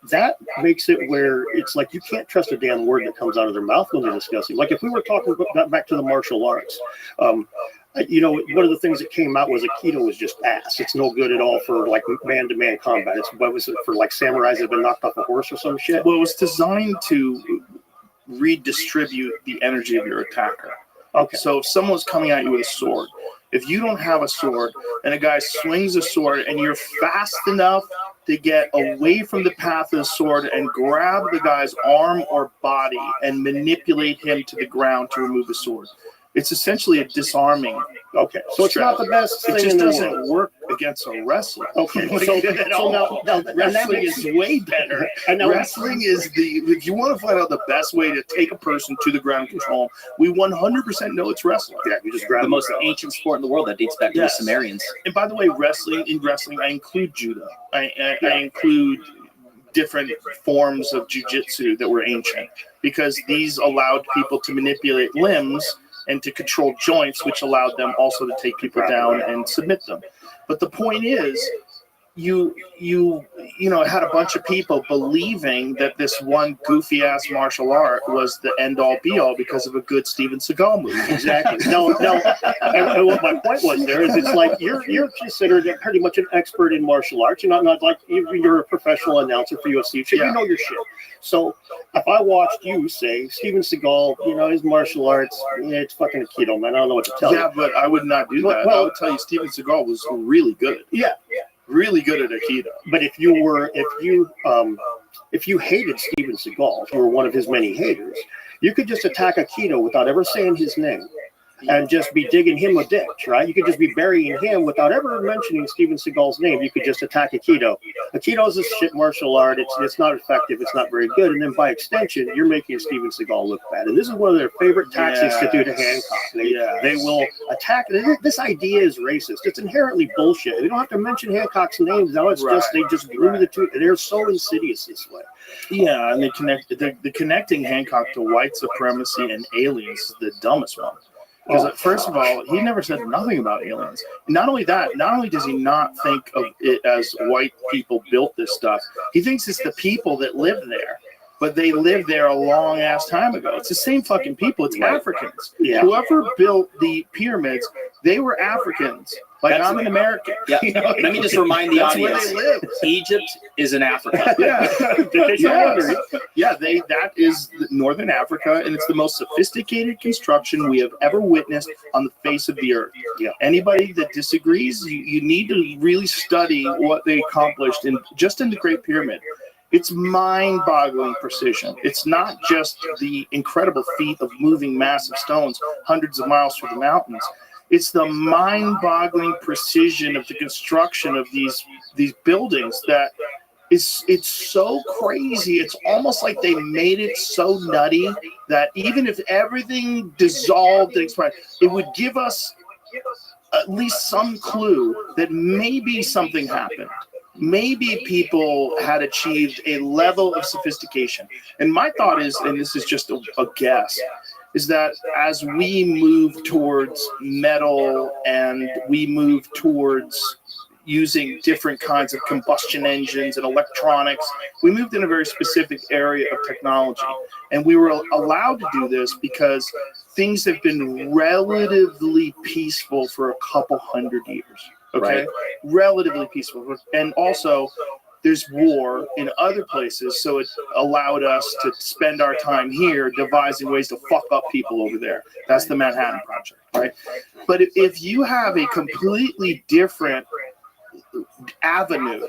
That makes it where it's like you can't trust a damn word that comes out of their mouth when they're discussing. Like if we were talking about back to the martial arts, one of the things that came out was Aikido was just ass. It's no good at all for like man-to-man combat. What was it for, like samurais that have been knocked off a horse or some shit? Well, it was designed to redistribute the energy of your attacker. Okay. So if someone's coming at you with a sword, if you don't have a sword and a guy swings a sword and you're fast enough to get away from the path of the sword and grab the guy's arm or body and manipulate him to the ground to remove the sword, it's essentially a disarming. Okay, so it's not the best thing. It just in the doesn't world. work against a wrestler. Okay, so now wrestling is way better. Wrestling is if you want to find out the best way to take a person to the ground and control, we 100% know it's wrestling. Yeah, you just grab the most ancient sport in the world that dates back to the Sumerians. And by the way, in wrestling, I include judo. I include different forms of jiu-jitsu that were ancient because these allowed people to manipulate limbs and to control joints, which allowed them also to take people down and submit them. But the point is, you had a bunch of people believing that this one goofy ass martial art was the end all be all because of a good Steven Seagal movie. Exactly. No. And what my point was there is, it's like you're considered pretty much an expert in martial arts. You're not like you're a professional announcer for UFC. So you know your shit. So if I watched you say Steven Seagal, his martial arts, it's fucking Aikido, man. I don't know what to tell you. Yeah, but I would not do that. I would tell you Steven Seagal was really good. Yeah. Really good at Aikido. But if you if you hated Steven Seagal, if you were one of his many haters, you could just attack Aikido without ever saying his name and just be digging him a ditch, right? You could just be burying him without ever mentioning Steven Seagal's name. You could just attack Aikido. Aikido is a shit martial art. It's not effective. It's not very good. And then by extension, you're making Steven Seagal look bad. And this is one of their favorite tactics to do to Hancock. They will attack. This idea is racist. It's inherently bullshit. They don't have to mention Hancock's name. No, it's just, they just glue the two. They're so insidious this way. Yeah, and they connect the connecting Hancock to white supremacy and aliens is the dumbest one. Because first of all, he never said nothing about aliens. Not only that, not only does he not think of it as white people built this stuff, he thinks it's the people that live there. But they lived there a long ass time ago. It's the same fucking people. It's Africans. Yeah. Whoever built the pyramids, they were Africans. Like, I'm an American. Yeah. You know? Let me just remind the audience. Egypt is in Africa. That is northern Africa, and it's the most sophisticated construction we have ever witnessed on the face of the earth. Yeah. Anybody that disagrees, you need to really study what they accomplished in the Great Pyramid. It's mind-boggling precision. It's not just the incredible feat of moving massive stones hundreds of miles through the mountains. It's the mind-boggling precision of the construction of these buildings that it's so crazy. It's almost like they made it so nutty that even if everything dissolved and expired, it would give us at least some clue that maybe something happened. Maybe people had achieved a level of sophistication. And my thought is, and this is just a guess, is that as we move towards metal and we move towards using different kinds of combustion engines and electronics, we moved in a very specific area of technology. And we were allowed to do this because things have been relatively peaceful for a couple hundred years. Okay, right. Relatively peaceful. And also, there's war in other places, so it allowed us to spend our time here devising ways to fuck up people over there. That's the Manhattan Project, right? But if you have a completely different avenue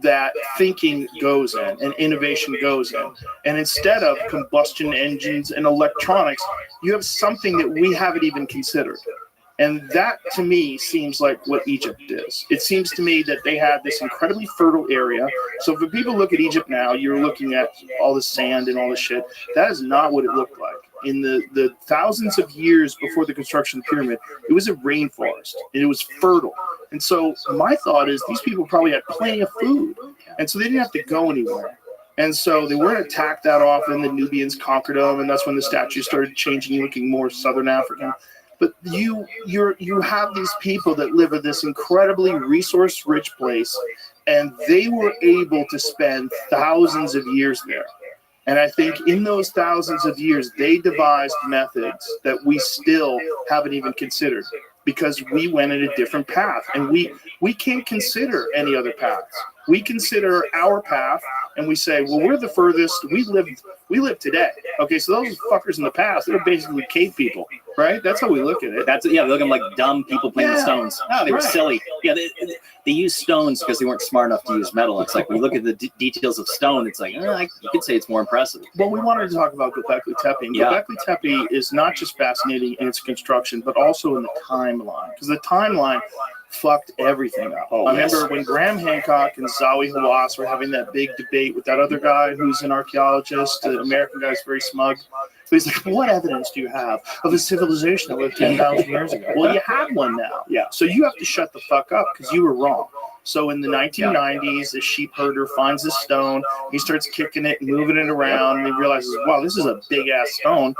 that thinking goes in and innovation goes in, and instead of combustion engines and electronics, you have something that we haven't even considered. And that, to me, seems like what Egypt is. It seems to me that they had this incredibly fertile area. So when people look at Egypt now, you're looking at all the sand and all the shit. That is not what it looked like. In the thousands of years before the construction of the pyramid, it was a rainforest, and it was fertile. And so my thought is these people probably had plenty of food, and so they didn't have to go anywhere. And so they weren't attacked that often. The Nubians conquered them, and that's when the statues started changing, looking more Southern African. But you have these people that live in this incredibly resource-rich place, and they were able to spend thousands of years there. And I think in those thousands of years, they devised methods that we still haven't even considered because we went in a different path, and we can't consider any other paths. We consider our path, and we say, well, we're the furthest. We live today. Okay, so those fuckers in the past, they're basically cave people, right? That's how we look at it. They look at them like dumb people playing with stones. No, they were silly. Yeah, they used stones because they weren't smart enough to use metal. It's like when you look at the details of stone, it's like, you could say it's more impressive. Well, we wanted to talk about Göbekli Tepe. Göbekli Tepe is not just fascinating in its construction, but also in the timeline, because the timeline fucked everything up. I remember when Graham Hancock and Zawi Hawass were having that big debate with that other guy who's an archaeologist. The American guy's very smug. So he's like, what evidence do you have of a civilization that lived 10,000 years ago? Well, you have one now. Yeah. So you have to shut the fuck up because you were wrong. So in the 1990s, the sheep herder finds this stone. He starts kicking it and moving it around. And he realizes, wow, this is a big-ass stone.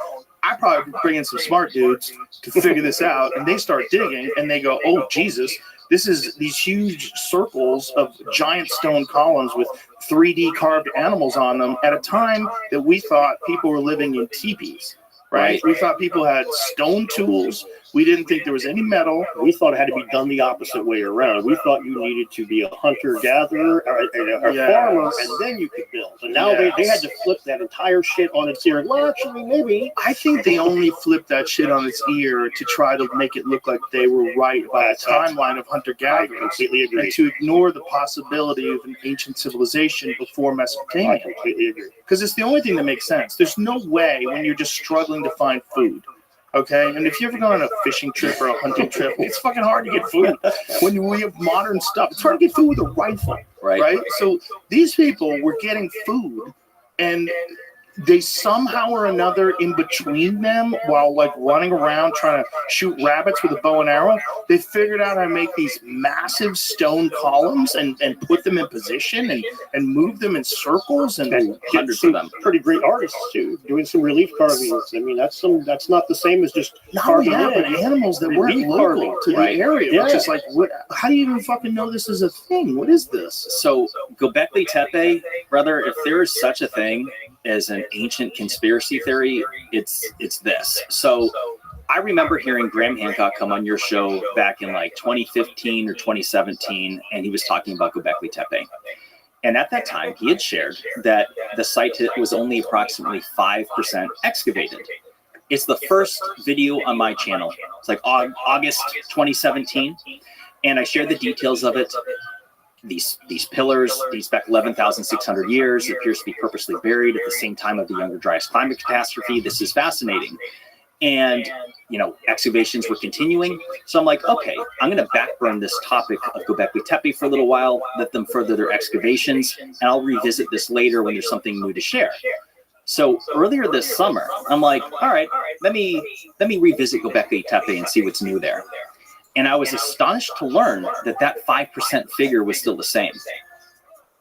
I probably bring in some smart dudes to figure this out. And they start digging, and they go, oh, Jesus, this is these huge circles of giant stone columns with 3D carved animals on them at a time that we thought people were living in teepees, right? We thought people had stone tools. We didn't think there was any metal. We thought it had to be done the opposite way around. We thought you needed to be a hunter-gatherer or a farmer, and then you could build. And now they had to flip that entire shit on its ear. Well, actually, maybe. I think they only flipped that shit on its ear to try to make it look like they were right about the timeline of hunter-gatherers. I completely agree. And to ignore the possibility of an ancient civilization before Mesopotamia. I completely agree. Because it's the only thing that makes sense. There's no way when you're just struggling to find food. Okay, and if you ever go on a fishing trip or a hunting trip, it's fucking hard to get food. When we have modern stuff, it's hard to get food with a rifle, right? So these people were getting food, and they somehow or another in between them, while like running around trying to shoot rabbits with a bow and arrow, they figured out how to make these massive stone columns and put them in position and move them in circles and hundreds of them. Pretty great artists too, doing some relief carvings. I mean, that's not the same as just carving but animals that weren't local to the area. Which is like, how do you even fucking know this is a thing? What is this? So Göbekli Tepe, brother, if there is such a thing as an ancient conspiracy theory, it's this. So I remember hearing Graham Hancock come on your show back in like 2015 or 2017, and he was talking about Göbekli Tepe. And at that time, he had shared that the site was only approximately 5% excavated. It's the first video on my channel. It's like August 2017, and I shared the details of it. These pillars dates back 11,600 years. It appears to be purposely buried at the same time of the Younger Dryas climate catastrophe. This is fascinating. And, excavations were continuing. So I'm like, okay, I'm going to backburn this topic of Göbekli Tepe for a little while, let them further their excavations, and I'll revisit this later when there's something new to share. So earlier this summer, I'm like, all right, let me revisit Göbekli Tepe and see what's new there. And I was astonished to learn that 5% figure was still the same.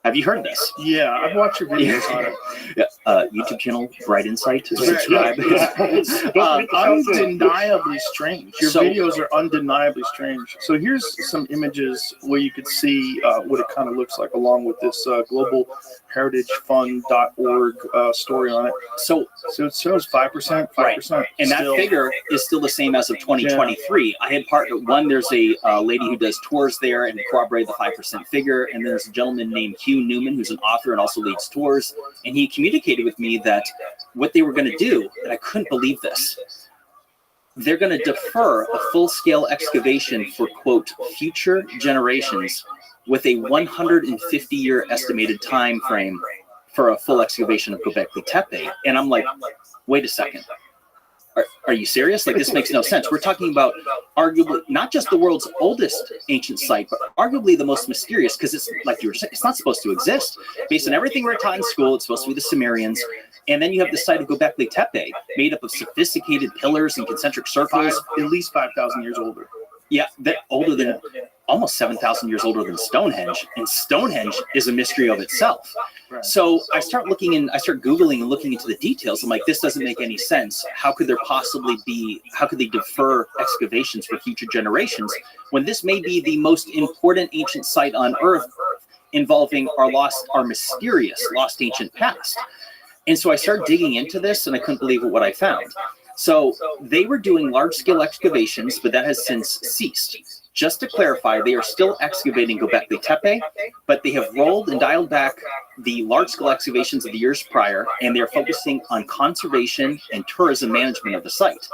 Have you heard this? Yeah, I've watched your videos on it. YouTube channel, Bright Insight. Subscribe. Undeniably strange. Your videos are undeniably strange. So here's some images where you could see what it kind of looks like, along with this globalheritagefund.org story on it. So it shows 5%. Right. And that figure is still the same as of 2023. Yeah. I had partnered one. There's a lady who does tours there and corroborated the 5% figure. And there's a gentleman named Hugh Newman, who's an author and also leads tours. And he communicated with me that what they were going to do, and I couldn't believe this, they're going to defer a full-scale excavation for, quote, future generations with a 150-year estimated time frame for a full excavation of Göbekli Tepe. And I'm like, wait a second. Are you serious? Like, this makes no sense. We're talking about arguably not just the world's oldest ancient site, but arguably the most mysterious, because it's like you were saying, it's not supposed to exist. Based on everything we're taught in school, it's supposed to be the Sumerians. And then you have the site of Göbekli Tepe, made up of sophisticated pillars and concentric circles. At least 5,000 years older. Yeah, that older than, almost 7,000 years older than Stonehenge. And Stonehenge is a mystery of itself. Right. So I start Googling and looking into the details. I'm like, this doesn't make any sense. How could they defer excavations for future generations when this may be the most important ancient site on Earth involving our mysterious lost ancient past? And so I started digging into this, and I couldn't believe what I found. So they were doing large-scale excavations, but that has since ceased. Just to clarify, they are still excavating Göbekli Tepe, but they have rolled and dialed back the large-scale excavations of the years prior, and they're focusing on conservation and tourism management of the site.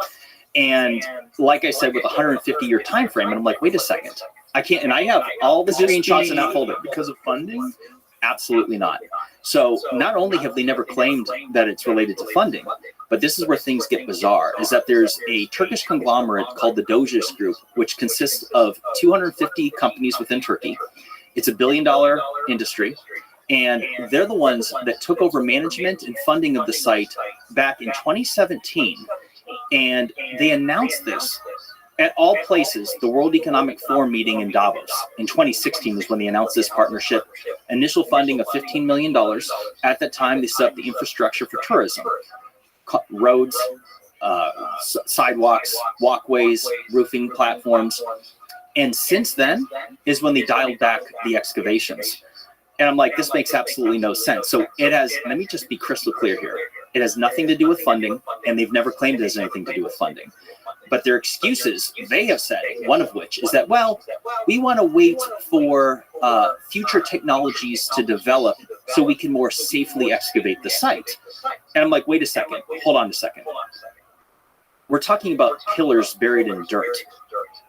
And like I said, with a 150-year time frame, and I'm like, wait a second. I can't, and I have all the screenshots in that folder. Because of funding? Absolutely not. So not only have they never claimed that it's related to funding, but this is where things get bizarre, is that there's a Turkish conglomerate called the Doges Group, which consists of 250 companies within Turkey. It's $1 billion industry, and they're the ones that took over management and funding of the site back in 2017. And they announced this at all places, the World Economic Forum meeting in Davos in 2016 was when they announced this partnership. Initial funding of $15 million. At that time, they set up the infrastructure for tourism. Roads, sidewalks, walkways, roofing platforms. And since then is when they dialed back the excavations. And I'm like, this makes absolutely no sense. So it has, let me just be crystal clear here. It has nothing to do with funding, and they've never claimed it has anything to do with funding. But their excuses, they have said, one of which is that, well, we want to wait for future technologies to develop so we can more safely excavate the site. And I'm like, wait a second, hold on a second. We're talking about pillars buried in dirt.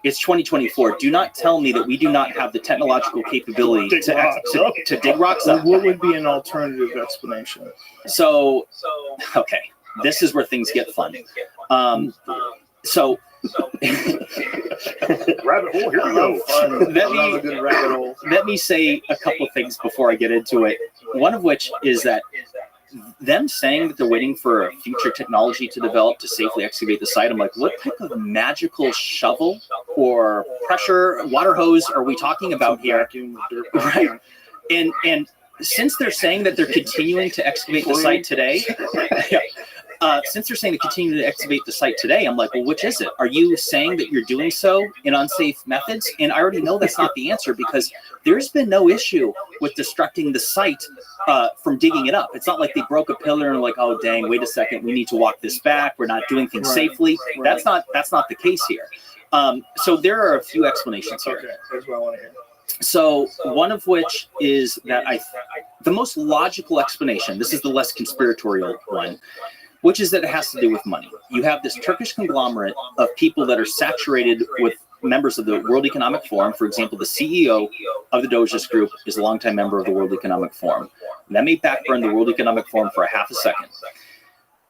It's 2024. Do not tell me that we do not have the technological capability to dig rocks up. What would be an alternative explanation? So, okay, this is where things get fun. So, rabbit hole, here we go. Let me say a couple of things before I get into it. One of which is that them saying that they're waiting for a future technology to develop to safely excavate the site. I'm like, what type of magical shovel or pressure water hose are we talking about here? Right. And since they're saying that they're continuing to excavate the site today, since they're saying to continue to excavate the site today, I'm like, well, which is it? Are you saying that you're doing so in unsafe methods? And I already know that's not the answer, because there's been no issue with destructing the site from digging it up. It's not like they broke a pillar and like, oh, dang, wait a second, we need to walk this back. We're not doing things safely. That's not the case here. So there are a few explanations here. Okay, here's what I want to hear. So one of which is that the most logical explanation, this is the less conspiratorial one, which is that it has to do with money. You have this Turkish conglomerate of people that are saturated with members of the World Economic Forum. For example, the CEO of the Doges Group is a longtime member of the World Economic Forum. Let me backburn the World Economic Forum for a half a second.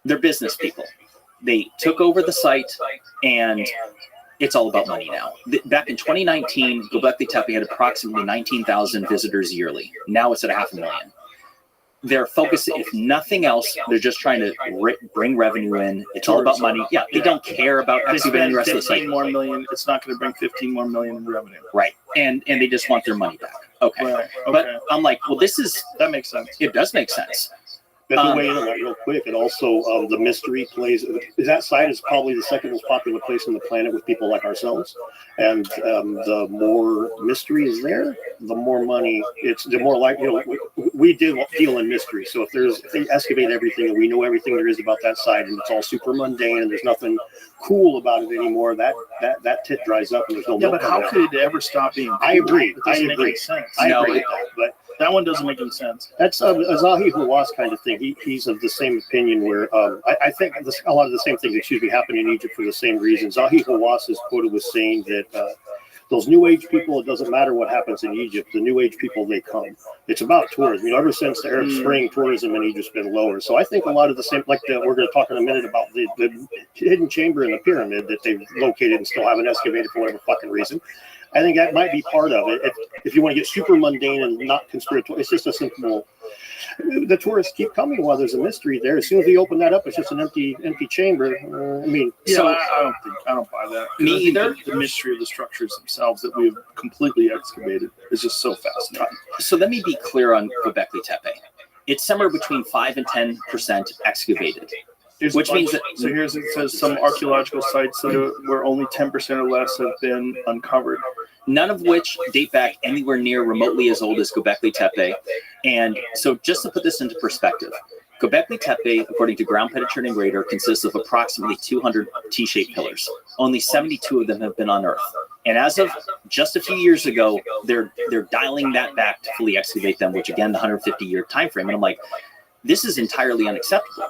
They're business people. They took over the site, and it's all about money now. Back in 2019, Göbekli Tepe had approximately 19,000 visitors yearly. Now it's at 500,000. Their focus, if nothing else, they're just trying to bring revenue in. It's all about money. Yeah, they don't care about excavating the rest of the site. More million. It's not going to bring 15 more million in revenue. Right, and they just want their money back. Okay, Right. Okay. But I'm like, well, that makes sense. It does make sense. Let me weigh in on that real quick. And also, the mystery plays. That site is probably the second most popular place on the planet with people like ourselves. And the more mystery is there, the more money. The more like we deal in mystery. So if they excavate everything and we know everything there is about that site, and it's all super mundane and there's nothing cool about it anymore, that tit dries up and there's no. Yeah, but how could it ever stop being? Cool? I agree. It doesn't make any sense. I agree with that, but. That one doesn't make any sense. That's a Zahi Hawass kind of thing. He's of the same opinion where I think a lot of the same things, happen in Egypt for the same reason. Zahi Hawass is quoted with saying that those New Age people, it doesn't matter what happens in Egypt. The New Age people, they come. It's about tourism. Ever since the Arab Spring, tourism in Egypt's been lower. So I think a lot of the same, we're going to talk in a minute about the hidden chamber in the pyramid that they've located and still haven't excavated for whatever fucking reason. I think that might be part of it. If you want to get super mundane and not conspiratorial, it's just a simple. The tourists keep coming while there's a mystery there. As soon as they open that up, it's just an empty chamber. I don't buy that. Me either. The mystery of the structures themselves that we've completely excavated is just so fascinating. So let me be clear on Göbekli Tepe. It's somewhere between 5 and 10% excavated. Which means that, so here's it says some archaeological sites where only 10% or less have been uncovered. None of which date back anywhere near remotely as old as Göbekli Tepe. And so just to put this into perspective, Göbekli Tepe, according to ground penetrating radar, consists of approximately 200 T-shaped pillars. Only 72 of them have been unearthed. And as of just a few years ago, they're dialing that back to fully excavate them, which again, the 150-year time frame. And I'm like, this is entirely unacceptable.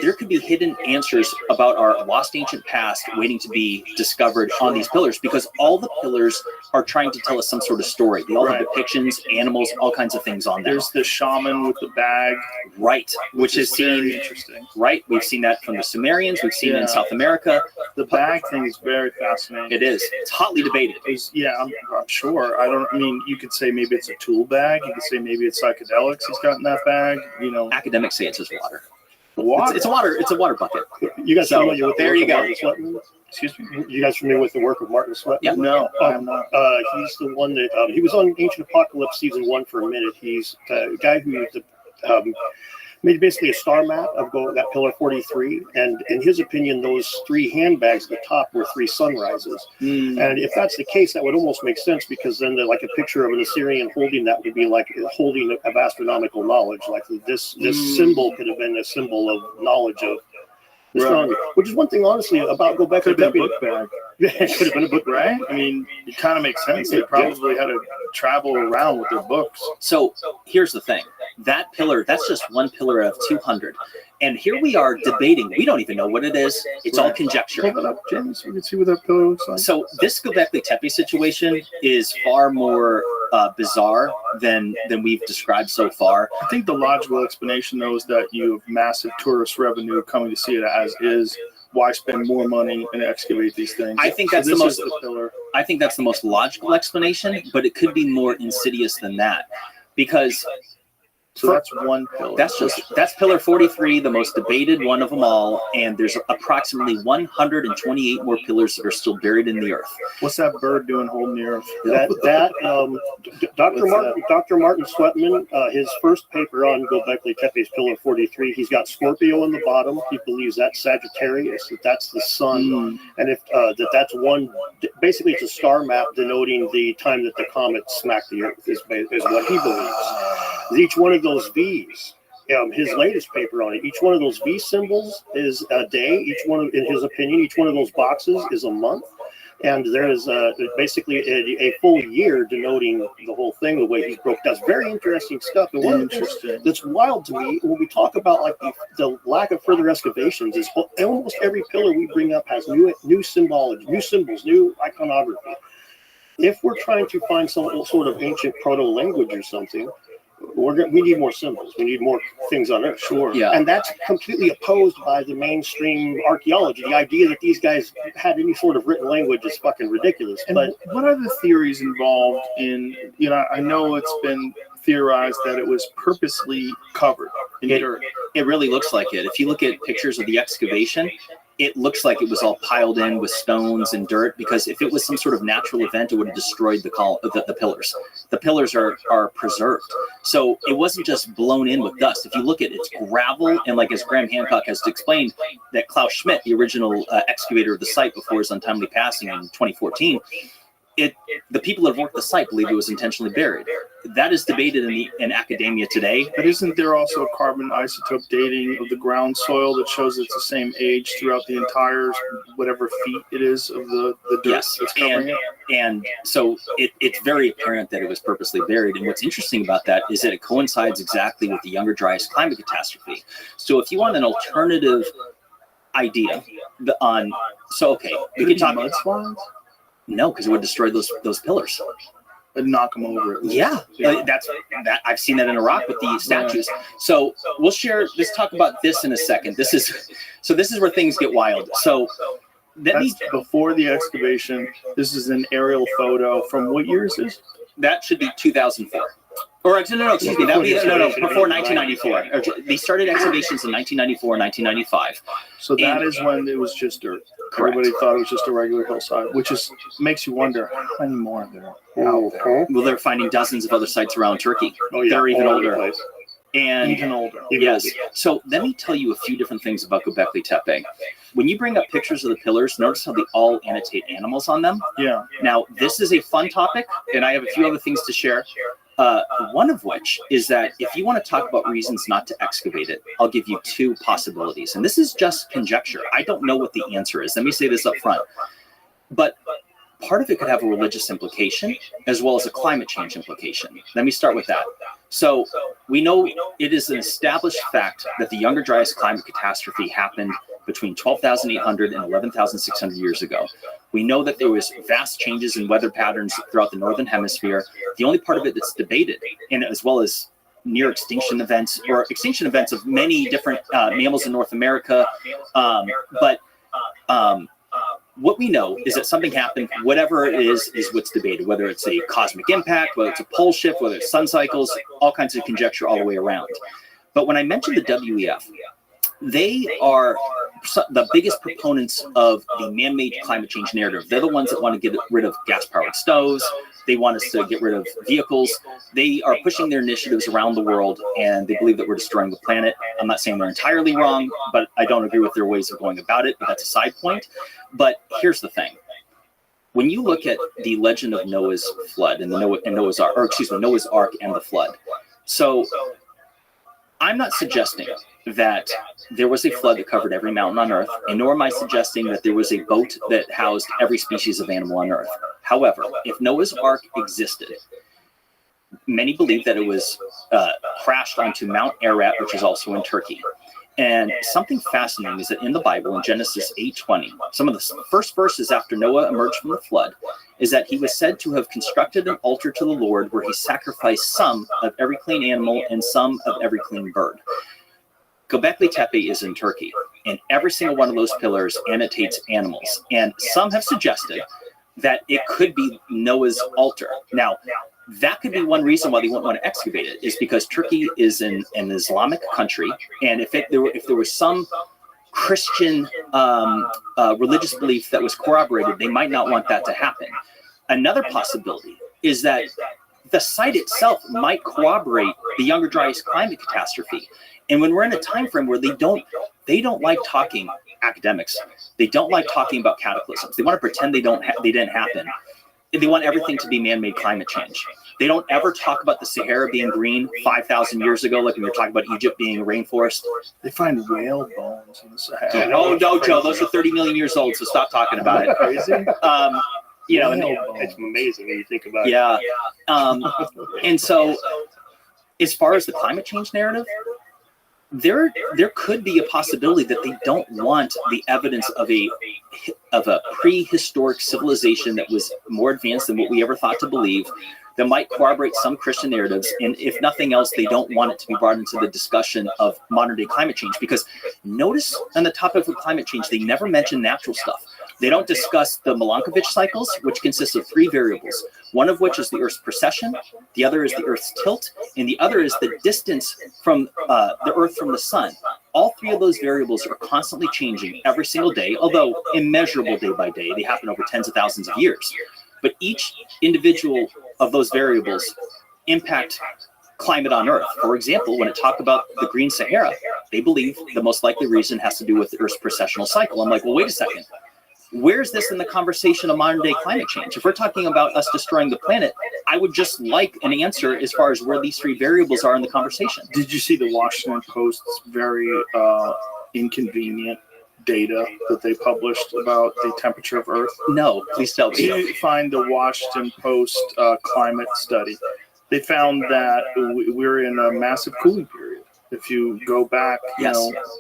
There could be hidden answers about our lost ancient past waiting to be discovered on these pillars, because all the pillars are trying to tell us some sort of story. They all have depictions, animals, all kinds of things on them. There's the shaman with the bag. Right, which is very interesting. Right, we've seen that from the Sumerians, we've seen it in South America. The bag thing is very fascinating. It is. It's hotly debated. I'm sure. You could say maybe it's a tool bag. You could say maybe it's psychedelics he's got in that bag. Academics say it's just water. It's a water bucket. You guys familiar with there you go. Excuse me. You guys familiar with the work of Martin Sweat? Yeah. No, I'm not. He's the one that he was on Ancient Apocalypse season 1 for a minute. He's the guy who made basically a star map of that pillar 43, and in his opinion, those 3 handbags at the top were 3 sunrises. And if that's the case, that would almost make sense, because then like a picture of an Assyrian holding that would be like holding of astronomical knowledge. Like this symbol could have been a symbol of knowledge Right. Which is one thing, honestly, about Göbekli Could have been a Tepe. book bag, It could have been a book, right? I mean, it kind of makes sense. They probably had to travel around with their books. So here's the thing. That pillar, that's just one pillar out of 200. And here we are debating. We don't even know what it is. It's all conjecture. Hold it up, James, so we can see what that pillar looks like. So this Göbekli Tepe situation is far more bizarre than we've described so far. I think the logical explanation, though, is that you have massive tourist revenue coming to see it as is. Why spend more money and excavate these things? I think that's the pillar. I think that's the most logical explanation, but it could be more insidious than that, because that's one pillar. That's pillar 43, the most debated one of them all, and there's approximately 128 more pillars that are still buried in the earth. What's that bird doing holding the earth? Dr. Martin Sweatman, his first paper on Göbekli Tepe's pillar 43, he's got Scorpio in the bottom. He believes that's Sagittarius, that's the sun, and if that's one, basically it's a star map denoting the time that the comet smacked the earth is what he believes. Each one of those V's, his latest paper on it, each one of those V symbols is a day. Each one, in his opinion, each one of those boxes is a month. And there is basically a full year denoting the whole thing, the way he's broke. That's very interesting stuff. And one of the things that's wild to me, when we talk about like the lack of further excavations, is almost every pillar we bring up has new symbology, new symbols, new iconography. If we're trying to find some sort of ancient proto-language or something, we need more symbols. We need more things on Earth. Sure. Yeah. And that's completely opposed by the mainstream archaeology. The idea that these guys had any sort of written language is fucking ridiculous. And but what are the theories involved in, I know it's been theorized that it was purposely covered in dirt. It really looks like it. If you look at pictures of the excavation, it looks like it was all piled in with stones and dirt, because if it was some sort of natural event, it would have destroyed the pillars. The pillars are preserved. So it wasn't just blown in with dust. If you look at it, it's gravel, and like as Graham Hancock has explained, that Klaus Schmidt, the original excavator of the site before his untimely passing in 2014, the people that have worked the site believe it was intentionally buried. That is debated in academia today. But isn't there also carbon isotope dating of the ground soil that shows it's the same age throughout the entire whatever feet it is of the dirt that's covering it? And so it's very apparent that it was purposely buried. And what's interesting about that is that it coincides exactly with the Younger Dryas climate catastrophe. So if you want an alternative idea we can talk about mudslides. No, because it would destroy those pillars. And knock them over. Yeah, that's I've seen that in Iraq with the statues. So let's talk about this in a second. This is where things get wild. So before the excavation. This is an aerial photo from what year is this? That should be 2004. Or no, excuse me. Before 1994. They started excavations in 1994, 1995. So that is when it was just dirt. Correct. Everybody thought it was just a regular hillside, which makes you wonder how many more are there out there. Well, they're finding dozens of other sites around Turkey. Oh, yeah. They're even older. And Even older. Yes. So let me tell you a few different things about Göbekli Tepe. When you bring up pictures of the pillars, notice how they all annotate animals on them. Yeah. Now, this is a fun topic, and I have a few other things to share. One of which is that if you want to talk about reasons not to excavate it, I'll give you two possibilities. And this is just conjecture. I don't know what the answer is. Let me say this up front. But part of it could have a religious implication as well as a climate change implication. Let me start with that. So we know it is an established fact that the Younger Dryas climate catastrophe happened between 12,800 and 11,600 years ago. We know that there was vast changes in weather patterns throughout the Northern Hemisphere. The only part of it that's debated, and as well as near extinction events or extinction events of many different mammals in North America. What we know is that something happened, whatever it is what's debated, whether it's a cosmic impact, whether it's a pole shift, whether it's sun cycles, all kinds of conjecture all the way around. But when I mentioned the WEF, they are the biggest proponents of the man-made climate change narrative. They're the ones that want to get rid of gas-powered stoves. They want us to get rid of vehicles. They are pushing their initiatives around the world, and they believe that we're destroying the planet. I'm not saying they're entirely wrong, but I don't agree with their ways of going about it, but that's a side point. But here's the thing. When you look at the legend of Noah's flood and Noah's Ark and the flood, so I'm not suggesting that there was a flood that covered every mountain on Earth, and nor am I suggesting that there was a boat that housed every species of animal on Earth. However, if Noah's Ark existed, many believe that it was crashed onto Mount Ararat, which is also in Turkey. And something fascinating is that in the Bible, in Genesis 8:20, some of the first verses after Noah emerged from the flood, is that he was said to have constructed an altar to the Lord where he sacrificed some of every clean animal and some of every clean bird. Göbekli Tepe is in Turkey, and every single one of those pillars annotates animals. And some have suggested that it could be Noah's altar. Now, that could be one reason why they wouldn't want to excavate it, is because Turkey is an Islamic country, and if there was some Christian religious belief that was corroborated, they might not want that to happen. Another possibility is that the site itself might corroborate the Younger Dryas climate catastrophe. And when we're in a time frame where they don't like talking, academics, they don't like talking about cataclysms. They want to pretend they didn't happen. They want everything to be man-made climate change. They don't ever talk about the Sahara being green 5,000 years ago, like when we were talking about Egypt being a rainforest. They find whale bones in the Sahara. Oh no, Joe, those are 30 million years old, so stop talking about it. Crazy. It's amazing when you think about it. Yeah. And so, as far as the climate change narrative, there could be a possibility that they don't want the evidence of a prehistoric civilization that was more advanced than what we ever thought to believe, that might corroborate some Christian narratives. And if nothing else, they don't want it to be brought into the discussion of modern day climate change, because notice on the topic of climate change, they never mention natural stuff. They don't discuss the Milankovitch cycles, which consists of 3 variables, one of which is the Earth's precession, the other is the Earth's tilt, and the other is the distance from the Earth from the sun. All 3 of those variables are constantly changing every single day, although immeasurable day by day. They happen over tens of thousands of years. But each individual of those variables impact climate on Earth. For example, when it talk about the Green Sahara, they believe the most likely reason has to do with the Earth's precessional cycle. I'm like, well, wait a second. Where's this in the conversation of modern day climate change? If we're talking about us destroying the planet, I would just like an answer as far as where these 3 variables are in the conversation. Did you see the Washington Post's very inconvenient data that they published about the temperature of Earth? No, please tell me. You find the Washington Post climate study. They found that we're in a massive cooling period. If you go back,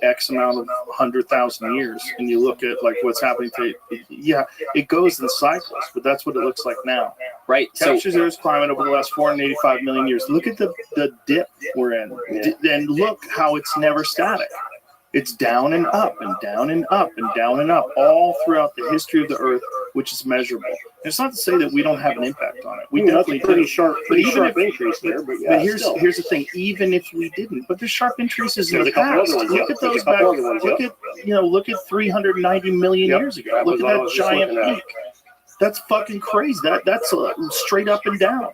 X amount of 100,000 years, and you look at like what's happening today, it goes in cycles, but that's what it looks like now. Right. Temperatures of Earth's climate over the last 485 million years. Look at the dip we're in, and look how it's never static. It's down and up and down and up and down and up all throughout the history of the Earth, which is measurable. And it's not to say that we don't have an impact on it. We definitely pretty do. sharp increase there. But here's the thing. Even if we didn't, but there's sharp increases in the past. Look at those back. Look at 390 million years ago. Look at that giant peak. That's fucking crazy. That's straight up and down.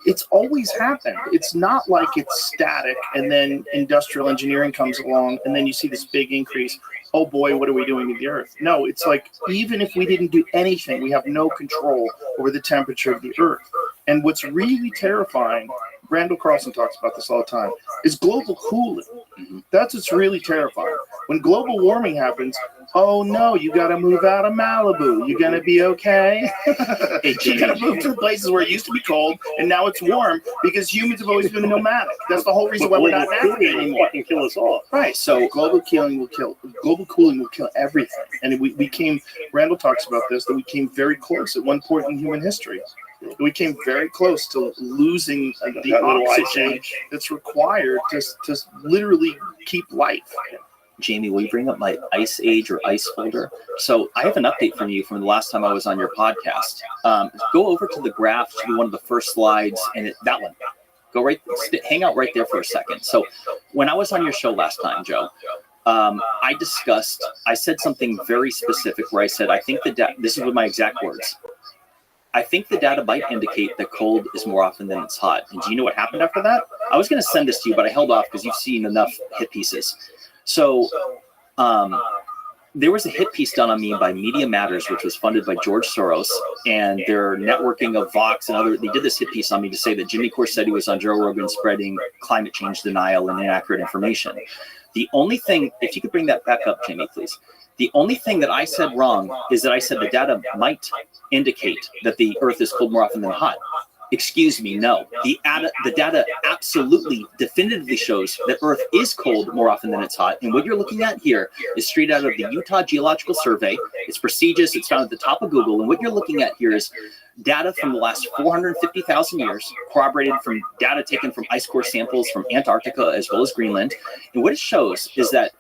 It's always happened. It's not like it's static and then industrial engineering comes along and then you see this big increase. Oh boy, what are we doing to the Earth? No, it's like even if we didn't do anything, we have no control over the temperature of the Earth. And what's really terrifying, Randall Carlson talks about this all the time, is global cooling. That's what's really terrifying. When global warming happens, oh no, you got to move out of Malibu. You going to be okay? You got to move to the places where it used to be cold, and now it's warm because humans have always been nomadic. That's the whole reason why we're not navigating anymore. Can kill us all. Right. So global cooling will kill everything. And we came. Randall talks about this, that we came very close at one point in human history. We came very close to losing the oxygen that's required to literally keep life. Jamie, will you bring up my Ice Age or Ice folder? So I have an update from you from the last time I was on your podcast. Go over to the graph, to be one of the first slides, and that one. Go hang out right there for a second. So when I was on your show last time, Joe, I said something very specific where I said, I think this is with my exact words. I think the data might indicate that cold is more often than it's hot. And do you know what happened after that? I was going to send this to you, but I held off because you've seen enough hit pieces. So there was a hit piece done on me by Media Matters, which was funded by George Soros, and their networking of Vox and other. They did this hit piece on me to say that Jimmy Corsetti was on Joe Rogan spreading climate change denial and inaccurate information. The only thing, if you could bring that back up, Jamie, please. The only thing that I said wrong is that I said the data might indicate that the Earth is cold more often than hot. Excuse me, no. The data absolutely definitively shows that Earth is cold more often than it's hot. And what you're looking at here is straight out of the Utah Geological Survey. It's prestigious. It's found at the top of Google. And what you're looking at here is data from the last 450,000 years, corroborated from data taken from ice core samples from Antarctica as well as Greenland. And what it shows is that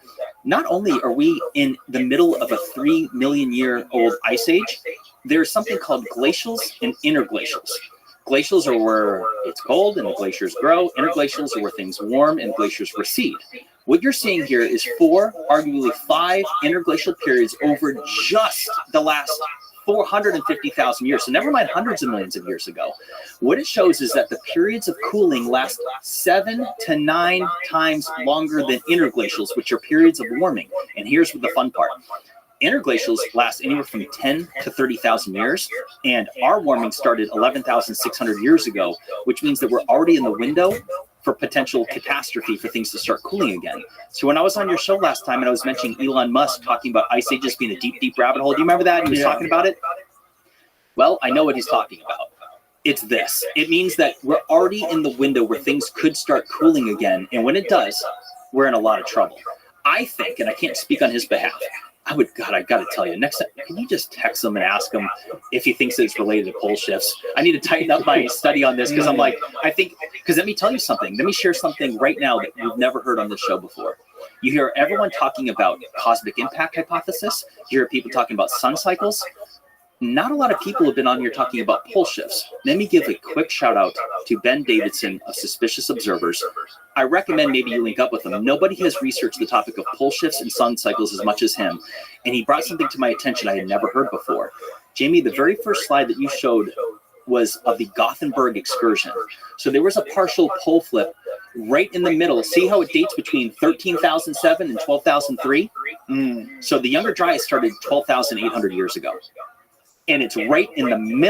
not only are we in the middle of a 3 million year old ice age, there's something called glacials and interglacials. Glacials are where it's cold and the glaciers grow. Interglacials are where things warm and glaciers recede. What you're seeing here is 4, arguably 5 interglacial periods over just the last 450,000 years. So never mind hundreds of millions of years ago. What it shows is that the periods of cooling last 7 to 9 times longer than interglacials, which are periods of warming. And here's the fun part. Interglacials last anywhere from 10 to 30,000 years, and our warming started 11,600 years ago, which means that we're already in the window for potential catastrophe for things to start cooling again. So when I was on your show last time and I was mentioning Elon Musk talking about ice ages being a deep, deep rabbit hole, do you remember that? He was talking about it? Well, I know what he's talking about. It's this. It means that we're already in the window where things could start cooling again, and when it does, we're in a lot of trouble. I think, and I can't speak on his behalf, I got to tell you, next time, can you just text him and ask him if he thinks that it's related to pole shifts? I need to tighten up my study on this because I'm like, because let me tell you something. Let me share something right now that you've never heard on this show before. You hear everyone talking about cosmic impact hypothesis. You hear people talking about sun cycles. Not a lot of people have been on here talking about pole shifts. Let me give a quick shout out to Ben Davidson of Suspicious Observers. I recommend maybe you link up with him. Nobody has researched the topic of pole shifts and sun cycles as much as him. And he brought something to my attention I had never heard before. Jamie, the very first slide that you showed was of the Gothenburg excursion. So there was a partial pole flip right in the middle. See how it dates between 13,007 and 12,003? So the Younger Dryas started 12,800 years ago. And it's right in the middle.